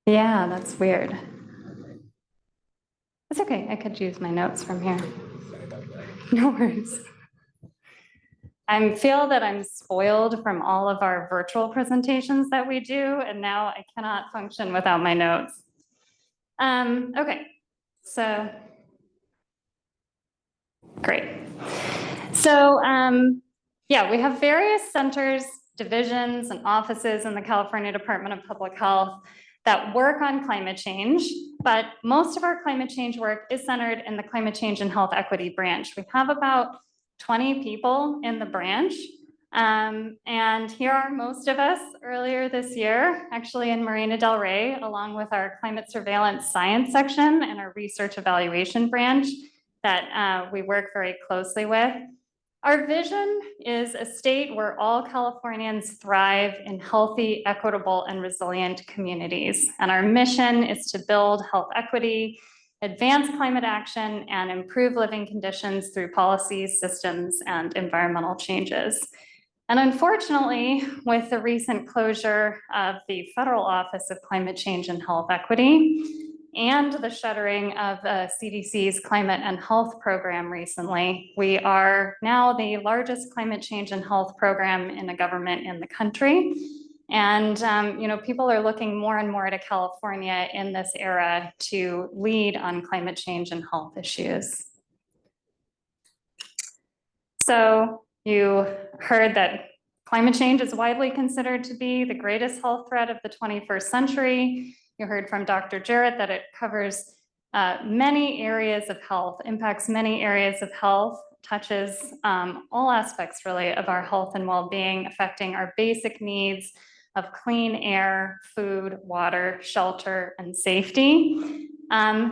S8: yeah, that's weird. It's okay, I could use my notes from here. No worries. I feel that I'm spoiled from all of our virtual presentations that we do, and now I cannot function without my notes. Okay, so great. So yeah, we have various centers, divisions, and offices in the California Department of Public Health that work on climate change, but most of our climate change work is centered in the climate change and health equity branch. We have about 20 people in the branch. And here are most of us earlier this year, actually in Marina del Rey, along with our climate surveillance science section and our research evaluation branch that we work very closely with. Our vision is a state where all Californians thrive in healthy, equitable, and resilient communities. And our mission is to build health equity, advance climate action, and improve living conditions through policies, systems, and environmental changes. And unfortunately, with the recent closure of the Federal Office of Climate Change and Health Equity, and the shuttering of CDC's climate and health program recently, we are now the largest climate change and health program in a government in the country. And people are looking more and more to California in this era to lead on climate change and health issues. So you heard that climate change is widely considered to be the greatest health threat of the 21st century. You heard from Dr. Jarrett that it covers many areas of health, impacts many areas of health, touches all aspects really of our health and well-being, affecting our basic needs of clean air, food, water, shelter, and safety.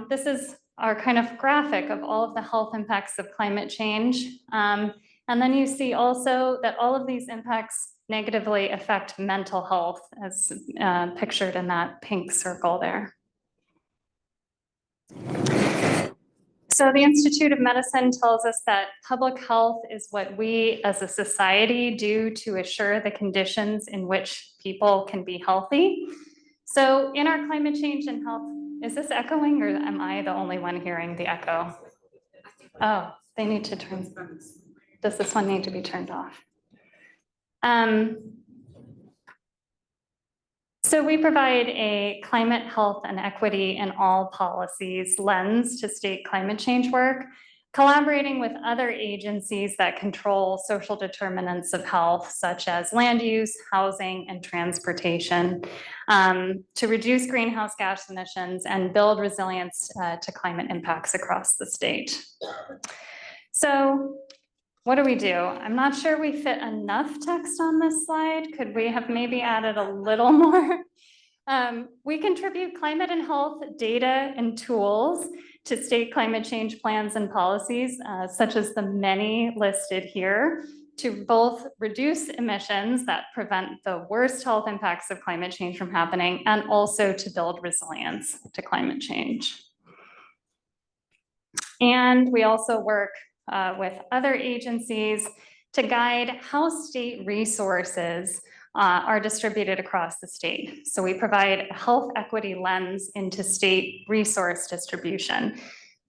S8: This is our kind of graphic of all of the health impacts of climate change. And then you see also that all of these impacts negatively affect mental health, as pictured in that pink circle there. So the Institute of Medicine tells us that public health is what we as a society do to assure the conditions in which people can be healthy. So in our climate change and health, is this echoing or am I the only one hearing the echo? Oh, they need to turn, does this one need to be turned off? So we provide a climate, health, and equity in all policies lens to state climate change work, collaborating with other agencies that control social determinants of health, such as land use, housing, and transportation, to reduce greenhouse gas emissions and build resilience to climate impacts across the state. So what do? I'm not sure we fit enough text on this slide. Could we have maybe added a little more? We contribute climate and health data and tools to state climate change plans and policies, such as the many listed here, to both reduce emissions that prevent the worst health impacts of climate change from happening, and also to build resilience to climate change. And we also work with other agencies to guide how state resources are distributed across the state. So we provide a health equity lens into state resource distribution.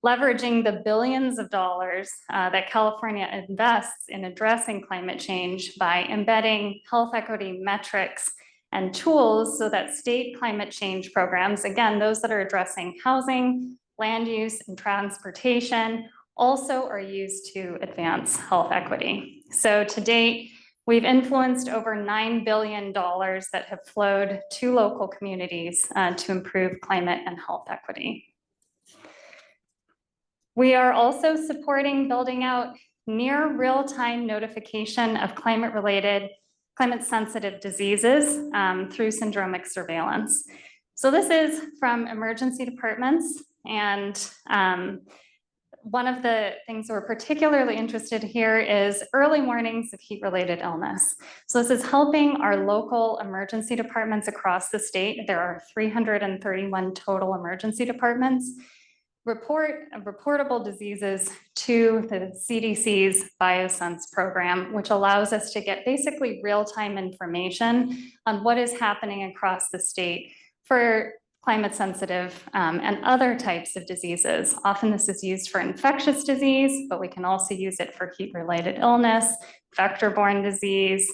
S8: leveraging the billions of dollars that California invests in addressing climate change by embedding health equity metrics and tools so that state climate change programs, again, those that are addressing housing, land use, and transportation, also are used to advance health equity. So to date, we've influenced over $9 billion that have flowed to local communities to improve climate and health equity. We are also supporting building out near real-time notification of climate-sensitive diseases through syndromic surveillance. So this is from emergency departments, and one of the things we're particularly interested here is early warnings of heat-related illness. So this is helping our local emergency departments across the state. There are 331 total emergency departments. Report reportable diseases to the CDC's BioSense program, which allows us to get basically real-time information on what is happening across the state for climate sensitive and other types of diseases. Often this is used for infectious disease, but we can also use it for heat-related illness, vector-borne disease.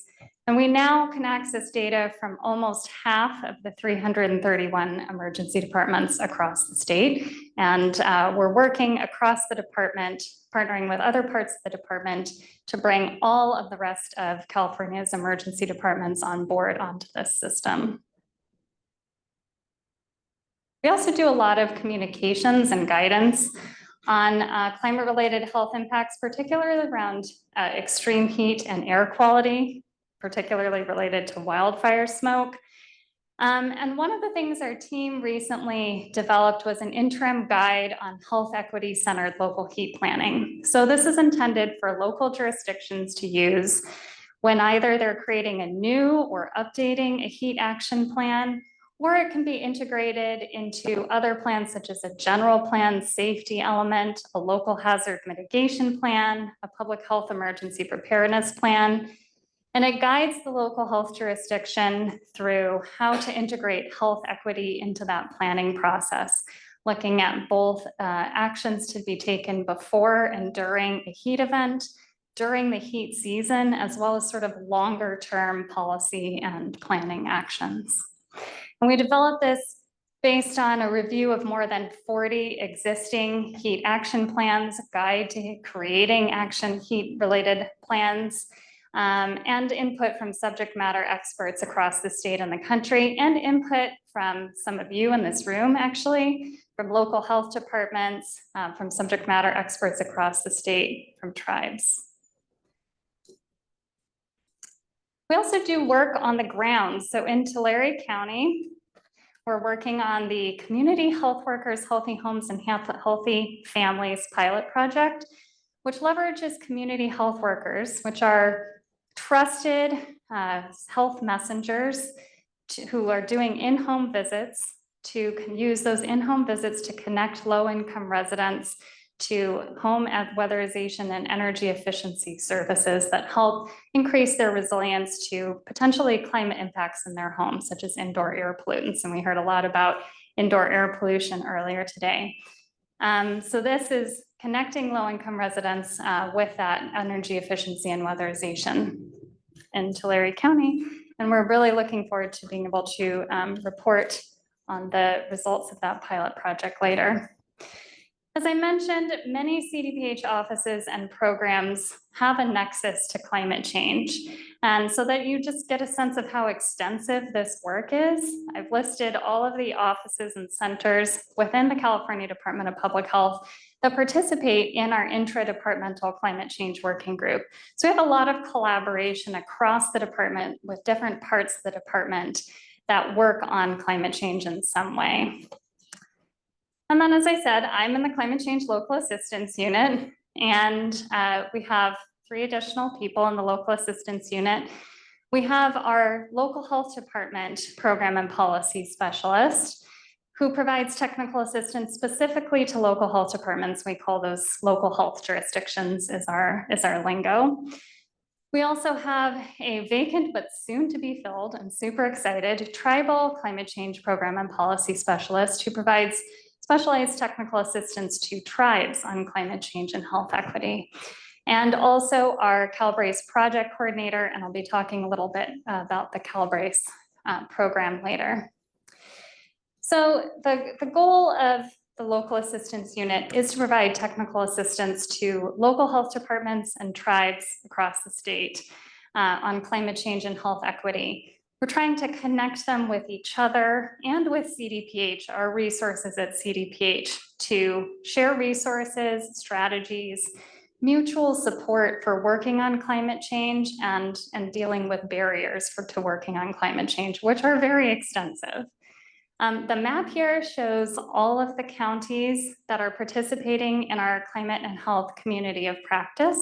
S8: And we now can access data from almost half of the 331 emergency departments across the state. And we're working across the department, partnering with other parts of the department to bring all of the rest of California's emergency departments on board onto this system. We also do a lot of communications and guidance on climate-related health impacts, particularly around extreme heat and air quality, particularly related to wildfire smoke. And one of the things our team recently developed was an interim guide on health equity centered local heat planning. So this is intended for local jurisdictions to use when either they're creating a new or updating a heat action plan, or it can be integrated into other plans such as a general plan safety element, a local hazard mitigation plan, a public health emergency preparedness plan. And it guides the local health jurisdiction through how to integrate health equity into that planning process, looking at both actions to be taken before and during a heat event, during the heat season, as well as sort of longer term policy and planning actions. And we developed this based on a review of more than 40 existing heat action plans, guide to creating action heat related plans, and input from subject matter experts across the state and the country, and input from some of you in this room, actually, from local health departments, from subject matter experts across the state, from tribes. We also do work on the ground. So in Tulare County, we're working on the Community Health Workers, Healthy Homes and Healthy Families pilot project, which leverages community health workers, which are trusted health messengers who are doing in-home visits, to use those in-home visits to connect low-income residents to home weatherization and energy efficiency services that help increase their resilience to potentially climate impacts in their homes, such as indoor air pollutants. And we heard a lot about indoor air pollution earlier today. So this is connecting low-income residents with that energy efficiency and weatherization in Tulare County. And we're really looking forward to being able to report on the results of that pilot project later. As I mentioned, many CDPH offices and programs have a nexus to climate change. And so that you just get a sense of how extensive this work is, I've listed all of the offices and centers within the California Department of Public Health that participate in our intra-departmental climate change working group. So we have a lot of collaboration across the department with different parts of the department that work on climate change in some way. And then, as I said, I'm in the Climate Change Local Assistance Unit, and we have 3 additional people in the Local Assistance Unit. We have our Local Health Department Program and Policy Specialist, who provides technical assistance specifically to local health departments. We call those local health jurisdictions is our lingo. We also have a vacant but soon to be filled, I'm super excited, Tribal Climate Change Program and Policy Specialist who provides specialized technical assistance to tribes on climate change and health equity. And also our Calabrese project coordinator, and I'll be talking a little bit about the Calabrese program later. So the goal of the local assistance unit is to provide technical assistance to local health departments and tribes across the state on climate change and health equity. We're trying to connect them with each other and with CDPH, our resources at CDPH, to share resources, strategies, mutual support for working on climate change and dealing with barriers to working on climate change, which are very extensive. The map here shows all of the counties that are participating in our climate and health community of practice.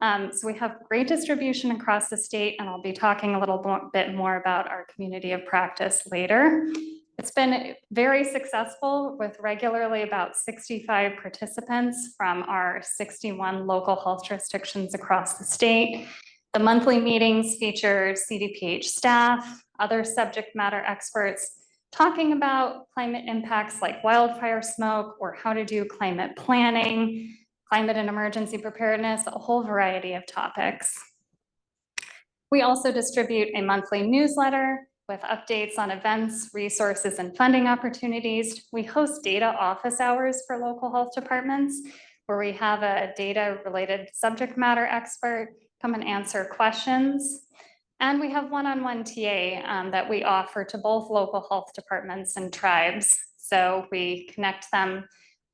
S8: So we have great distribution across the state, and I'll be talking a little bit more about our community of practice later. It's been very successful with regularly about 65 participants from our 61 local health jurisdictions across the state. The monthly meetings feature CDPH staff, other subject matter experts, talking about climate impacts like wildfire smoke or how to do climate planning, climate and emergency preparedness, a whole variety of topics. We also distribute a monthly newsletter with updates on events, resources, and funding opportunities. We host data office hours for local health departments where we have a data-related subject matter expert come and answer questions. And we have one-on-one TA that we offer to both local health departments and tribes. So we connect them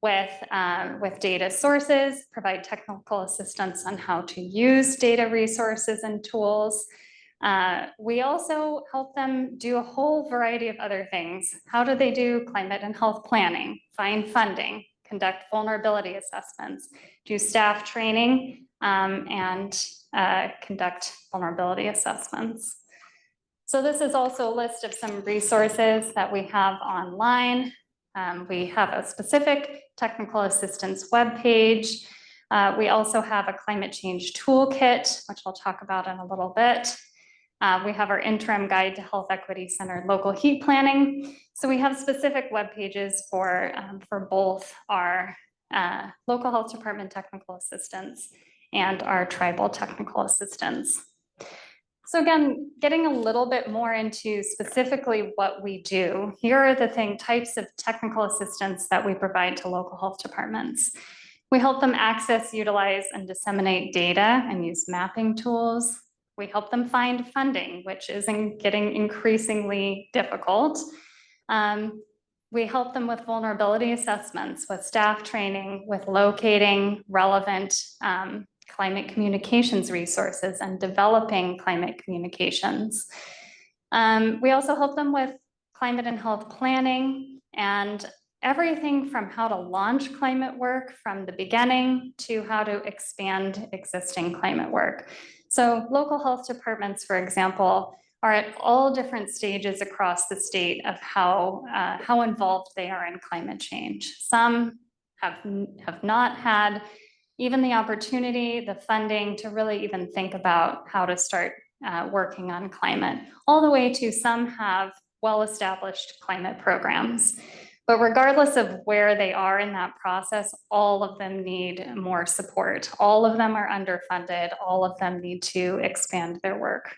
S8: with data sources, provide technical assistance on how to use data resources and tools. We also help them do a whole variety of other things. How do they do climate and health planning, find funding, conduct vulnerability assessments, do staff training, and conduct vulnerability assessments. So this is also a list of some resources that we have online. We have a specific technical assistance webpage. We also have a climate change toolkit, which I'll talk about in a little bit. We have our interim guide to health equity centered local heat planning. So we have specific web pages for both our local health department technical assistance and our tribal technical assistance. So again, getting a little bit more into specifically what we do, here are the types of technical assistance that we provide to local health departments. We help them access, utilize, and disseminate data and use mapping tools. We help them find funding, which is getting increasingly difficult. We help them with vulnerability assessments, with staff training, with locating relevant climate communications resources and developing climate communications. We also help them with climate and health planning and everything from how to launch climate work from the beginning to how to expand existing climate work. So local health departments, for example, are at all different stages across the state of how involved they are in climate change. Some have not had even the opportunity, the funding to really even think about how to start working on climate, all the way to some have well-established climate programs. But regardless of where they are in that process, all of them need more support. All of them are underfunded. All of them need to expand their work.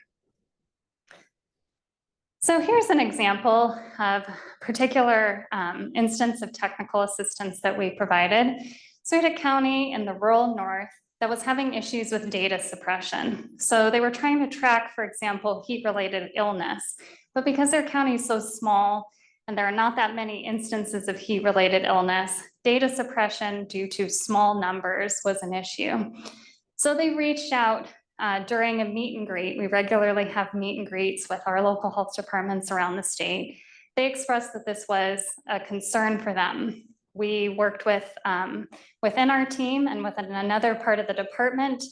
S8: So here's an example of a particular instance of technical assistance that we provided. So we had a county in the rural north that was having issues with data suppression. So they were trying to track, for example, heat-related illness, but because their county is so small and there are not that many instances of heat-related illness, data suppression due to small numbers was an issue. So they reached out during a meet and greet. We regularly have meet and greets with our local health departments around the state. They expressed that this was a concern for them. We worked with within our team and within another part of the department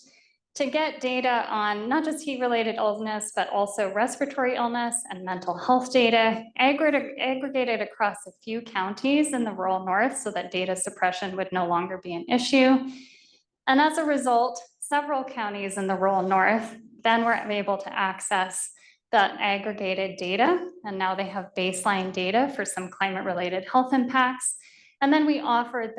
S8: to get data on not just heat-related illness, but also respiratory illness and mental health data, aggregated across a few counties in the rural north so that data suppression would no longer be an issue. And as a result, several counties in the rural north then were able to access that aggregated data, and now they have baseline data for some climate-related health impacts. And then we offered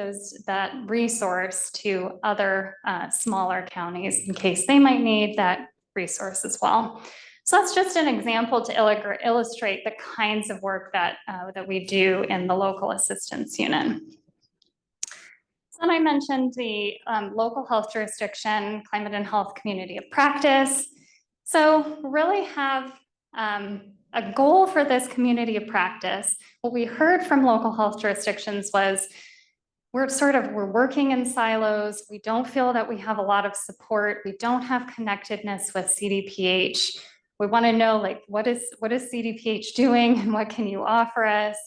S8: that resource to other smaller counties in case they might need that resource as well. So that's just an example to illustrate the kinds of work that we do in the local assistance unit. So then I mentioned the local health jurisdiction, climate and health community of practice. So really have a goal for this community of practice. What we heard from local health jurisdictions was we're working in silos. We don't feel that we have a lot of support. We don't have connectedness with CDPH. We want to know, like, what is CDPH doing and what can you offer us?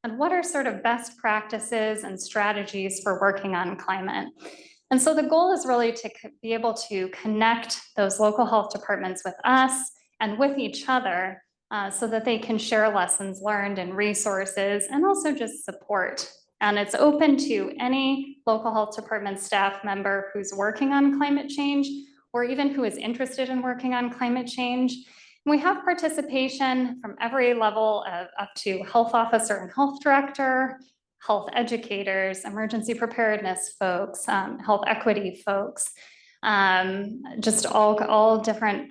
S8: And what are sort of best practices and strategies for working on climate? And so the goal is really to be able to connect those local health departments with us and with each other so that they can share lessons learned and resources and also just support. And it's open to any local health department staff member who's working on climate change or even who is interested in working on climate change. And we have participation from every level up to health officer and health director, health educators, emergency preparedness folks, health equity folks, just all different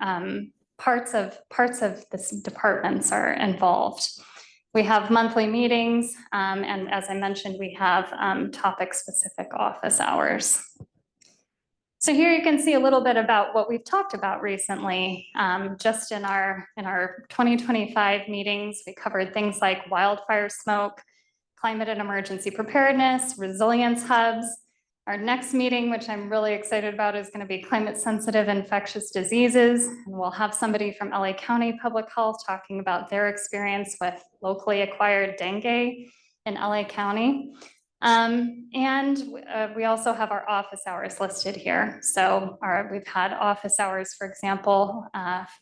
S8: parts of this departments are involved. We have monthly meetings, and as I mentioned, we have topic-specific office hours. So here you can see a little bit about what we've talked about recently. Just in our 2025 meetings, we covered things like wildfire smoke, climate and emergency preparedness, resilience hubs. Our next meeting, which I'm really excited about, is going to be climate sensitive infectious diseases. And we'll have somebody from LA County Public Health talking about their experience with locally acquired dengue in LA County. We also have our office hours listed here. So we've had office hours, for example,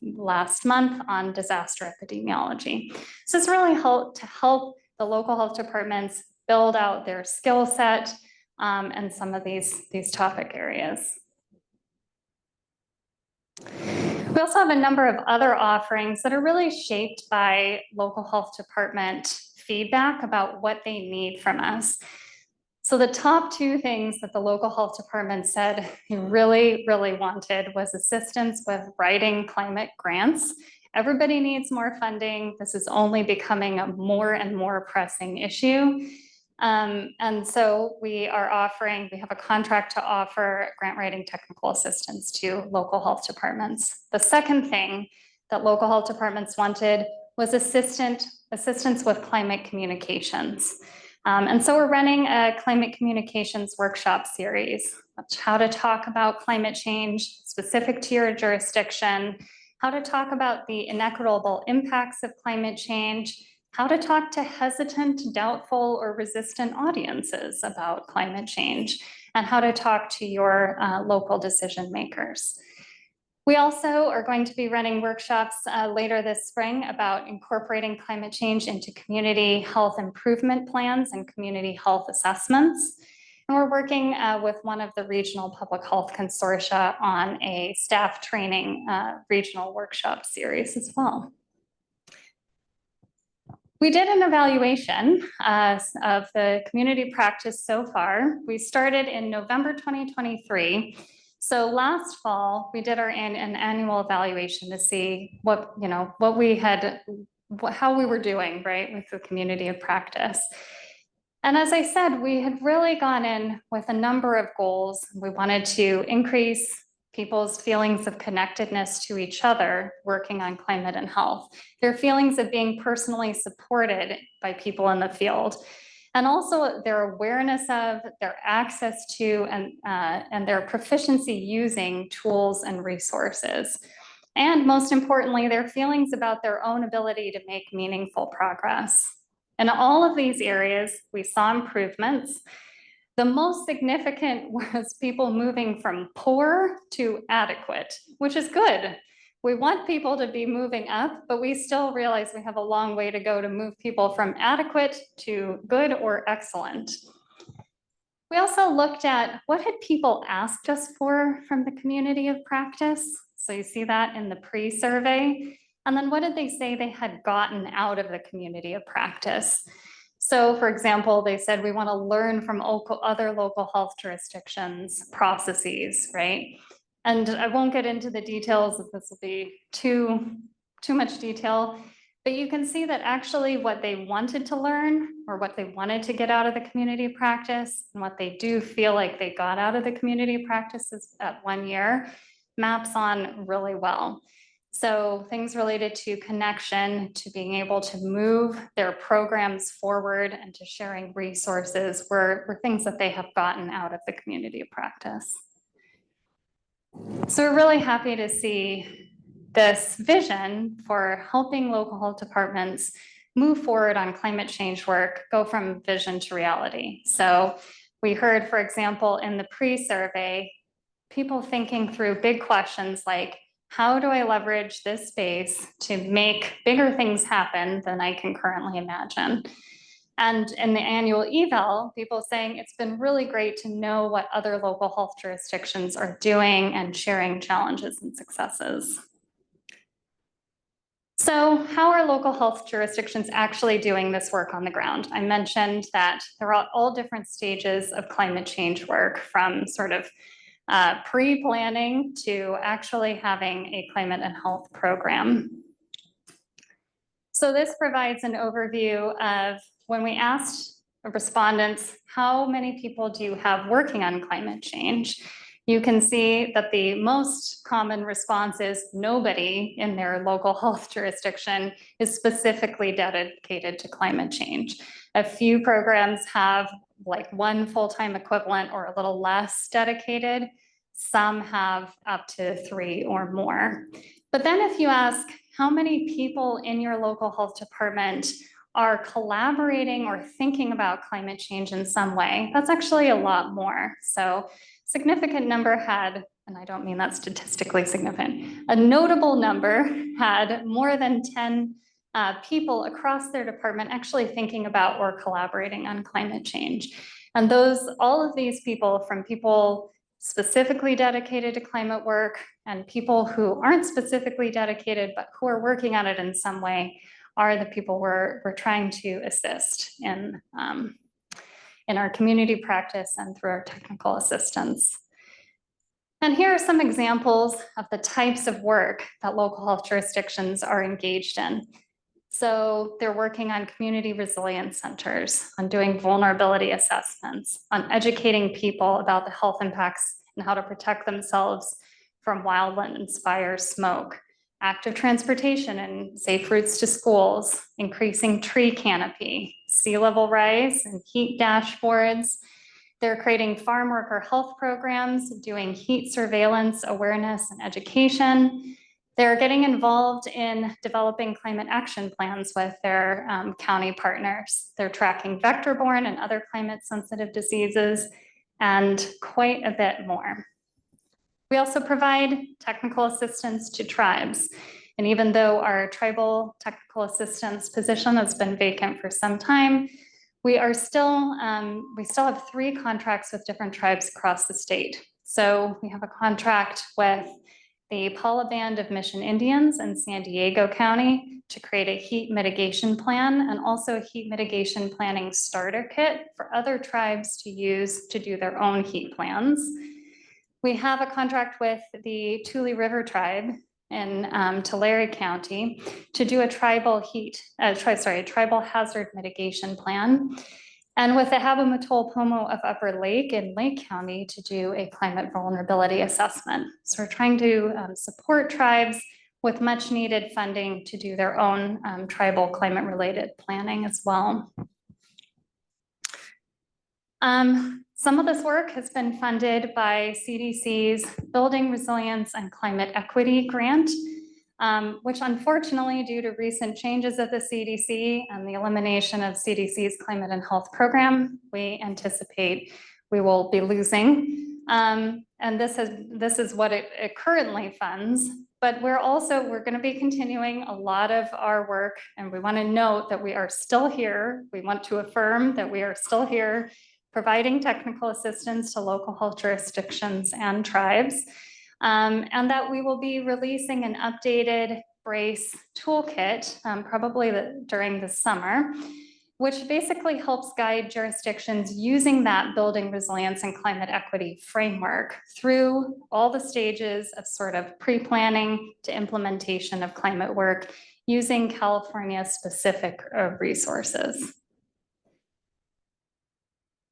S8: last month on disaster epidemiology. So it's really to help the local health departments build out their skill set and some of these topic areas. We also have a number of other offerings that are really shaped by local health department feedback about what they need from us. So the top two things that the local health department said he really, really wanted was assistance with writing climate grants. Everybody needs more funding. This is only becoming a more and more pressing issue. And so we have a contract to offer grant writing technical assistance to local health departments. The second thing that local health departments wanted was assistance with climate communications. And so we're running a climate communications workshop series, how to talk about climate change specific to your jurisdiction, how to talk about the inequitable impacts of climate change, how to talk to hesitant, doubtful, or resistant audiences about climate change, and how to talk to your local decision makers. We also are going to be running workshops later this spring about incorporating climate change into community health improvement plans and community health assessments. And we're working with one of the regional public health consortia on a staff training regional workshop series as well. We did an evaluation of the community practice so far. We started in November 2023. So last fall, we did an annual evaluation to see how we were doing, right, with the community of practice. And as I said, we had really gone in with a number of goals. We wanted to increase people's feelings of connectedness to each other working on climate and health, their feelings of being personally supported by people in the field, and also their awareness of, their access to, and their proficiency using tools and resources. And most importantly, their feelings about their own ability to make meaningful progress. In all of these areas, we saw improvements. The most significant was people moving from poor to adequate, which is good. We want people to be moving up, but we still realize we have a long way to go to move people from adequate to good or excellent. We also looked at what had people asked us for from the community of practice. So you see that in the pre-survey. And then what did they say they had gotten out of the community of practice? So for example, they said we want to learn from other local health jurisdictions, processes, right? And I won't get into the details, this will be too much detail, but you can see that actually what they wanted to learn or what they wanted to get out of the community practice and what they do feel like they got out of the community practices at 1 year maps on really well. So things related to connection, to being able to move their programs forward and to sharing resources were things that they have gotten out of the community practice. So we're really happy to see this vision for helping local health departments move forward on climate change work, go from vision to reality. So we heard, for example, in the pre-survey, people thinking through big questions like, how do I leverage this space to make bigger things happen than I can currently imagine? And in the annual eval, people saying it's been really great to know what other local health jurisdictions are doing and sharing challenges and successes. So how are local health jurisdictions actually doing this work on the ground? I mentioned that there are all different stages of climate change work, from sort of pre-planning to actually having a climate and health program. So this provides an overview of when we asked respondents, how many people do you have working on climate change? You can see that the most common response is nobody in their local health jurisdiction is specifically dedicated to climate change. A few programs have like 1 full-time equivalent or a little less dedicated. Some have up to 3 or more. But then if you ask how many people in your local health department are collaborating or thinking about climate change in some way, that's actually a lot more. So significant number had, and I don't mean that statistically significant, a notable number had more than 10 people across their department actually thinking about or collaborating on climate change. And all of these people, from people specifically dedicated to climate work and people who aren't specifically dedicated but who are working on it in some way, are the people we're trying to assist in our community practice and through our technical assistance. And here are some examples of the types of work that local health jurisdictions are engaged in. So they're working on community resilience centers, on doing vulnerability assessments, on educating people about the health impacts and how to protect themselves from wildlands, fires, smoke, active transportation and safe routes to schools, increasing tree canopy, sea level rise and heat dashboards. They're creating farm worker health programs, doing heat surveillance, awareness, and education. They're getting involved in developing climate action plans with their county partners. They're tracking vector-borne and other climate-sensitive diseases, and quite a bit more. We also provide technical assistance to tribes. And even though our tribal technical assistance position has been vacant for some time, we still have 3 contracts with different tribes across the state. So we have a contract with the Paula Band of Mission Indians in San Diego County to create a heat mitigation plan, and also a heat mitigation planning starter kit for other tribes to use to do their own heat plans. We have a contract with the Tule River Tribe in Tulare County to do a tribal hazard mitigation plan. And with the Habba-Matol-Pomo of Upper Lake in Lake County to do a climate vulnerability assessment. So we're trying to support tribes with much needed funding to do their own tribal climate related planning as well. Some of this work has been funded by CDC's Building Resilience and Climate Equity Grant, which unfortunately, due to recent changes at the CDC and the elimination of CDC's Climate and Health Program, we anticipate we will be losing. And this is what it currently funds, but we're going to be continuing a lot of our work, and we want to note that we are still here. We want to affirm that we are still here providing technical assistance to local health jurisdictions and tribes, and that we will be releasing an updated BRACE toolkit, probably during the summer. which basically helps guide jurisdictions using that building resilience and climate equity framework through all the stages of sort of pre-planning to implementation of climate work using California-specific resources.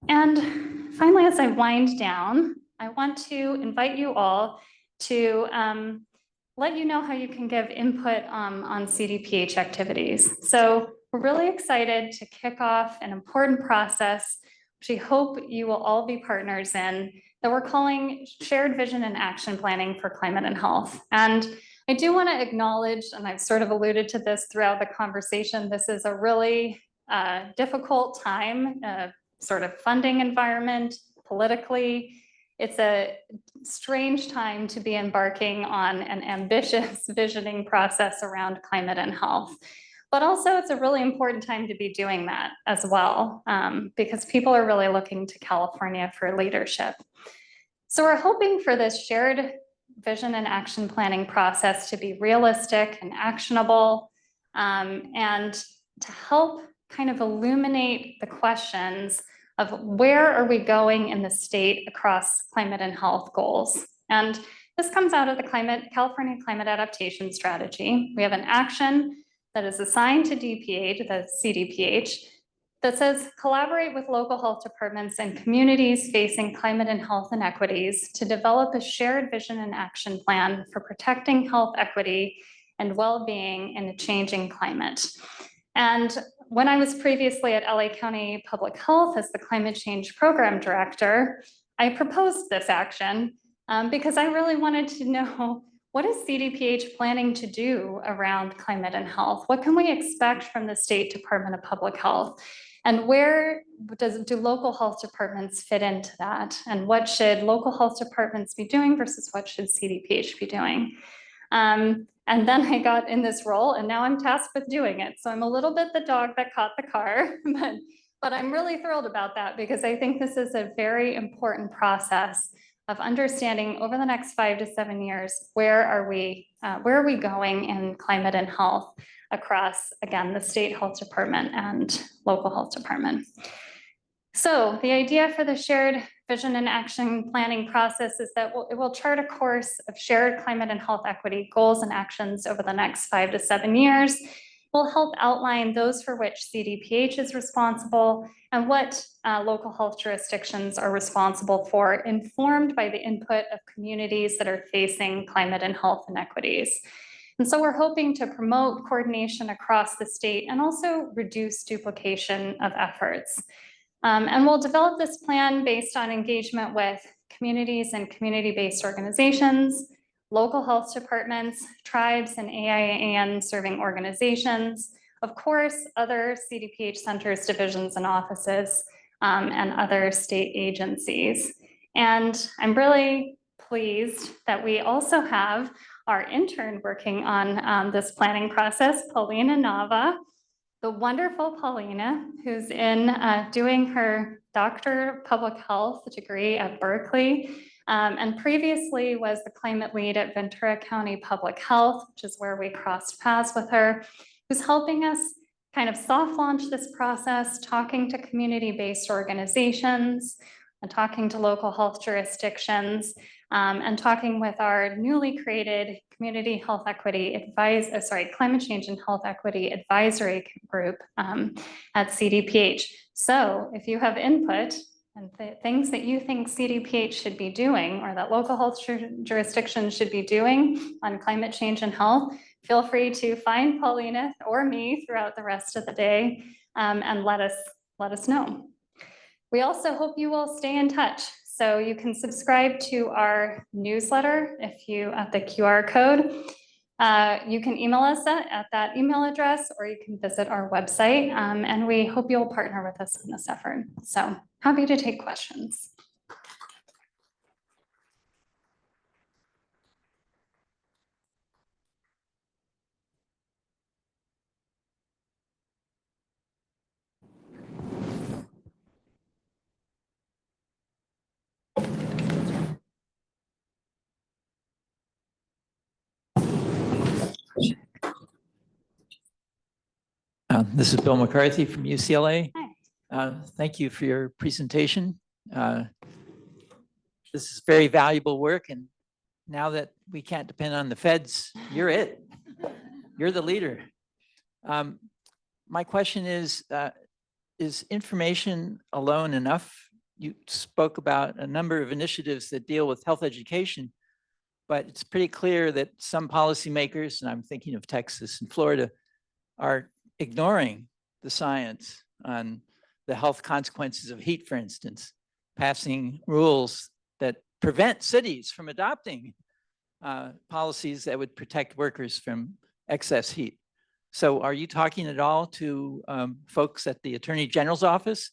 S8: And finally, as I wind down, I want to invite you all to let you know how you can give input on CDPH activities. So we're really excited to kick off an important process, which we hope you will all be partners in, that we're calling Shared Vision and Action Planning for Climate and Health. And I do want to acknowledge, and I've sort of alluded to this throughout the conversation, this is a really difficult time, sort of funding environment, politically. It's a strange time to be embarking on an ambitious visioning process around climate and health. But also it's a really important time to be doing that as well, because people are really looking to California for leadership. So we're hoping for this shared vision and action planning process to be realistic and actionable, and to help kind of illuminate the questions of where are we going in the state across climate and health goals. And this comes out of the California Climate Adaptation Strategy. We have an action that is assigned to DPH, the CDPH, that says collaborate with local health departments and communities facing climate and health inequities to develop a shared vision and action plan for protecting health equity and well-being in a changing climate. And when I was previously at LA County Public Health as the Climate Change Program Director, I proposed this action because I really wanted to know, what is CDPH planning to do around climate and health? What can we expect from the State Department of Public Health? And where do local health departments fit into that? And what should local health departments be doing versus what should CDPH be doing? And then I got in this role and now I'm tasked with doing it. So I'm a little bit the dog that caught the car, but I'm really thrilled about that because I think this is a very important process of understanding over the next 5 to 7 years, where are we going in climate and health across, again, the state health department and local health department. So the idea for the shared vision and action planning process is that it will chart a course of shared climate and health equity goals and actions over the next 5 to 7 years. Will help outline those for which CDPH is responsible and what local health jurisdictions are responsible for, informed by the input of communities that are facing climate and health inequities. And so we're hoping to promote coordination across the state and also reduce duplication of efforts. And we'll develop this plan based on engagement with communities and community-based organizations, local health departments, tribes and AIAN serving organizations, of course, other CDPH centers, divisions, and offices, and other state agencies. And I'm really pleased that we also have our intern working on this planning process, Paulina Nava, the wonderful Paulina, who's in doing her Doctor of Public Health degree at Berkeley, and previously was the climate lead at Ventura County Public Health, which is where we crossed paths with her, who's helping us kind of soft launch this process, talking to community-based organizations, and talking to local health jurisdictions, and talking with our newly created Community Health Equity Climate Change and Health Equity Advisory Group at CDPH. So if you have input and things that you think CDPH should be doing or that local health jurisdictions should be doing on climate change and health, feel free to find Paulina or me throughout the rest of the day and let us know. We also hope you will stay in touch. So you can subscribe to our newsletter if you at the QR code. You can email us at that email address, or you can visit our website. And we hope you'll partner with us in this effort. So happy to take questions.
S18: This is Bill McCarthy from UCLA. Thank you for your presentation. This is very valuable work, and now that we can't depend on the feds, you're it. You're the leader. My question is information alone enough? You spoke about a number of initiatives that deal with health education, but it's pretty clear that some policymakers, and I'm thinking of Texas and Florida, are ignoring the science on the health consequences of heat, for instance, passing rules that prevent cities from adopting policies that would protect workers from excess heat. So are you talking at all to folks at the Attorney General's office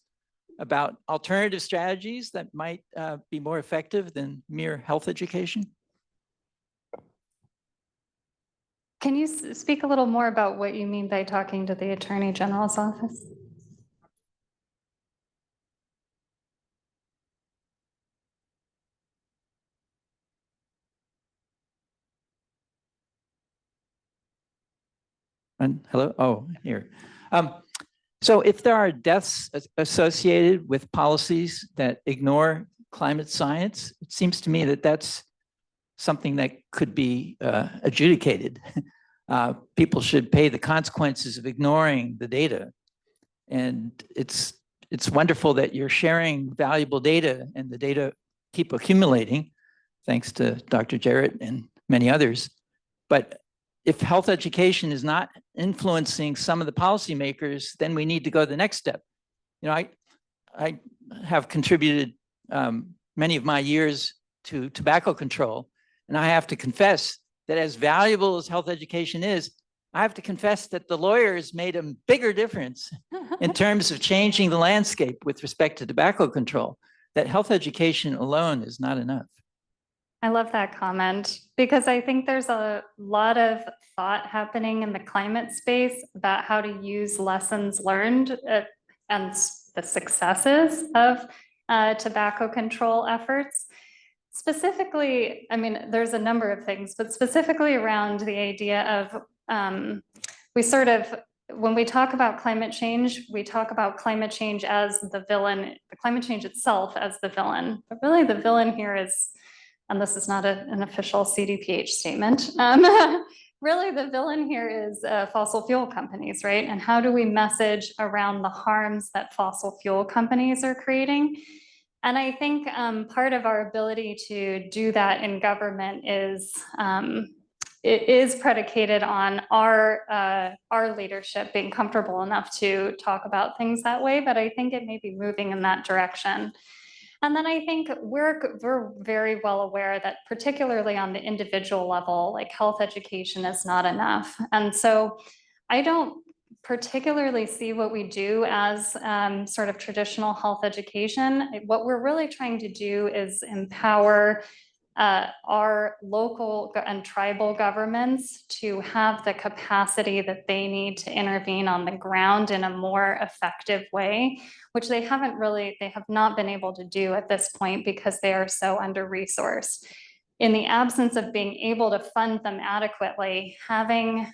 S18: about alternative strategies that might be more effective than mere health education?
S8: Can you speak a little more about what you mean by talking to the Attorney General's office?
S18: And hello, oh, here. So if there are deaths associated with policies that ignore climate science, it seems to me that that's something that could be adjudicated. People should pay the consequences of ignoring the data. And it's wonderful that you're sharing valuable data, and the data keep accumulating, thanks to Dr. Jarrett and many others. But if health education is not influencing some of the policymakers, then we need to go the next step. You know, I have contributed many of my years to tobacco control, and I have to confess that as valuable as health education is, I have to confess that the lawyers made a bigger difference in terms of changing the landscape with respect to tobacco control, that health education alone is not enough.
S8: I love that comment, because I think there's a lot of thought happening in the climate space about how to use lessons learned and the successes of tobacco control efforts. Specifically, I mean, there's a number of things, but specifically around the idea of when we talk about climate change, we talk about climate change as the villain, the climate change itself as the villain. But really the villain here is, and this is not an official CDPH statement, really the villain here is fossil fuel companies, right? And how do we message around the harms that fossil fuel companies are creating? And I think part of our ability to do that in government is it is predicated on our leadership being comfortable enough to talk about things that way, but I think it may be moving in that direction. And then I think we're very well aware that particularly on the individual level, like health education is not enough. And so I don't particularly see what we do as sort of traditional health education. What we're really trying to do is empower our local and tribal governments to have the capacity that they need to intervene on the ground in a more effective way, which they have not been able to do at this point because they are so under-resourced. In the absence of being able to fund them adequately, having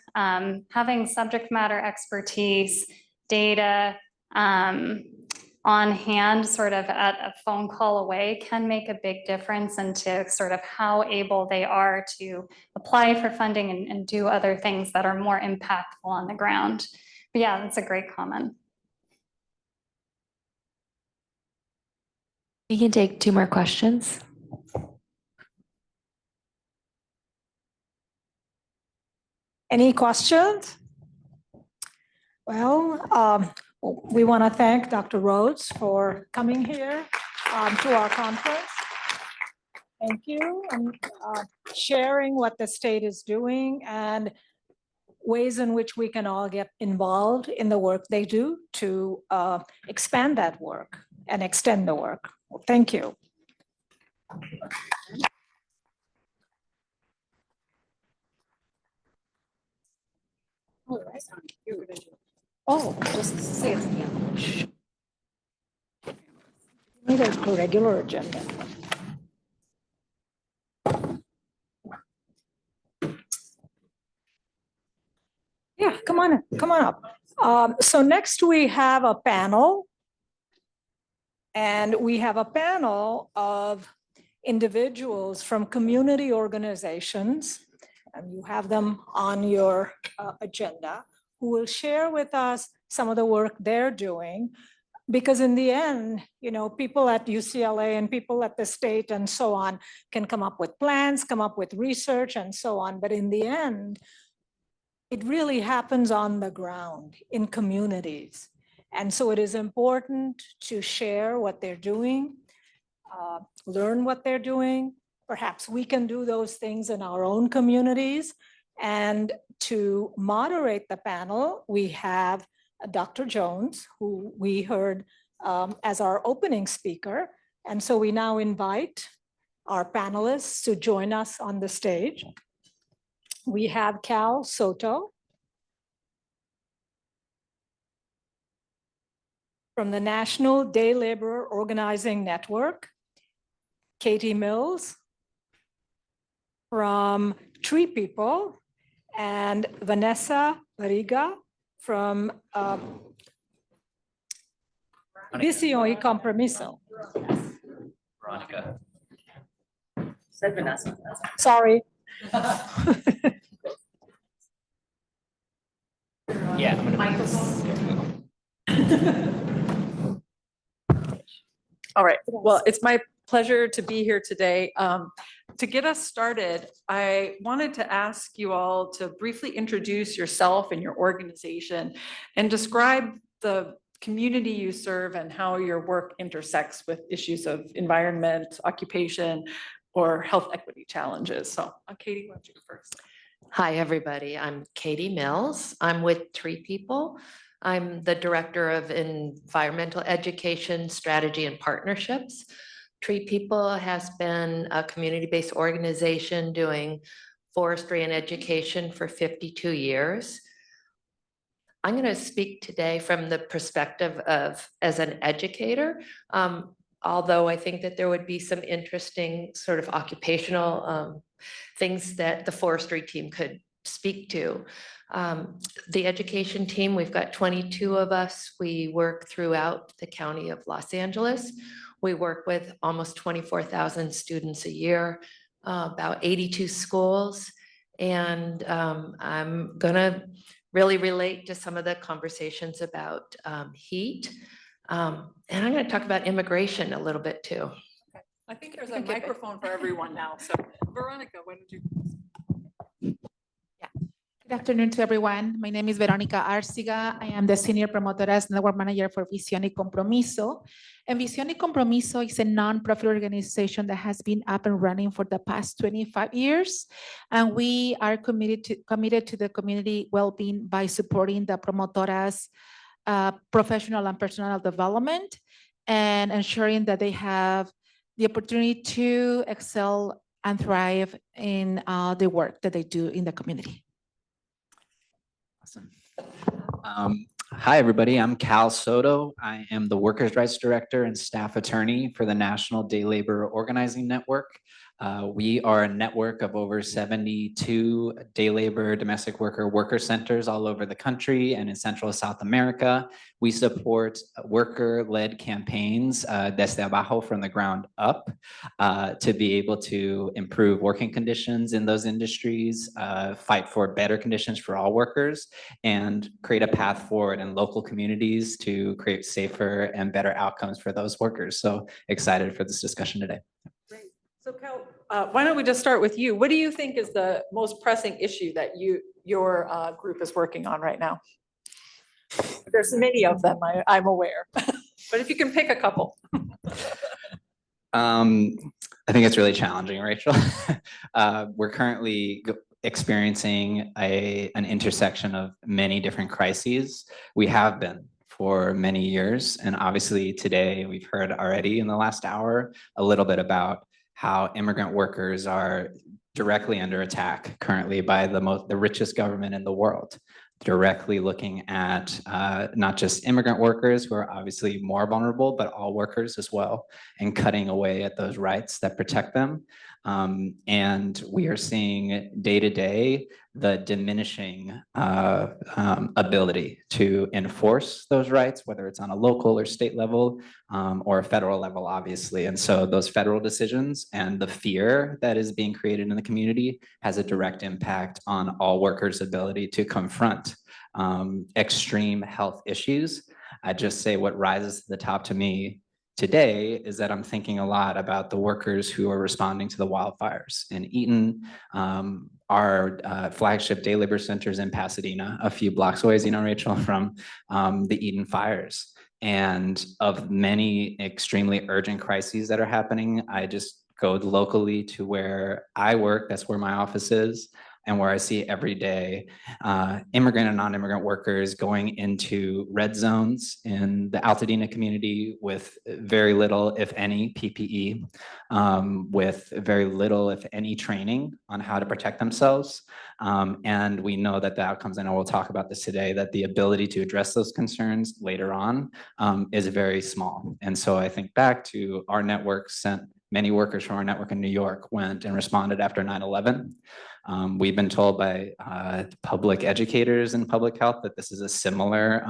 S8: subject matter expertise, data, on hand sort of at a phone call away can make a big difference into sort of how able they are to apply for funding and do other things that are more impactful on the ground. But yeah, that's a great comment.
S13: We can take 2 more questions.
S6: Any questions? Well, we want to thank Dr. Rhodes for coming here to our conference. Thank you, and sharing what the state is doing and ways in which we can all get involved in the work they do to expand that work and extend the work. Well, thank you. All right. Oh, just say it again. Need a regular agenda. Yeah, come on up. So next we have a panel. And we have a panel of individuals from community organizations, and you have them on your agenda, who will share with us some of the work they're doing. Because in the end, you know, people at UCLA and people at the state and so on can come up with plans, come up with research and so on. But in the end, it really happens on the ground in communities. And so it is important to share what they're doing, learn what they're doing. Perhaps we can do those things in our own communities. And to moderate the panel, we have Dr. Jones, who we heard as our opening speaker. And so we now invite our panelists to join us on the stage. We have Cal Soto from the National Day Laborer Organizing Network, Katie Mills from Tree People, and Vanessa Barriga from Visión y Compromiso.
S1: Veronica.
S22: Said Vanessa.
S6: Sorry.
S1: Yeah.
S12: All right, well, it's my pleasure to be here today. To get us started, I wanted to ask you all to briefly introduce yourself and your organization and describe the community you serve and how your work intersects with issues of environment, occupation, or health equity challenges. So Katie, why don't you go first?
S15: Hi, everybody. I'm Katie Mills. I'm with Tree People. I'm the Director of Environmental Education, Strategy, and Partnerships. Tree People has been a community-based organization doing forestry and education for 52 years. I'm going to speak today from the perspective of as an educator, although I think that there would be some interesting sort of occupational things that the forestry team could speak to. The education team, we've got 22 of us. We work throughout the county of Los Angeles. We work with almost 24,000 students a year, about 82 schools. And I'm gonna really relate to some of the conversations about heat. And I'm gonna talk about immigration a little bit too.
S12: I think there's a microphone for everyone now. So Veronica, why don't you?
S23: Good afternoon to everyone. My name is Veronica Arciga. I am the Senior Promotoras Network Manager for Visión y Compromiso. And Visión y Compromiso is a nonprofit organization that has been up and running for the past 25 years. And we are committed to the community well-being by supporting the promotoras' professional and personal development and ensuring that they have the opportunity to excel and thrive in the work that they do in the community.
S24: Hi, everybody. I'm Cal Soto. I am the Workers' Rights Director and Staff Attorney for the National Day Labor Organizing Network. We are a network of over 72 day labor, domestic worker centers all over the country and in Central and South America. We support worker-led campaigns desde abajo, from the ground up, to be able to improve working conditions in those industries, fight for better conditions for all workers, and create a path forward in local communities to create safer and better outcomes for those workers. So excited for this discussion today.
S12: So Cal, why don't we just start with you? What do you think is the most pressing issue that your group is working on right now? There's many of them, I'm aware, but if you can pick a couple.
S24: I think it's really challenging, Rachel. We're currently experiencing an intersection of many different crises. We have been for many years, and obviously today we've heard already in the last hour a little bit about how immigrant workers are directly under attack currently by the richest government in the world, directly looking at not just immigrant workers who are obviously more vulnerable, but all workers as well, and cutting away at those rights that protect them. And we are seeing day to day the diminishing ability to enforce those rights, whether it's on a local or state level or a federal level, obviously. And so those federal decisions and the fear that is being created in the community has a direct impact on all workers' ability to confront extreme health issues. I just say what rises to the top to me today is that I'm thinking a lot about the workers who are responding to the wildfires in Eaton. Our flagship day labor centers in Pasadena, a few blocks away, as you know, Rachel, from the Eaton fires. And of many extremely urgent crises that are happening, I just go locally to where I work, that's where my office is, and where I see every day immigrant and non-immigrant workers going into red zones in the Altadena community with very little, if any, PPE, with very little, if any, training on how to protect themselves. And we know that the outcomes, I know we'll talk about this today, that the ability to address those concerns later on is very small. And so I think back to our network sent many workers from our network in New York went and responded after 9/11. We've been told by public educators in public health that this is a similar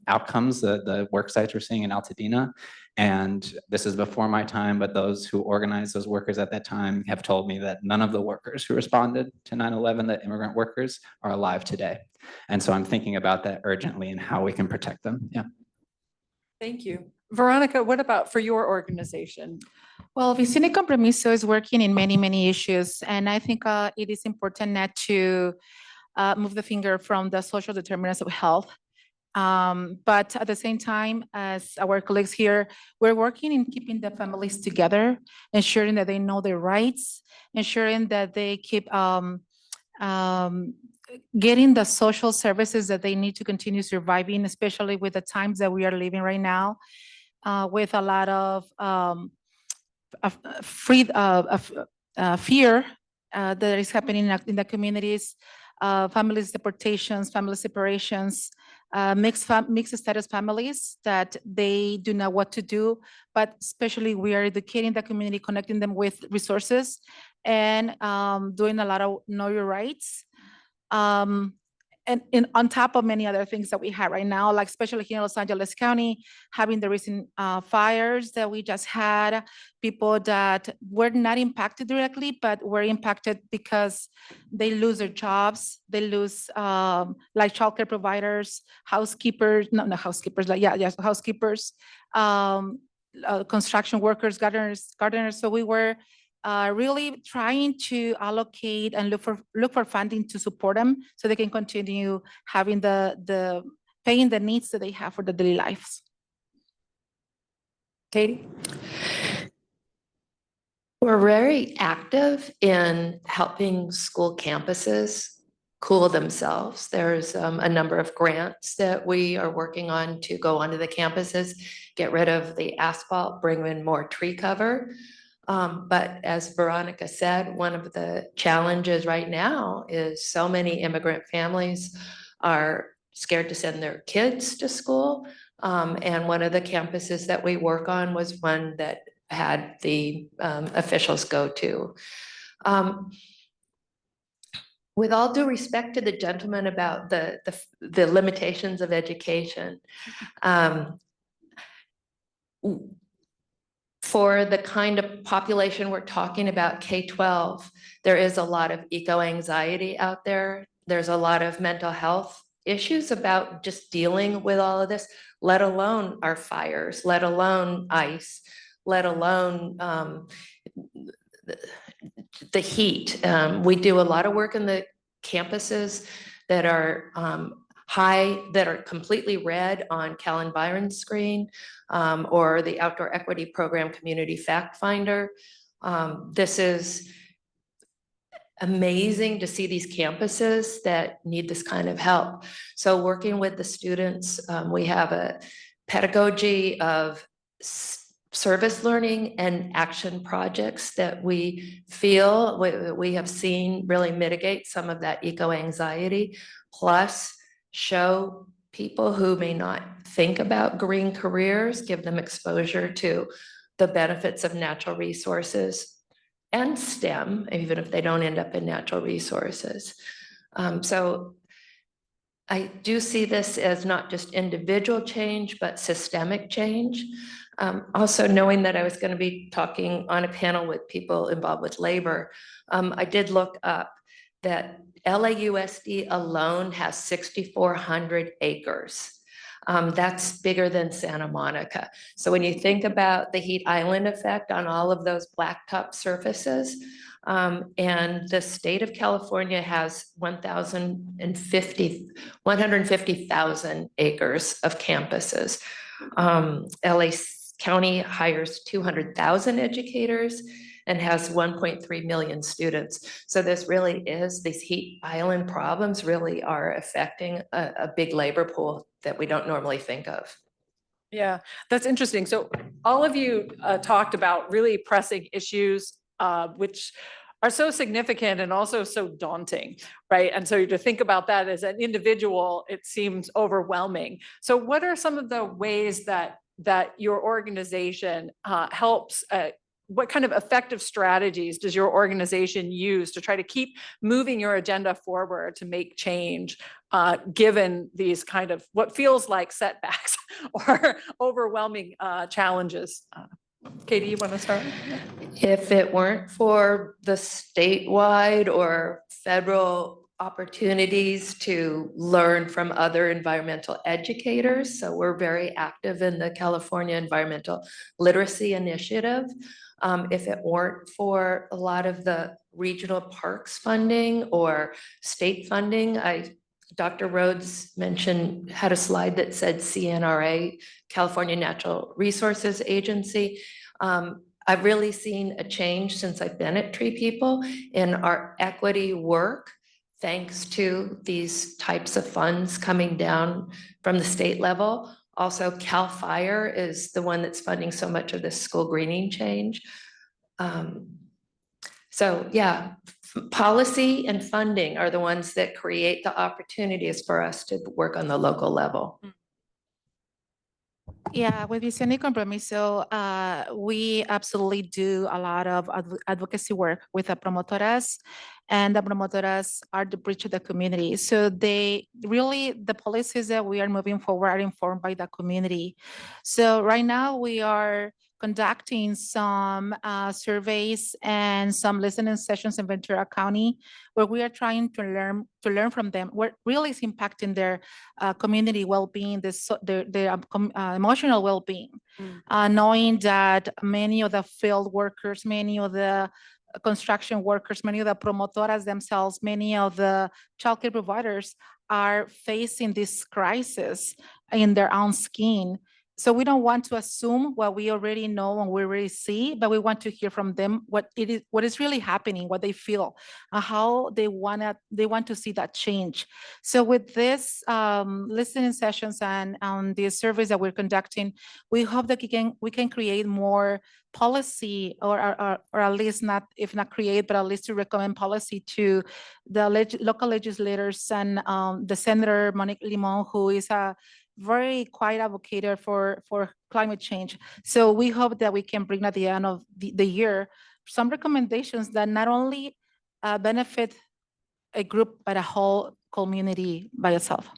S24: outcomes, the work sites we're seeing in Altadena. And this is before my time, but those who organized those workers at that time have told me that none of the workers who responded to 9/11, the immigrant workers, are alive today. And so I'm thinking about that urgently and how we can protect them. Yeah.
S12: Thank you. Veronica, what about for your organization?
S23: Well, Visión y Compromiso is working in many, many issues, and I think it is important not to move the finger from the social determinants of health. But at the same time, as our colleagues here, we're working in keeping the families together, ensuring that they know their rights, ensuring that they keep getting the social services that they need to continue surviving, especially with the times that we are living right now, with a lot of fear that is happening in the communities, family deportations, family separations, mixed status families that they do know what to do, but especially we are educating the community, connecting them with resources, and doing a lot of know your rights. And on top of many other things that we have right now, like especially here in Los Angeles County, having the recent fires that we just had, people that were not impacted directly, but were impacted because they lose their jobs, they lose like childcare providers, housekeepers, not housekeepers, like housekeepers, construction workers, gardeners. So we were really trying to allocate and look for funding to support them so they can continue having the paying the needs that they have for their daily lives.
S12: Katie?
S15: We're very active in helping school campuses cool themselves. There's a number of grants that we are working on to go onto the campuses, get rid of the asphalt, bring in more tree cover. But as Veronica said, one of the challenges right now is so many immigrant families are scared to send their kids to school. And one of the campuses that we work on was one that had the officials go to. With all due respect to the gentleman about the limitations of education, for the kind of population we're talking about, K-12, there is a lot of eco-anxiety out there. There's a lot of mental health issues about just dealing with all of this, let alone our fires, let alone ice, let alone the heat. We do a lot of work in the campuses that are that are completely red on Cal Environ's screen, or the Outdoor Equity Program Community Fact Finder. This is amazing to see these campuses that need this kind of help. So working with the students, we have a pedagogy of service learning and action projects that we feel we have seen really mitigate some of that eco-anxiety, plus show people who may not think about green careers, give them exposure to the benefits of natural resources, and STEM, even if they don't end up in natural resources. So I do see this as not just individual change, but systemic change. Also knowing that I was going to be talking on a panel with people involved with labor, I did look up that LAUSD alone has 6,400 acres. That's bigger than Santa Monica. So when you think about the heat island effect on all of those blacktop surfaces, and the state of California has 150,000 acres of campuses. LA County hires 200,000 educators and has 1.3 million students. So this really is, these heat island problems really are affecting a big labor pool that we don't normally think of.
S12: Yeah, that's interesting. So all of you talked about really pressing issues, which are so significant and also so daunting, right? And so to think about that as an individual, it seems overwhelming. So what are some of the ways that your organization helps? What kind of effective strategies does your organization use to try to keep moving your agenda forward to make change, given these kind of what feels like setbacks or overwhelming challenges? Katie, you want to start?
S15: If it weren't for the statewide or federal opportunities to learn from other environmental educators, so we're very active in the California Environmental Literacy Initiative. If it weren't for a lot of the regional parks funding or state funding, Dr. Rhodes had a slide that said CNRA, California Natural Resources Agency. I've really seen a change since I've been at Tree People in our equity work, thanks to these types of funds coming down from the state level. Also, CAL FIRE is the one that's funding so much of this school greening change. So yeah, policy and funding are the ones that create the opportunities for us to work on the local level.
S23: Yeah, with Visión y Compromiso, we absolutely do a lot of advocacy work with the promotoras, and the promotoras are the bridge to the community. So the policies that we are moving forward are informed by the community. So right now we are conducting some surveys and some listening sessions in Ventura County, where we are trying to learn from them what really is impacting their community well-being, their emotional well-being. Knowing that many of the field workers, many of the construction workers, many of the promotoras themselves, many of the childcare providers are facing this crisis in their own skin. So we don't want to assume what we already know and we already see, but we want to hear from them what is really happening, what they feel, how they want to see that change. So with this listening sessions and the surveys that we're conducting, we hope that we can create more policy, or at least not, if not create, but at least to recommend policy to the local legislators and the Senator Monique Limon, who is a very quiet advocate for climate change. So we hope that we can bring at the end of the year some recommendations that not only benefit a group, but a whole community by itself.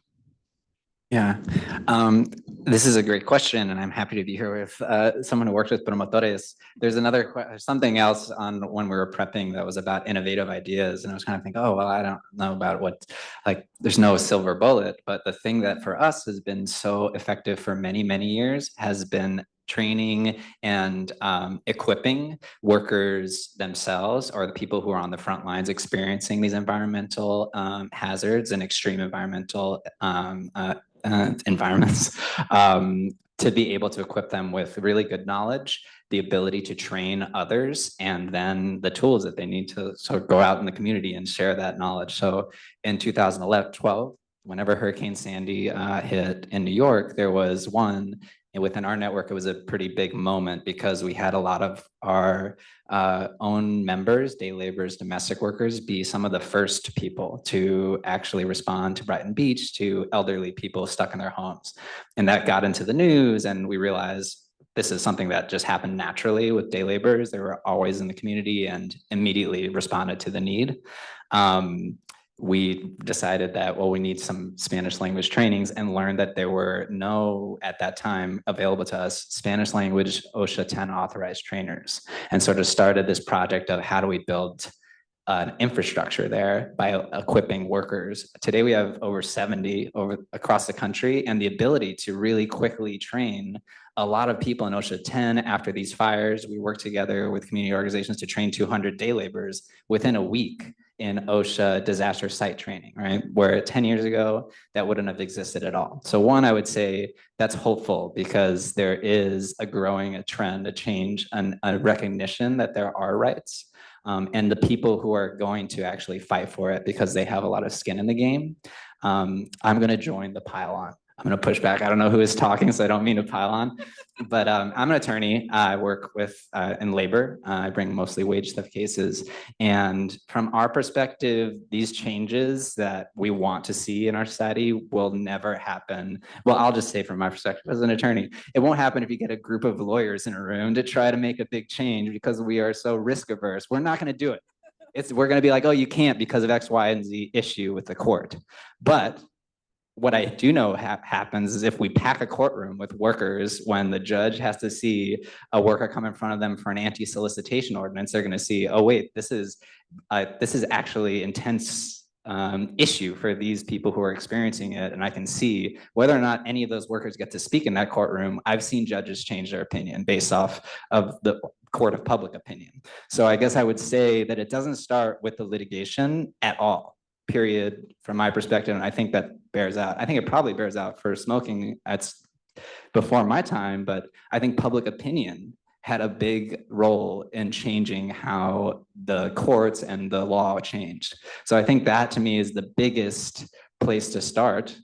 S24: Yeah, this is a great question, and I'm happy to be here with someone who works with promotores. There's something else on when we were prepping that was about innovative ideas, and I was kind of thinking, oh, well, I don't know about there's no silver bullet, but the thing that for us has been so effective for many, many years has been training and equipping workers themselves, or the people who are on the front lines experiencing these environmental hazards and extreme environmental environments, to be able to equip them with really good knowledge, the ability to train others, and then the tools that they need to sort of go out in the community and share that knowledge. So in 2012, whenever Hurricane Sandy hit in New York, there was one, and within our network, it was a pretty big moment because we had a lot of our own members, day laborers, domestic workers, be some of the first people to actually respond to Brighton Beach, to elderly people stuck in their homes. And that got into the news, and we realized this is something that just happened naturally with day laborers. They were always in the community and immediately responded to the need. We decided that, well, we need some Spanish language trainings, and learned that there were no, at that time, available to us, Spanish language OSHA 10 authorized trainers. And sort of started this project of how do we build an infrastructure there by equipping workers. Today, we have over 70 across the country, and the ability to really quickly train a lot of people in OSHA 10 after these fires. We worked together with community organizations to train 200 day laborers within a week in OSHA disaster site training, right? Where 10 years ago, that wouldn't have existed at all. So one, I would say that's hopeful, because there is a growing trend, a change, and a recognition that there are rights. And the people who are going to actually fight for it because they have a lot of skin in the game. I'm gonna join the pile on. I'm gonna push back. I don't know who is talking, so I don't mean to pile on. But I'm an attorney. I work with in labor. I bring mostly wage theft cases. And from our perspective, these changes that we want to see in our society will never happen. Well, I'll just say from my perspective as an attorney, it won't happen if you get a group of lawyers in a room to try to make a big change, because we are so risk averse. We're not gonna do it. We're gonna be like, oh, you can't because of X, Y, and Z issue with the court. But what I do know happens is if we pack a courtroom with workers, when the judge has to see a worker come in front of them for an anti-solicitation ordinance, they're going to see, oh wait, this is actually intense issue for these people who are experiencing it, and I can see whether or not any of those workers get to speak in that courtroom. I've seen judges change their opinion based off of the court of public opinion. So I guess I would say that it doesn't start with the litigation at all. Period, from my perspective, and I think that bears out. I think it probably bears out for smoking. That's before my time, but I think public opinion had a big role in changing how the courts and the law changed. So I think that to me is the biggest place to start.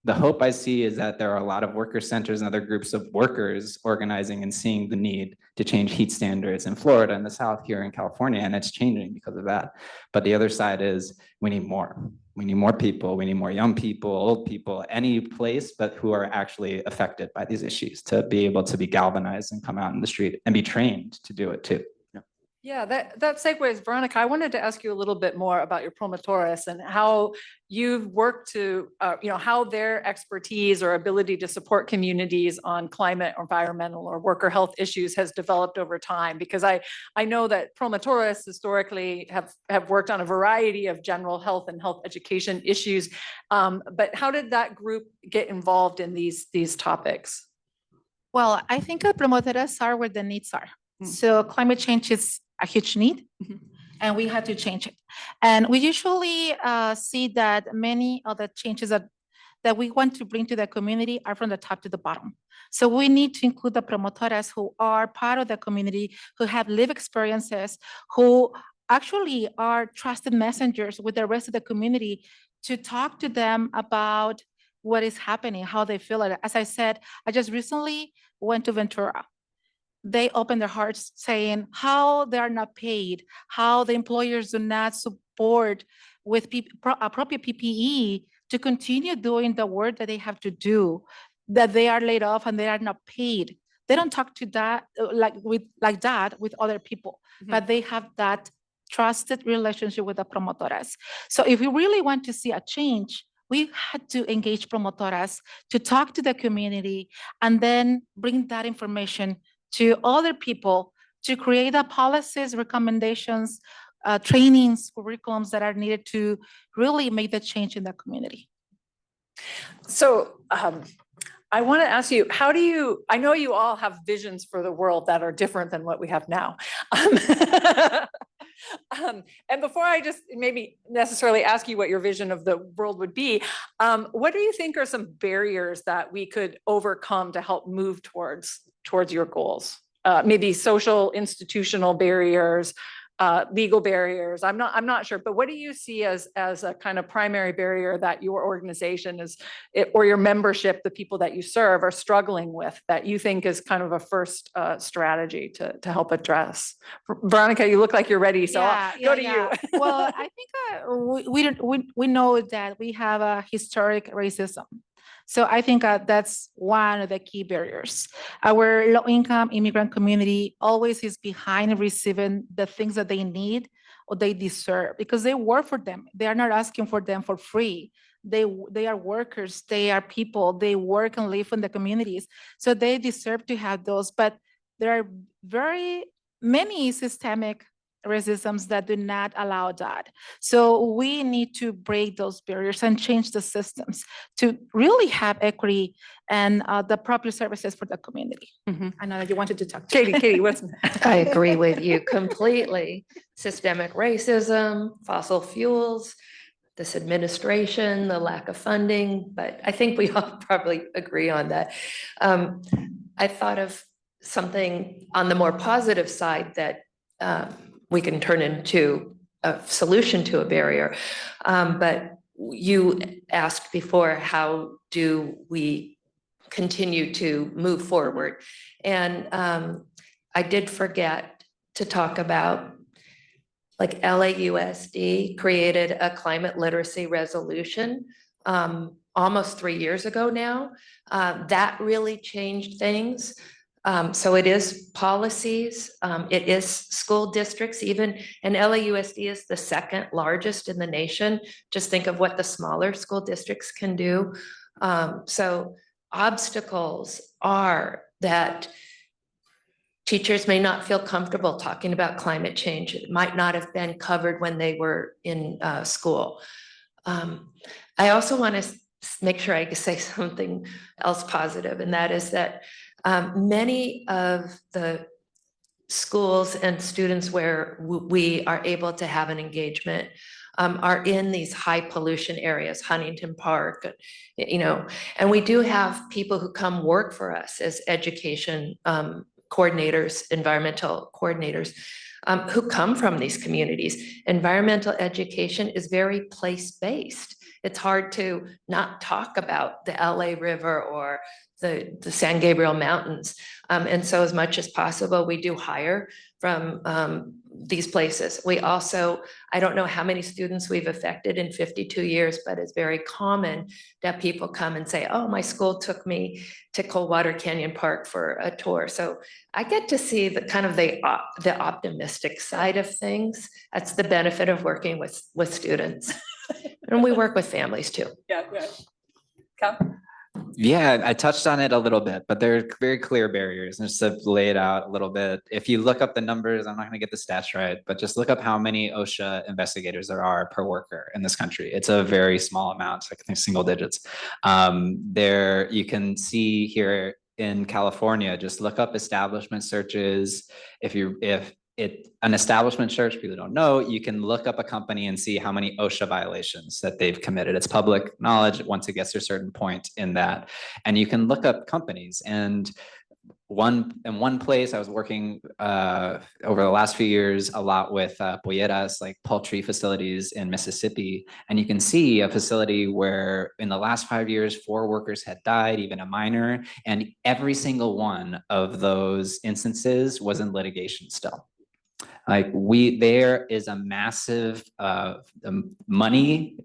S24: The hope I see is that there are a lot of worker centers and other groups of workers organizing and seeing the need to change heat standards in Florida and the South, here in California, and it's changing because of that. But the other side is we need more. We need more people. We need more young people, old people, any place, but who are actually affected by these issues, to be able to be galvanized and come out in the street and be trained to do it too.
S12: Yeah, that segues, Veronica. I wanted to ask you a little bit more about your promotores and how you've worked to, how their expertise or ability to support communities on climate, or environmental, or worker health issues has developed over time. Because I know that promotores historically have worked on a variety of general health and health education issues. But how did that group get involved in these topics?
S23: Well, I think promotores are where the needs are. So climate change is a huge need, and we had to change it. And we usually see that many of the changes that we want to bring to the community are from the top to the bottom. So we need to include the promotores who are part of the community, who have lived experiences, who actually are trusted messengers with the rest of the community, to talk to them about what is happening, how they feel it. As I said, I just recently went to Ventura. They open their hearts saying how they are not paid, how the employers do not support with appropriate PPE to continue doing the work that they have to do, that they are laid off and they are not paid. They don't talk to that like that with other people, but they have that trusted relationship with the promotores. So if we really want to see a change, we had to engage promotores to talk to the community and then bring that information to other people to create the policies, recommendations, trainings, curriculums that are needed to really make the change in the community.
S12: So I want to ask you, I know you all have visions for the world that are different than what we have now. And before I just maybe necessarily ask you what your vision of the world would be, what do you think are some barriers that we could overcome to help move towards your goals? Maybe social, institutional barriers, legal barriers. I'm not sure, but what do you see as a kind of primary barrier that your organization or your membership, the people that you serve, are struggling with, that you think is kind of a first strategy to help address? Veronica, you look like you're ready, so I'll go to you.
S23: Well, I think we know that we have a historic racism. So I think that's one of the key barriers. Our low-income immigrant community always is behind receiving the things that they need or they deserve because they work for them. They are not asking for them for free. They are workers, they are people, they work and live in the communities. So they deserve to have those, but there are very many systemic racisms that do not allow that. So we need to break those barriers and change the systems to really have equity and the proper services for the community. I know that you wanted to talk.
S2: Katie, what's?
S15: I agree with you completely. Systemic racism, fossil fuels, this administration, the lack of funding, but I think we all probably agree on that. I thought of something on the more positive side that we can turn into a solution to a barrier. But you asked before, how do we continue to move forward? And I did forget to talk about, like, LAUSD created a climate literacy resolution almost 3 years ago now. That really changed things. So it is policies, it is school districts, even, and LAUSD is the second largest in the nation. Just think of what the smaller school districts can do. So obstacles are that teachers may not feel comfortable talking about climate change. It might not have been covered when they were in school. I also want to make sure I say something else positive, and that is that many of the schools and students where we are able to have an engagement are in these high pollution areas, Huntington Park, and we do have people who come work for us as education coordinators, environmental coordinators, who come from these communities. Environmental education is very place-based. It's hard to not talk about the LA River or the San Gabriel Mountains. And so as much as possible, we do hire from these places. We also, I don't know how many students we've affected in 52 years, but it's very common that people come and say, oh, my school took me to Coldwater Canyon Park for a tour. So I get to see the kind of the optimistic side of things. That's the benefit of working with students. And we work with families too.
S12: Yeah, Come.
S24: Yeah, I touched on it a little bit, but there are very clear barriers. And just to lay it out a little bit, if you look up the numbers, I'm not going to get the stats right, but just look up how many OSHA investigators there are per worker in this country. It's a very small amount, I think single digits. There you can see here in California, just look up establishment searches. If an establishment search, people don't know, you can look up a company and see how many OSHA violations that they've committed. It's public knowledge once it gets to a certain point in that. And you can look up companies. And in one place, I was working over the last few years a lot with polleras, like poultry facilities in Mississippi. And you can see a facility where in the last 5 years, 4 workers had died, even a minor. And every single one of those instances was in litigation still. Like there is a massive money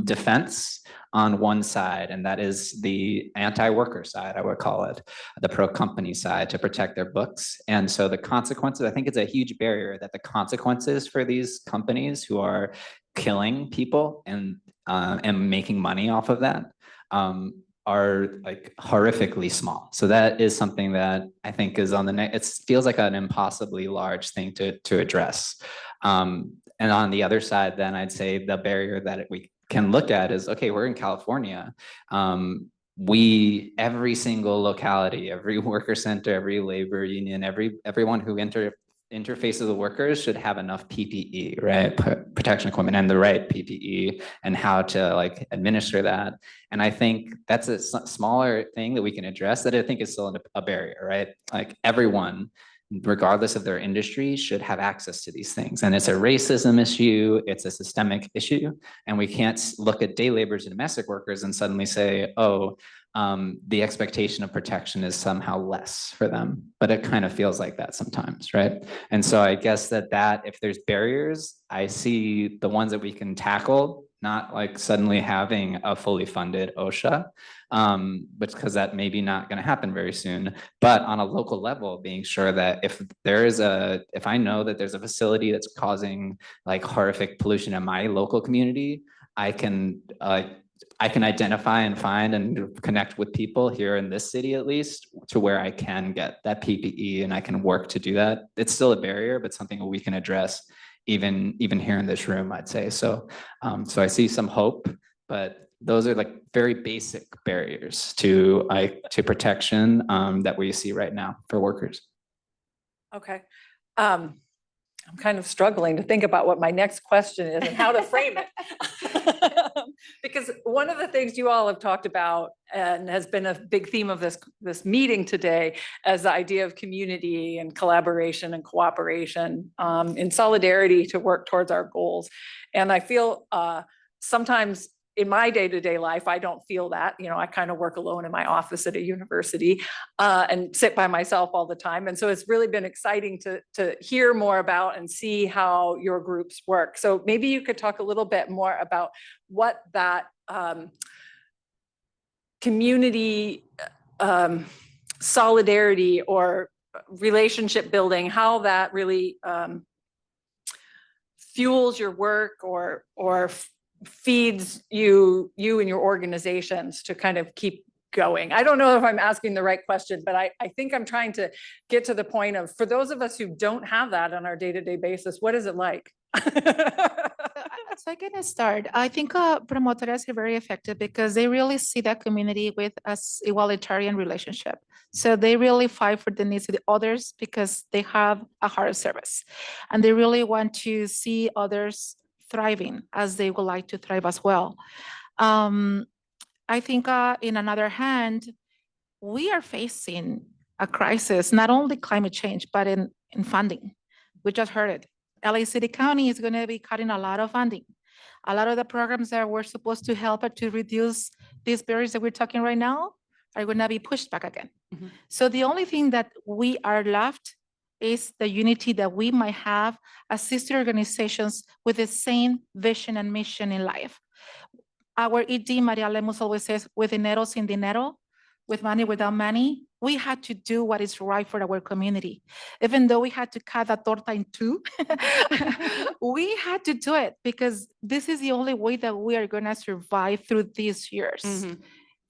S24: defense on one side, and that is the anti-worker side, I would call it, the pro-company side, to protect their books. And so the consequences, I think it's a huge barrier that the consequences for these companies who are killing people and making money off of that are like horrifically small. So that is something that I think is on the next, it feels like an impossibly large thing to address. And on the other side, then I'd say the barrier that we can look at is, okay, we're in California. Every single locality, every worker center, every labor union, everyone who interfaces with workers should have enough PPE, right? Protection equipment and the right PPE and how to like administer that. And I think that's a smaller thing that we can address that I think is still a barrier, right? Like everyone, regardless of their industry, should have access to these things. And it's a racism issue, it's a systemic issue. And we can't look at day laborers and domestic workers and suddenly say, oh, the expectation of protection is somehow less for them, but it kind of feels like that sometimes, right? And so I guess that if there's barriers, I see the ones that we can tackle not like suddenly having a fully funded OSHA, but because that may be not going to happen very soon. But on a local level, being sure that if I know that there's a facility that's causing like horrific pollution in my local community, I can identify and find and connect with people here in this city, at least, to where I can get that PPE and I can work to do that. It's still a barrier, but something we can address even here in this room, I'd say. So I see some hope, but those are like very basic barriers to protection that we see right now for workers.
S12: Okay. I'm kind of struggling to think about what my next question is and how to frame it. Because one of the things you all have talked about and has been a big theme of this meeting today is the idea of community and collaboration and cooperation in solidarity to work towards our goals. And I feel sometimes in my day-to-day life, I don't feel that. You know, I kind of work alone in my office at a university and sit by myself all the time. And so it's really been exciting to hear more about and see how your groups work. So maybe you could talk a little bit more about what that community solidarity or relationship building, how that really fuels your work or feeds you and your organizations to kind of keep going. I don't know if I'm asking the right question, but I think I'm trying to get to the point of, for those of us who don't have that on our day-to-day basis, what is it like?
S23: So I can start. I think promotores are very effective because they really see that community with as egalitarian relationship. So they really fight for the needs of the others because they have a heart of service, and they really want to see others thriving as they would like to thrive as well. I think in another hand, we are facing a crisis, not only climate change, but in funding. We just heard it. LA City County is going to be cutting a lot of funding. A lot of the programs that were supposed to help to reduce these barriers that we're talking right now are going to be pushed back again.
S12: Mm-hmm.
S23: So the only thing that we are left is the unity that we might have as sister organizations with the same vision and mission in life. Our ED, Maria Lemus, always says, with dinero sin dinero, with money without money, we had to do what is right for our community. Even though we had to cut the torta in two, we had to do it because this is the only way that we are going to survive through these years.
S12: Mm-hmm.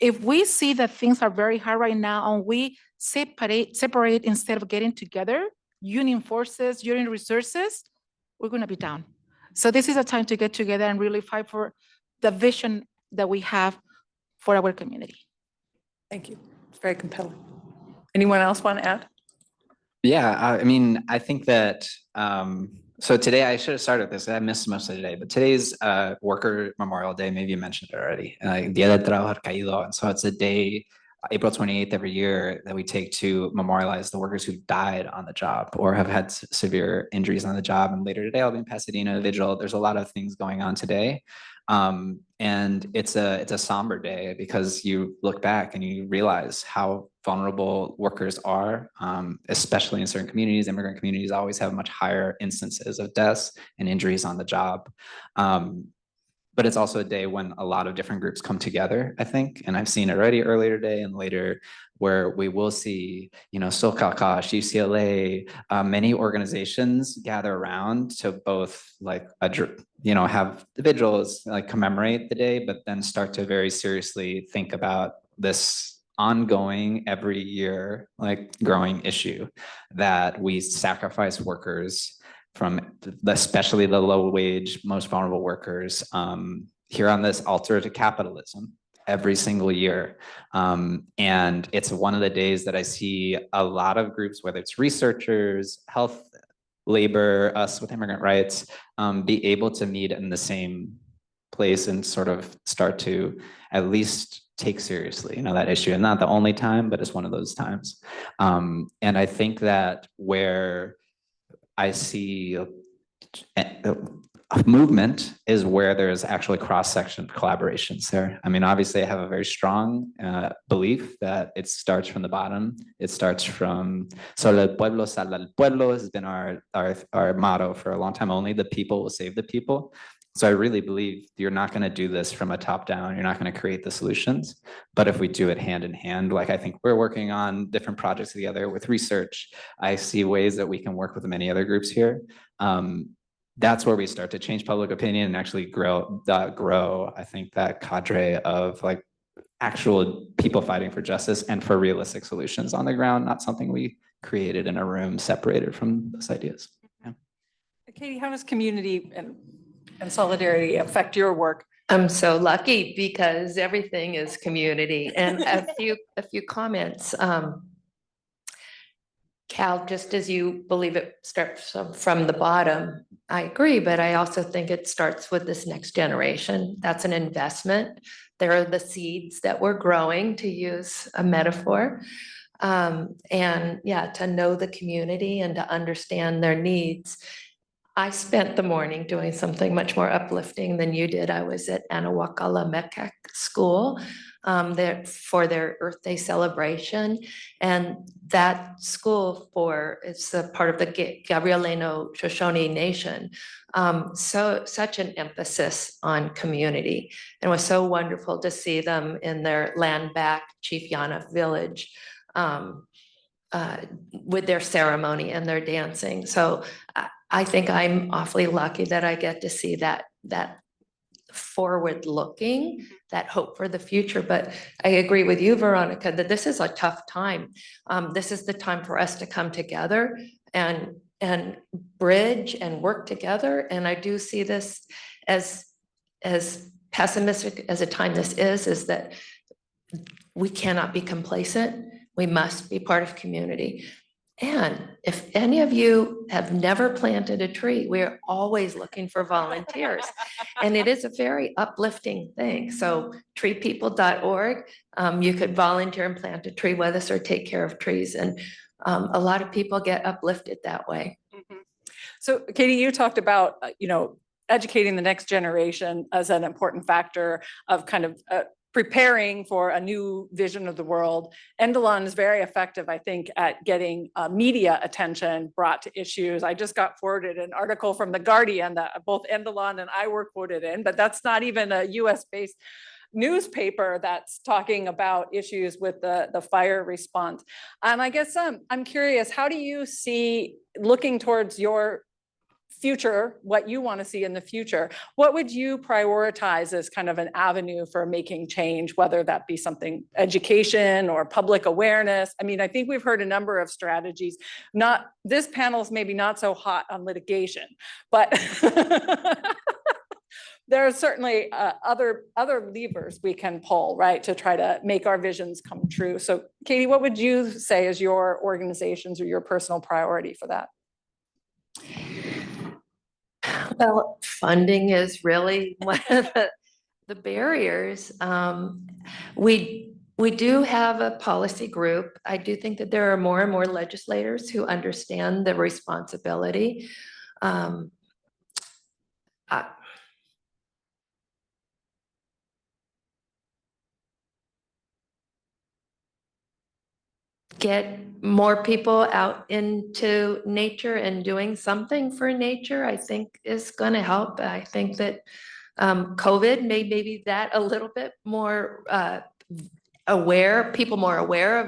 S23: If we see that things are very hard right now and we separate instead of getting together, union forces, union resources, we're going to be down. So this is a time to get together and really fight for the vision that we have for our community.
S12: Thank you. It's very compelling. Anyone else want to add?
S24: Yeah, I mean, I think that, so today I should have started this. I missed most of the day, but today's Worker Memorial Day, maybe you mentioned it already, Día del Trabajador Caído. And so it's a day, April 28th every year, that we take to memorialize the workers who died on the job or have had severe injuries on the job. And later today, I'll be in Pasadena Vigil. There's a lot of things going on today. And it's a somber day because you look back and you realize how vulnerable workers are, especially in certain communities. Immigrant communities always have much higher instances of deaths and injuries on the job. But it's also a day when a lot of different groups come together, I think. And I've seen it already earlier today and later, where we will see, SoCal, UCLA, many organizations gather around to both have the vigils, like commemorate the day, but then start to very seriously think about this ongoing every year, like growing issue that we sacrifice workers from, especially the low wage, most vulnerable workers, here on this altar to capitalism every single year. And it's one of the days that I see a lot of groups, whether it's researchers, health, labor, us with immigrant rights, be able to meet in the same place and sort of start to at least take seriously, that issue. And not the only time, but it's one of those times. And I think that where I see a movement is where there's actually cross-section collaborations there. I mean, obviously I have a very strong belief that it starts from the bottom. It starts from, solo el pueblo salva al pueblo has been our motto for a long time. Only the people will save the people. So I really believe you're not going to do this from a top down. You're not going to create the solutions. But if we do it hand in hand, like I think we're working on different projects together with research, I see ways that we can work with many other groups here. That's where we start to change public opinion and actually grow, I think, that cadre of like actual people fighting for justice and for realistic solutions on the ground, not something we created in a room separated from those ideas. Yeah.
S12: Katie, how does community and solidarity affect your work?
S15: I'm so lucky because everything is community. And a few comments. Cal, just as you believe it starts from the bottom, I agree, but I also think it starts with this next generation. That's an investment. There are the seeds that we're growing, to use a metaphor. And yeah, to know the community and to understand their needs. I spent the morning doing something much more uplifting than you did. I was at Anawakala Mekak School for their Earth Day celebration. And that school it's a part of the Gabrielino Shoshone Nation. Such an emphasis on community. And it was so wonderful to see them in their land back Chief Yana village with their ceremony and their dancing. So I think I'm awfully lucky that I get to see that forward looking, that hope for the future. But I agree with you, Veronica, that this is a tough time. This is the time for us to come together and bridge and work together. And I do see this as pessimistic as a time this is that we cannot be complacent. We must be part of community. And if any of you have never planted a tree, we're always looking for volunteers. And it is a very uplifting thing. So treepeople.org, you could volunteer and plant a tree with us or take care of trees. And a lot of people get uplifted that way.
S12: So Katie, you talked about, educating the next generation as an important factor of kind of preparing for a new vision of the world. Endelon is very effective, I think, at getting media attention brought to issues. I just got forwarded an article from The Guardian that both Endelon and I were quoted in, but that's not even a US-based newspaper that's talking about issues with the fire response. And I guess I'm curious, how do you see, looking towards your future, what you want to see in the future, what would you prioritize as kind of an avenue for making change, whether that be something education or public awareness? I mean, I think we've heard a number of strategies. This panel's maybe not so hot on litigation, but there are certainly other levers we can pull, right, to try to make our visions come true. So Katie, what would you say is your organization's or your personal priority for that?
S15: Well, funding is really one of the barriers. We do have a policy group. I do think that there are more and more legislators who understand the responsibility. Get more people out into nature and doing something for nature, I think is going to help. I think that COVID made maybe that a little bit more people more aware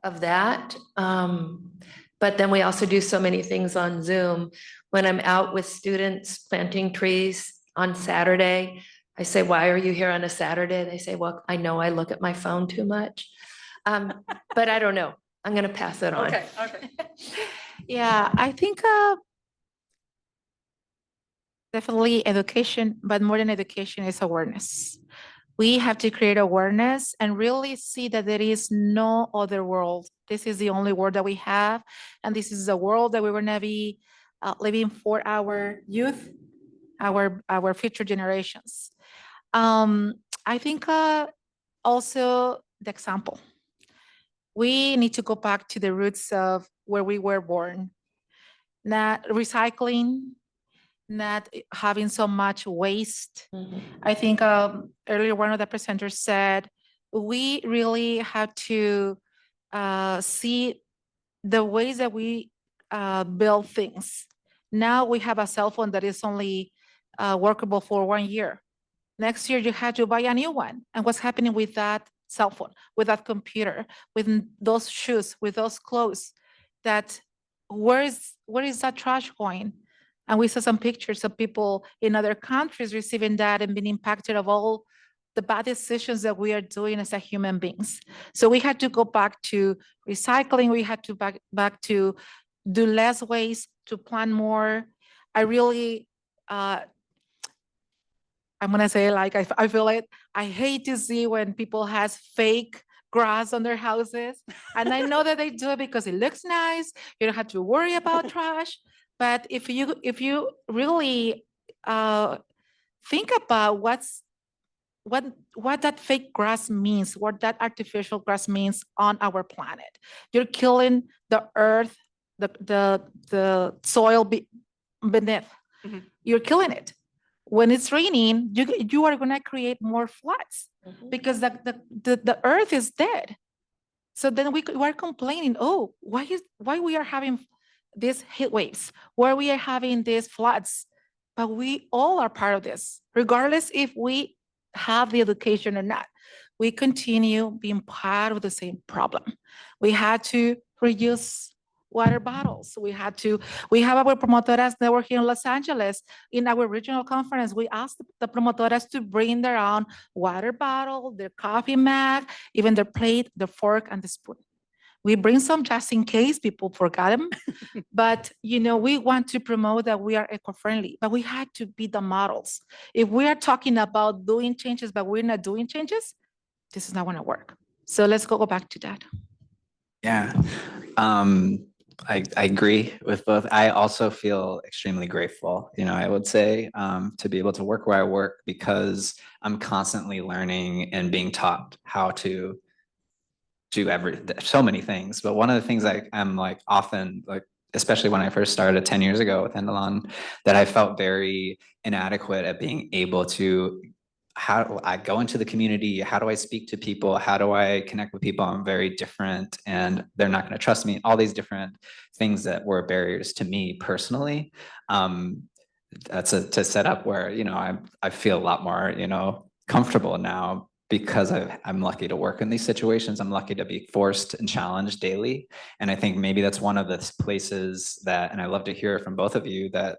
S15: of that. But then we also do so many things on Zoom. When I'm out with students planting trees on Saturday, I say, why are you here on a Saturday? They say, well, I know I look at my phone too much. But I don't know. I'm going to pass it on.
S12: Okay.
S23: Yeah, I think definitely education, but more than education is awareness. We have to create awareness and really see that there is no other world. This is the only world that we have. And this is a world that we will not be living for our youth, our future generations. I think also the example. We need to go back to the roots of where we were born, not recycling, not having so much waste. I think earlier one of the presenters said, we really have to see the ways that we build things. Now we have a cell phone that is only workable for 1 year. Next year, you had to buy a new one. And what's happening with that cell phone, with that computer, with those shoes, with those clothes? That where is that trash going? And we saw some pictures of people in other countries receiving that and being impacted of all the bad decisions that we are doing as a human beings. So we had to go back to recycling. We had to back to do less waste, to plan more. I really, I'm gonna say like, I feel like I hate to see when people has fake grass on their houses. And I know that they do it because it looks nice. You don't have to worry about trash. But if you really think about what that fake grass means, what that artificial grass means on our planet, you're killing the earth, the soil beneath.
S2: Mhm.
S23: You're killing it. When it's raining, you are gonna create more floods because the earth is dead. So then we are complaining, oh, why we are having these heat waves, why we are having these floods, but we all are part of this, regardless if we have the education or not. We continue being part of the same problem. We had to reuse water bottles. We have our promotoras network here in Los Angeles. In our regional conference, we asked the promotoras to bring their own water bottle, their coffee mug, even their plate, the fork, and the spoon. We bring some just in case people forgot them. But we want to promote that we are eco-friendly, but we had to be the models. If we are talking about doing changes, but we're not doing changes, this is not gonna work. So let's go back to that.
S24: Yeah. I agree with both. I also feel extremely grateful, I would say, to be able to work where I work because I'm constantly learning and being taught how to do so many things. But one of the things I'm like often like, especially when I first started 10 years ago with Endelon, that I felt very inadequate at being able to how do I go into the community? How do I speak to people? How do I connect with people? I'm very different and they're not going to trust me. All these different things that were barriers to me personally. That's to set up where, I feel a lot more, comfortable now because I'm lucky to work in these situations. I'm lucky to be forced and challenged daily. And I think maybe that's one of the places that, and I love to hear from both of you that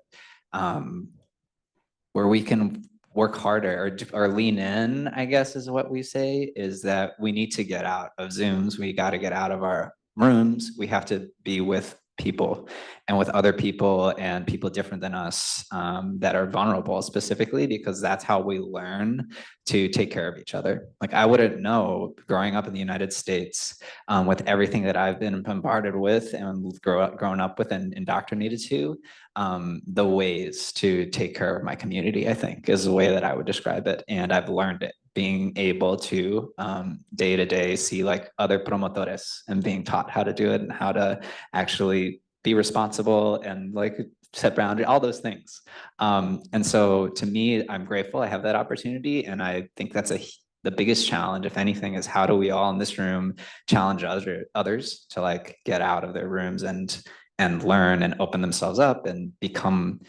S24: where we can work harder or lean in, I guess is what we say, is that we need to get out of Zooms. We got to get out of our rooms. We have to be with people and with other people and people different than us that are vulnerable specifically, because that's how we learn to take care of each other. Like I wouldn't know growing up in the United States with everything that I've been bombarded with and grown up with and indoctrinated to, the ways to take care of my community, I think is the way that I would describe it. And I've learned it being able to day to day see like other promotores and being taught how to do it and how to actually be responsible and like set boundaries, all those things. And so to me, I'm grateful I have that opportunity. And I think that's the biggest challenge, if anything, is how do we all in this room challenge others to like get out of their rooms and learn and open themselves up and become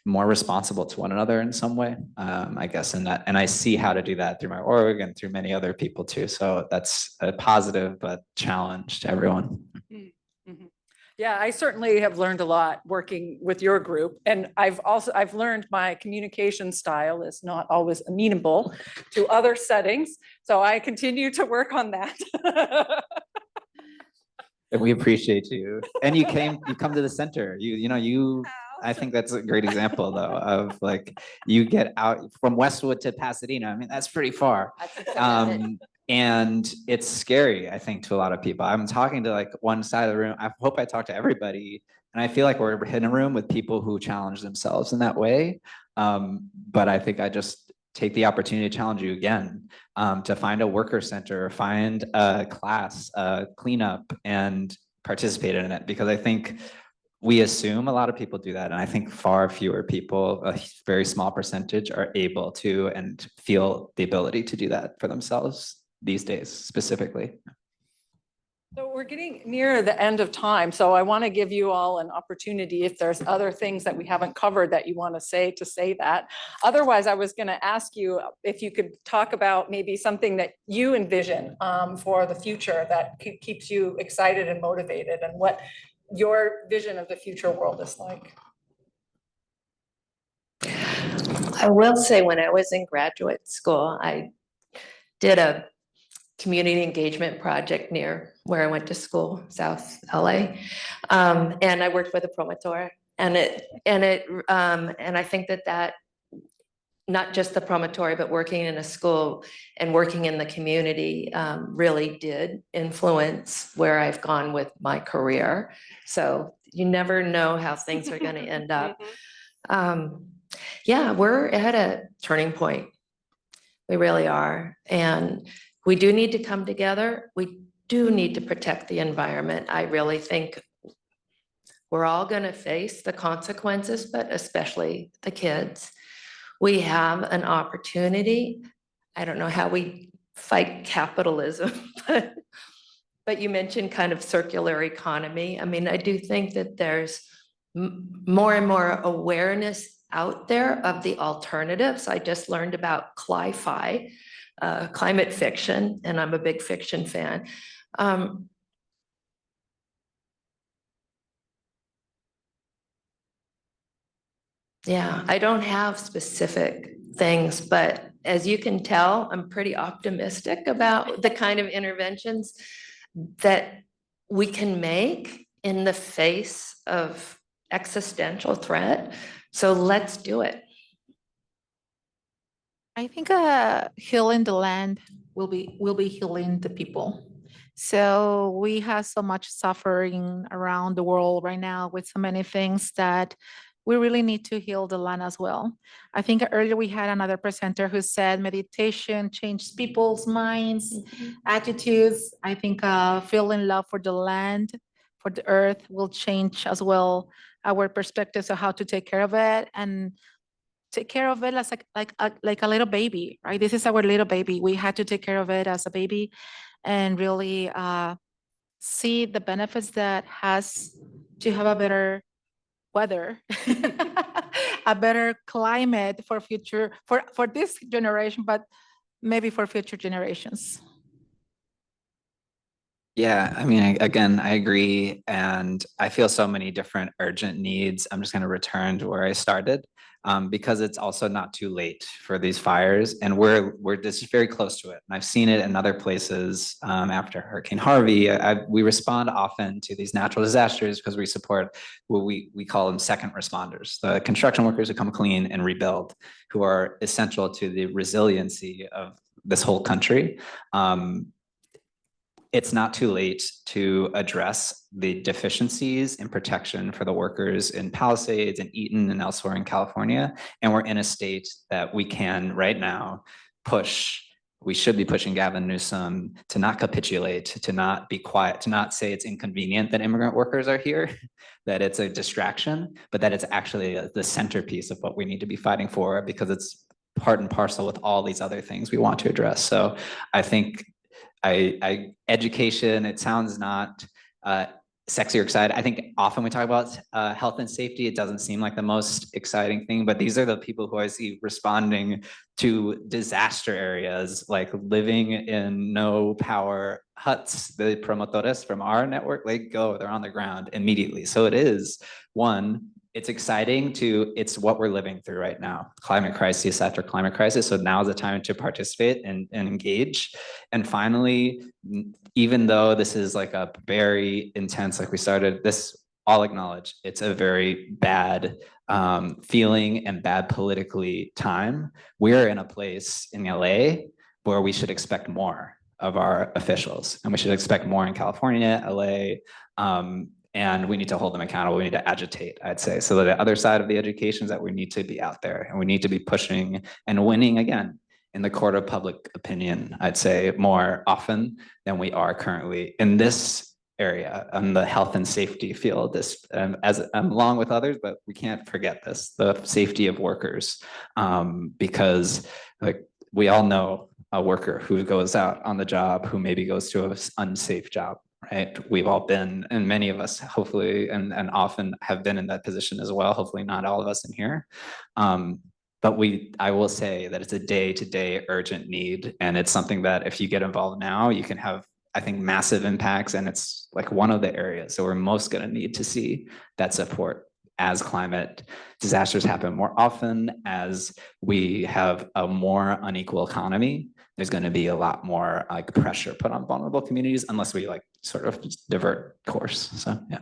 S24: more responsible to one another in some way, I guess, in that. And I see how to do that through my org and through many other people too. So that's a positive, but challenge to everyone.
S12: Yeah, I certainly have learned a lot working with your group. And I've learned my communication style is not always amenable to other settings. So I continue to work on that.
S24: And we appreciate you. And you come to the center. I think that's a great example though, of like, you get out from Westwood to Pasadena. I mean, that's pretty far. And it's scary, I think, to a lot of people. I'm talking to like one side of the room. I hope I talk to everybody. And I feel like we're in a room with people who challenge themselves in that way. But I think I just take the opportunity to challenge you again, to find a worker center, find a class, cleanup, and participate in it. Because I think we assume a lot of people do that. And I think far fewer people, a very small percentage, are able to and feel the ability to do that for themselves these days specifically.
S12: So we're getting near the end of time, so I want to give you all an opportunity if there's other things that we haven't covered that you want to say that. Otherwise, I was going to ask you if you could talk about maybe something that you envision for the future that keeps you excited and motivated, and what your vision of the future world is like.
S15: I will say, when I was in graduate school, I did a community engagement project near where I went to school, South LA. And I worked with a promotor, and I think that not just the promotory, but working in a school and working in the community really did influence where I've gone with my career. So you never know how things are going to end up. Yeah, we're at a turning point. We really are. And we do need to come together. We do need to protect the environment. I really think we're all going to face the consequences, but especially the kids. We have an opportunity. I don't know how we fight capitalism, but you mentioned kind of circular economy. I mean, I do think that there's more and more awareness out there of the alternatives. I just learned about cli-fi, climate fiction, and I'm a big fiction fan. Yeah, I don't have specific things, but as you can tell, I'm pretty optimistic about the kind of interventions that we can make in the face of existential threat. So let's do it.
S23: I think healing the land will be healing the people. So we have so much suffering around the world right now with so many things that we really need to heal the land as well. I think earlier we had another presenter who said meditation changes people's minds, attitudes. I think feeling love for the land, for the earth will change as well our perspectives of how to take care of it, and take care of it as like a little baby, right? This is our little baby. We had to take care of it as a baby and really see the benefits that has to have a better weather, a better climate for future, for this generation, but maybe for future generations.
S24: Yeah, I mean, again, I agree. And I feel so many different urgent needs. I'm just going to return to where I started because it's also not too late for these fires. And we're just very close to it. And I've seen it in other places after Hurricane Harvey. We respond often to these natural disasters because we support what we call them second responders, the construction workers who come clean and rebuild, who are essential to the resiliency of this whole country. It's not too late to address the deficiencies in protection for the workers in Palisades and Eaton and elsewhere in California. And we're in a state that we can right now push. We should be pushing Gavin Newsom to not capitulate, to not be quiet, to not say it's inconvenient that immigrant workers are here, that it's a distraction, but that it's actually the centerpiece of what we need to be fighting for, because it's part and parcel with all these other things we want to address. So I think education, it sounds not sexy or exciting. I think often we talk about health and safety, it doesn't seem like the most exciting thing, but these are the people who I see responding to disaster areas, like living in no power huts. The promotores from our network, they're on the ground immediately. So it is one, it's exciting it's what we're living through right now, climate crisis after climate crisis. So now is the time to participate and engage. And finally, even though this is like a very intense, like we started this, I'll acknowledge it's a very bad feeling and bad politically time. We're in a place in LA where we should expect more of our officials, and we should expect more in California, LA, and we need to hold them accountable. We need to agitate, I'd say. So the other side of the education is that we need to be out there and we need to be pushing and winning again in the court of public opinion, I'd say, more often than we are currently in this area, on the health and safety field, this as along with others, but we can't forget this, the safety of workers, because like we all know a worker who goes out on the job who maybe goes to an unsafe job right? We've all been, and many of us hopefully, and often have been in that position as well. Hopefully not all of us in here. But I will say that it's a day-to-day urgent need. And it's something that if you get involved now, you can have, I think, massive impacts. And it's like one of the areas that we're most going to need to see that support as climate disasters happen more often, as we have a more unequal economy. There's going to be a lot more like pressure put on vulnerable communities unless we like sort of divert course. So yeah.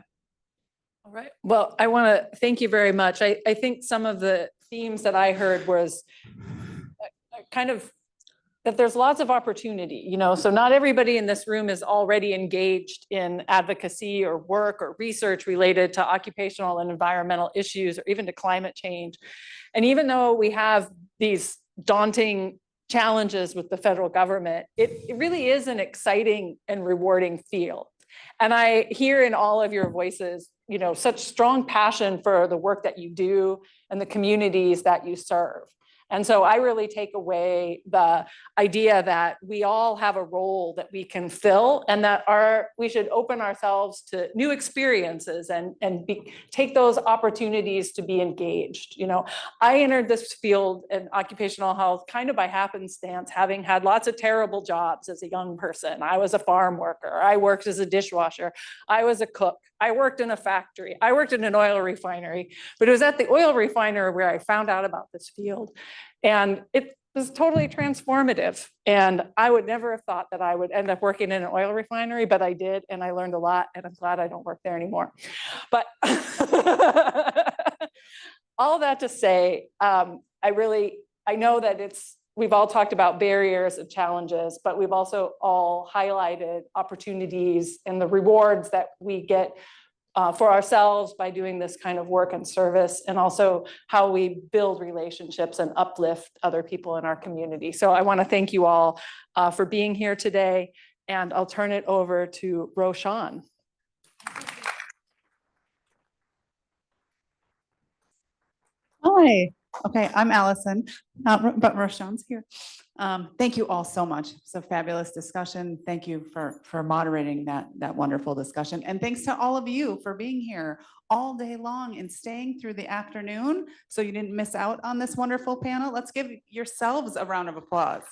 S12: All right. Well, I want to thank you very much. I think some of the themes that I heard was kind of that there's lots of opportunity, you know, so not everybody in this room is already engaged in advocacy or work or research related to occupational and environmental issues or even to climate change. And even though we have these daunting challenges with the federal government, it really is an exciting and rewarding field. And I hear in all of your voices, you know, such strong passion for the work that you do and the communities that you serve. And so I really take away the idea that we all have a role that we can fill and that we should open ourselves to new experiences and take those opportunities to be engaged. You know, I entered this field in occupational health kind of by happenstance, having had lots of terrible jobs as a young person. I was a farm worker. I worked as a dishwasher. I was a cook. I worked in a factory. I worked in an oil refinery, but it was at the oil refinery where I found out about this field. And it was totally transformative. And I would never have thought that I would end up working in an oil refinery, but I did. And I learned a lot. And I'm glad I don't work there anymore. But all that to say, I know that we've all talked about barriers and challenges, but we've also all highlighted opportunities and the rewards that we get for ourselves by doing this kind of work and service, and also how we build relationships and uplift other people in our community. So I want to thank you all for being here today, and I'll turn it over to Roshan.
S14: Hi. Okay, I'm Allison, but Roshan's here. Thank you all so much. So fabulous discussion. Thank you for moderating that wonderful discussion. And thanks to all of you for being here all day long and staying through the afternoon so you didn't miss out on this wonderful panel. Let's give yourselves a round of applause.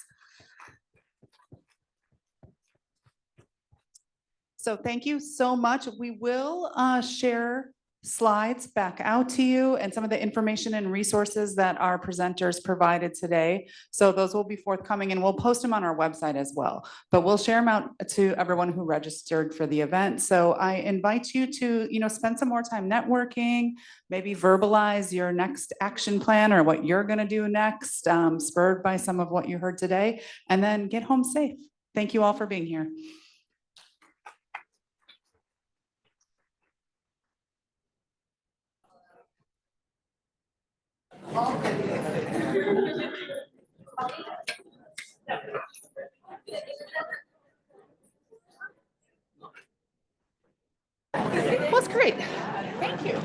S14: So thank you so much. We will share slides back out to you and some of the information and resources that our presenters provided today. So those will be forthcoming and we'll post them on our website as well. But we'll share them out to everyone who registered for the event. So I invite you to, spend some more time networking, maybe verbalize your next action plan or what you're going to do next, spurred by some of what you heard today, and then get home safe. Thank you all for being here.
S17: That's great. Thank you.